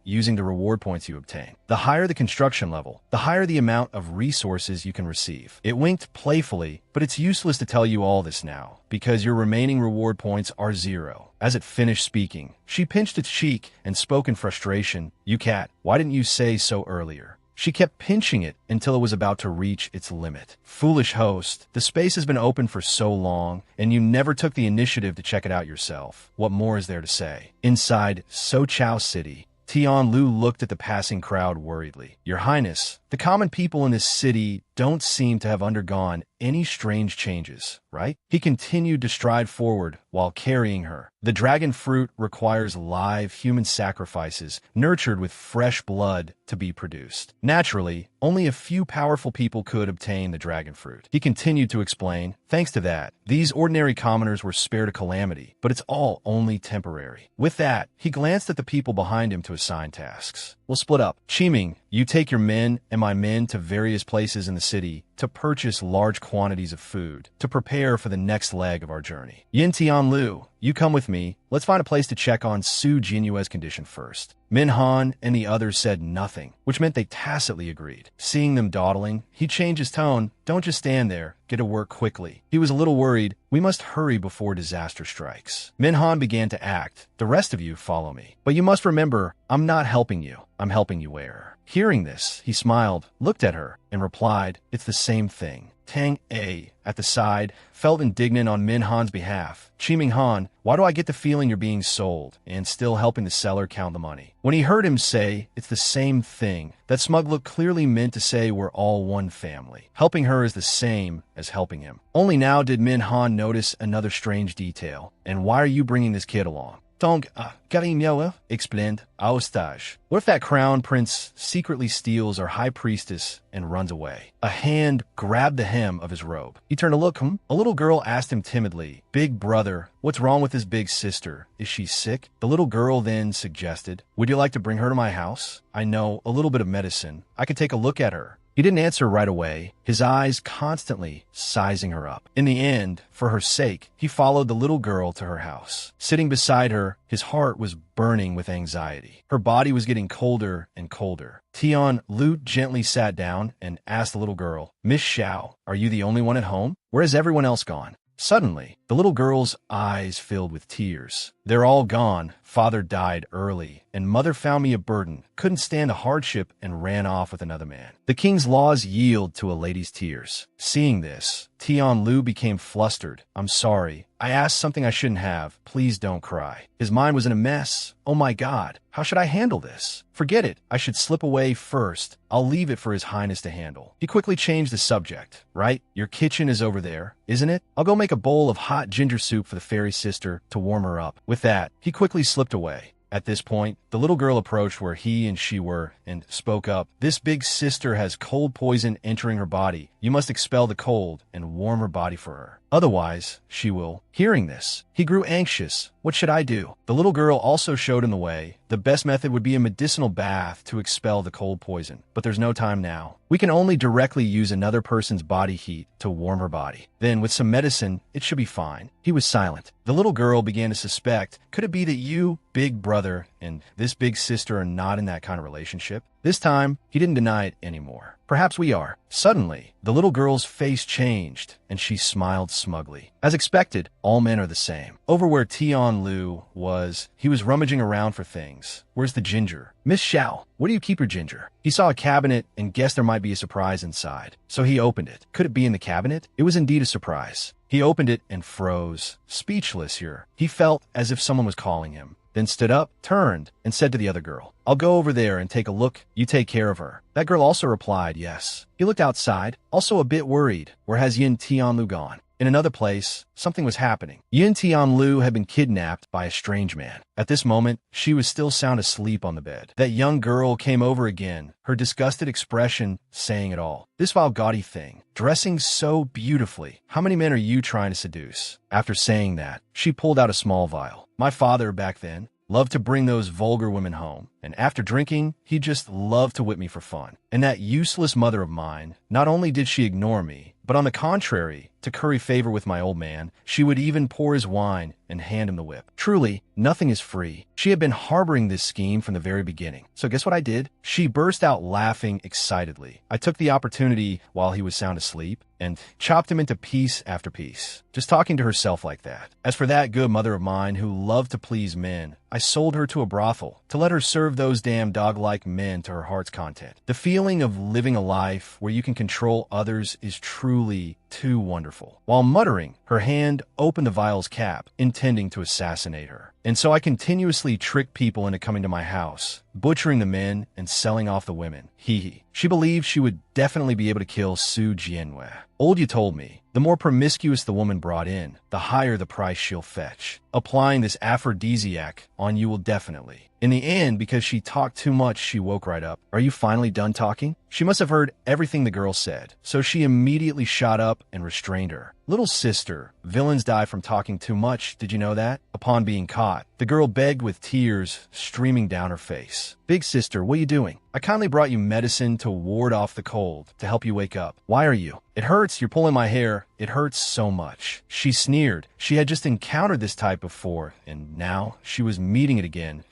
using the reward points you obtain. The higher the construction level, the higher the amount of resources you can receive. It winked playfully, but it's useless to tell you all this now, because your remaining reward points are 0. As it finished speaking, she pinched its cheek and spoke in frustration. "You cat, why didn't you say so earlier?" She kept pinching it until it was about to reach its limit. "Foolish host, the space has been open for so long, and you never took the initiative to check it out yourself. What more is there to say?" Inside Sochao City, Tian Lu looked at the passing crowd worriedly. "Your Highness, the common people in this city don't seem to have undergone any strange changes, right?" He continued to stride forward while carrying her. "The dragon fruit requires live human sacrifices nurtured with fresh blood to be produced. Naturally, only a few powerful people could obtain the dragon fruit." He continued to explain, "Thanks to that, these ordinary commoners were spared a calamity, but it's all only temporary." With that, he glanced at the people behind him to assign tasks. "We'll split up. Qiming, you take your men and my men to various places in the city to purchase large quantities of food to prepare for the next leg of our journey. Yin Tian Lu, you come with me. Let's find a place to check on Su Jinyue's condition first." Min Han and the others said nothing, which meant they tacitly agreed. Seeing them dawdling, he changed his tone. "Don't just stand there. Get to work quickly." He was a little worried. "We must hurry before disaster strikes." Min Han began to act. "The rest of you follow me. But you must remember, I'm not helping you. I'm helping you where." Hearing this, he smiled, looked at her, and replied, "It's the same thing." Tang A, at the side, felt indignant on Min Han's behalf. "Qiming Han, why do I get the feeling you're being sold and still helping the seller count the money?" When he heard him say, "It's the same thing," that smug look clearly meant to say we're all one family. Helping her is the same as helping him. Only now did Min Han notice another strange detail. "And why are you bringing this kid along?" Donc, Garimioa explained, Austage. What if that crown prince secretly steals our high priestess and runs away? A hand grabbed the hem of his robe. He turned to look him. A little girl asked him timidly, Big brother, what's wrong with his big sister? Is she sick? The little girl then suggested, would you like to bring her to my house? I know a little bit of medicine. I could take a look at her. He didn't answer right away, his eyes constantly sizing her up. In the end, for her sake, he followed the little girl to her house. Sitting beside her, his heart was burning with anxiety. Her body was getting colder and colder. Tian Lu gently sat down and asked the little girl, Miss Xiao, are you the only one at home? Where has everyone else gone? Suddenly, the little girl's eyes filled with tears. They're all gone. Father died early, and mother found me a burden, couldn't stand a hardship, and ran off with another man. The king's laws yield to a lady's tears. Seeing this, Tian Lu became flustered. I'm sorry. I asked something I shouldn't have. Please don't cry. His mind was in a mess. Oh my God, how should I handle this? Forget it. I should slip away first. I'll leave it for His Highness to handle. He quickly changed the subject. Right? Your kitchen is over there, isn't it? I'll go make a bowl of hot ginger soup for the fairy sister to warm her up. With that, he quickly slipped away. At this point, the little girl approached where he and she were and spoke up. This big sister has cold poison entering her body. You must expel the cold and warm her body for her. Otherwise, she will. Hearing this, he grew anxious. What should I do? The little girl also showed him the way. The best method would be a medicinal bath to expel the cold poison. But there's no time now. We can only directly use another person's body heat to warm her body. Then, with some medicine, it should be fine. He was silent. The little girl began to suspect, could it be that you, big brother, and this big sister are not in that kind of relationship? This time, he didn't deny it anymore. Perhaps we are. Suddenly, the little girl's face changed, and she smiled smugly. As expected, all men are the same. Over where Tian Lu was, he was rummaging around for things. Where's the ginger? Miss Xiao, where do you keep your ginger? He saw a cabinet and guessed there might be a surprise inside. So he opened it. Could it be in the cabinet? It was indeed a surprise. He opened it and froze, speechless here. He felt as if someone was calling him. Then stood up, turned, and said to the other girl, I'll go over there and take a look. You take care of her. That girl also replied, yes. He looked outside, also a bit worried. Where has Yin Tianlu gone? In another place, something was happening. Yin Tianlu had been kidnapped by a strange man. At this moment, she was still sound asleep on the bed. That young girl came over again, her disgusted expression saying it all. This vile gaudy thing, dressing so beautifully. How many men are you trying to seduce? After saying that, she pulled out a small vial. My father, back then, loved to bring those vulgar women home, and after drinking, he just loved to whip me for fun. And that useless mother of mine, not only did she ignore me, but on the contrary, to curry favor with my old man, she would even pour his wine and hand him the whip. Truly, nothing is free. She had been harboring this scheme from the very beginning. So guess what I did? She burst out laughing excitedly. I took the opportunity while he was sound asleep and chopped him into piece after piece, just talking to herself like that. As for that good mother of mine who loved to please men, I sold her to a brothel to let her serve those damn dog-like men to her heart's content. The feeling of living a life where you can control others is truly too wonderful. While muttering, her hand opened the vial's cap, intending to assassinate her. And so I continuously tricked people into coming to my house, butchering the men and selling off the women. Hee hee. She believed she would definitely be able to kill Su Jianwei. Old you told me, the more promiscuous the woman brought in, the higher the price she'll fetch. Applying this aphrodisiac on you will definitely. In the end, because she talked too much, she woke right up. Are you finally done talking? She must have heard everything the girl said, so she immediately shot up and restrained her. Little sister, villains die from talking too much, did you know that? Upon being caught, the girl begged with tears streaming down her face. Big sister, what are you doing? I kindly brought you medicine to ward off the cold, to help you wake up. Why are you? It hurts, you're pulling my hair. It hurts so much. She sneered. She had just encountered this type before, and now she was meeting it again.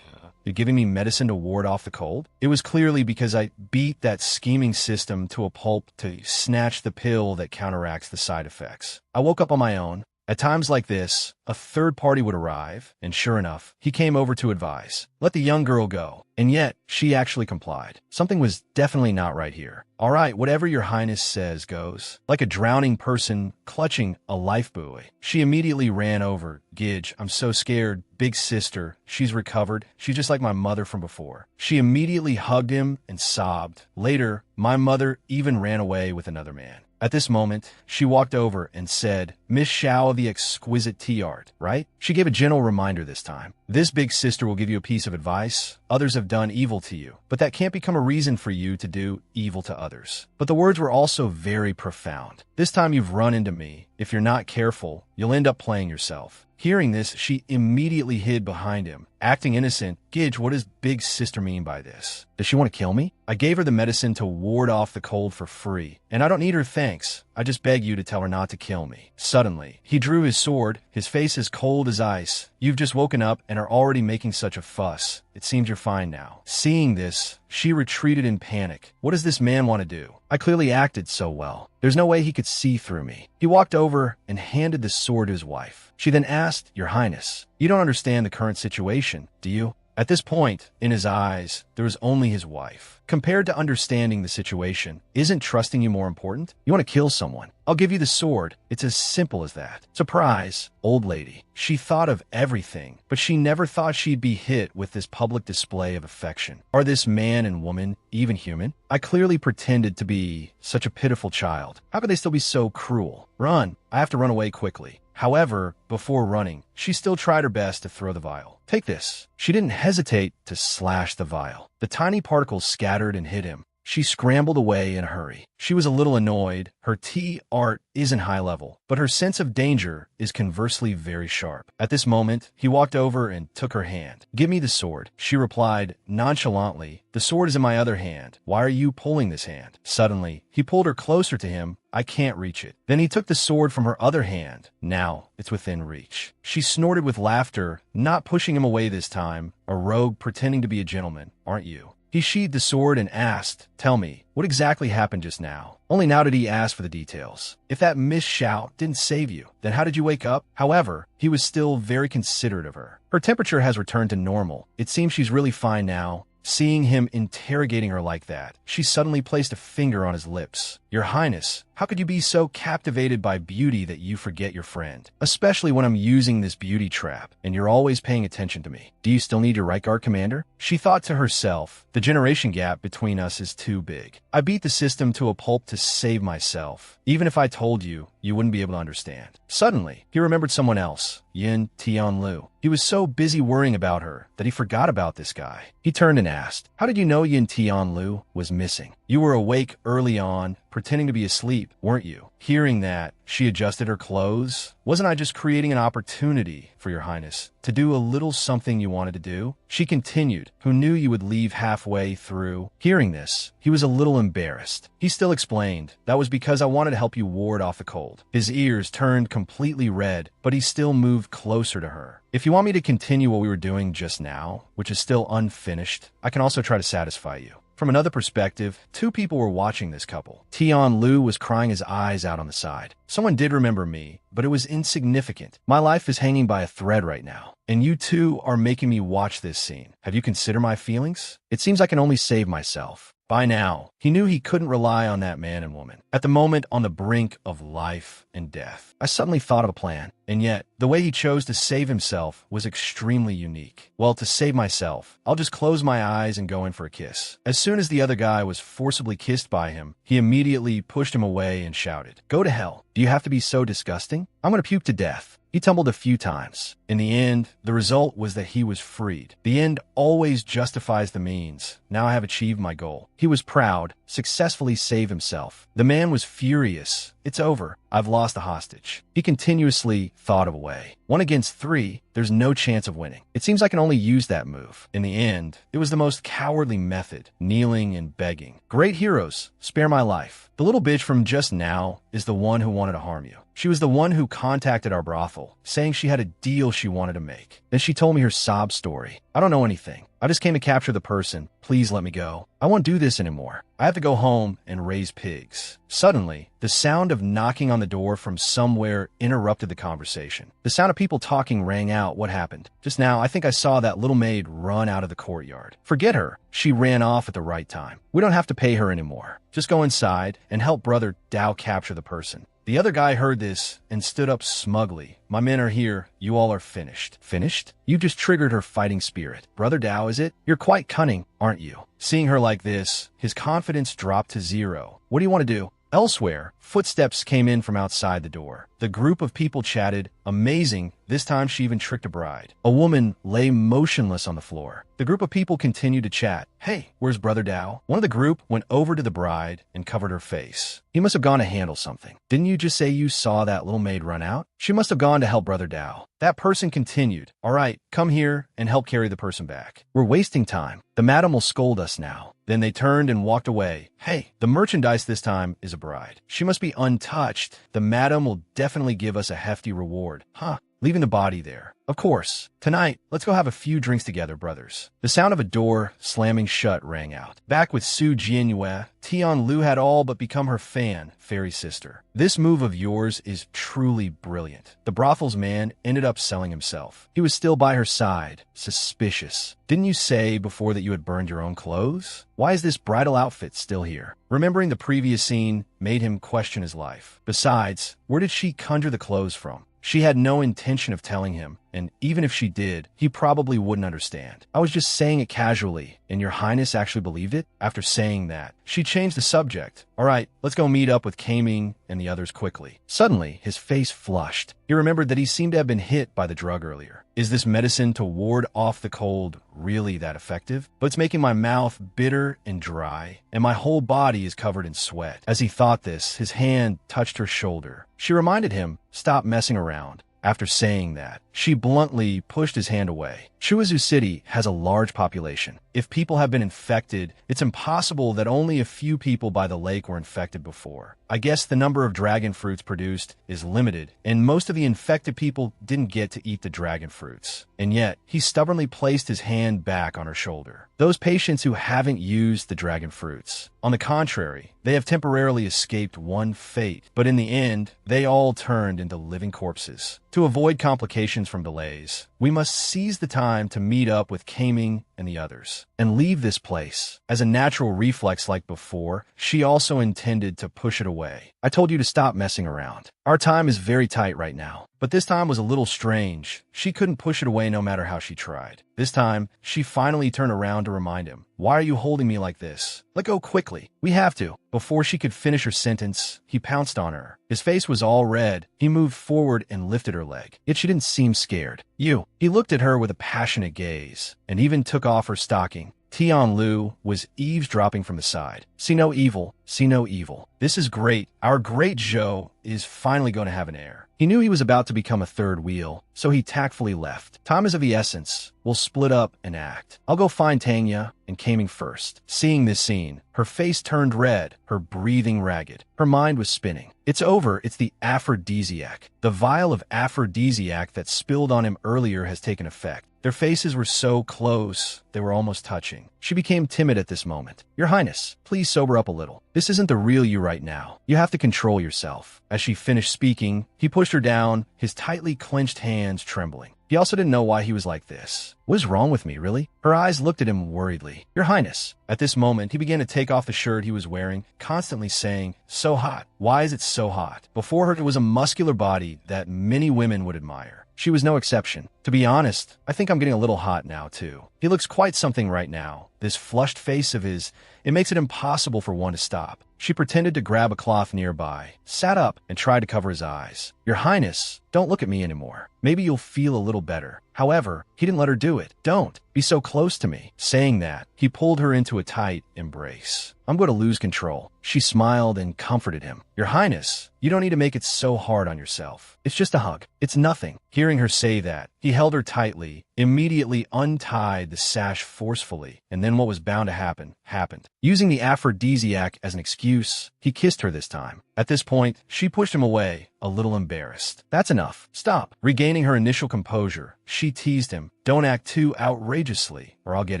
You're giving me medicine to ward off the cold? It was clearly because I beat that scheming system to a pulp to snatch the pill that counteracts the side effects. I woke up on my own. At times like this, a third party would arrive, and sure enough, he came over to advise. Let the young girl go. And yet, she actually complied. Something was definitely not right here. All right, whatever your highness says goes. Like a drowning person clutching a life buoy. She immediately ran over. Gidge, I'm so scared. Big sister, she's recovered. She's just like my mother from before. She immediately hugged him and sobbed. Later, my mother even ran away with another man. At this moment, she walked over and said, Miss Xiao of the exquisite tea art, right? She gave a gentle reminder this time. This big sister will give you a piece of advice. Others have done evil to you, but that can't become a reason for you to do evil to others. But the words were also very profound. This time you've run into me. If you're not careful, you'll end up playing yourself. Hearing this, she immediately hid behind him. Acting innocent, Gidge, what does big sister mean by this? Does she want to kill me? I gave her the medicine to ward off the cold for free, and I don't need her thanks. I just beg you to tell her not to kill me. Suddenly, he drew his sword, his face as cold as ice. You've just woken up and are already making such a fuss. It seems you're fine now. Seeing this, she retreated in panic. What does this man want to do? I clearly acted so well. There's no way he could see through me. He walked over and handed the sword to his wife. She then asked, Your Highness, you don't understand the current situation, do you? At this point, in his eyes, there was only his wife. Compared to understanding the situation, isn't trusting you more important? You want to kill someone? I'll give you the sword. It's as simple as that. Surprise, old lady. She thought of everything, but she never thought she'd be hit with this public display of affection. Are this man and woman even human? I clearly pretended to be such a pitiful child. How could they still be so cruel? Run. I have to run away quickly. However, before running, she still tried her best to throw the vial. Take this. She didn't hesitate to slash the vial. The tiny particles scattered and hit him. She scrambled away in a hurry. She was a little annoyed. Her tea art isn't high level, but her sense of danger is conversely very sharp. At this moment, he walked over and took her hand. Give me the sword. She replied nonchalantly, The sword is in my other hand. Why are you pulling this hand? Suddenly, he pulled her closer to him. I can't reach it. Then he took the sword from her other hand. Now it's within reach. She snorted with laughter, not pushing him away this time. A rogue pretending to be a gentleman, aren't you? He sheathed the sword and asked, Tell me, what exactly happened just now? Only now did he ask for the details. If that Miss Xiao didn't save you, then how did you wake up? However, he was still very considerate of her. Her temperature has returned to normal. It seems she's really fine now. Seeing him interrogating her like that, she suddenly placed a finger on his lips. Your Highness, how could you be so captivated by beauty that you forget your friend? Especially when I'm using this beauty trap, and you're always paying attention to me. Do you still need your right guard commander? She thought to herself, the generation gap between us is too big. I beat the system to a pulp to save myself. Even if I told you, you wouldn't be able to understand. Suddenly, he remembered someone else, Yin Tianlu. He was so busy worrying about her that he forgot about this guy. He turned and asked, How did you know Yin Tianlu was missing? You were awake early on, pretending to be asleep, weren't you? Hearing that, she adjusted her clothes. Wasn't I just creating an opportunity for your highness to do a little something you wanted to do? She continued, who knew you would leave halfway through? Hearing this, he was a little embarrassed. He still explained, that was because I wanted to help you ward off the cold. His ears turned completely red, but he still moved closer to her. If you want me to continue what we were doing just now, which is still unfinished, I can also try to satisfy you. From another perspective, two people were watching this couple. Tian Lu was crying his eyes out on the side. Someone did remember me, but it was insignificant. My life is hanging by a thread right now, and you two are making me watch this scene. Have you considered my feelings? It seems I can only save myself. By now, he knew he couldn't rely on that man and woman. At the moment on the brink of life and death, I suddenly thought of a plan, and yet, the way he chose to save himself was extremely unique. Well, to save myself, I'll just close my eyes and go in for a kiss. As soon as the other guy was forcibly kissed by him, he immediately pushed him away and shouted, Go to hell. Do you have to be so disgusting? I'm gonna puke to death. He tumbled a few times. In the end, the result was that he was freed. The end always justifies the means. Now I have achieved my goal. He was proud, successfully saved himself. The man was furious. It's over. I've lost the hostage. He continuously thought of a way. 1 against 3, there's no chance of winning. It seems I can only use that move. In the end, it was the most cowardly method, kneeling and begging. Great heroes, spare my life. The little bitch from just now is the one who wanted to harm you. She was the one who contacted our brothel, saying she had a deal she wanted to make. Then she told me her sob story. I don't know anything. I just came to capture the person. Please let me go. I won't do this anymore. I have to go home and raise pigs. Suddenly, the sound of knocking on the door from somewhere interrupted the conversation. The sound of people talking rang out. What happened? Just now, I think I saw that little maid run out of the courtyard. Forget her. She ran off at the right time. We don't have to pay her anymore. Just go inside and help Brother Dao capture the person. The other guy heard this and stood up smugly. My men are here. You all are finished. Finished? You just triggered her fighting spirit. Brother Dao, is it? You're quite cunning, aren't you? Seeing her like this, his confidence dropped to 0. What do you want to do? Elsewhere, footsteps came in from outside the door. The group of people chatted. Amazing, this time she even tricked a bride. A woman lay motionless on the floor. The group of people continued to chat. Hey, where's Brother Dao? One of the group went over to the bride and covered her face. He must have gone to handle something. Didn't you just say you saw that little maid run out? She must have gone to help Brother Dao. That person continued. All right, come here and help carry the person back. We're wasting time. The madam will scold us now. Then they turned and walked away. Hey, the merchandise this time is a bride. She must be untouched. The madam will definitely give us a hefty reward. Huh. Leaving the body there. Of course. Tonight, let's go have a few drinks together, brothers. The sound of a door slamming shut rang out. Back with Su Jianyue, Tian Lu had all but become her fan, fairy sister. This move of yours is truly brilliant. The brothel's man ended up selling himself. He was still by her side. Suspicious. Didn't you say before that you had burned your own clothes? Why is this bridal outfit still here? Remembering the previous scene made him question his life. Besides, where did she conjure the clothes from? She had no intention of telling him, and even if she did, he probably wouldn't understand. I was just saying it casually, and your highness actually believed it? After saying that, she changed the subject. All right, let's go meet up with Kaming and the others quickly. Suddenly, his face flushed. He remembered that he seemed to have been hit by the drug earlier. Is this medicine to ward off the cold really that effective? But it's making my mouth bitter and dry, and my whole body is covered in sweat. As he thought this, his hand touched her shoulder. She reminded him, stop messing around. After saying that, she bluntly pushed his hand away. Chuizu City has a large population. If people have been infected, it's impossible that only a few people by the lake were infected before. I guess the number of dragon fruits produced is limited, and most of the infected people didn't get to eat the dragon fruits. And yet, he stubbornly placed his hand back on her shoulder. Those patients who haven't used the dragon fruits, on the contrary, they have temporarily escaped one fate, but in the end, they all turned into living corpses. To avoid complications from delays, we must seize the time to meet up with Kaming and the others, and leave this place. As a natural reflex like before, she also intended to push it away. I told you to stop messing around. Our time is very tight right now. But this time was a little strange. She couldn't push it away no matter how she tried. This time, she finally turned around to remind him. Why are you holding me like this? Let go quickly. We have to. Before she could finish her sentence, he pounced on her. His face was all red. He moved forward and lifted her leg. Yet she didn't seem scared. You. He looked at her with a passionate gaze, and even took off her stocking. Tian Lu was eavesdropping from the side. See no evil, see no evil. This is great. Our great Zhou is finally going to have an heir. He knew he was about to become a third wheel, so he tactfully left. Time is of the essence. We'll split up and act. I'll go find Tanya and Kaming first. Seeing this scene, her face turned red, her breathing ragged. Her mind was spinning. It's over. It's the aphrodisiac. The vial of aphrodisiac that spilled on him earlier has taken effect. Their faces were so close, they were almost touching. She became timid at this moment. Your Highness, please sober up a little. This isn't the real you right now. You have to control yourself. As she finished speaking, he pushed her down, his tightly clenched hands trembling. He also didn't know why he was like this. What is wrong with me, really? Her eyes looked at him worriedly. Your Highness. At this moment, he began to take off the shirt he was wearing, constantly saying, so hot. Why is it so hot? Before her, it was a muscular body that many women would admire. She was no exception. To be honest, I think I'm getting a little hot now, too. He looks quite something right now. This flushed face of his, it makes it impossible for one to stop. She pretended to grab a cloth nearby, sat up, and tried to cover his eyes. Your Highness, don't look at me anymore. Maybe you'll feel a little better. However, he didn't let her do it. Don't be so close to me. Saying that, he pulled her into a tight embrace. I'm going to lose control. She smiled and comforted him. Your Highness, you don't need to make it so hard on yourself. It's just a hug. It's nothing. Hearing her say that, he held her tightly, immediately untied the sash forcefully, and then what was bound to happen, happened. Using the aphrodisiac as an excuse, he kissed her this time. At this point, she pushed him away, a little embarrassed. That's enough. Stop. Regaining her initial composure, she teased him. Don't act too outrageously, or I'll get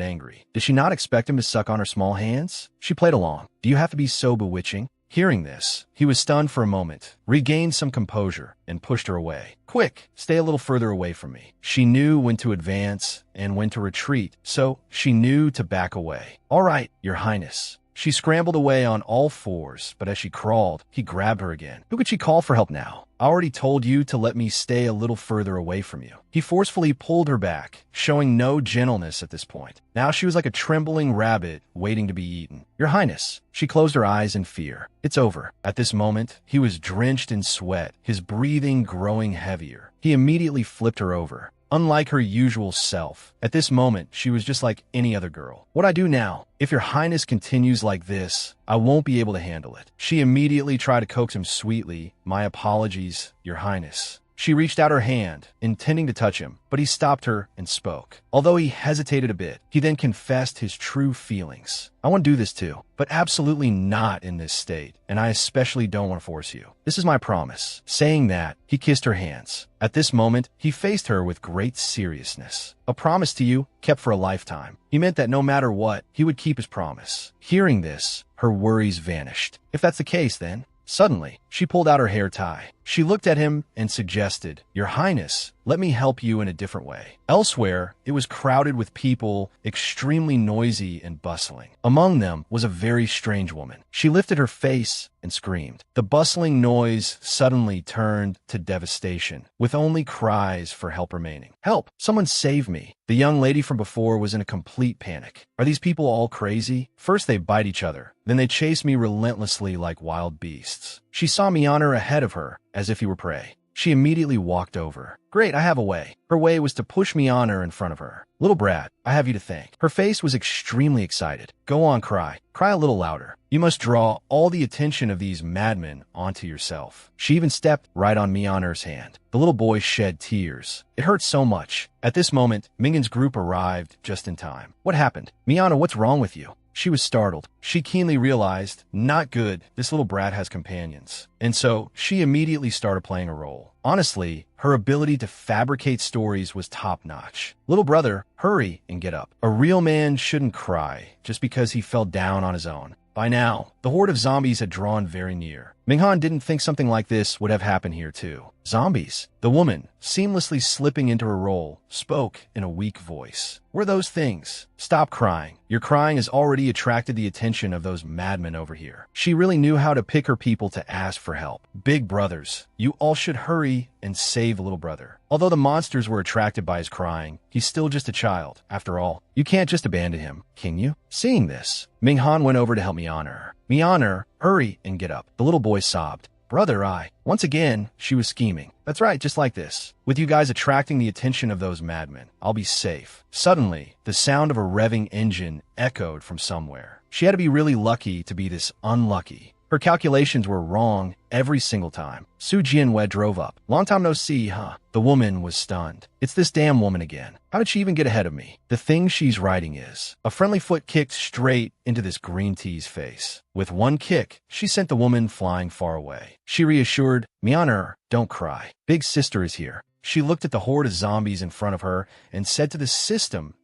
angry. Did she not expect him to suck on her small hands? She played along. Do you have to be so bewitching? Hearing this, he was stunned for a moment, regained some composure, and pushed her away. Quick, stay a little further away from me. She knew when to advance and when to retreat, so she knew to back away. All right, Your Highness. She scrambled away on all fours, but as she crawled, he grabbed her again. Who could she call for help now? I already told you to let me stay a little further away from you. He forcefully pulled her back, showing no gentleness at this point. Now she was like a trembling rabbit waiting to be eaten. Your Highness. She closed her eyes in fear. It's over. At this moment, he was drenched in sweat, his breathing growing heavier. He immediately flipped her over. Unlike her usual self, at this moment, she was just like any other girl. What I do now? If your Highness continues like this, I won't be able to handle it. She immediately tried to coax him sweetly. My apologies, Your Highness. She reached out her hand, intending to touch him, but he stopped her and spoke. Although he hesitated a bit, he then confessed his true feelings. I want to do this too, but absolutely not in this state, and I especially don't want to force you. This is my promise. Saying that, he kissed her hands. At this moment, he faced her with great seriousness. A promise to you, kept for a lifetime. He meant that no matter what, he would keep his promise. Hearing this, her worries vanished. If that's the case, then... Suddenly, she pulled out her hair tie. She looked at him and suggested, Your Highness, let me help you in a different way. Elsewhere, it was crowded with people, extremely noisy and bustling. Among them was a very strange woman. She lifted her face and screamed. The bustling noise suddenly turned to devastation, with only cries for help remaining. Help! Someone save me! The young lady from before was in a complete panic. Are these people all crazy? First they bite each other, then they chase me relentlessly like wild beasts. She saw Mjolnir ahead of her, as if he were prey. She immediately walked over. Great, I have a way. Her way was to push Mjolnir in front of her. Little brat, I have you to thank. Her face was extremely excited. Go on, cry. Cry a little louder. You must draw all the attention of these madmen onto yourself. She even stepped right on Mjolnir's hand. The little boy shed tears. It hurt so much. At this moment, Mingen's group arrived just in time. What happened? Mjolnir, what's wrong with you? She was startled. She keenly realized, not good, this little brat has companions. And so, she immediately started playing a role. Honestly, her ability to fabricate stories was top-notch. Little brother, hurry and get up. A real man shouldn't cry just because he fell down on his own. By now, the horde of zombies had drawn very near. Minghan didn't think something like this would have happened here too. Zombies. The woman, seamlessly slipping into her role, spoke in a weak voice. Were those things? Stop crying. Your crying has already attracted the attention of those madmen over here. She really knew how to pick her people to ask for help. Big brothers, you all should hurry and save the little brother. Although the monsters were attracted by his crying, he's still just a child. After all, you can't just abandon him, can you? Seeing this, Minghan went over to help Mjolnir. Mjolnir, hurry and get up. The little boy sobbed. Brother, Once again, she was scheming. That's right, just like this. With you guys attracting the attention of those madmen, I'll be safe. Suddenly, the sound of a revving engine echoed from somewhere. She had to be really lucky to be this unlucky. Her calculations were wrong every single time. Su Jianwei drove up. Long time no see, huh? The woman was stunned. It's this damn woman again. How did she even get ahead of me? The thing she's writing is... A friendly foot kicked straight into this green tea's face. With one kick, she sent the woman flying far away. She reassured, Mjolnir, don't cry. Big sister is here. She looked at the horde of zombies in front of her and said to the system,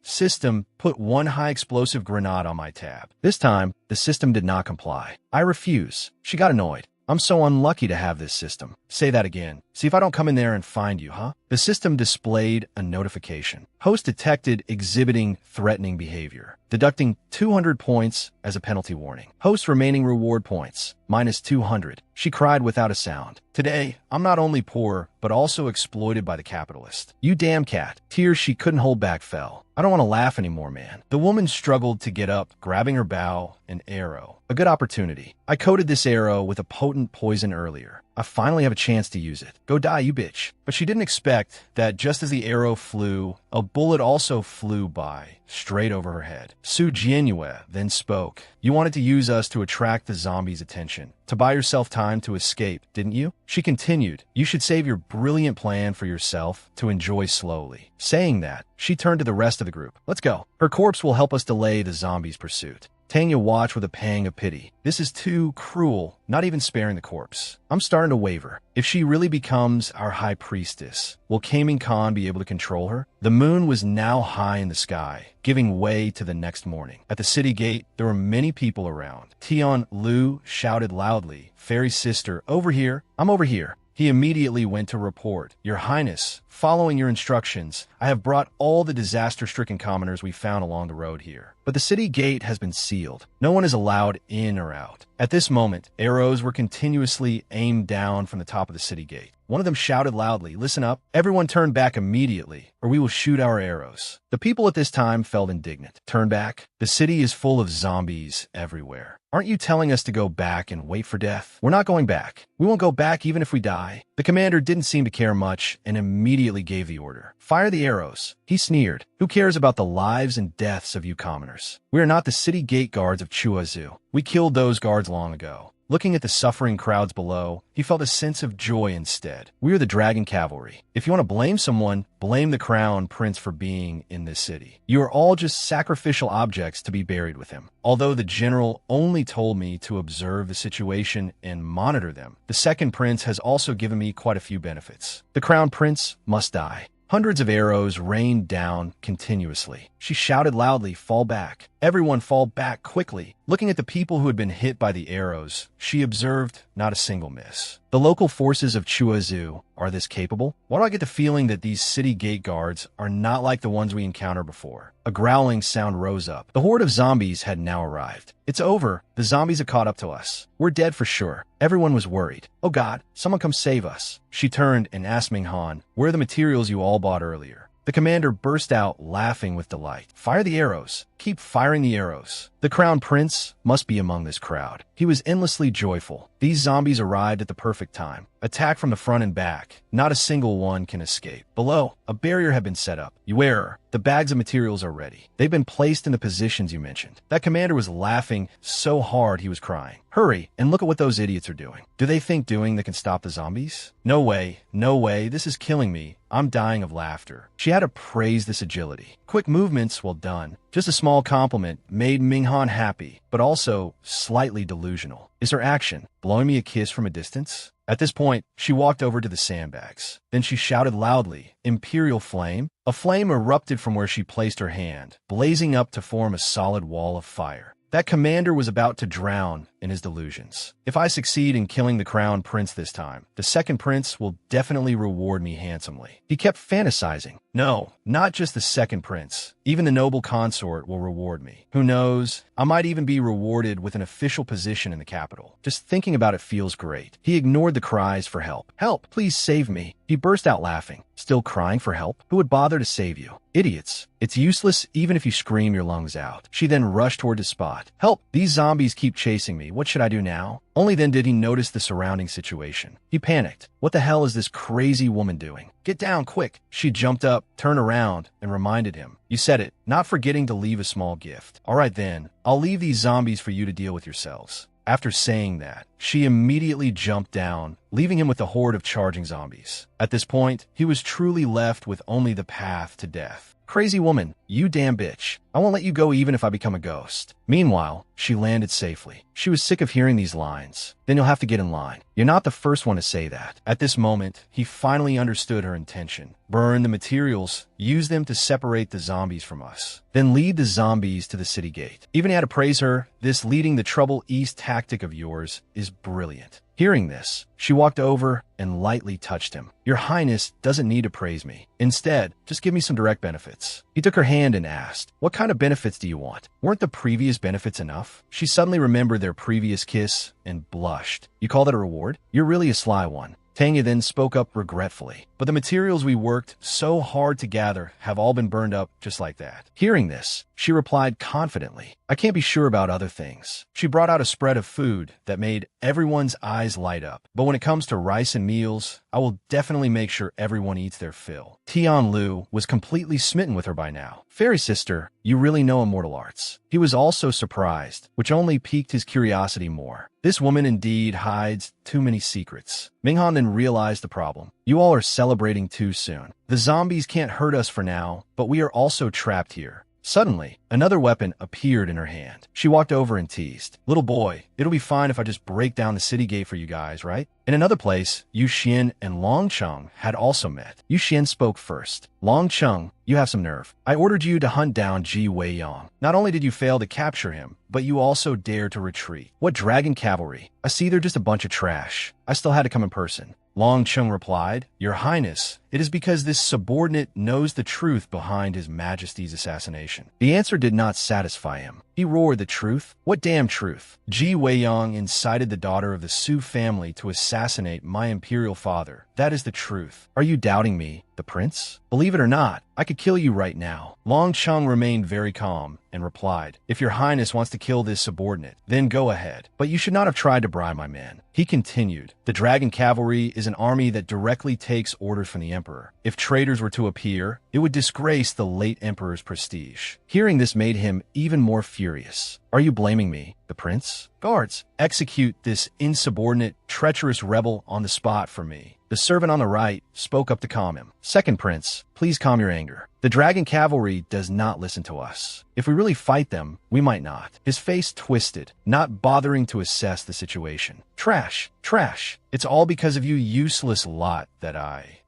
put one high explosive grenade on my tab. This time, the system did not comply. I refuse. She got annoyed. I'm so unlucky to have this system. Say that again. See if I don't come in there and find you, huh? The system displayed a notification. Host detected exhibiting threatening behavior, deducting 200 points as a penalty warning. Host remaining reward points, minus 200. She cried without a sound. Today, I'm not only poor, but also exploited by the capitalist. You damn cat. Tears she couldn't hold back fell. I don't want to laugh anymore, man. The woman struggled to get up, grabbing her bow, an arrow. A good opportunity. I coated this arrow with a potent poison earlier. I finally have a chance to use it. Go die, you bitch. But she didn't expect that just as the arrow flew, a bullet also flew by, straight over her head. Su Jianwei then spoke. You wanted to use us to attract the zombies' attention, to buy yourself time to escape, didn't you? She continued. You should save your brilliant plan for yourself to enjoy slowly. Saying that, she turned to the rest of the group. Let's go. Her corpse will help us delay the zombies' pursuit. Tanya watched with a pang of pity. This is too cruel, not even sparing the corpse. I'm starting to waver. If she really becomes our high priestess, will Kaming Khan be able to control her? The moon was now high in the sky, giving way to the next morning. At the city gate, there were many people around. Tian Lu shouted loudly, Fairy sister, over here. I'm over here. He immediately went to report. Your Highness, following your instructions, I have brought all the disaster-stricken commoners we found along the road here. But the city gate has been sealed. No one is allowed in or out. At this moment, arrows were continuously aimed down from the top of the city gate. One of them shouted loudly, "Listen up, everyone turn back immediately, or we will shoot our arrows." The people at this time felt indignant. Turn back? The city is full of zombies everywhere. Aren't you telling us to go back and wait for death? We're not going back. We won't go back even if we die. The commander didn't seem to care much and immediately gave the order. Fire the arrows. He sneered. Who cares about the lives and deaths of you commoners? We are not the city gate guards of Chuazu. We killed those guards long ago. Looking at the suffering crowds below, he felt a sense of joy instead. We are the Dragon Cavalry. If you want to blame someone, blame the Crown Prince for being in this city. You are all just sacrificial objects to be buried with him. Although the general only told me to observe the situation and monitor them, the second prince has also given me quite a few benefits. The Crown Prince must die. Hundreds of arrows rained down continuously. She shouted loudly, "Fall back. Everyone fall back quickly." Looking at the people who had been hit by the arrows, she observed not a single miss. The local forces of Chuazu are this capable? Why do I get the feeling that these city gate guards are not like the ones we encountered before? A growling sound rose up. The horde of zombies had now arrived. It's over. The zombies have caught up to us. We're dead for sure. Everyone was worried. Oh God, someone come save us. She turned and asked Minghan, "Where are the materials you all bought earlier?" The commander burst out laughing with delight. "Fire the arrows. Keep firing the arrows." The Crown Prince must be among this crowd. He was endlessly joyful. These zombies arrived at the perfect time. Attack from the front and back. Not a single one can escape. Below, a barrier had been set up. You error. The bags of materials are ready. They've been placed in the positions you mentioned. That commander was laughing so hard he was crying. Hurry, and look at what those idiots are doing. Do they think doing that can stop the zombies? No way. No way. This is killing me. I'm dying of laughter. She had to praise this agility. Quick movements, well done. Just a small compliment made Minghan happy, but also slightly delusional. Is her action blowing me a kiss from a distance? At this point, she walked over to the sandbags. Then she shouted loudly, "Imperial flame!" A flame erupted from where she placed her hand, blazing up to form a solid wall of fire. That commander was about to drown in his delusions. If I succeed in killing the Crown Prince this time, the second prince will definitely reward me handsomely. He kept fantasizing. No, not just the second prince. Even the noble consort will reward me. Who knows? I might even be rewarded with an official position in the capital. Just thinking about it feels great. He ignored the cries for help. "Help, please save me." He burst out laughing. Still crying for help? Who would bother to save you? Idiots. It's useless even if you scream your lungs out. She then rushed toward the spot. "Help! These zombies keep chasing me. What should I do now?" Only then did he notice the surrounding situation. He panicked. What the hell is this crazy woman doing? "Get down, quick!" She jumped up, turned around, and reminded him. "You said it, not forgetting to leave a small gift. All right then, I'll leave these zombies for you to deal with yourselves." After saying that, she immediately jumped down, leaving him with a horde of charging zombies. At this point, he was truly left with only the path to death. "Crazy woman, you damn bitch. I won't let you go even if I become a ghost." Meanwhile, she landed safely. She was sick of hearing these lines. "Then you'll have to get in line. You're not the first one to say that." At this moment, he finally understood her intention. Burn the materials, use them to separate the zombies from us. Then lead the zombies to the city gate. Even had to praise her, this leading the trouble east tactic of yours is brilliant. Hearing this, she walked over and lightly touched him. "Your Highness doesn't need to praise me. Instead, just give me some direct benefits." He took her hand and asked, "What kind of benefits do you want? Weren't the previous benefits enough?" She suddenly remembered their previous kiss and blushed. "You call that a reward? You're really a sly one." Tanya then spoke up regretfully. "But the materials we worked so hard to gather have all been burned up just like that." Hearing this, she replied confidently, "I can't be sure about other things." She brought out a spread of food that made everyone's eyes light up. "But when it comes to rice and meals, I will definitely make sure everyone eats their fill." Tian Lu was completely smitten with her by now. "Fairy sister, you really know immortal arts." He was also surprised, which only piqued his curiosity more. This woman indeed hides too many secrets. Minghan then realized the problem. "You all are celebrating too soon. The zombies can't hurt us for now, but we are also trapped here." Suddenly, another weapon appeared in her hand. She walked over and teased, "Little boy, it'll be fine if I just break down the city gate for you guys, right?" In another place, Yu Xian and Long Cheng had also met. Yu Xian spoke first. "Long Cheng, you have some nerve. I ordered you to hunt down Ji Weiyang. Not only did you fail to capture him, but you also dared to retreat. What dragon cavalry? I see they're just a bunch of trash. I still had to come in person." Long Chung replied, "Your Highness, it is because this subordinate knows the truth behind His Majesty's assassination." The answer did not satisfy him. He roared, "The truth? What damn truth? Ji Weiyang incited the daughter of the Su family to assassinate my imperial father. That is the truth. Are you doubting me, the prince? Believe it or not, I could kill you right now." Long Chung remained very calm and replied, "If your highness wants to kill this subordinate, then go ahead. But you should not have tried to bribe my man." He continued, "The Dragon Cavalry is an army that directly takes orders from the emperor. If traitors were to appear, it would disgrace the late emperor's prestige." Hearing this made him even more furious. "Are you blaming me, the prince? Guards, execute this insubordinate, treacherous rebel on the spot for me." The servant on the right spoke up to calm him. "Second prince, please calm your anger. The Dragon Cavalry does not listen to us. If we really fight them, we might not." His face twisted, not bothering to assess the situation. Trash, trash. It's all because of you useless lot that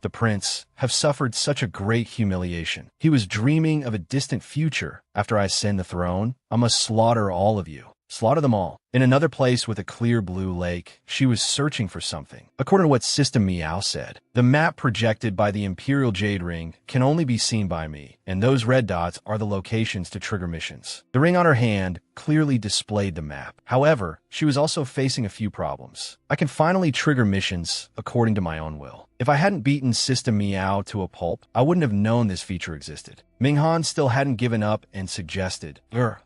the prince, have suffered such a great humiliation. He was dreaming of a distant future. After I ascend the throne, I must slaughter all of you. Slaughter them all. In another place with a clear blue lake, she was searching for something. According to what System Meow said, the map projected by the Imperial Jade Ring can only be seen by me, and those red dots are the locations to trigger missions. The ring on her hand clearly displayed the map. However, she was also facing a few problems. I can finally trigger missions according to my own will. If I hadn't beaten System Meow to a pulp, I wouldn't have known this feature existed. Minghan still hadn't given up and suggested,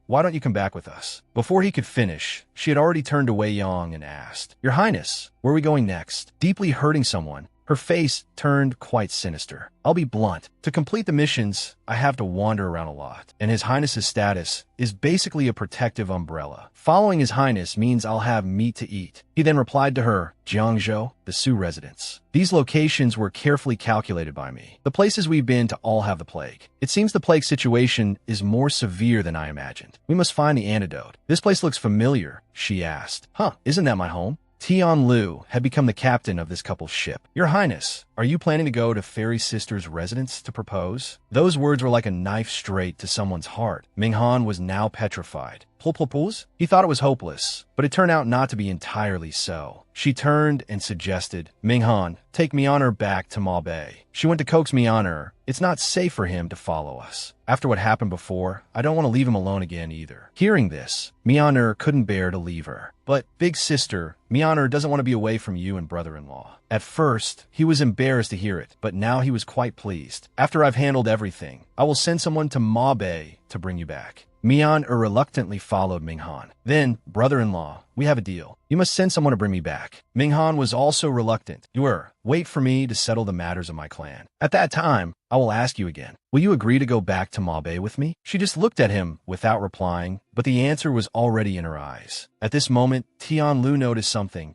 "Why don't you come back with us?" Before he could finish, she had already turned to Wei Yong and asked, "Your Highness, where are we going next?" Deeply hurting someone, her face turned quite sinister. "I'll be blunt. To complete the missions, I have to wander around a lot, and His Highness's status is basically a protective umbrella. Following His Highness means I'll have meat to eat." He then replied to her, "Jiangzhou, the Su residence. These locations were carefully calculated by me. The places we've been to all have the plague. It seems the plague situation is more severe than I imagined. We must find the antidote." "This place looks familiar," she asked. "Isn't that my home?" Tian Lu had become the captain of this couple's ship. "Your Highness, are you planning to go to Fairy Sister's residence to propose?" Those words were like a knife straight to someone's heart. Minghan was now petrified. Propose? He thought it was hopeless, but it turned out not to be entirely so. She turned and suggested, "Minghan, take Mianer back to Ma Bei. She went to coax Mianer. It's not safe for him to follow us. After what happened before, I don't want to leave him alone again either." Hearing this, Mianer couldn't bear to leave her. "But, big sister, Mianer doesn't want to be away from you and brother-in-law." At first, he was embarrassed to hear it, but now he was quite pleased. "After I've handled everything, I will send someone to Ma Bei to bring you back." Mian reluctantly followed Minghan. "Then, brother-in-law, we have a deal. You must send someone to bring me back." Minghan was also reluctant. "Wait for me to settle the matters of my clan. At that time, I will ask you again. Will you agree to go back to Ma Bei with me?" She just looked at him without replying, but the answer was already in her eyes. At this moment, Tian Lu noticed something.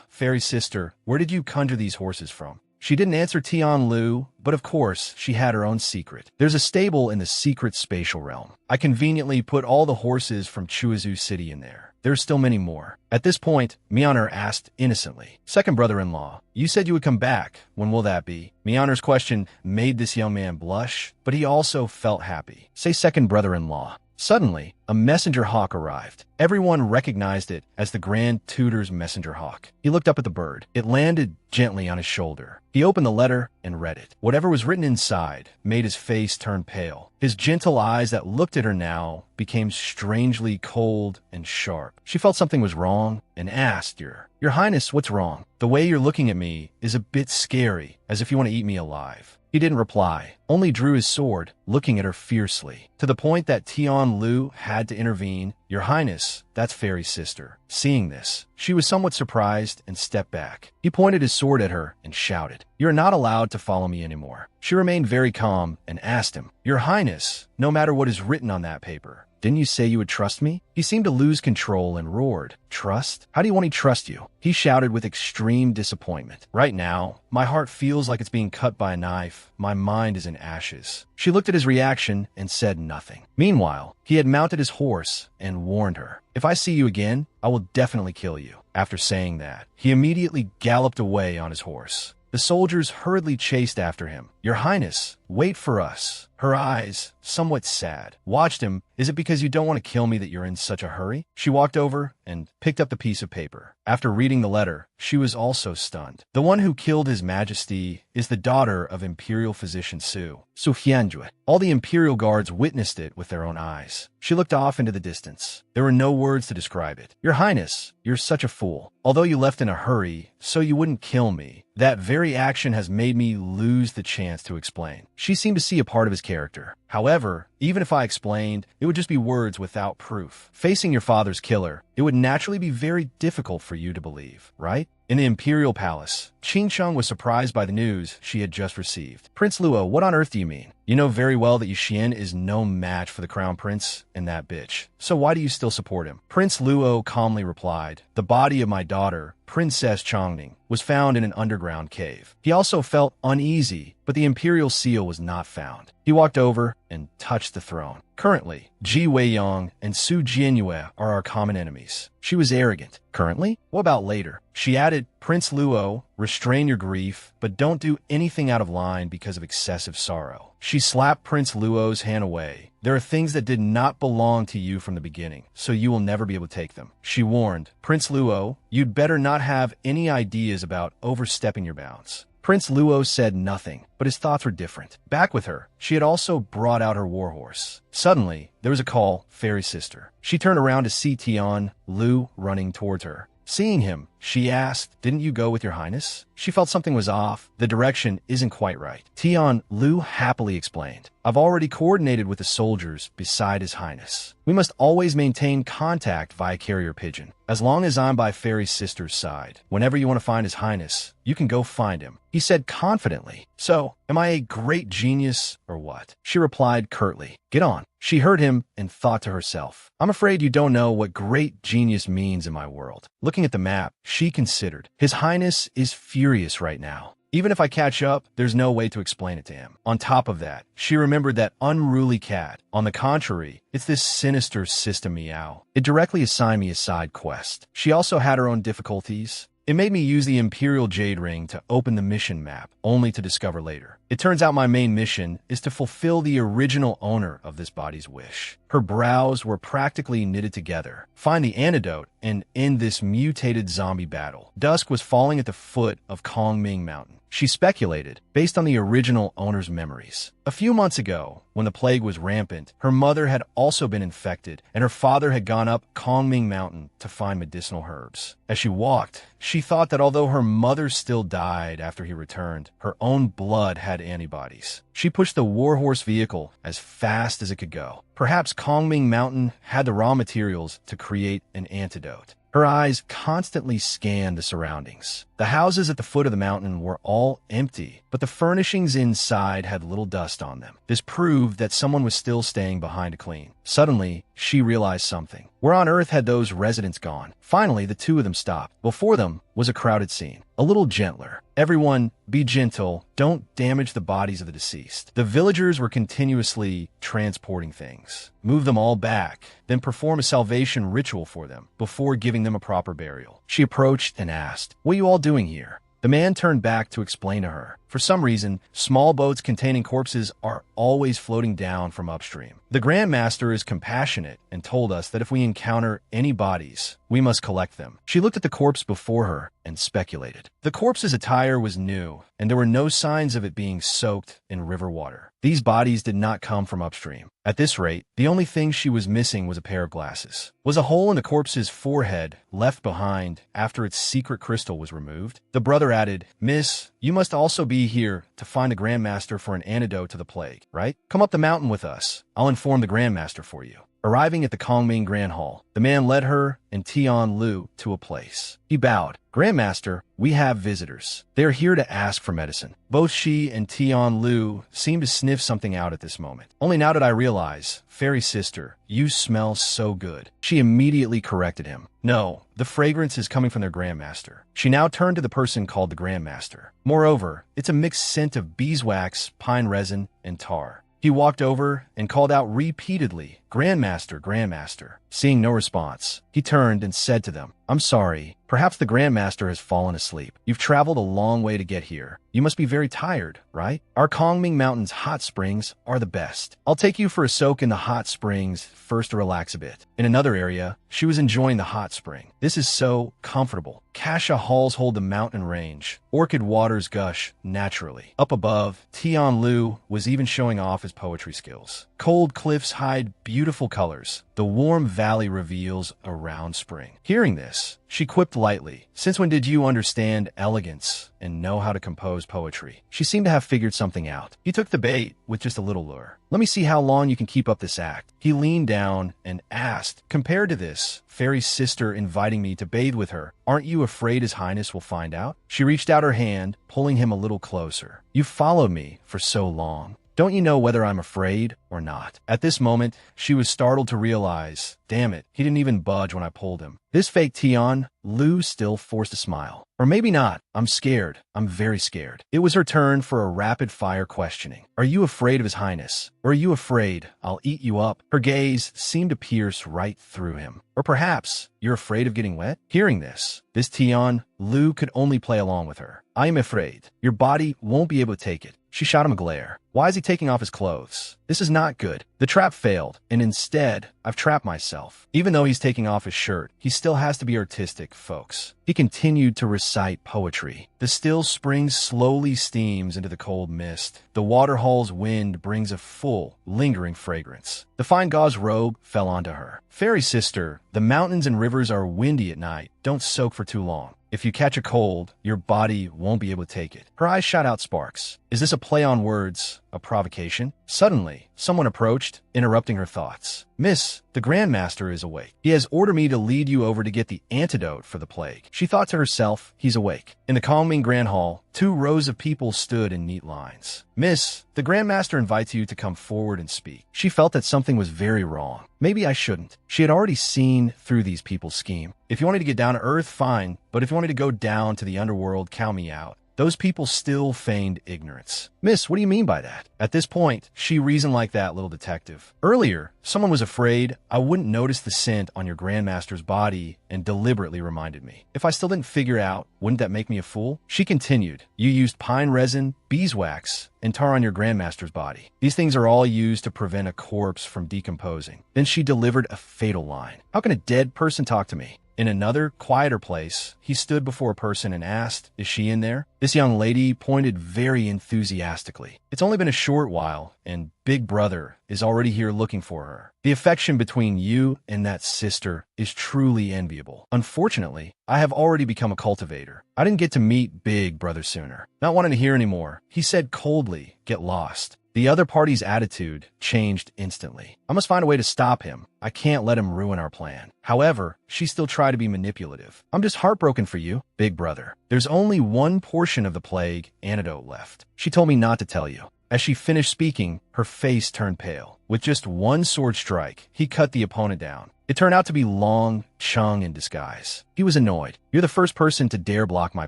Fairy sister, where did you conjure these horses from?" She didn't answer Tian Lu, but of course, she had her own secret. "There's a stable in the secret spatial realm. I conveniently put all the horses from Chuizu City in there. There's still many more." At this point, Mianer asked innocently, "Second brother-in-law, you said you would come back. When will that be?" Mianer's question made this young man blush, but he also felt happy. "Say second brother-in-law." Suddenly, a messenger hawk arrived. Everyone recognized it as the Grand Tutor's messenger hawk. He looked up at the bird. It landed gently on his shoulder. He opened the letter and read it. Whatever was written inside made his face turn pale. His gentle eyes that looked at her now became strangely cold and sharp. She felt something was wrong and asked, Your Highness, what's wrong? The way you're looking at me is a bit scary, as if you want to eat me alive." He didn't reply, only drew his sword, looking at her fiercely, to the point that Tian Lu had to intervene. "Your Highness, that's Fairy Sister." Seeing this, she was somewhat surprised and stepped back. He pointed his sword at her and shouted, "You're not allowed to follow me anymore." She remained very calm and asked him, "Your Highness, no matter what is written on that paper, didn't you say you would trust me?" He seemed to lose control and roared, "Trust? How do you want me to trust you?" He shouted with extreme disappointment. "Right now, my heart feels like it's being cut by a knife. My mind is in ashes." She looked at his reaction and said nothing. Meanwhile, he had mounted his horse and warned her, "If I see you again, I will definitely kill you." After saying that, he immediately galloped away on his horse. The soldiers hurriedly chased after him. "Your Highness, wait for us." Her eyes, somewhat sad, watched him. "Is it because you don't want to kill me that you're in such a hurry?" She walked over and picked up the piece of paper. After reading the letter, she was also stunned. The one who killed His Majesty is the daughter of Imperial Physician Su Hyunjue. All the Imperial guards witnessed it with their own eyes. She looked off into the distance. There were no words to describe it. "Your Highness, you're such a fool. Although you left in a hurry, so you wouldn't kill me, that very action has made me lose the chance to explain." She seemed to see a part of his character. "However, even if I explained, it would just be words without proof. Facing your father's killer, it would naturally be very difficult for you to believe, right?" In the Imperial Palace, Qing Cheng was surprised by the news she had just received. "Prince Luo, what on earth do you mean? You know very well that Yuxian is no match for the crown prince and that bitch. So why do you still support him?" Prince Luo calmly replied, "The body of my daughter, Princess Chongning, was found in an underground cave. He also felt uneasy, but the imperial seal was not found." He walked over and touched the throne. "Currently, Ji Weiyang and Su Jianyue are our common enemies." She was arrogant. "Currently? What about later?" She added, "Prince Luo, restrain your grief, but don't do anything out of line because of excessive sorrow." She slapped Prince Luo's hand away. "There are things that did not belong to you from the beginning, so you will never be able to take them." She warned, "Prince Luo, you'd better not have any ideas about overstepping your bounds." Prince Luo said nothing, but his thoughts were different. Back with her, she had also brought out her warhorse. Suddenly, there was a call, "Fairy Sister." She turned around to see Tian Lu running towards her. Seeing him, she asked, "Didn't you go with your highness?" She felt something was off. The direction isn't quite right. Tian Lu happily explained, "I've already coordinated with the soldiers beside his highness. We must always maintain contact via carrier pigeon. As long as I'm by Fairy Sister's side, whenever you want to find his highness, you can go find him," he said confidently. "So, am I a great genius or what?" She replied curtly, "Get on." She heard him and thought to herself, "I'm afraid you don't know what great genius means in my world." Looking at the map, she considered, "His Highness is furious right now. Even if I catch up, there's no way to explain it to him." On top of that, she remembered that unruly cat. On the contrary, it's this sinister System Meow. It directly assigned me a side quest. She also had her own difficulties. It made me use the Imperial Jade Ring to open the mission map, only to discover later. It turns out my main mission is to fulfill the original owner of this body's wish. Her brows were practically knitted together. Find the antidote and end this mutated zombie battle. Dusk was falling at the foot of Kongming Mountain. She speculated, based on the original owner's memories. A few months ago, when the plague was rampant, her mother had also been infected, and her father had gone up Kongming Mountain to find medicinal herbs. As she walked, she thought that although her mother still died after he returned, her own blood had antibodies. She pushed the warhorse vehicle as fast as it could go. Perhaps Kongming Mountain had the raw materials to create an antidote. Her eyes constantly scanned the surroundings. The houses at the foot of the mountain were all empty, but the furnishings inside had little dust on them. This proved that someone was still staying behind to clean. Suddenly, she realized something. Where on earth had those residents gone? Finally, the two of them stopped. Before them was a crowded scene. A little gentler. "Everyone, be gentle. Don't damage the bodies of the deceased." The villagers were continuously transporting things. Move them all back, then perform a salvation ritual for them before giving them a proper burial. She approached and asked, "What are you all doing here?" The man turned back to explain to her. For some reason, small boats containing corpses are always floating down from upstream. The Grand Master is compassionate and told us that if we encounter any bodies, we must collect them. She looked at the corpse before her and speculated. The corpse's attire was new, and there were no signs of it being soaked in river water. These bodies did not come from upstream. At this rate, the only thing she was missing was a pair of glasses. Was a hole in the corpse's forehead left behind after its secret crystal was removed? The brother added, "Miss, you must also be here to find the Grandmaster for an antidote to the plague, right? Come up the mountain with us. I'll inform the Grandmaster for you." Arriving at the Kongming Grand Hall, the man led her and Tian Lu to a place. He bowed. "Grandmaster, we have visitors. They are here to ask for medicine." Both she and Tian Lu seemed to sniff something out at this moment. "Only now did I realize, Fairy Sister, you smell so good." She immediately corrected him. "No, the fragrance is coming from their Grandmaster." She now turned to the person called the Grandmaster. "Moreover, it's a mixed scent of beeswax, pine resin, and tar." He walked over and called out repeatedly, Grandmaster, Grandmaster. Seeing no response, he turned and said to them, I'm sorry. Perhaps the Grandmaster has fallen asleep. You've traveled a long way to get here. You must be very tired, right? Our Kongming Mountain's hot springs are the best. I'll take you for a soak in the hot springs first to relax a bit. In another area, she was enjoying the hot spring. This is so comfortable. Kasha halls hold the mountain range. Orchid waters gush naturally. Up above, Tian Lu was even showing off his poetry skills. Cold cliffs hide beautiful colors. The warm valley reveals a round spring. Hearing this, she quipped lightly, since when did you understand elegance and know how to compose poetry? She seemed to have figured something out. He took the bait with just a little lure. Let me see how long you can keep up this act. He leaned down and asked, compared to this, fairy sister inviting me to bathe with her, aren't you afraid His Highness will find out? She reached out her hand, pulling him a little closer. You've followed me for so long. Don't you know whether I'm afraid or not? At this moment, she was startled to realize, damn it, he didn't even budge when I pulled him. This fake Tian Lu still forced a smile. Or maybe not. I'm scared. I'm very scared. It was her turn for a rapid-fire questioning. Are you afraid of His Highness? Or are you afraid I'll eat you up? Her gaze seemed to pierce right through him. Or perhaps you're afraid of getting wet? Hearing this Tian Lu could only play along with her. I am afraid. Your body won't be able to take it. She shot him a glare. Why is he taking off his clothes? This is not good. The trap failed, and instead, I've trapped myself. Even though he's taking off his shirt, he still has to be artistic, folks. He continued to recite poetry. The still spring slowly steams into the cold mist. The waterhall's wind brings a full, lingering fragrance. The fine gauze robe fell onto her. Fairy sister, the mountains and rivers are windy at night. Don't soak for too long. If you catch a cold, your body won't be able to take it. Her eyes shot out sparks. Is this a play on words? A provocation? Suddenly, someone approached, interrupting her thoughts. Miss, the Grandmaster is awake. He has ordered me to lead you over to get the antidote for the plague. She thought to herself, he's awake. In the Kongming Grand Hall, 2 rows of people stood in neat lines. Miss, the Grandmaster invites you to come forward and speak. She felt that something was very wrong. Maybe I shouldn't. She had already seen through these people's scheme. If you wanted to get down to earth, fine. But if you wanted to go down to the underworld, count me out. Those people still feigned ignorance. Miss, what do you mean by that? At this point, she reasoned like that little detective. Earlier, someone was afraid I wouldn't notice the scent on your Grandmaster's body and deliberately reminded me. If I still didn't figure out, wouldn't that make me a fool? She continued, you used pine resin, beeswax, and tar on your Grandmaster's body. These things are all used to prevent a corpse from decomposing. Then she delivered a fatal line. How can a dead person talk to me? In another, quieter place, he stood before a person and asked, is she in there? This young lady pointed very enthusiastically. It's only been a short while, and Big Brother is already here looking for her. The affection between you and that sister is truly enviable. Unfortunately, I have already become a cultivator. I didn't get to meet Big Brother sooner. Not wanting to hear anymore, he said coldly, get lost. The other party's attitude changed instantly. I must find a way to stop him. I can't let him ruin our plan. However, she still tried to be manipulative. I'm just heartbroken for you, Big Brother. There's only one portion of the plague antidote left. She told me not to tell you. As she finished speaking, her face turned pale. With just one sword strike, he cut the opponent down. It turned out to be Long Chung in disguise. He was annoyed. You're the first person to dare block my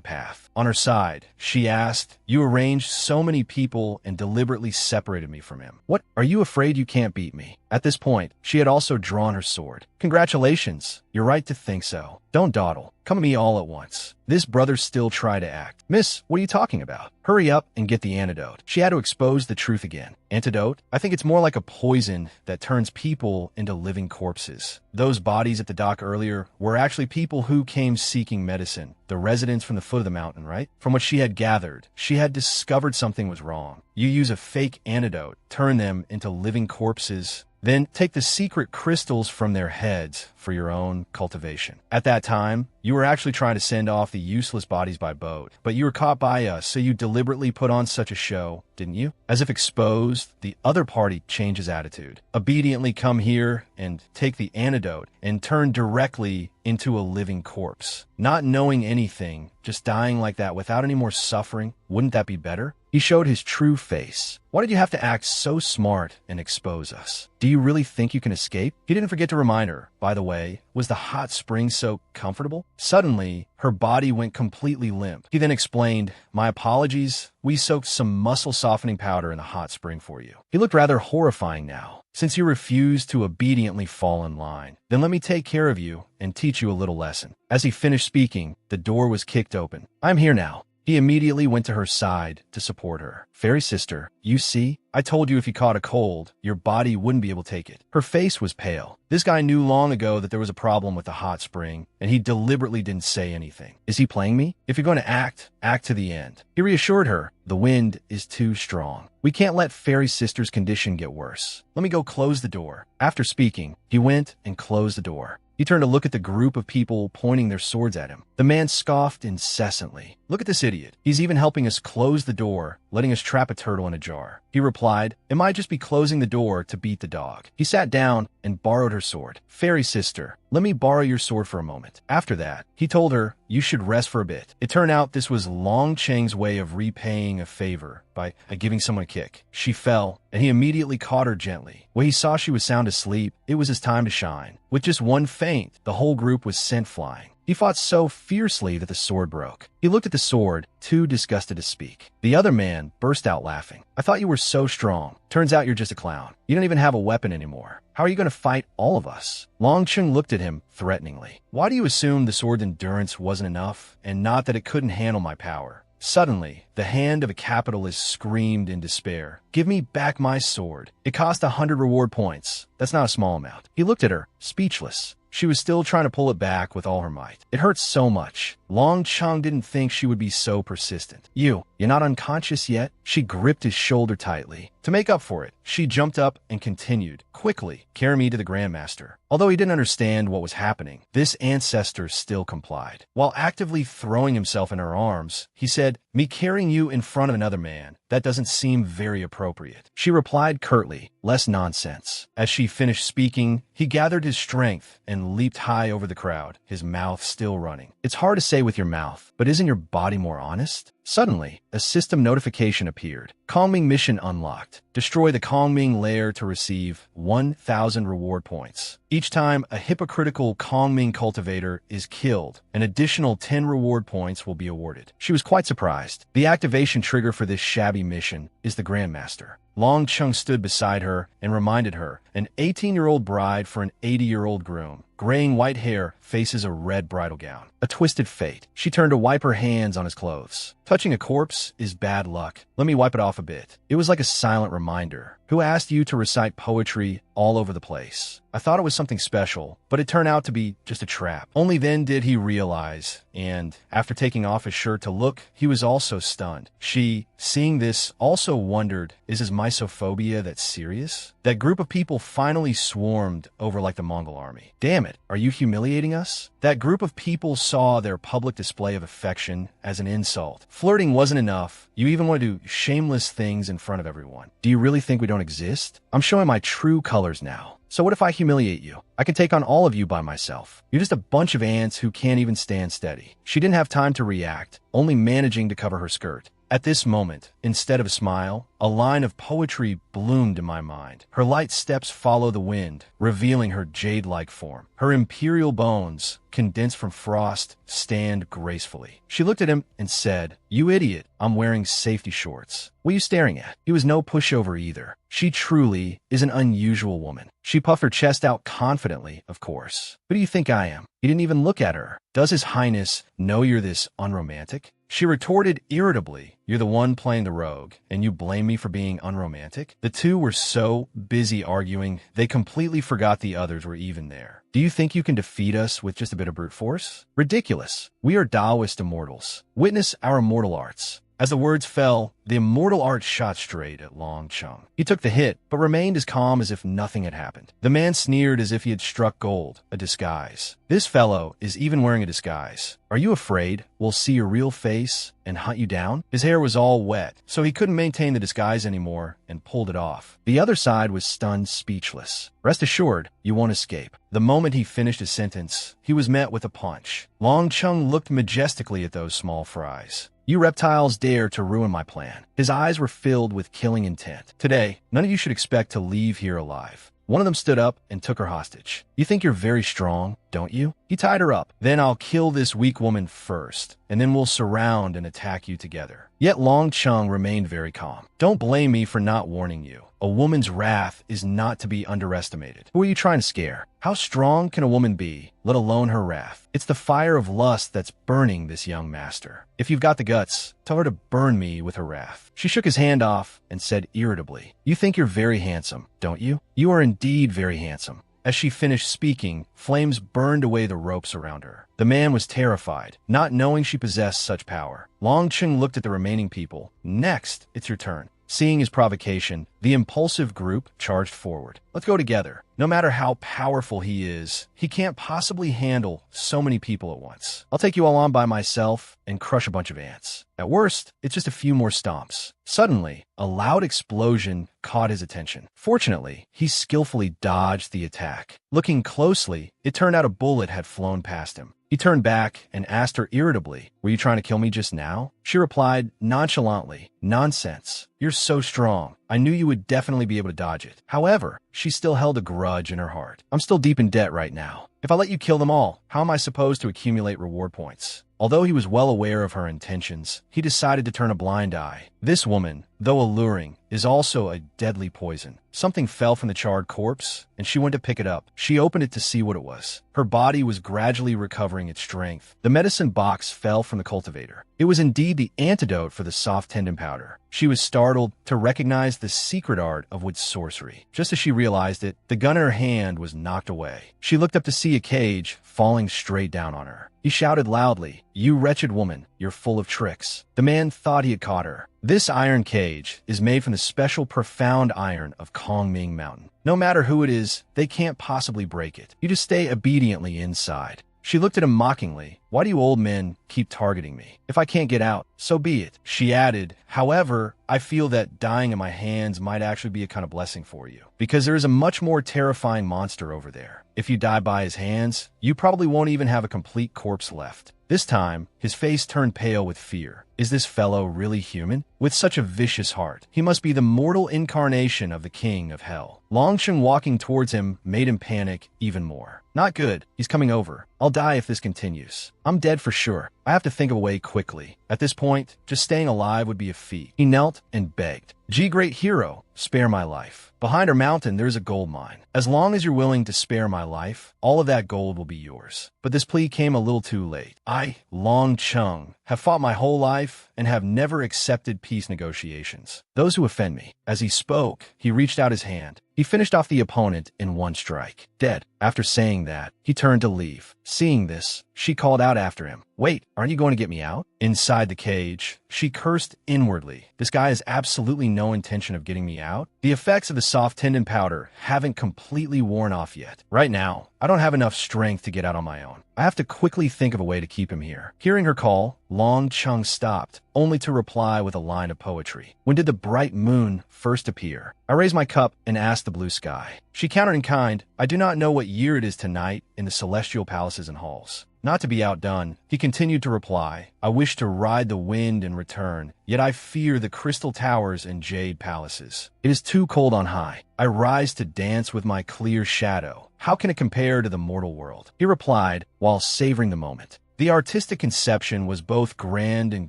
path. On her side, she asked, you arranged so many people and deliberately separated me from him. What? Are you afraid you can't beat me? At this point, she had also drawn her sword. Congratulations. You're right to think so. Don't dawdle. Come at me all at once. This brother still tried to act. Miss, what are you talking about? Hurry up and get the antidote. She had to expose the truth again. Antidote? I think it's more like a poison that turns people into living corpses. Those bodies at the dock earlier were actually people who came seeking medicine. The residents from the foot of the mountain, right? From what she had gathered, she had discovered something was wrong. You use a fake antidote, turn them into living corpses, then take the secret crystals from their heads for your own cultivation. At that time, you were actually trying to send off the useless bodies by boat, but you were caught by us, so you deliberately put on such a show, didn't you? As if exposed, the other party changes attitude. Obediently come here and take the antidote and turn directly into a living corpse. Not knowing anything, just dying like that without any more suffering, wouldn't that be better? He showed his true face. Why did you have to act so smart and expose us? Do you really think you can escape? He didn't forget to remind her, by the way, was the hot spring so comfortable? Suddenly, her body went completely limp. He then explained, "My apologies. We soaked some muscle-softening powder in the hot spring for you." He looked rather horrifying now, since you refused to obediently fall in line. "Then let me take care of you and teach you a little lesson." As he finished speaking, the door was kicked open. "I'm here now." He immediately went to her side to support her. "Fairy sister, you see? I told you if you caught a cold, your body wouldn't be able to take it." Her face was pale. This guy knew long ago that there was a problem with the hot spring, and he deliberately didn't say anything. Is he playing me? If you're going to act to the end. He reassured her, "The wind is too strong. We can't let Fairy sister's condition get worse. Let me go close the door." After speaking, he went and closed the door. He turned to look at the group of people pointing their swords at him. The man scoffed incessantly. "Look at this idiot. He's even helping us close the door, letting us trap a turtle in a jar." He replied, "It might just be closing the door to beat the dog." He sat down and borrowed her sword. "Fairy sister, let me borrow your sword for a moment." After that, he told her, "You should rest for a bit." It turned out this was Long Cheng's way of repaying a favor by giving someone a kick. She fell, and he immediately caught her gently. When he saw she was sound asleep, it was his time to shine. With just one feint, the whole group was sent flying. He fought so fiercely that the sword broke. He looked at the sword, too disgusted to speak. The other man burst out laughing. "I thought you were so strong. Turns out you're just a clown. You don't even have a weapon anymore. How are you going to fight all of us?" Long Cheng looked at him threateningly. "Why do you assume the sword's endurance wasn't enough, and not that it couldn't handle my power?" Suddenly, the hand of a capitalist screamed in despair, "Give me back my sword. It cost 100 reward points. That's not a small amount." He looked at her, speechless. She was still trying to pull it back with all her might. It hurt so much. Long Cheng didn't think she would be so persistent. You're not unconscious yet?" She gripped his shoulder tightly. To make up for it, she jumped up and continued, "Quickly, carry me to the Grandmaster." Although he didn't understand what was happening, this ancestor still complied. While actively throwing himself in her arms, he said, "Me carrying you in front of another man, that doesn't seem very appropriate." She replied curtly, "Less nonsense." As she finished speaking, he gathered his strength and leaped high over the crowd, his mouth still running. It's hard to say with your mouth, but isn't your body more honest? Suddenly, a system notification appeared. Kongming mission unlocked. Destroy the Kongming lair to receive 1,000 reward points. Each time a hypocritical Kongming cultivator is killed, an additional 10 reward points will be awarded. She was quite surprised. The activation trigger for this shabby mission is the Grandmaster. Long Cheng stood beside her and reminded her, an 18-year-old bride for an 80-year-old groom. Graying white hair faces a red bridal gown. A twisted fate. She turned to wipe her hands on his clothes. Touching a corpse is bad luck. Let me wipe it off a bit. It was like a silent reminder. Who asked you to recite poetry all over the place? I thought it was something special, but it turned out to be just a trap. Only then did he realize, and after taking off his shirt to look, he was also stunned. She, seeing this, also wondered, is his misophobia that serious? That group of people finally swarmed over like the Mongol army. Damn it, are you humiliating us? That group of people saw their public display of affection as an insult. Flirting wasn't enough. You even want to do shameless things in front of everyone. Do you really think we don't exist? I'm showing my true colors now. So what if I humiliate you? I can take on all of you by myself. You're just a bunch of ants who can't even stand steady. She didn't have time to react, only managing to cover her skirt. At this moment, instead of a smile, a line of poetry bloomed in my mind. Her light steps follow the wind, revealing her jade-like form. Her imperial bones, condensed from frost, stand gracefully. She looked at him and said, "You idiot, I'm wearing safety shorts. What are you staring at?" He was no pushover either. She truly is an unusual woman. She puffed her chest out confidently, of course. Who do you think I am? He didn't even look at her. Does His Highness know you're this unromantic? She retorted irritably, "You're the one playing the rogue, and you blame me for being unromantic?" The two were so busy arguing, they completely forgot the others were even there. Do you think you can defeat us with just a bit of brute force? Ridiculous. We are Taoist immortals. Witness our immortal arts. As the words fell, the immortal art shot straight at Long Cheng. He took the hit, but remained as calm as if nothing had happened. The man sneered as if he had struck gold, a disguise. This fellow is even wearing a disguise. Are you afraid we'll see your real face and hunt you down? His hair was all wet, so he couldn't maintain the disguise anymore and pulled it off. The other side was stunned speechless. Rest assured, you won't escape. The moment he finished his sentence, he was met with a punch. Long Cheng looked majestically at those small fries. You reptiles dare to ruin my plan. His eyes were filled with killing intent. Today, none of you should expect to leave here alive. One of them stood up and took her hostage. You think you're very strong, don't you? He tied her up. Then I'll kill this weak woman first, and then we'll surround and attack you together. Yet Long Chung remained very calm. Don't blame me for not warning you. A woman's wrath is not to be underestimated. Who are you trying to scare? How strong can a woman be, let alone her wrath? It's the fire of lust that's burning this young master. If you've got the guts, tell her to burn me with her wrath. She shook his hand off and said irritably, You think you're very handsome, don't you? You are indeed very handsome. As she finished speaking, flames burned away the ropes around her. The man was terrified, not knowing she possessed such power. Long Chung looked at the remaining people. Next, it's your turn. Seeing his provocation, the impulsive group charged forward. Let's go together. No matter how powerful he is, he can't possibly handle so many people at once. I'll take you all on by myself and crush a bunch of ants. At worst, it's just a few more stomps. Suddenly, a loud explosion caught his attention. Fortunately, he skillfully dodged the attack. Looking closely, it turned out a bullet had flown past him. He turned back and asked her irritably, Were you trying to kill me just now? She replied nonchalantly, Nonsense. You're so strong. I knew you would definitely be able to dodge it. However, she still held a grudge in her heart. I'm still deep in debt right now. If I let you kill them all, how am I supposed to accumulate reward points? Although he was well aware of her intentions, he decided to turn a blind eye. This woman, though alluring, is also a deadly poison. Something fell from the charred corpse, and she went to pick it up. She opened it to see what it was. Her body was gradually recovering its strength. The medicine box fell from the cultivator. It was indeed the antidote for the soft tendon powder. She was startled to recognize the secret art of wood sorcery. Just as she realized it, the gun in her hand was knocked away. She looked up to see a cage falling straight down on her. He shouted loudly, You wretched woman, you're full of tricks. The man thought he had caught her. This iron cage is made from the special profound iron of Kongming Mountain. No matter who it is, they can't possibly break it. You just stay obediently inside. She looked at him mockingly. Why do you old men keep targeting me? If I can't get out, so be it. She added, However, I feel that dying in my hands might actually be a kind of blessing for you, because there is a much more terrifying monster over there. If you die by his hands, you probably won't even have a complete corpse left. This time, his face turned pale with fear. Is this fellow really human? With such a vicious heart, he must be the mortal incarnation of the king of hell. Long Chung walking towards him made him panic even more. Not good. He's coming over. I'll die if this continues. I'm dead for sure. I have to think of a way quickly. At this point, just staying alive would be a feat. He knelt and begged. Gee, great hero, spare my life. Behind our mountain, there's a gold mine. As long as you're willing to spare my life, all of that gold will be yours. But this plea came a little too late. I, Long Chung, have fought my whole life and have never accepted peace negotiations. Those who offend me. As he spoke, he reached out his hand. He finished off the opponent in one strike. Dead. After saying that, he turned to leave. Seeing this, she called out after him. Wait, aren't you going to get me out? Inside the cage, she cursed inwardly. This guy has absolutely no intention of getting me out. The effects of the soft tendon powder haven't completely worn off yet. Right now, I don't have enough strength to get out on my own. I have to quickly think of a way to keep him here. Hearing her call, Long Chung stopped, only to reply with a line of poetry. When did the bright moon first appear? I raised my cup and asked the blue sky. She countered in kind, I do not know what year it is tonight in the celestial palaces and halls. Not to be outdone, he continued to reply, I wish to ride the wind and return, yet I fear the crystal towers and jade palaces. It is too cold on high. I rise to dance with my clear shadow. How can it compare to the mortal world? He replied, while savoring the moment. The artistic conception was both grand and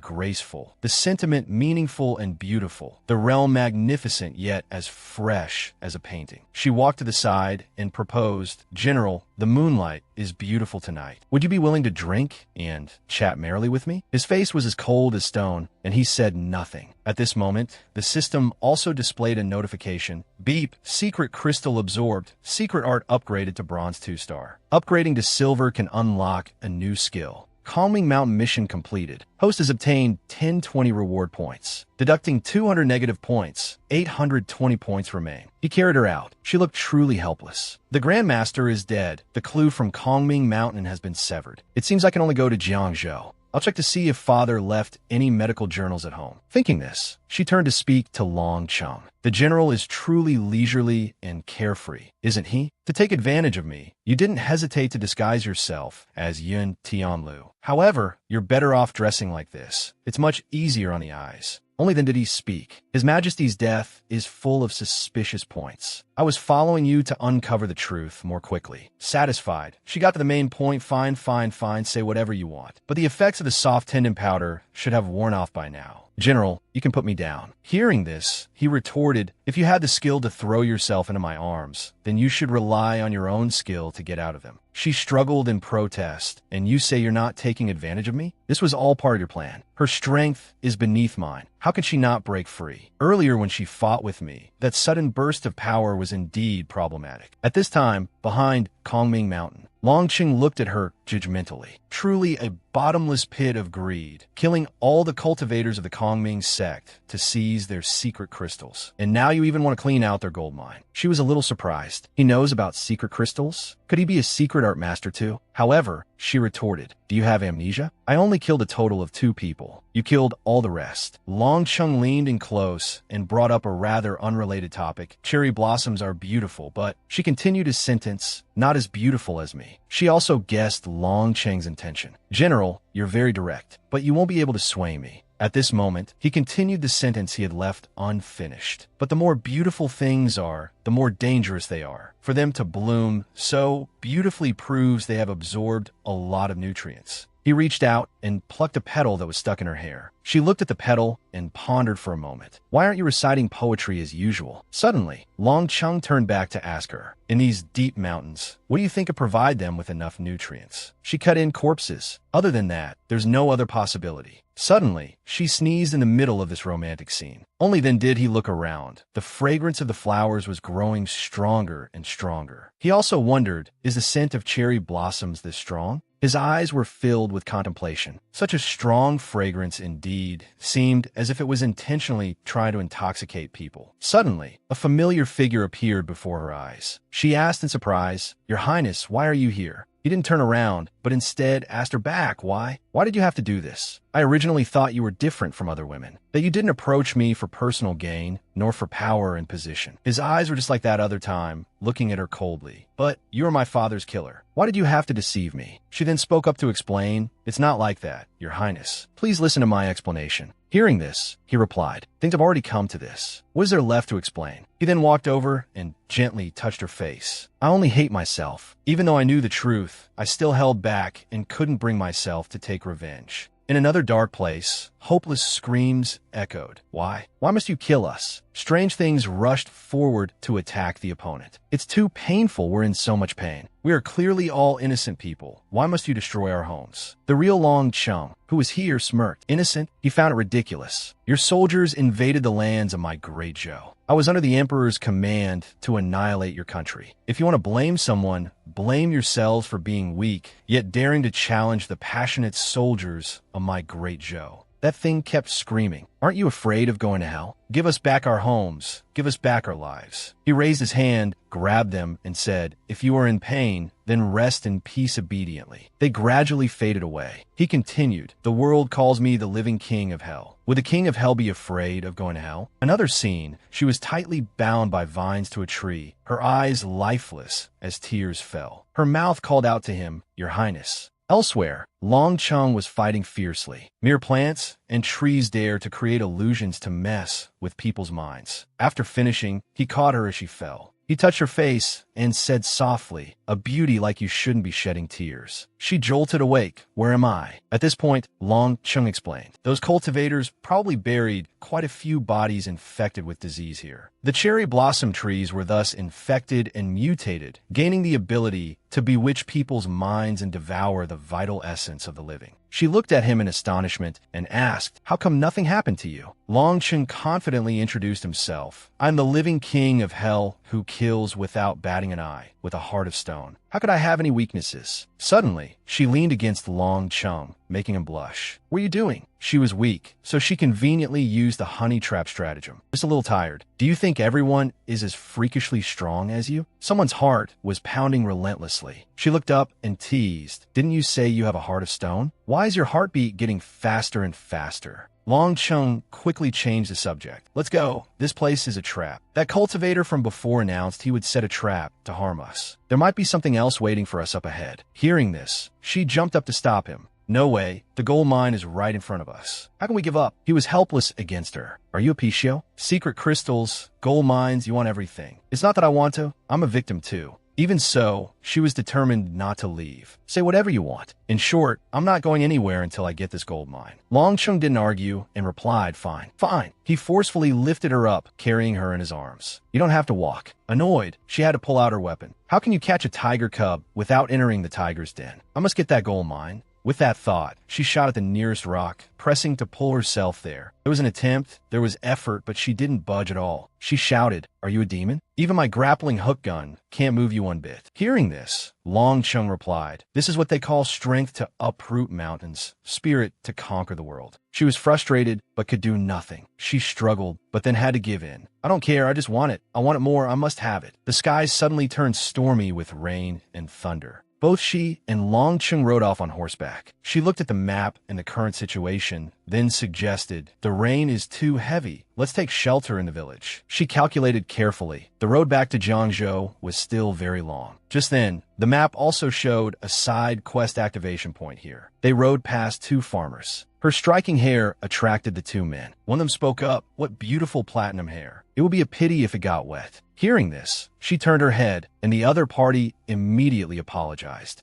graceful, the sentiment meaningful and beautiful, the realm magnificent yet as fresh as a painting. She walked to the side and proposed, General, the moonlight is beautiful tonight. Would you be willing to drink and chat merrily with me? His face was as cold as stone, and he said nothing. At this moment, the system also displayed a notification. Beep, secret crystal absorbed, secret art upgraded to bronze 2-star. Upgrading to silver can unlock a new skill. Calming Mountain mission completed. Host has obtained 1020 reward points. Deducting 200 negative points, 820 points remain. He carried her out. She looked truly helpless. The Grandmaster is dead. The clue from Kongming Mountain has been severed. It seems I can only go to Jiangzhou. I'll check to see if father left any medical journals at home. Thinking this, she turned to speak to Long Chung. The general is truly leisurely and carefree, isn't he? To take advantage of me, you didn't hesitate to disguise yourself as Yun Tianlu. However, you're better off dressing like this. It's much easier on the eyes. Only then did he speak. His Majesty's death is full of suspicious points. I was following you to uncover the truth more quickly. Satisfied, she got to the main point. Fine, fine, fine, say whatever you want. But the effects of the soft tendon powder should have worn off by now. General, you can put me down. Hearing this, he retorted, if you had the skill to throw yourself into my arms, then you should rely on your own skill to get out of them. She struggled in protest, and you say you're not taking advantage of me? This was all part of your plan. Her strength is beneath mine. How can she not break free? Earlier when she fought with me, that sudden burst of power was indeed problematic. At this time, behind Kongming Mountain, Longqing looked at her judgmentally. Truly a bottomless pit of greed, killing all the cultivators of the Kongming sect to seize their secret crystals. And now you even want to clean out their gold mine. She was a little surprised. He knows about secret crystals? Could he be a secret art master too? However, she retorted, do you have amnesia? I only killed a total of 2 people. You killed all the rest. Longqing leaned in close and brought up a rather unrelated topic. Cherry blossoms are beautiful, but she continued his sentence, not as beautiful as me. She also guessed Longqing's intention. General, you're very direct, but you won't be able to sway me. At this moment, he continued the sentence he had left unfinished. But the more beautiful things are, the more dangerous they are. For them to bloom so beautifully proves they have absorbed a lot of nutrients. He reached out and plucked a petal that was stuck in her hair. She looked at the petal and pondered for a moment. Why aren't you reciting poetry as usual? Suddenly, Longqing turned back to ask her, in these deep mountains, what do you think could provide them with enough nutrients? She cut in corpses. Other than that, there's no other possibility. Suddenly, she sneezed in the middle of this romantic scene. Only then did he look around. The fragrance of the flowers was growing stronger and stronger. He also wondered, is the scent of cherry blossoms this strong? His eyes were filled with contemplation. Such a strong fragrance indeed seemed as if it was intentionally trying to intoxicate people. Suddenly, a familiar figure appeared before her eyes. She asked in surprise, Your Highness, why are you here? He didn't turn around, but instead asked her back, why? Why did you have to do this? I originally thought you were different from other women, that you didn't approach me for personal gain, nor for power and position. His eyes were just like that other time, looking at her coldly. But you are my father's killer. Why did you have to deceive me? She then spoke up to explain, It's not like that, Your Highness. Please listen to my explanation. Hearing this, he replied, Things have already come to this. What is there left to explain? He then walked over and gently touched her face. I only hate myself. Even though I knew the truth, I still held back and couldn't bring myself to take revenge. In another dark place, hopeless screams echoed. Why? Why must you kill us? Strange things rushed forward to attack the opponent. It's too painful. We're in so much pain. We are clearly all innocent people. Why must you destroy our homes? The real Longqing, who was here, smirked. Innocent? He found it ridiculous. Your soldiers invaded the lands of my great Zhou. I was under the emperor's command to annihilate your country. If you want to blame someone, blame yourselves for being weak, yet daring to challenge the passionate soldiers of my great Zhou. That thing kept screaming, Aren't you afraid of going to hell? Give us back our homes. Give us back our lives. He raised his hand, grabbed them, and said, If you are in pain, then rest in peace obediently. They gradually faded away. He continued, The world calls me the living king of hell. Would the king of hell be afraid of going to hell? Another scene, she was tightly bound by vines to a tree, her eyes lifeless as tears fell. Her mouth called out to him, Your Highness. Elsewhere, Longqing was fighting fiercely. Mere plants and trees dare to create illusions to mess with people's minds. After finishing, he caught her as she fell. He touched her face and said softly, A beauty like you shouldn't be shedding tears. She jolted awake. Where am I? At this point, Longqing explained. Those cultivators probably buried quite a few bodies infected with disease here. The cherry blossom trees were thus infected and mutated, gaining the ability to bewitch people's minds and devour the vital essence of the living. She looked at him in astonishment and asked, How come nothing happened to you? Longqing confidently introduced himself. I'm the living king of hell who kills without batting an eye, with a heart of stone. How could I have any weaknesses? Suddenly, she leaned against Longqing, making him blush. What are you doing? She was weak, so she conveniently used the honey trap stratagem. Just a little tired. Do you think everyone is as freakishly strong as you? Someone's heart was pounding relentlessly. She looked up and teased. Didn't you say you have a heart of stone? Why is your heartbeat getting faster and faster? Longqing quickly changed the subject. Let's go. This place is a trap. That cultivator from before announced he would set a trap to harm us. There might be something else waiting for us up ahead. Hearing this, she jumped up to stop him. No way. The gold mine is right in front of us. How can we give up? He was helpless against her. Are you a Pichio? Secret crystals, gold mines, you want everything. It's not that I want to. I'm a victim too. Even so, she was determined not to leave. Say whatever you want. In short, I'm not going anywhere until I get this gold mine. Long Chung didn't argue and replied, fine, fine. He forcefully lifted her up, carrying her in his arms. You don't have to walk. Annoyed, she had to pull out her weapon. How can you catch a tiger cub without entering the tiger's den? I must get that gold mine. With that thought, she shot at the nearest rock, pressing to pull herself there. There was an attempt, there was effort, but she didn't budge at all. She shouted, "Are you a demon? Even my grappling hook gun can't move you one bit." Hearing this, Long Chung replied, "This is what they call strength to uproot mountains, spirit to conquer the world." She was frustrated, but could do nothing. She struggled, but then had to give in. "I don't care, I just want it. I want it more, I must have it." The skies suddenly turned stormy with rain and thunder. Both she and Long Chung rode off on horseback. She looked at the map and the current situation, then suggested, "The rain is too heavy. Let's take shelter in the village." She calculated carefully. The road back to Jiangzhou was still very long. Just then, the map also showed a side quest activation point here. They rode past two farmers. Her striking hair attracted the two men. One of them spoke up, "What beautiful platinum hair. It would be a pity if it got wet." Hearing this, she turned her head, and the other party immediately apologized.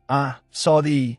Sorry,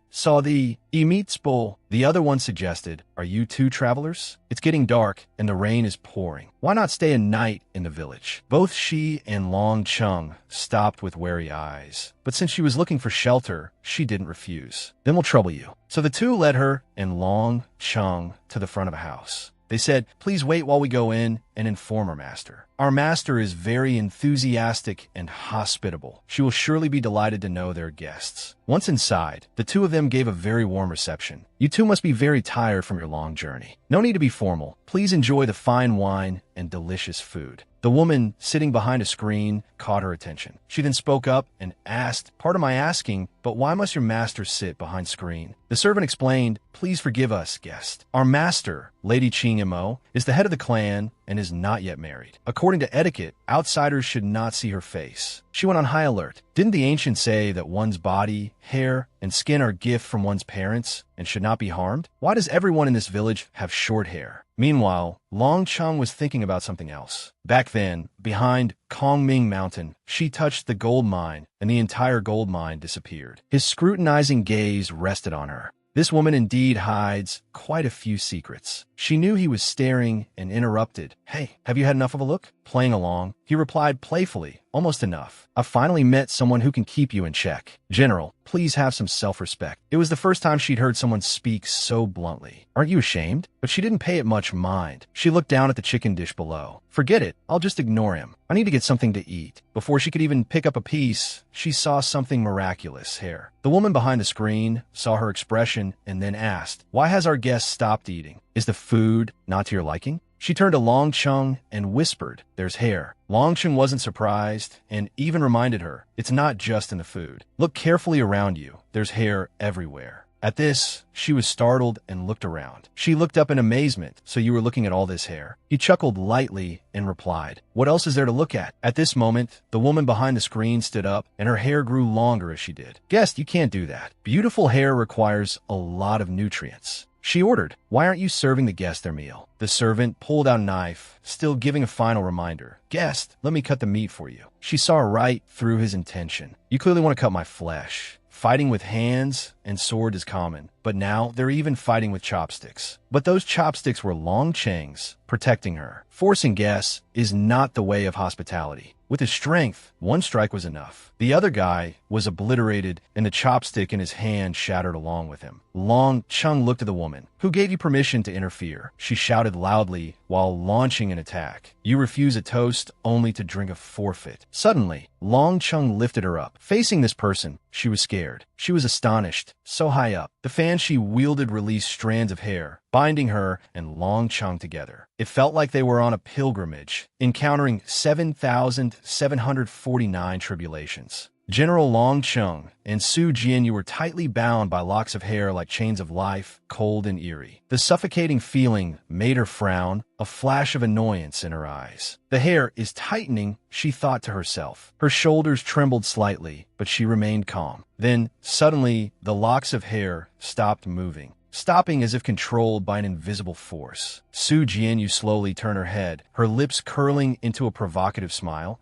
Imitsubo. The other one suggested, "Are you two travelers? It's getting dark, and the rain is pouring. Why not stay a night in the village?" Both she and Long Chung stopped with wary eyes. But since she was looking for shelter, she didn't refuse. "Then we'll trouble you." So the two led her and Long Chung to the front of a house. They said, "Please wait while we go in and inform our master. Our master is very enthusiastic and hospitable. She will surely be delighted to know their guests." Once inside, the two of them gave a very warm reception. "You two must be very tired from your long journey. No need to be formal. Please enjoy the fine wine and delicious food." The woman sitting behind a screen caught her attention. She then spoke up and asked, "Pardon my asking, but why must your master sit behind screen?" The servant explained, "Please forgive us, guest. Our master, Lady Ching Mo, is the head of the clan and is not yet married. According to etiquette, outsiders should not see her face." She went on high alert. Didn't the ancients say that one's body, hair, and skin are a gift from one's parents and should not be harmed? Why does everyone in this village have short hair? Meanwhile, Long Chung was thinking about something else. Back then, behind Kongming Mountain, she touched the gold mine, and the entire gold mine disappeared. His scrutinizing gaze rested on her. This woman indeed hides quite a few secrets. She knew he was staring and interrupted. "Hey, have you had enough of a look?" Playing along, he replied playfully, "Almost enough. I've finally met someone who can keep you in check. General, please have some self-respect." It was the first time she'd heard someone speak so bluntly. "Aren't you ashamed?" But she didn't pay it much mind. She looked down at the chicken dish below. "Forget it. I'll just ignore him. I need to get something to eat." Before she could even pick up a piece, she saw something miraculous here. The woman behind the screen saw her expression and then asked, "Why has our guest stopped eating? Is the food not to your liking?" She turned to Long Chung and whispered, "There's hair." Long Chung wasn't surprised and even reminded her, "It's not just in the food. Look carefully around you. There's hair everywhere." At this, she was startled and looked around. She looked up in amazement. "So you were looking at all this hair?" He chuckled lightly and replied, "What else is there to look at?" At this moment, the woman behind the screen stood up and her hair grew longer as she did. "Guest, you can't do that. Beautiful hair requires a lot of nutrients." She ordered, "Why aren't you serving the guest their meal?" The servant pulled out a knife, still giving a final reminder. "Guest, let me cut the meat for you." She saw right through his intention. "You clearly want to cut my flesh." Fighting with hands and sword is common, but now they're even fighting with chopsticks. But those chopsticks were Long Cheng's, protecting her. Forcing guests is not the way of hospitality. With his strength, one strike was enough. The other guy was obliterated, and the chopstick in his hand shattered along with him. Long Chung looked at the woman. "Who gave you permission to interfere?" She shouted loudly while launching an attack. "You refuse a toast only to drink a forfeit." Suddenly, Long Chung lifted her up. Facing this person, she was scared. She was astonished. So high up, the fan she wielded released strands of hair, binding her and Long Chung together. It felt like they were on a pilgrimage, encountering 7,749 tribulations. General Long Chung and Su Jian were tightly bound by locks of hair like chains of life, cold and eerie. The suffocating feeling made her frown, a flash of annoyance in her eyes. "The hair is tightening," she thought to herself. Her shoulders trembled slightly, but she remained calm. Then, suddenly, the locks of hair stopped moving. stopping as if controlled by an invisible force. Su Jianyu slowly turned her head, her lips curling into a provocative smile.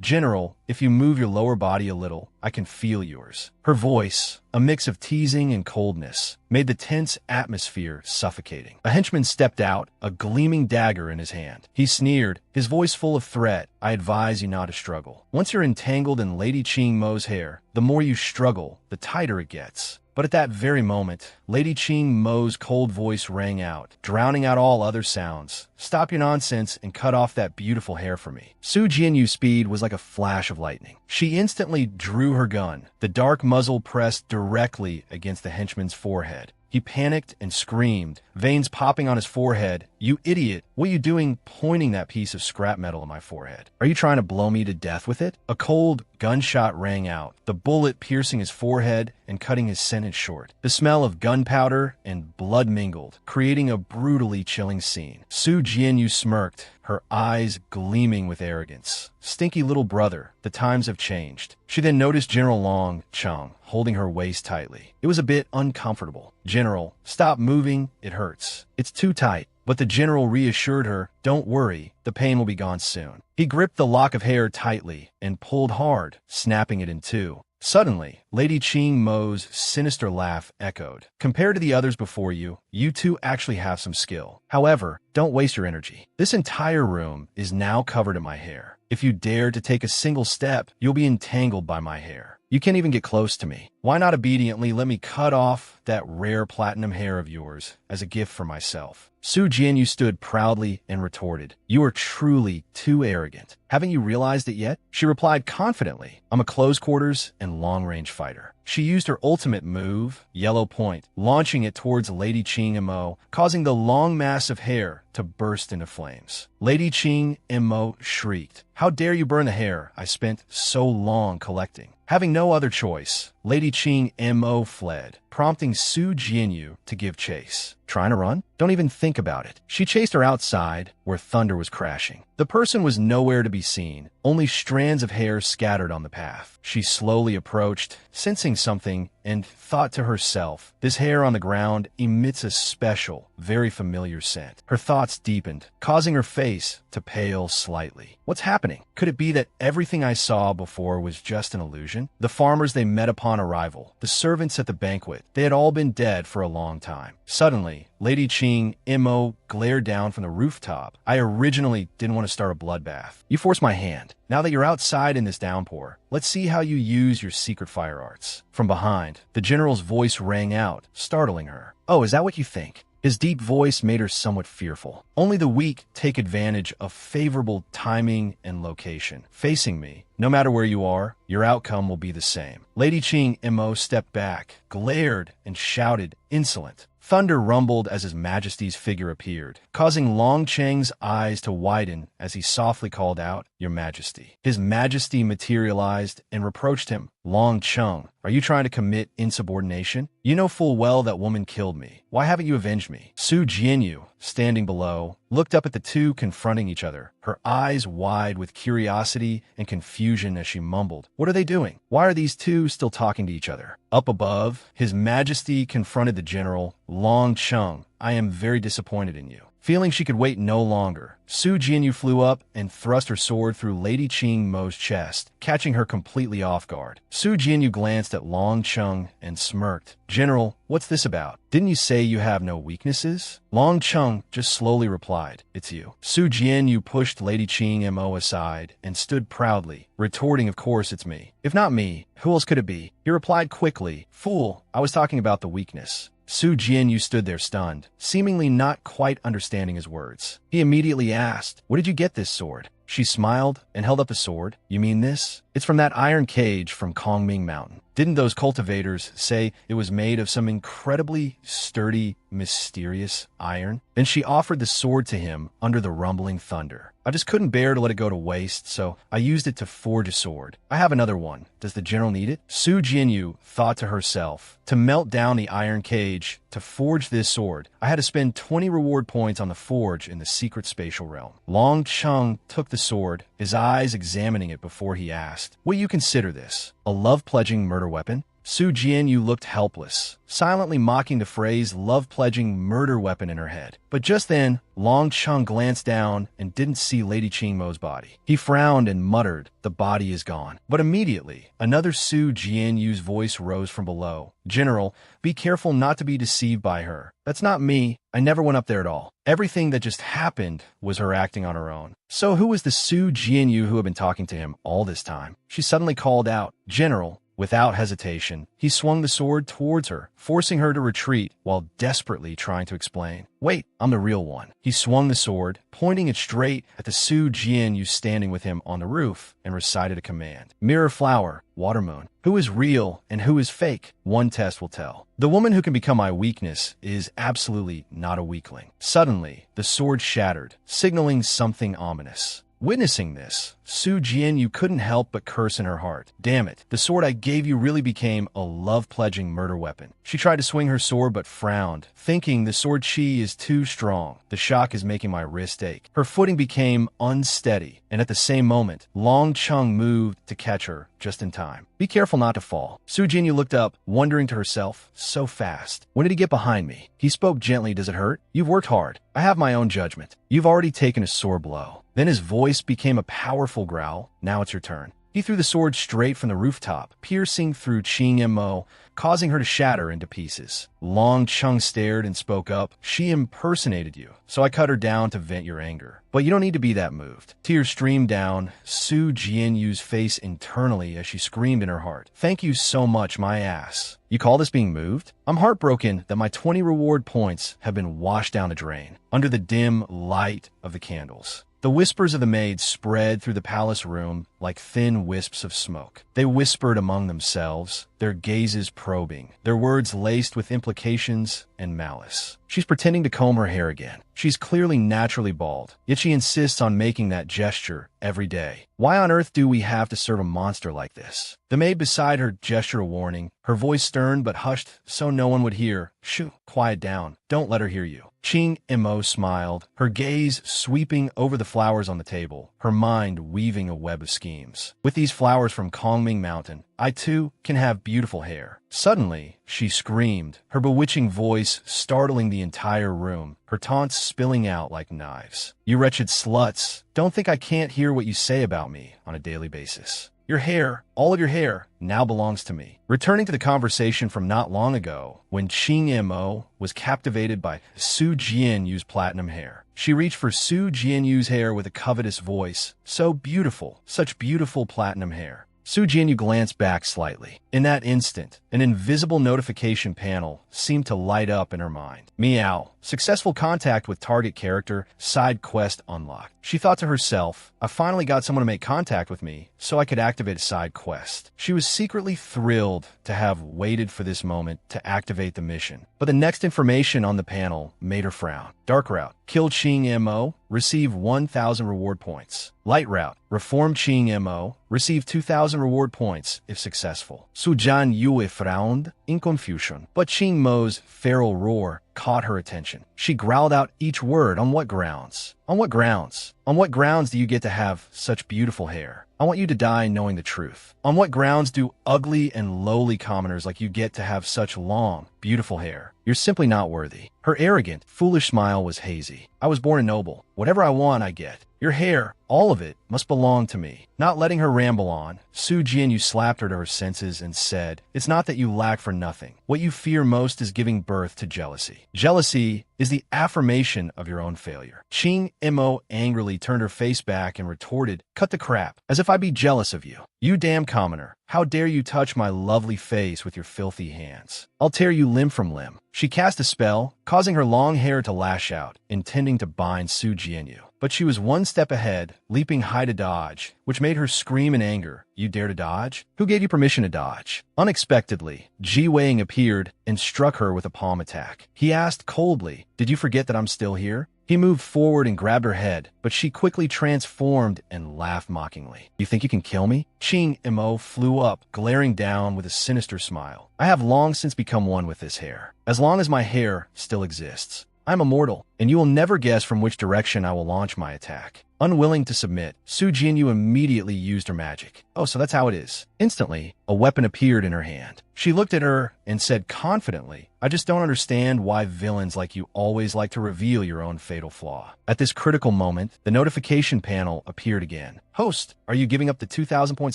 General, if you move your lower body a little, I can feel yours. Her voice, a mix of teasing and coldness, made the tense atmosphere suffocating. A henchman stepped out, a gleaming dagger in his hand. He sneered, his voice full of threat. I advise you not to struggle. Once you're entangled in Lady Qing Mo's hair, the more you struggle, the tighter it gets. But at that very moment, Lady Qing Mo's cold voice rang out, drowning out all other sounds. Stop your nonsense and cut off that beautiful hair for me. Su Jianyu's speed was like a flash of lightning. She instantly drew her gun, the dark muzzle pressed directly against the henchman's forehead. He panicked and screamed, veins popping on his forehead. You idiot, what are you doing pointing that piece of scrap metal at my forehead? Are you trying to blow me to death with it? A cold gunshot rang out, the bullet piercing his forehead and cutting his sentence short. The smell of gunpowder and blood mingled, creating a brutally chilling scene. Su Jianyu smirked, her eyes gleaming with arrogance. Stinky little brother, the times have changed. She then noticed General Long Chung holding her waist tightly. It was a bit uncomfortable. General, stop moving, it hurts. It's too tight. But the general reassured her, don't worry, the pain will be gone soon. He gripped the lock of hair tightly and pulled hard, snapping it in two. Suddenly, Lady Qing Mo's sinister laugh echoed. Compared to the others before you, you two actually have some skill. However, don't waste your energy. This entire room is now covered in my hair. If you dare to take a single step, you'll be entangled by my hair. You can't even get close to me. Why not obediently let me cut off that rare platinum hair of yours as a gift for myself? Su Jianyu stood proudly and retorted, you are truly too arrogant. Haven't you realized it yet? She replied confidently, I'm a close quarters and long-range fighter. She used her ultimate move, Yellow Point, launching it towards Lady Qing Mo, causing the long mass of hair to burst into flames. Lady Qing Mo shrieked, how dare you burn the hair I spent so long collecting? Having no other choice, Lady Qing Mo fled, prompting Su Jianyu to give chase. Trying to run? Don't even think about it. She chased her outside, where thunder was crashing. The person was nowhere to be seen, only strands of hair scattered on the path. She slowly approached, sensing something, and thought to herself, this hair on the ground emits a special, very familiar scent. Her thoughts deepened, causing her face to pale slightly. What's happening? Could it be that everything I saw before was just an illusion? The farmers they met upon arrival, the servants at the banquet, they had all been dead for a long time. Suddenly, Lady Qing Mo glared down from the rooftop. I originally didn't want to start a bloodbath. You forced my hand. Now that you're outside in this downpour, let's see how you use your secret fire arts. From behind, the general's voice rang out, startling her. Oh, is that what you think? His deep voice made her somewhat fearful. Only the weak take advantage of favorable timing and location. Facing me, no matter where you are, your outcome will be the same. Lady Qing Mo stepped back, glared, and shouted, insolent. Thunder rumbled as His Majesty's figure appeared, causing Long Cheng's eyes to widen as he softly called out, Your Majesty. His Majesty materialized and reproached him. Long Cheng, are you trying to commit insubordination? You know full well that woman killed me. Why haven't you avenged me? Su Jianyu, standing below, looked up at the two confronting each other, her eyes wide with curiosity and confusion as she mumbled, What are they doing? Why are these two still talking to each other? Up above, His Majesty confronted the general, Long Cheng. I am very disappointed in you. Feeling she could wait no longer, Su Jianyu flew up and thrust her sword through Lady Qing Mo's chest, catching her completely off guard. Su Jianyu glanced at Long Cheng and smirked. General, what's this about? Didn't you say you have no weaknesses? Long Cheng just slowly replied, It's you. Su Jianyu pushed Lady Qing Mo aside and stood proudly, retorting, Of course it's me. If not me, who else could it be? He replied quickly, Fool, I was talking about the weakness. Su Jianyu stood there stunned, seemingly not quite understanding his words. He immediately asked, Where did you get this sword? She smiled and held up the sword. You mean this? It's from that iron cage from Kongming Mountain. Didn't those cultivators say it was made of some incredibly sturdy, mysterious iron? Then she offered the sword to him under the rumbling thunder. I just couldn't bear to let it go to waste, so I used it to forge a sword. I have another one. Does the general need it? Su Jianyu thought to herself, to melt down the iron cage, to forge this sword, I had to spend 20 reward points on the forge in the secret spatial realm. Long Cheng took the sword, his eyes examining it before he asked, What do you consider this? A love-pledging murder weapon? Su Jianyu looked helpless, silently mocking the phrase love-pledging murder weapon in her head. But just then, Long Chung glanced down and didn't see Lady Qingmo's body. He frowned and muttered, "The body is gone." But immediately, another Su Jianyu's voice rose from below. "General, be careful not to be deceived by her. That's not me. I never went up there at all. Everything that just happened was her acting on her own." So who was the Su Jianyu who had been talking to him all this time? She suddenly called out, "General." Without hesitation, he swung the sword towards her, forcing her to retreat while desperately trying to explain. "Wait, I'm the real one." He swung the sword, pointing it straight at the Su Jianyu standing with him on the roof, and recited a command. "Mirror flower, water moon. Who is real and who is fake? One test will tell. The woman who can become my weakness is absolutely not a weakling." Suddenly, the sword shattered, signaling something ominous. Witnessing this, Su Jianyu couldn't help but curse in her heart. "Damn it, the sword I gave you really became a love-pledging murder weapon." She tried to swing her sword but frowned, thinking the sword chi is too strong. "The shock is making my wrist ache." Her footing became unsteady, and at the same moment, Long Chung moved to catch her just in time. "Be careful not to fall." Su Jianyu looked up, wondering to herself, "So fast. When did he get behind me?" He spoke gently. "Does it hurt? You've worked hard. I have my own judgment. You've already taken a sore blow." Then his voice became a powerful growl. "Now it's your turn." He threw the sword straight from the rooftop, piercing through Qingmo, causing her to shatter into pieces. Long Chung stared and spoke up. "She impersonated you, so I cut her down to vent your anger. But you don't need to be that moved." Tears streamed down Su Jianyu's face internally as she screamed in her heart. "Thank you so much, my ass. You call this being moved? I'm heartbroken that my 20 reward points have been washed down the drain under the dim light of the candles." The whispers of the maids spread through the palace room like thin wisps of smoke. They whispered among themselves, their gazes probing, their words laced with implications and malice. "She's pretending to comb her hair again. She's clearly naturally bald, yet she insists on making that gesture every day. Why on earth do we have to serve a monster like this?" The maid beside her gestured a warning, her voice stern but hushed so no one would hear. "Shoo, quiet down. Don't let her hear you." Qingmo smiled, her gaze sweeping over the flowers on the table, her mind weaving a web of schemes. "With these flowers from Kongming Mountain, I too can have beautiful hair." Suddenly, she screamed, her bewitching voice startling the entire room, her taunts spilling out like knives. "You wretched sluts, don't think I can't hear what you say about me on a daily basis. Your hair, all of your hair, now belongs to me." Returning to the conversation from not long ago, when Qingmo was captivated by Su Jianyu's platinum hair, she reached for Su Jianyu's hair with a covetous voice. "So beautiful, such beautiful platinum hair." Su Jianyu glanced back slightly. In that instant, an invisible notification panel seemed to light up in her mind. Meow. Successful contact with target character. Side quest unlocked. She thought to herself, "I finally got someone to make contact with me, so I could activate a side quest." She was secretly thrilled to have waited for this moment to activate the mission. But the next information on the panel made her frown. Dark route. Kill Qingmo. Receive 1,000 reward points. Light route. Reform Qingmo. Receive 2,000 reward points if successful. Su Jianyu frowned in confusion, but Qingmo's feral roar caught her attention. She growled out each word. "On what grounds? On what grounds? On what grounds do you get to have such beautiful hair? I want you to die knowing the truth. On what grounds do ugly and lowly commoners like you get to have such long, beautiful hair? You're simply not worthy." Her arrogant, foolish smile was hazy. "I was born a noble. Whatever I want, I get. Your hair, all of it, must belong to me." Not letting her ramble on, Su Jianyu slapped her to her senses and said, "It's not that you lack for nothing. What you fear most is giving birth to jealousy. Jealousy is the affirmation of your own failure." Qingmo angrily turned her face back and retorted, "Cut the crap, as if I'd be jealous of you. You damn commoner. How dare you touch my lovely face with your filthy hands? I'll tear you limb from limb." She cast a spell, causing her long hair to lash out, intending to bind Su Jianyu. But she was one step ahead, leaping high to dodge, which made her scream in anger. "You dare to dodge? Who gave you permission to dodge?" Unexpectedly, Ji Weiing appeared and struck her with a palm attack. He asked coldly, "Did you forget that I'm still here?" He moved forward and grabbed her head, but she quickly transformed and laughed mockingly. "You think you can kill me?" Qingmo flew up, glaring down with a sinister smile. "I have long since become one with this hair. As long as my hair still exists, I'm immortal. and you will never guess from which direction I will launch my attack. Unwilling to submit, Su Jianyu immediately used her magic. Oh, so that's how it is. Instantly, a weapon appeared in her hand. She looked at her and said confidently, I just don't understand why villains like you always like to reveal your own fatal flaw. At this critical moment, the notification panel appeared again. Host, are you giving up the 2,000-point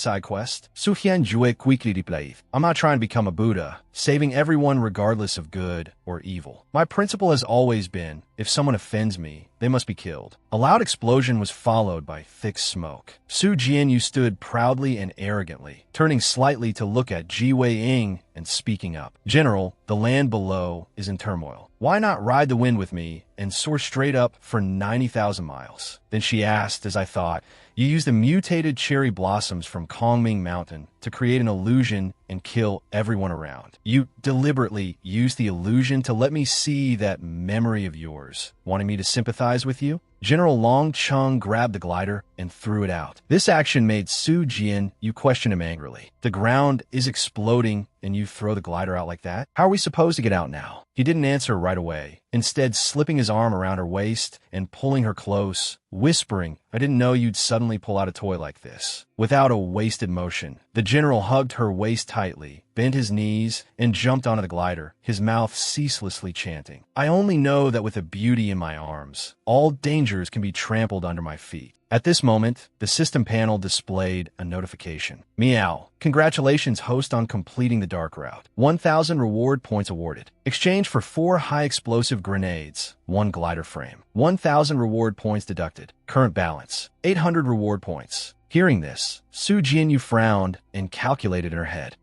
side quest? Suhian Jue quickly replied, I'm not trying to become a Buddha, saving everyone regardless of good or evil. My principle has always been, if someone offends me, they must be killed. A loud explosion was followed by thick smoke. Su Jianyu stood proudly and arrogantly, turning slightly to look at Ji Wei-ying and speaking up. General, the land below is in turmoil. Why not ride the wind with me and soar straight up for 90,000 miles? Then she asked, as I thought, you used the mutated cherry blossoms from Kongming Mountain to create an illusion and kill everyone around. You deliberately used the illusion to let me see that memory of yours, wanting me to sympathize with you? General Long Chung grabbed the glider and threw it out. This action made Su Jianyu question him angrily. The ground is exploding and you throw the glider out like that? How are we supposed to get out now? He didn't answer right away, instead slipping his arm around her waist and pulling her close, whispering, I didn't know you'd suddenly pull out a toy like this. Without a wasted motion, the general hugged her waist tightly, bent his knees, and jumped onto the glider, his mouth ceaselessly chanting, I only know that with a beauty in my arms, all dangers can be trampled under my feet. At this moment, the system panel displayed a notification. Meow. Congratulations, host, on completing the dark route. 1,000 reward points awarded. Exchange for 4 high-explosive grenades, 1 glider frame. 1,000 reward points deducted. Current balance, 800 reward points. Hearing this, Su Jianyu frowned and calculated in her head.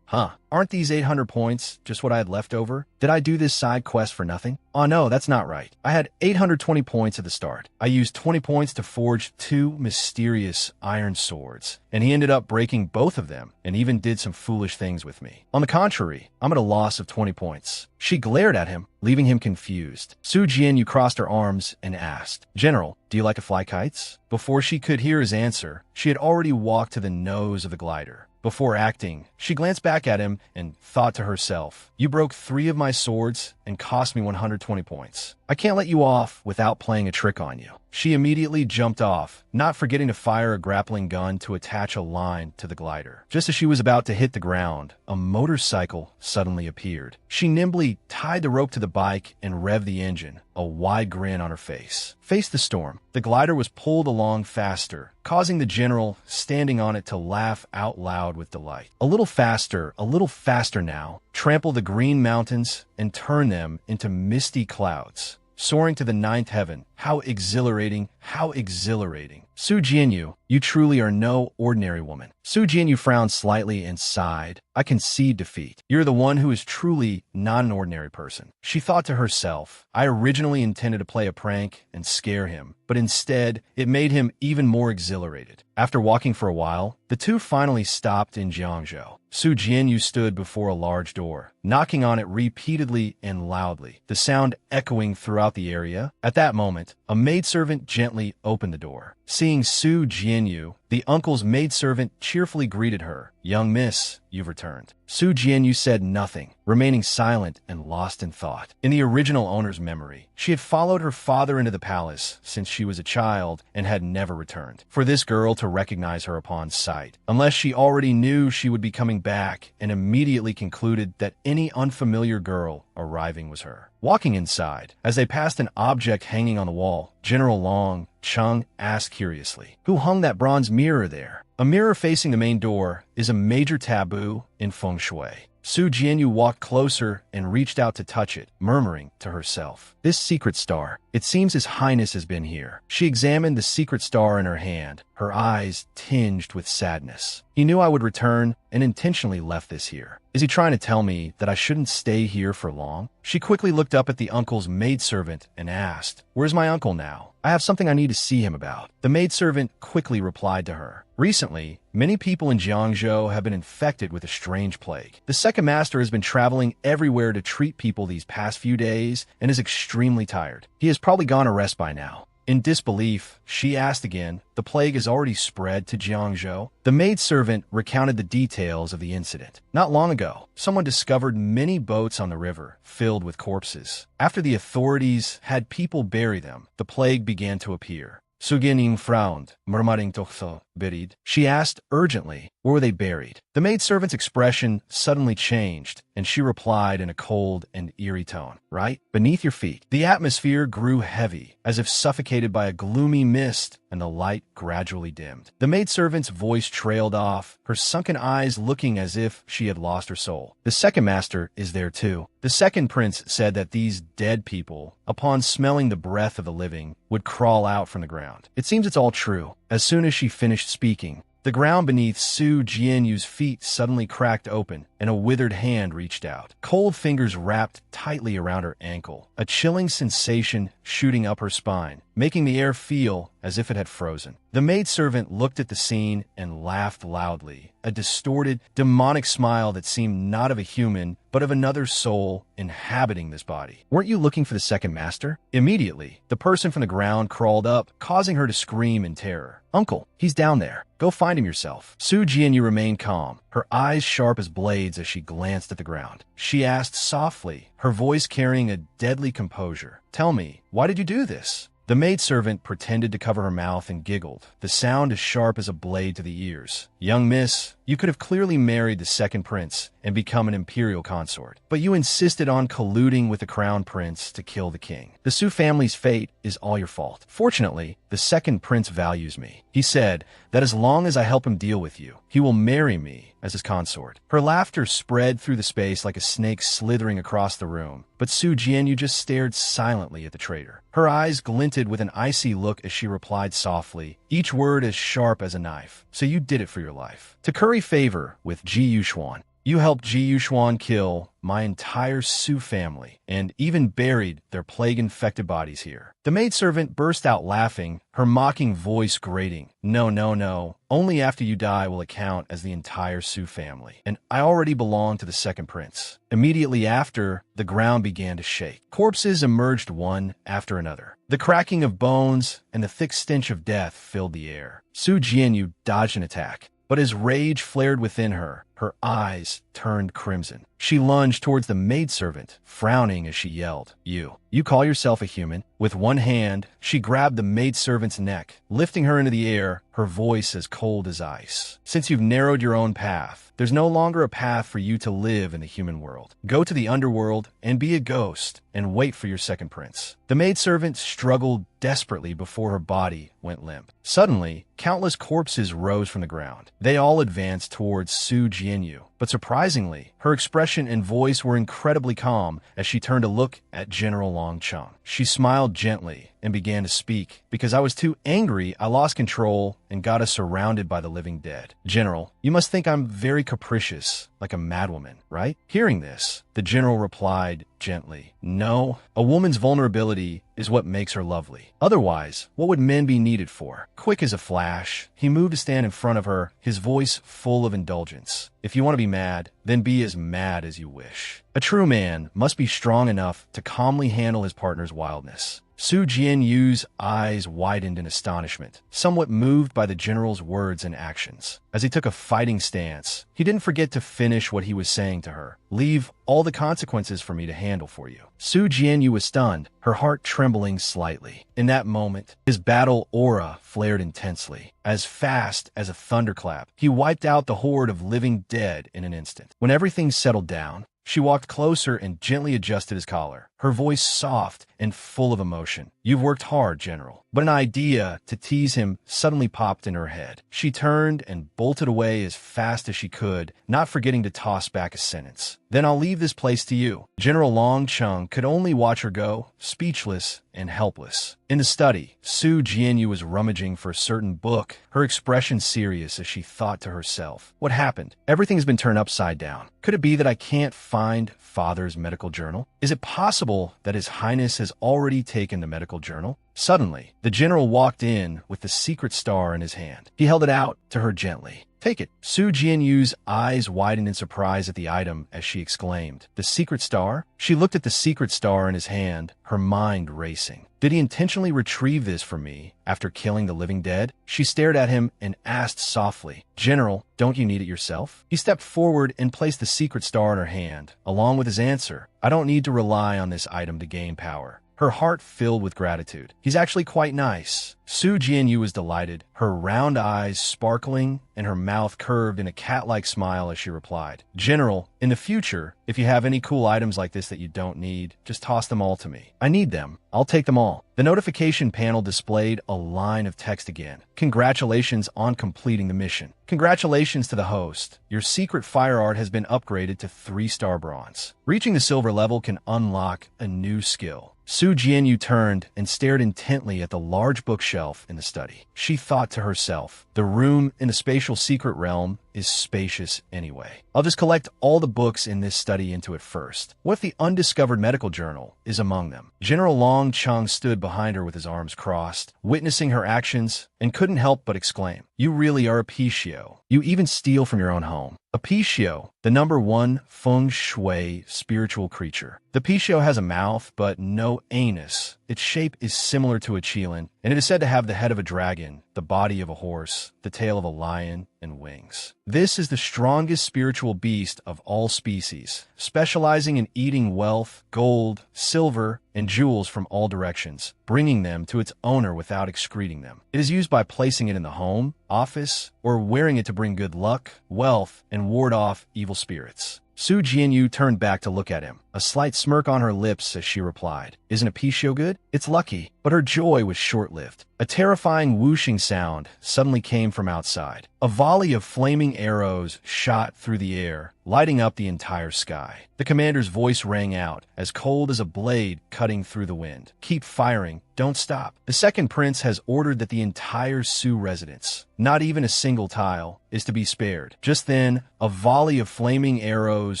Aren't these 800 points just what I had left over? Did I do this side quest for nothing? Oh no, that's not right. I had 820 points at the start. I used 20 points to forge 2 mysterious iron swords, and he ended up breaking both of them and even did some foolish things with me. On the contrary, I'm at a loss of 20 points. She glared at him, leaving him confused. Su Jianyu crossed her arms and asked, General, do you like to fly kites? Before she could hear his answer, she had already walked to the nose of the glider. Before acting, she glanced back at him and thought to herself, you broke 3 of my swords and cost me 120 points. I can't let you off without playing a trick on you. She immediately jumped off, not forgetting to fire a grappling gun to attach a line to the glider. Just as she was about to hit the ground, a motorcycle suddenly appeared. She nimbly tied the rope to the bike and revved the engine, a wide grin on her face. Face the storm. The glider was pulled along faster, causing the general standing on it to laugh out loud with delight. A little faster now, trample the green mountains and turn them into misty clouds. Soaring to the 9th heaven. How exhilarating, how exhilarating. Su Jianyu, you truly are no ordinary woman. Su Jianyu frowned slightly and sighed. I concede defeat. You're the one who is truly not an ordinary person. She thought to herself, I originally intended to play a prank and scare him, but instead, it made him even more exhilarated. After walking for a while, the two finally stopped in Jiangzhou. Su Jianyu stood before a large door, knocking on it repeatedly and loudly, the sound echoing throughout the area. At that moment, a maidservant gently opened the door. Seeing Su Jianyu, the uncle's maidservant cheerfully greeted her. Young miss, you've returned. Su Jianyu said nothing, remaining silent and lost in thought. In the original owner's memory, she had followed her father into the palace since she was a child and had never returned. For this girl to recognize her upon sight, unless she already knew she would be coming back and immediately concluded that any unfamiliar girl arriving was her. Walking inside, as they passed an object hanging on the wall, General Long Chung asked curiously, who hung that bronze mirror there? A mirror facing the main door is a major taboo in feng shui. Su Jianyu walked closer and reached out to touch it, murmuring to herself, this secret star, it seems His Highness has been here. She examined the secret star in her hand, her eyes tinged with sadness. He knew I would return and intentionally left this here. Is he trying to tell me that I shouldn't stay here for long? She quickly looked up at the uncle's maidservant and asked, where's my uncle now? I have something I need to see him about. The maidservant quickly replied to her. Recently, many people in Jiangzhou have been infected with a strange plague. The second master has been traveling everywhere to treat people these past few days and is extremely tired. He has probably gone to rest by now. In disbelief, she asked again, "The plague has already spread to Jiangzhou?" The maidservant recounted the details of the incident. Not long ago, someone discovered many boats on the river filled with corpses. After the authorities had people bury them, the plague began to appear. Sugenin frowned, murmuring toxo, buried. She asked urgently, where were they buried? The maidservant's expression suddenly changed, and she replied in a cold and eerie tone, right beneath your feet. The atmosphere grew heavy, as if suffocated by a gloomy mist, and the light gradually dimmed. The maidservant's voice trailed off, her sunken eyes looking as if she had lost her soul. The second master is there too. The second prince said that these dead people, upon smelling the breath of the living, would crawl out from the ground. It seems it's all true. As soon as she finished speaking, the ground beneath Su Jianyu's feet suddenly cracked open, and a withered hand reached out. Cold fingers wrapped tightly around her ankle, a chilling sensation shooting up her spine, making the air feel as if it had frozen. The maidservant looked at the scene and laughed loudly, a distorted, demonic smile that seemed not of a human, but of another soul inhabiting this body. "Weren't you looking for the second master?" Immediately, the person from the ground crawled up, causing her to scream in terror. "Uncle, he's down there. Go find him yourself." Su Jianyu remained calm, her eyes sharp as blades as she glanced at the ground. She asked softly, her voice carrying a deadly composure, "Tell me, why did you do this?" The maidservant pretended to cover her mouth and giggled, the sound as sharp as a blade to the ears. "Young miss, you could have clearly married the second prince and become an imperial consort, but you insisted on colluding with the crown prince to kill the king. The Su family's fate is all your fault. Fortunately, the second prince values me. He said that as long as I help him deal with you, he will marry me as his consort." Her laughter spread through the space like a snake slithering across the room, but Su Jianyu just stared silently at the traitor. Her eyes glinted with an icy look as she replied softly, each word as sharp as a knife. "So you did it for your life. To curry favor with Ji Yuxuan. You helped Ji Yuxuan kill my entire Su family, and even buried their plague-infected bodies here." The maidservant burst out laughing, her mocking voice grating. No, no, no. Only after you die will it count as the entire Su family. And I already belong to the second prince." Immediately after, the ground began to shake. Corpses emerged one after another. The cracking of bones and the thick stench of death filled the air. Su Jianyu dodged an attack, but as rage flared within her, her eyes turned crimson. She lunged towards the maidservant, frowning as she yelled, You call yourself a human?" With one hand, she grabbed the maidservant's neck, lifting her into the air, her voice as cold as ice. "Since you've narrowed your own path, there's no longer a path for you to live in the human world. Go to the underworld and be a ghost, and wait for your second prince." The maidservant struggled desperately before her body went limp. Suddenly, countless corpses rose from the ground. They all advanced towards Su Jianyu, but surprisingly, her expression and voice were incredibly calm as she turned to look at General Long Cheng. She smiled gently and began to speak. "Because I was too angry, I lost control and got us surrounded by the living dead. General, you must think I'm very capricious, like a madwoman, right?" Hearing this, the general replied gently, "No, a woman's vulnerability is what makes her lovely. Otherwise, what would men be needed for?" Quick as a flash, he moved to stand in front of her, his voice full of indulgence. "If you want to be mad, then be as mad as you wish. A true man must be strong enough to calmly handle his partner's wildness." Su Jianyu's eyes widened in astonishment, somewhat moved by the general's words and actions. As he took a fighting stance, he didn't forget to finish what he was saying to her. "Leave all the consequences for me to handle for you." Su Jianyu was stunned, her heart trembling slightly. In that moment, his battle aura flared intensely. As fast as a thunderclap, he wiped out the horde of living dead in an instant. When everything settled down, she walked closer and gently adjusted his collar, her voice soft and full of emotion. "You've worked hard, General." But an idea to tease him suddenly popped in her head. She turned and bolted away as fast as she could, not forgetting to toss back a sentence. "Then I'll leave this place to you." General Long Cheng could only watch her go, speechless and helpless. In the study, Su Jianyu was rummaging for a certain book, her expression serious as she thought to herself, "What happened? Everything's been turned upside down. Could it be that I can't find Father's medical journal? Is it possible that His Highness has already taken the medical journal?" Suddenly, the general walked in with the secret star in his hand. He held it out to her gently. "Take it." Su Jianyu's eyes widened in surprise at the item as she exclaimed, "The secret star?" She looked at the secret star in his hand, her mind racing. Did he intentionally retrieve this from me after killing the living dead? She stared at him and asked softly, General, don't you need it yourself? He stepped forward and placed the secret star in her hand, along with his answer, I don't need to rely on this item to gain power. Her heart filled with gratitude. He's actually quite nice. Su Jianyu was delighted, her round eyes sparkling and her mouth curved in a cat-like smile as she replied, General, in the future, if you have any cool items like this that you don't need, just toss them all to me. I need them. I'll take them all. The notification panel displayed a line of text again. Congratulations on completing the mission. Congratulations to the host. Your secret fire art has been upgraded to 3-star bronze. Reaching the silver level can unlock a new skill. Su Jianyu turned and stared intently at the large bookshelf in the study. She thought to herself, the room in the spatial secret realm is spacious anyway. I'll just collect all the books in this study into it first. What if the undiscovered medical journal is among them? General Long Chung stood behind her with his arms crossed, witnessing her actions, and couldn't help but exclaim, You really are a Pishio. You even steal from your own home. A Pishio, the #1 feng shui spiritual creature. The Pishio has a mouth, but no anus. Its shape is similar to a qilin, and it is said to have the head of a dragon, the body of a horse, the tail of a lion, and wings. This is the strongest spiritual beast of all species, specializing in eating wealth, gold, silver, and jewels from all directions, bringing them to its owner without excreting them. It is used by placing it in the home, office, or wearing it to bring good luck, wealth, and ward off evil spirits. Su Jianyu turned back to look at him, a slight smirk on her lips as she replied, Isn't a Pishio good? It's lucky. But her joy was short-lived. A terrifying whooshing sound suddenly came from outside. A volley of flaming arrows shot through the air, lighting up the entire sky. The commander's voice rang out, as cold as a blade cutting through the wind. Keep firing. Don't stop. The second prince has ordered that the entire Su residence, not even a single tile, is to be spared. Just then, a volley of flaming arrows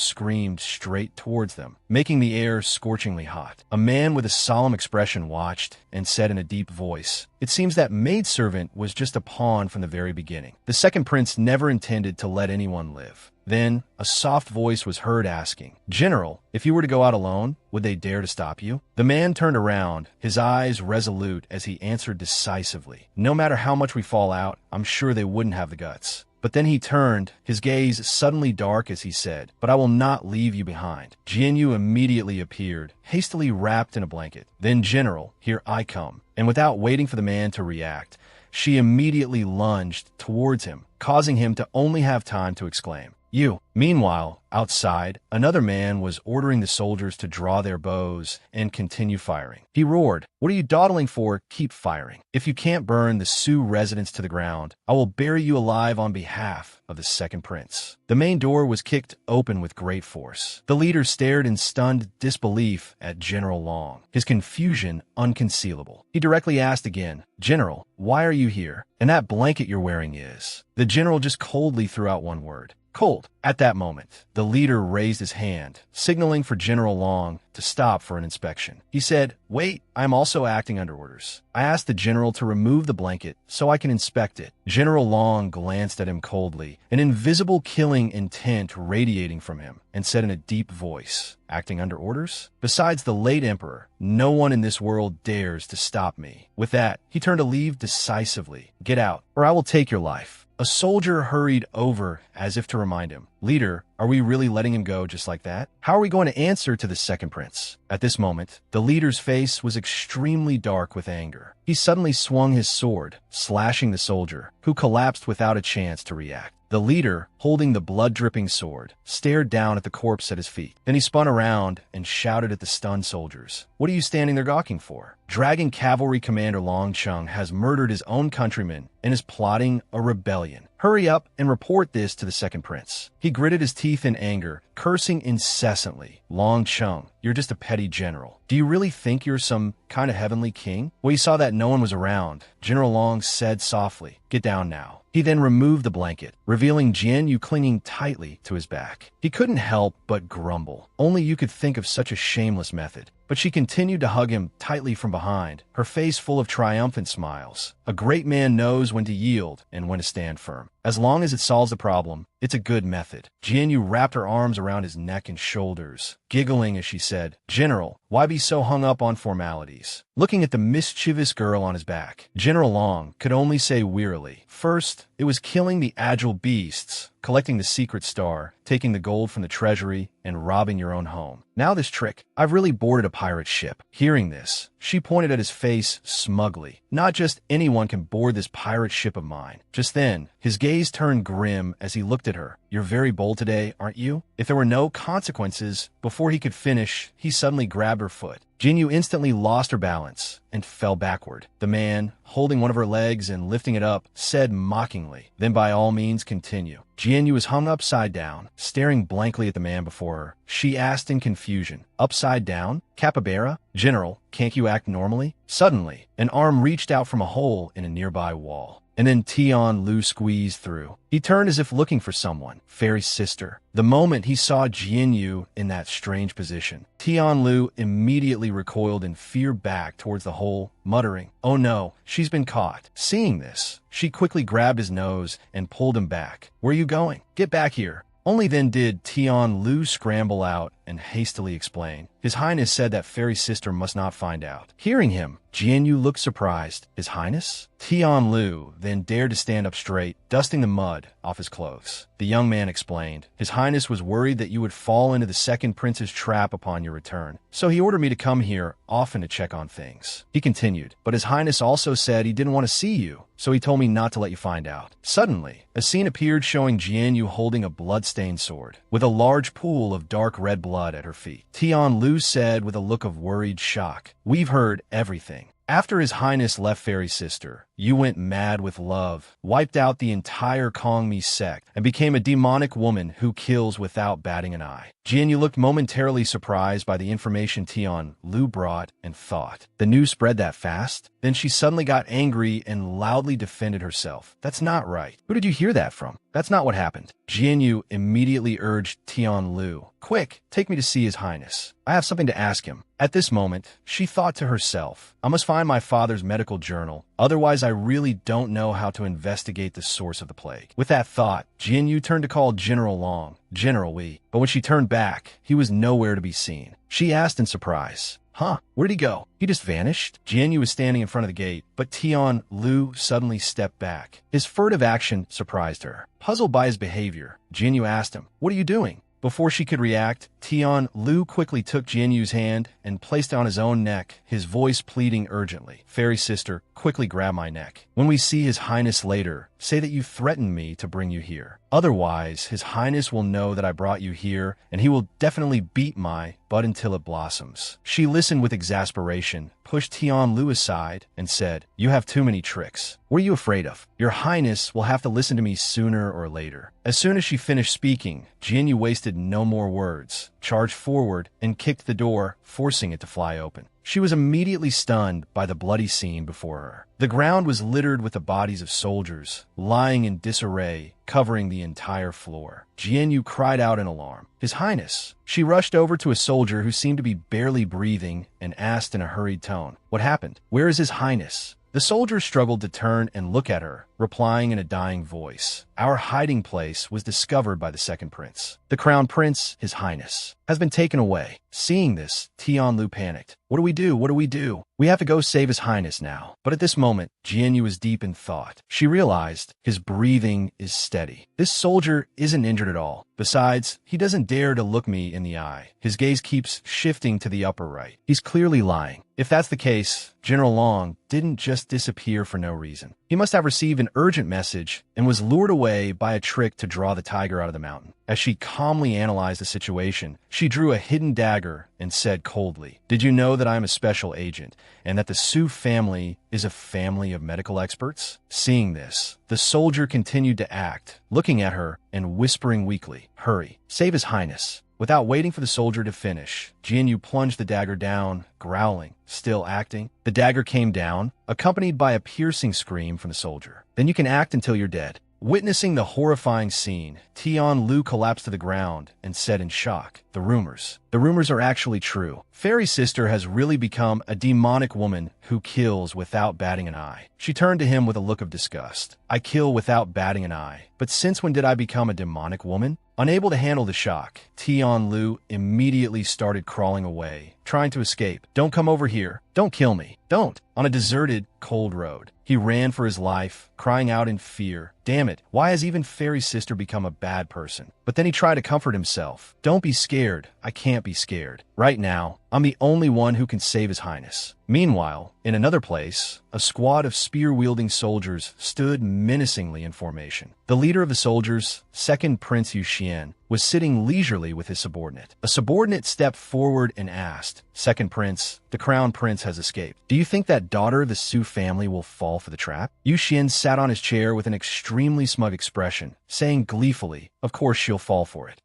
screamed straight towards them, making the air scorchingly hot. A man with a solemn expression watched and said in a deep voice, It seems that maidservant was just a pawn from the very beginning. The second prince never intended to let anyone live. Then, a soft voice was heard asking, General, if you were to go out alone, would they dare to stop you? The man turned around, his eyes resolute as he answered decisively, No matter how much we fall out, I'm sure they wouldn't have the guts. But then he turned, his gaze suddenly dark as he said, But I will not leave you behind. Jianyu immediately appeared, hastily wrapped in a blanket. Then, General, here I come. And without waiting for the man to react, she immediately lunged towards him, causing him to only have time to exclaim, You. Meanwhile, outside, another man was ordering the soldiers to draw their bows and continue firing. He roared, What are you dawdling for? Keep firing. If you can't burn the Su residence to the ground, I will bury you alive on behalf of the second prince. The main door was kicked open with great force. The leader stared in stunned disbelief at General Long, his confusion unconcealable. He directly asked again, General, why are you here? And that blanket you're wearing is? The general just coldly threw out one word. Cold. At that moment, the leader raised his hand, signaling for General Long to stop for an inspection. He said, Wait, I am also acting under orders. I asked the general to remove the blanket so I can inspect it. General Long glanced at him coldly, an invisible killing intent radiating from him, and said in a deep voice, Acting under orders? Besides the late emperor, no one in this world dares to stop me. With that, he turned to leave decisively. Get out, or I will take your life. A soldier hurried over as if to remind him, Leader, are we really letting him go just like that? How are we going to answer to the second prince? At this moment, the leader's face was extremely dark with anger. He suddenly swung his sword, slashing the soldier, who collapsed without a chance to react. The leader, holding the blood-dripping sword, stared down at the corpse at his feet. Then he spun around and shouted at the stunned soldiers, What are you standing there gawking for? Dragon Cavalry Commander Long Chung has murdered his own countrymen and is plotting a rebellion. Hurry up and report this to the second prince. He gritted his teeth in anger, cursing incessantly. Long Chung, you're just a petty general. Do you really think you're some kind of heavenly king? Well, he saw that no one was around. General Long said softly, Get down now. He then removed the blanket, revealing Jianyu clinging tightly to his back. He couldn't help but grumble. Only you could think of such a shameless method. but she continued to hug him tightly from behind, her face full of triumphant smiles. A great man knows when to yield and when to stand firm. As long as it solves the problem, it's a good method. Jianyu wrapped her arms around his neck and shoulders, giggling as she said, "General, why be so hung up on formalities?" Looking at the mischievous girl on his back, General Long could only say wearily, "First, it was killing the agile beasts, collecting the secret star, taking the gold from the treasury, and robbing your own home. Now this trick. I've really boarded a pirate ship." Hearing this, she pointed at his face smugly. "Not just anyone can board this pirate ship of mine." Just then, his gaze turned grim as he looked at her. "You're very bold today, aren't you?" If there were no consequences, before he could finish, he suddenly grabbed her foot. Jinyu instantly lost her balance and fell backward. The man, holding one of her legs and lifting it up, said mockingly, "Then by all means continue." Jianyu was hung upside down, staring blankly at the man before her. She asked in confusion, "Upside down? Capybara? General, can't you act normally?" Suddenly, an arm reached out from a hole in a nearby wall. And then Tian Lu squeezed through. He turned as if looking for someone, Fairy's sister. The moment he saw Jianyu in that strange position, Tian Lu immediately recoiled in fear back towards the hole, muttering, "Oh no, she's been caught." Seeing this, she quickly grabbed his nose and pulled him back. "Where are you going? Get back here." Only then did Tian Lu scramble out and hastily explain. His Highness said that Fairy's sister must not find out. Hearing him, Jianyu looked surprised. His Highness? Tian Lu then dared to stand up straight, dusting the mud off his clothes. The young man explained, "His Highness was worried that you would fall into the second prince's trap upon your return, so he ordered me to come here often to check on things." He continued, "But His Highness also said he didn't want to see you, so he told me not to let you find out." Suddenly, a scene appeared showing Jianyu holding a blood-stained sword, with a large pool of dark red blood at her feet. Tian Lu said with a look of worried shock, "We've heard everything. After His Highness left Fairy's sister, you went mad with love, wiped out the entire Kongmi sect, and became a demonic woman who kills without batting an eye." Jianyu looked momentarily surprised by the information Tian Lu brought and thought, "The news spread that fast?" Then she suddenly got angry and loudly defended herself. "That's not right. Who did you hear that from? That's not what happened." Jianyu immediately urged Tian Lu, "Quick, take me to see His Highness. I have something to ask him." At this moment, she thought to herself, "I must find my father's medical journal, otherwise I really don't know how to investigate the source of the plague." With that thought, Jianyu turned to call General Long, "General Wei," but when she turned back, he was nowhere to be seen. She asked in surprise, "Huh, where'd he go? He just vanished?" Jianyu was standing in front of the gate, but Tian Lu suddenly stepped back. His furtive action surprised her. Puzzled by his behavior, Jianyu asked him, "What are you doing?" Before she could react, Tian Lu quickly took Jianyu's hand and placed it on his own neck, his voice pleading urgently. "Fairy sister, quickly grab my neck. When we see His Highness later, say that you threatened me to bring you here. Otherwise, His Highness will know that I brought you here, and he will definitely beat my butt until it blossoms." She listened with exasperation, pushed Tian Lu aside, and said, "You have too many tricks. What are you afraid of? Your Highness will have to listen to me sooner or later." As soon as she finished speaking, Jianyu wasted no more words, charged forward, and kicked the door, forcing it to fly open. She was immediately stunned by the bloody scene before her. The ground was littered with the bodies of soldiers, lying in disarray, covering the entire floor. Jianyu cried out in alarm, "His Highness!" She rushed over to a soldier who seemed to be barely breathing and asked in a hurried tone, "What happened? Where is His Highness?" The soldier struggled to turn and look at her, replying in a dying voice, "Our hiding place was discovered by the second prince. The crown prince, His Highness, has been taken away." Seeing this, Tian Lu panicked. "What do we do? What do we do? We have to go save His Highness now." But at this moment, Jianyu was deep in thought. She realized his breathing is steady. This soldier isn't injured at all. Besides, he doesn't dare to look me in the eye. His gaze keeps shifting to the upper right. He's clearly lying. If that's the case, General Long didn't just disappear for no reason. He must have received an urgent message and was lured away by a trick to draw the tiger out of the mountain. As she calmly analyzed the situation, she drew a hidden dagger and said coldly, "Did you know that I am a special agent and that the Su family is a family of medical experts?" Seeing this, the soldier continued to act, looking at her and whispering weakly, "Hurry, save His Highness." Without waiting for the soldier to finish, Jianyu plunged the dagger down, growling, still acting. The dagger came down, accompanied by a piercing scream from the soldier. "Then you can act until you're dead." Witnessing the horrifying scene, Tian Lu collapsed to the ground and said in shock, The rumors are actually true. Fairy Sister has really become a demonic woman who kills without batting an eye. She turned to him with a look of disgust. I kill without batting an eye. But since when did I become a demonic woman? Unable to handle the shock, Tian Lu immediately started crawling away, trying to escape. Don't come over here. Don't kill me. Don't. On a deserted, cold road, he ran for his life, crying out in fear. Damn it, why has even Fairy Sister become a bad person? But then he tried to comfort himself. Don't be scared. I can't be scared. Right now, I'm the only one who can save His Highness. Meanwhile, in another place, a squad of spear-wielding soldiers stood menacingly in formation. The leader of the soldiers, Second Prince Yuxian, was sitting leisurely with his subordinate. A subordinate stepped forward and asked, Second Prince, the Crown Prince has escaped. Do you think that daughter of the Su family will fall for the trap? Yuxian sat on his chair with an extremely smug expression, saying gleefully, Of course she'll fall for it.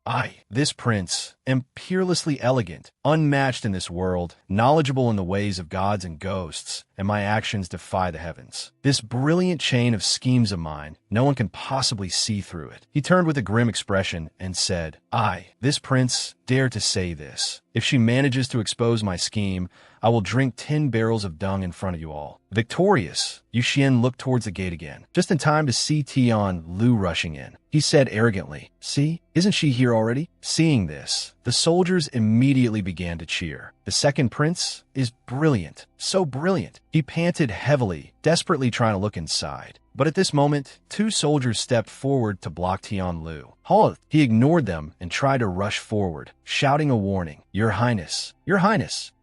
This prince, am peerlessly elegant, unmatched in this world, knowledgeable in the ways of gods and ghosts, and my actions defy the heavens. This brilliant chain of schemes of mine, no one can possibly see through it. He turned with a grim expression and said, this prince, dare to say this. If she manages to expose my scheme, I will drink 10 barrels of dung in front of you all. Victorious, Yuxian looked towards the gate again, just in time to see Tian Lu rushing in. He said arrogantly, See, isn't she here already? Seeing this, the soldiers immediately began to cheer. The second prince is brilliant, so brilliant. He panted heavily, desperately trying to look inside. But at this moment, 2 soldiers stepped forward to block Tian Lu. Halt! He ignored them and tried to rush forward, shouting a warning. Your Highness,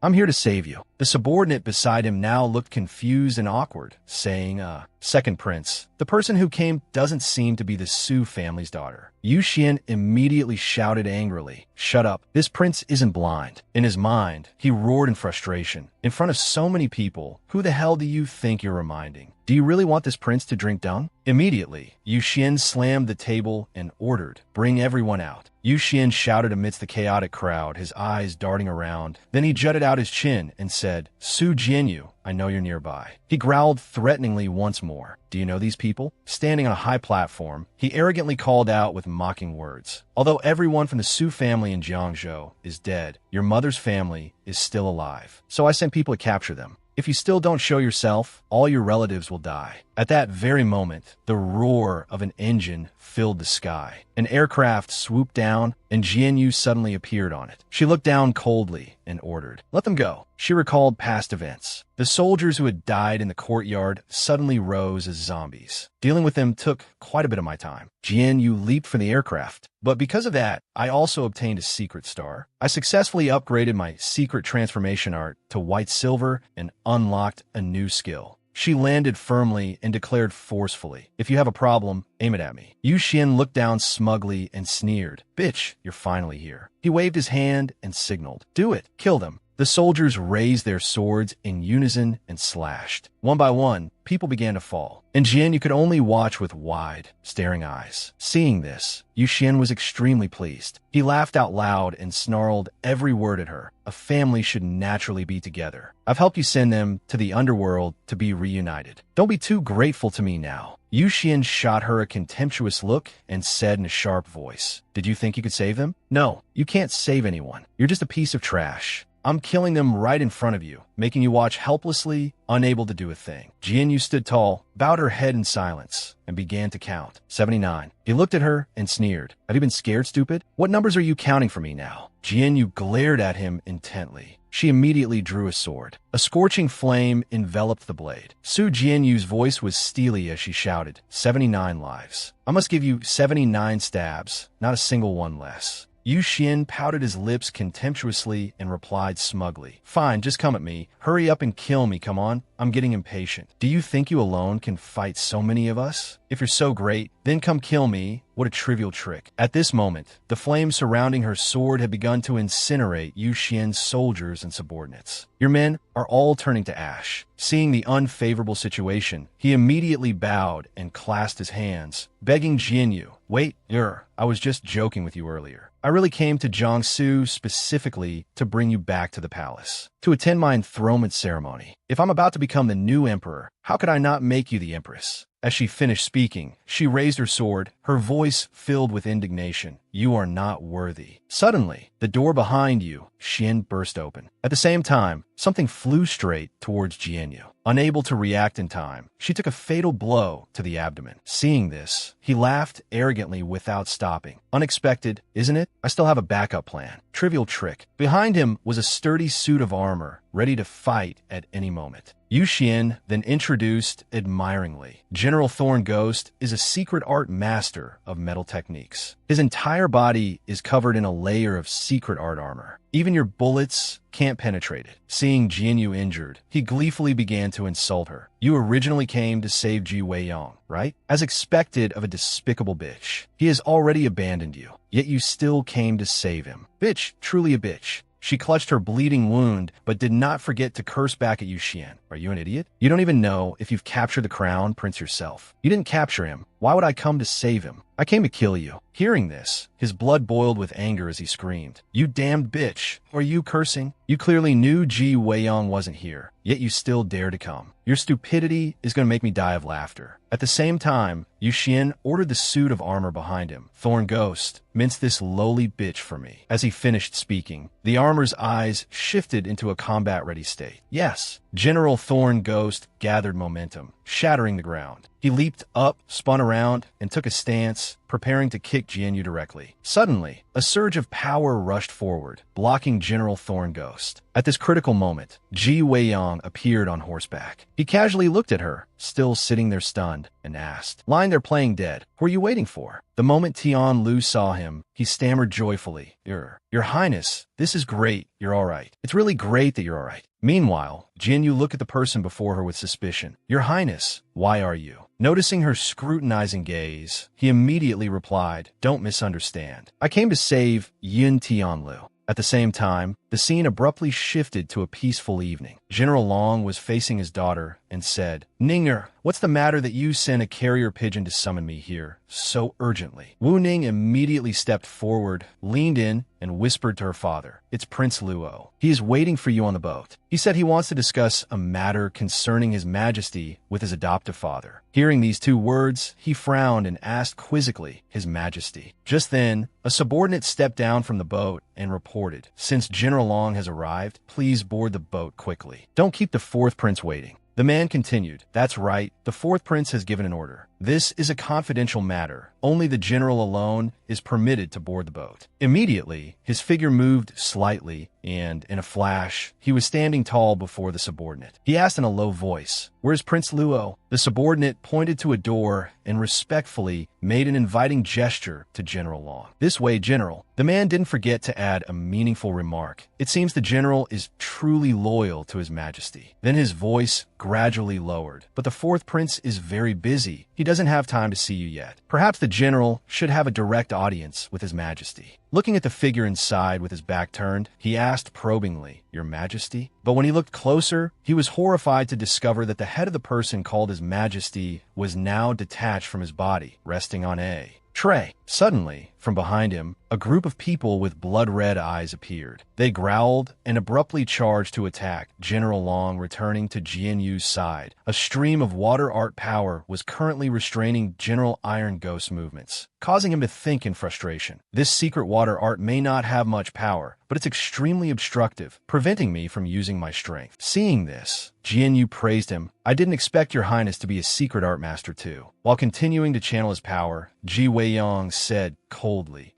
I'm here to save you. The subordinate beside him now looked confused and awkward, saying, Second Prince, the person who came doesn't seem to be the Su family's daughter. Yuxian immediately shouted angrily, Shut up, this prince isn't blind. In his mind, he roared in frustration. In front of so many people, who the hell do you think you're reminding? Do you really want this prince to drink dung? Immediately, Yuxian slammed the table and ordered, Bring everyone out. Yuxian shouted amidst the chaotic crowd, his eyes darting around. Then he jutted out his chin and said, Su Jianyu, I know you're nearby. He growled threateningly once more. Do you know these people? Standing on a high platform, he arrogantly called out with mocking words. Although everyone from the Su family in Jiangzhou is dead, your mother's family is still alive. So I sent people to capture them. If you still don't show yourself, all your relatives will die. At that very moment, the roar of an engine filled the sky. An aircraft swooped down, and Jianyu suddenly appeared on it. She looked down coldly and ordered, Let them go. She recalled past events. The soldiers who had died in the courtyard suddenly rose as zombies. Dealing with them took quite a bit of my time. Jianyu leaped for the aircraft. But because of that, I also obtained a secret star. I successfully upgraded my secret transformation art to white silver and unlocked a new skill. She landed firmly and declared forcefully, If you have a problem, aim it at me. Yuxian looked down smugly and sneered, Bitch, you're finally here. He waved his hand and signaled, Do it, kill them. The soldiers raised their swords in unison and slashed. One by one, people began to fall, and Jianyu could only watch with wide, staring eyes. Seeing this, Yuxian was extremely pleased. He laughed out loud and snarled every word at her. A family should naturally be together. I've helped you send them to the underworld to be reunited. Don't be too grateful to me now. Yuxian shot her a contemptuous look and said in a sharp voice, Did you think you could save them? No, you can't save anyone. You're just a piece of trash. I'm killing them right in front of you, making you watch helplessly, unable to do a thing. Jianyu stood tall, bowed her head in silence, and began to count. 79. He looked at her and sneered. Have you been scared, stupid? What numbers are you counting for me now? Jianyu glared at him intently. She immediately drew a sword. A scorching flame enveloped the blade. Su Jianyu's voice was steely as she shouted, 79 lives. I must give you 79 stabs, not a single one less. Yuxian pouted his lips contemptuously and replied smugly, Fine, just come at me. Hurry up and kill me, come on. I'm getting impatient. Do you think you alone can fight so many of us? If you're so great, then come kill me. What a trivial trick. At this moment, the flames surrounding her sword had begun to incinerate Yuxian's soldiers and subordinates. Your men are all turning to ash. Seeing the unfavorable situation, he immediately bowed and clasped his hands, begging Jianyu, Wait, I was just joking with you earlier. I really came to Jiangsu specifically to bring you back to the palace, to attend my enthronement ceremony. If I'm about to become the new emperor, how could I not make you the empress? As she finished speaking, she raised her sword, her voice filled with indignation. You are not worthy. Suddenly, the door behind you, Xian, burst open. At the same time, something flew straight towards Jianyu. Unable to react in time, she took a fatal blow to the abdomen. Seeing this, he laughed arrogantly without stopping. Unexpected, isn't it? I still have a backup plan. Trivial trick. Behind him was a sturdy suit of armor, ready to fight at any moment. Yu Xian then introduced admiringly. General Thorn Ghost is a secret art master of metal techniques. His entire body is covered in a layer of secret art armor. Even your bullets can't penetrate it. Seeing Jianyu injured, he gleefully began to insult her. You originally came to save Ji Weiyang, right? As expected of a despicable bitch. He has already abandoned you, yet you still came to save him. Bitch, truly a bitch. She clutched her bleeding wound, but did not forget to curse back at Yu Xian. Are you an idiot? You don't even know if you've captured the crown prince yourself. You didn't capture him. Why would I come to save him? I came to kill you. Hearing this, his blood boiled with anger as he screamed. You damned bitch. Are you cursing? You clearly knew Ji Weiyang wasn't here, yet you still dare to come. Your stupidity is going to make me die of laughter. At the same time, Yu Xian ordered the suit of armor behind him. Thorn Ghost, mince this lowly bitch for me. As he finished speaking, the armor's eyes shifted into a combat-ready state. Yes, General Thorn Ghost gathered momentum, shattering the ground. He leaped up, spun around, and took a stance, preparing to kick Jianyu directly. Suddenly, a surge of power rushed forward, blocking General Thorn Ghost. At this critical moment, Ji Weiyang appeared on horseback. He casually looked at her, still sitting there stunned, and asked, lying there playing dead, who are you waiting for? The moment Tian Lu saw him, he stammered joyfully, Your Highness, this is great, you're all right. It's really great that you're all right. Meanwhile, Jianyu looked at the person before her with suspicion. Your Highness, why are you? Noticing her scrutinizing gaze, he immediately replied, don't misunderstand. I came to save Yin Tianlu. At the same time, the scene abruptly shifted to a peaceful evening. General Long was facing his daughter and said, Ninger, what's the matter that you sent a carrier pigeon to summon me here so urgently? Wu Ning immediately stepped forward, leaned in, and whispered to her father, it's Prince Luo. He is waiting for you on the boat. He said he wants to discuss a matter concerning his majesty with his adoptive father. Hearing these two words, he frowned and asked quizzically, His Majesty. Just then, a subordinate stepped down from the boat and reported, since General Long has arrived, please board the boat quickly. Don't keep the fourth prince waiting. The man continued, that's right, the fourth prince has given an order. This is a confidential matter. Only the general alone is permitted to board the boat. Immediately, his figure moved slightly, and in a flash, he was standing tall before the subordinate. He asked in a low voice, Where's Prince Luo? The subordinate pointed to a door and respectfully made an inviting gesture to General Long. This way, General. The man didn't forget to add a meaningful remark. It seems the general is truly loyal to His Majesty. Then his voice gradually lowered. But the fourth prince is very busy. He doesn't have time to see you yet. Perhaps the general should have a direct audience with His Majesty. Looking at the figure inside with his back turned, he asked probingly, Your Majesty? But when he looked closer, he was horrified to discover that the head of the person called His Majesty was now detached from his body, resting on a tray. Suddenly, from behind him, a group of people with blood-red eyes appeared. They growled and abruptly charged to attack, General Long returning to Jianyu's side. A stream of water art power was currently restraining General Iron Ghost's movements, causing him to think in frustration. This secret water art may not have much power, but it's extremely obstructive, preventing me from using my strength. Seeing this, Jianyu praised him. I didn't expect your highness to be a secret art master too. While continuing to channel his power, Ji Weiyang said coldly,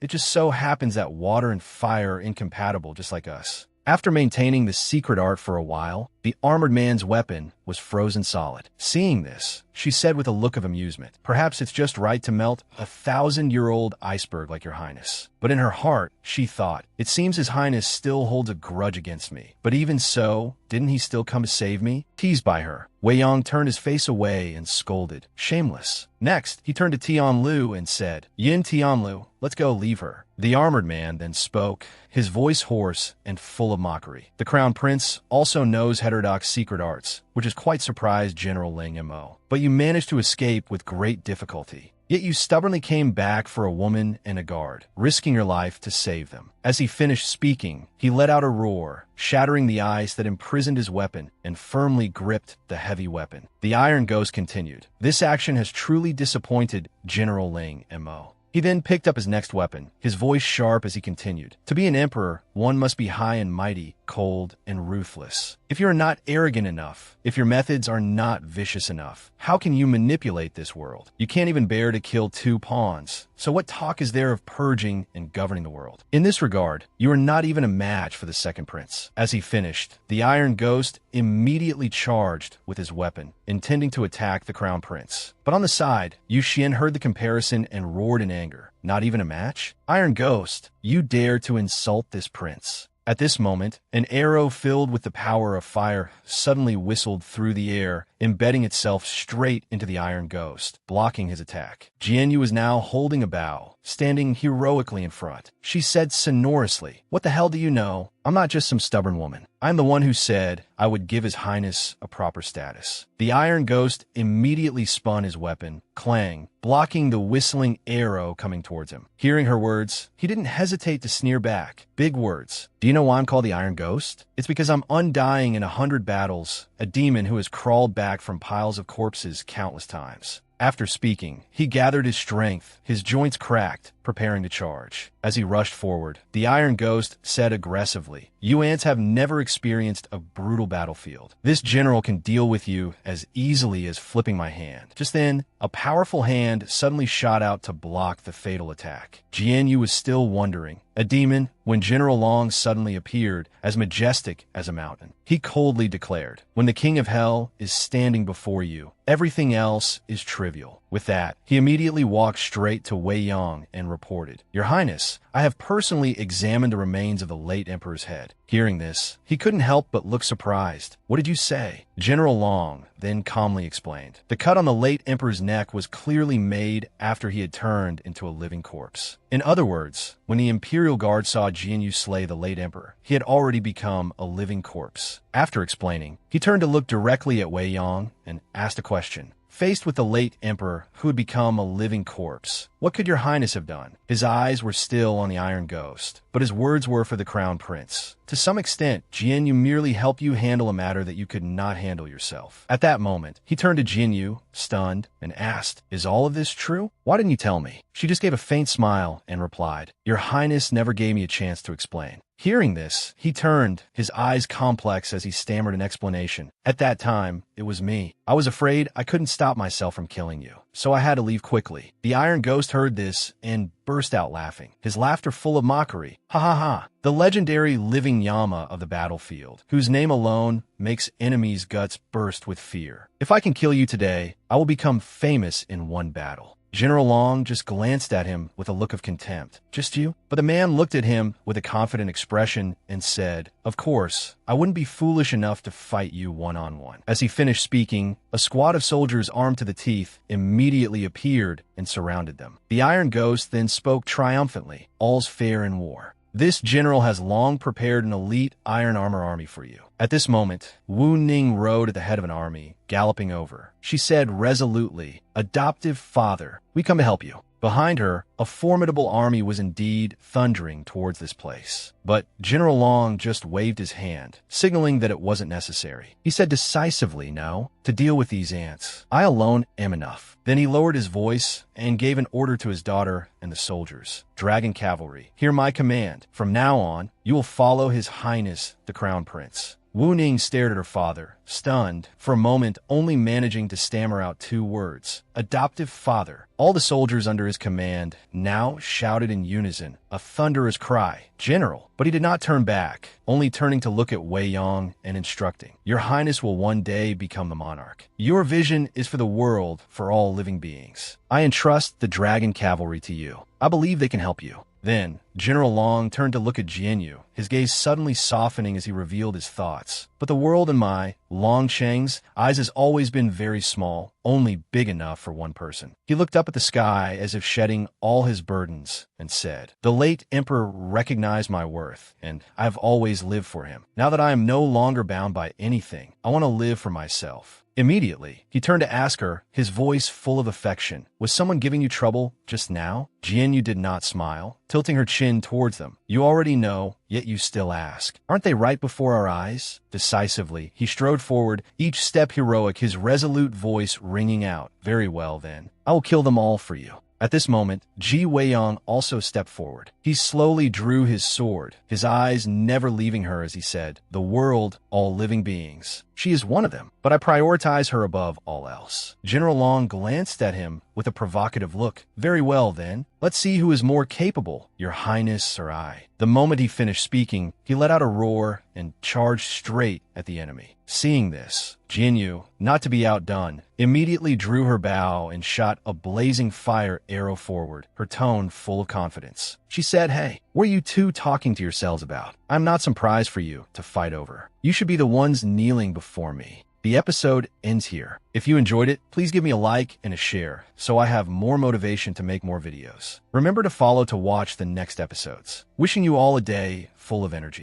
It just so happens that water and fire are incompatible just like us. After maintaining the secret art for a while, the armored man's weapon was frozen solid. Seeing this, she said with a look of amusement, Perhaps it's just right to melt a 1,000-year-old iceberg like your highness. But in her heart, she thought, It seems His Highness still holds a grudge against me. But even so, didn't he still come to save me? Teased by her, Weiyang turned his face away and scolded, Shameless. Next, he turned to Tian Lu and said, Yin Tianlu, let's go leave her. The armored man then spoke, his voice hoarse and full of mockery. The crown prince also knows heterodox secret arts, which has quite surprised General Ling Mo. But you managed to escape with great difficulty. Yet you stubbornly came back for a woman and a guard, risking your life to save them. As he finished speaking, he let out a roar, shattering the ice that imprisoned his weapon and firmly gripped the heavy weapon. The Iron Ghost continued, "This action has truly disappointed General Ling Mo." He then picked up his next weapon, his voice sharp as he continued. "To be an emperor, one must be high and mighty, cold and ruthless. If you are not arrogant enough, if your methods are not vicious enough, how can you manipulate this world? You can't even bear to kill 2 pawns. So what talk is there of purging and governing the world? In this regard, you are not even a match for the second prince." As he finished, the Iron Ghost immediately charged with his weapon, intending to attack the crown prince. But on the side, Yu Xian heard the comparison and roared in anger. "Not even a match? Iron Ghost, you dare to insult this prince." At this moment, an arrow filled with the power of fire suddenly whistled through the air, embedding itself straight into the Iron Ghost, blocking his attack. Jianyu was now holding a bow, standing heroically in front. She said sonorously, "What the hell do you know? I'm not just some stubborn woman. I'm the one who said I would give His Highness a proper status." The Iron Ghost immediately spun his weapon, clang, blocking the whistling arrow coming towards him. Hearing her words, he didn't hesitate to sneer back. Big words. "Do you know why I'm called the Iron Ghost? It's because I'm undying in 100 battles, a demon who has crawled back from piles of corpses countless times." After speaking, he gathered his strength, his joints cracked, preparing to charge. As he rushed forward, the Iron Ghost said aggressively, "You ants have never experienced a brutal battlefield. This general can deal with you as easily as flipping my hand." Just then, a powerful hand suddenly shot out to block the fatal attack. Jianyu was still wondering. A demon, when General Long suddenly appeared, as majestic as a mountain. He coldly declared, "When the King of Hell is standing before you, everything else is trivial." With that, he immediately walked straight to Wei Yong and reported, "Your Highness, I have personally examined the remains of the late Emperor's head." Hearing this, he couldn't help but look surprised. "What did you say?" General Long then calmly explained. The cut on the late Emperor's neck was clearly made after he had turned into a living corpse. In other words, when the Imperial Guard saw Jianyu slay the late Emperor, he had already become a living corpse. After explaining, he turned to look directly at Wei Yong and asked a question. Faced with the late Emperor, who had become a living corpse, what could your Highness have done? His eyes were still on the Iron Ghost, but his words were for the Crown Prince. To some extent, Jianyu merely helped you handle a matter that you could not handle yourself. At that moment, he turned to Jianyu, stunned, and asked, "Is all of this true? Why didn't you tell me?" She just gave a faint smile and replied, "Your Highness never gave me a chance to explain." Hearing this, he turned, his eyes complex as he stammered an explanation. "At that time, it was me. I was afraid I couldn't stop myself from killing you, so I had to leave quickly." The Iron Ghost heard this and burst out laughing, his laughter full of mockery. "Ha ha ha! The legendary living Yama of the battlefield, whose name alone makes enemies' guts burst with fear. If I can kill you today, I will become famous in one battle." General Long just glanced at him with a look of contempt. "Just you?" But the man looked at him with a confident expression and said, "Of course, I wouldn't be foolish enough to fight you one-on-one." As he finished speaking, a squad of soldiers armed to the teeth immediately appeared and surrounded them. The Iron Ghost then spoke triumphantly, "All's fair in war. This general has long prepared an elite iron armor army for you." At this moment, Wu Ning rode at the head of an army, galloping over. She said resolutely, "Adoptive father, we come to help you." Behind her, a formidable army was indeed thundering towards this place. But General Long just waved his hand, signaling that it wasn't necessary. He said decisively, "No, to deal with these ants, I alone am enough." Then he lowered his voice and gave an order to his daughter and the soldiers. "Dragon Cavalry, hear my command. From now on, you will follow His Highness, the Crown Prince." Wu Ning stared at her father, stunned, for a moment only managing to stammer out 2 words. "Adoptive father." All the soldiers under his command now shouted in unison, a thunderous cry, "General!" But he did not turn back, only turning to look at Wei Yong and instructing, "Your Highness will one day become the monarch. Your vision is for the world, for all living beings. I entrust the Dragon Cavalry to you. I believe they can help you." Then, General Long turned to look at Jianyu, his gaze suddenly softening as he revealed his thoughts. But the world in my, Long Cheng's, eyes has always been very small, only big enough for one person. He looked up at the sky as if shedding all his burdens and said, "The late emperor recognized my worth, and I have always lived for him. Now that I am no longer bound by anything, I want to live for myself." Immediately, he turned to ask her, his voice full of affection, "Was someone giving you trouble just now?" Jianyu did not smile, tilting her chin towards them. "You already know, yet you still ask. Aren't they right before our eyes?" Decisively, he strode forward, each step heroic, his resolute voice ringing out. "Very well, then. I will kill them all for you." At this moment, Ji Weiyang also stepped forward. He slowly drew his sword, his eyes never leaving her as he said, "The world, all living beings. She is one of them, but I prioritize her above all else." General Long glanced at him with a provocative look. "Very well, then. Let's see who is more capable, your highness or I." The moment he finished speaking, he let out a roar and charged straight at the enemy. Seeing this, Jianyu, not to be outdone, immediately drew her bow and shot a blazing fire arrow forward, her tone full of confidence. She said, "Hey, what are you two talking to yourselves about? I'm not some prize for you to fight over. You should be the ones kneeling before me." The episode ends here. If you enjoyed it, please give me a like and a share so I have more motivation to make more videos. Remember to follow to watch the next episodes. Wishing you all a day full of energy.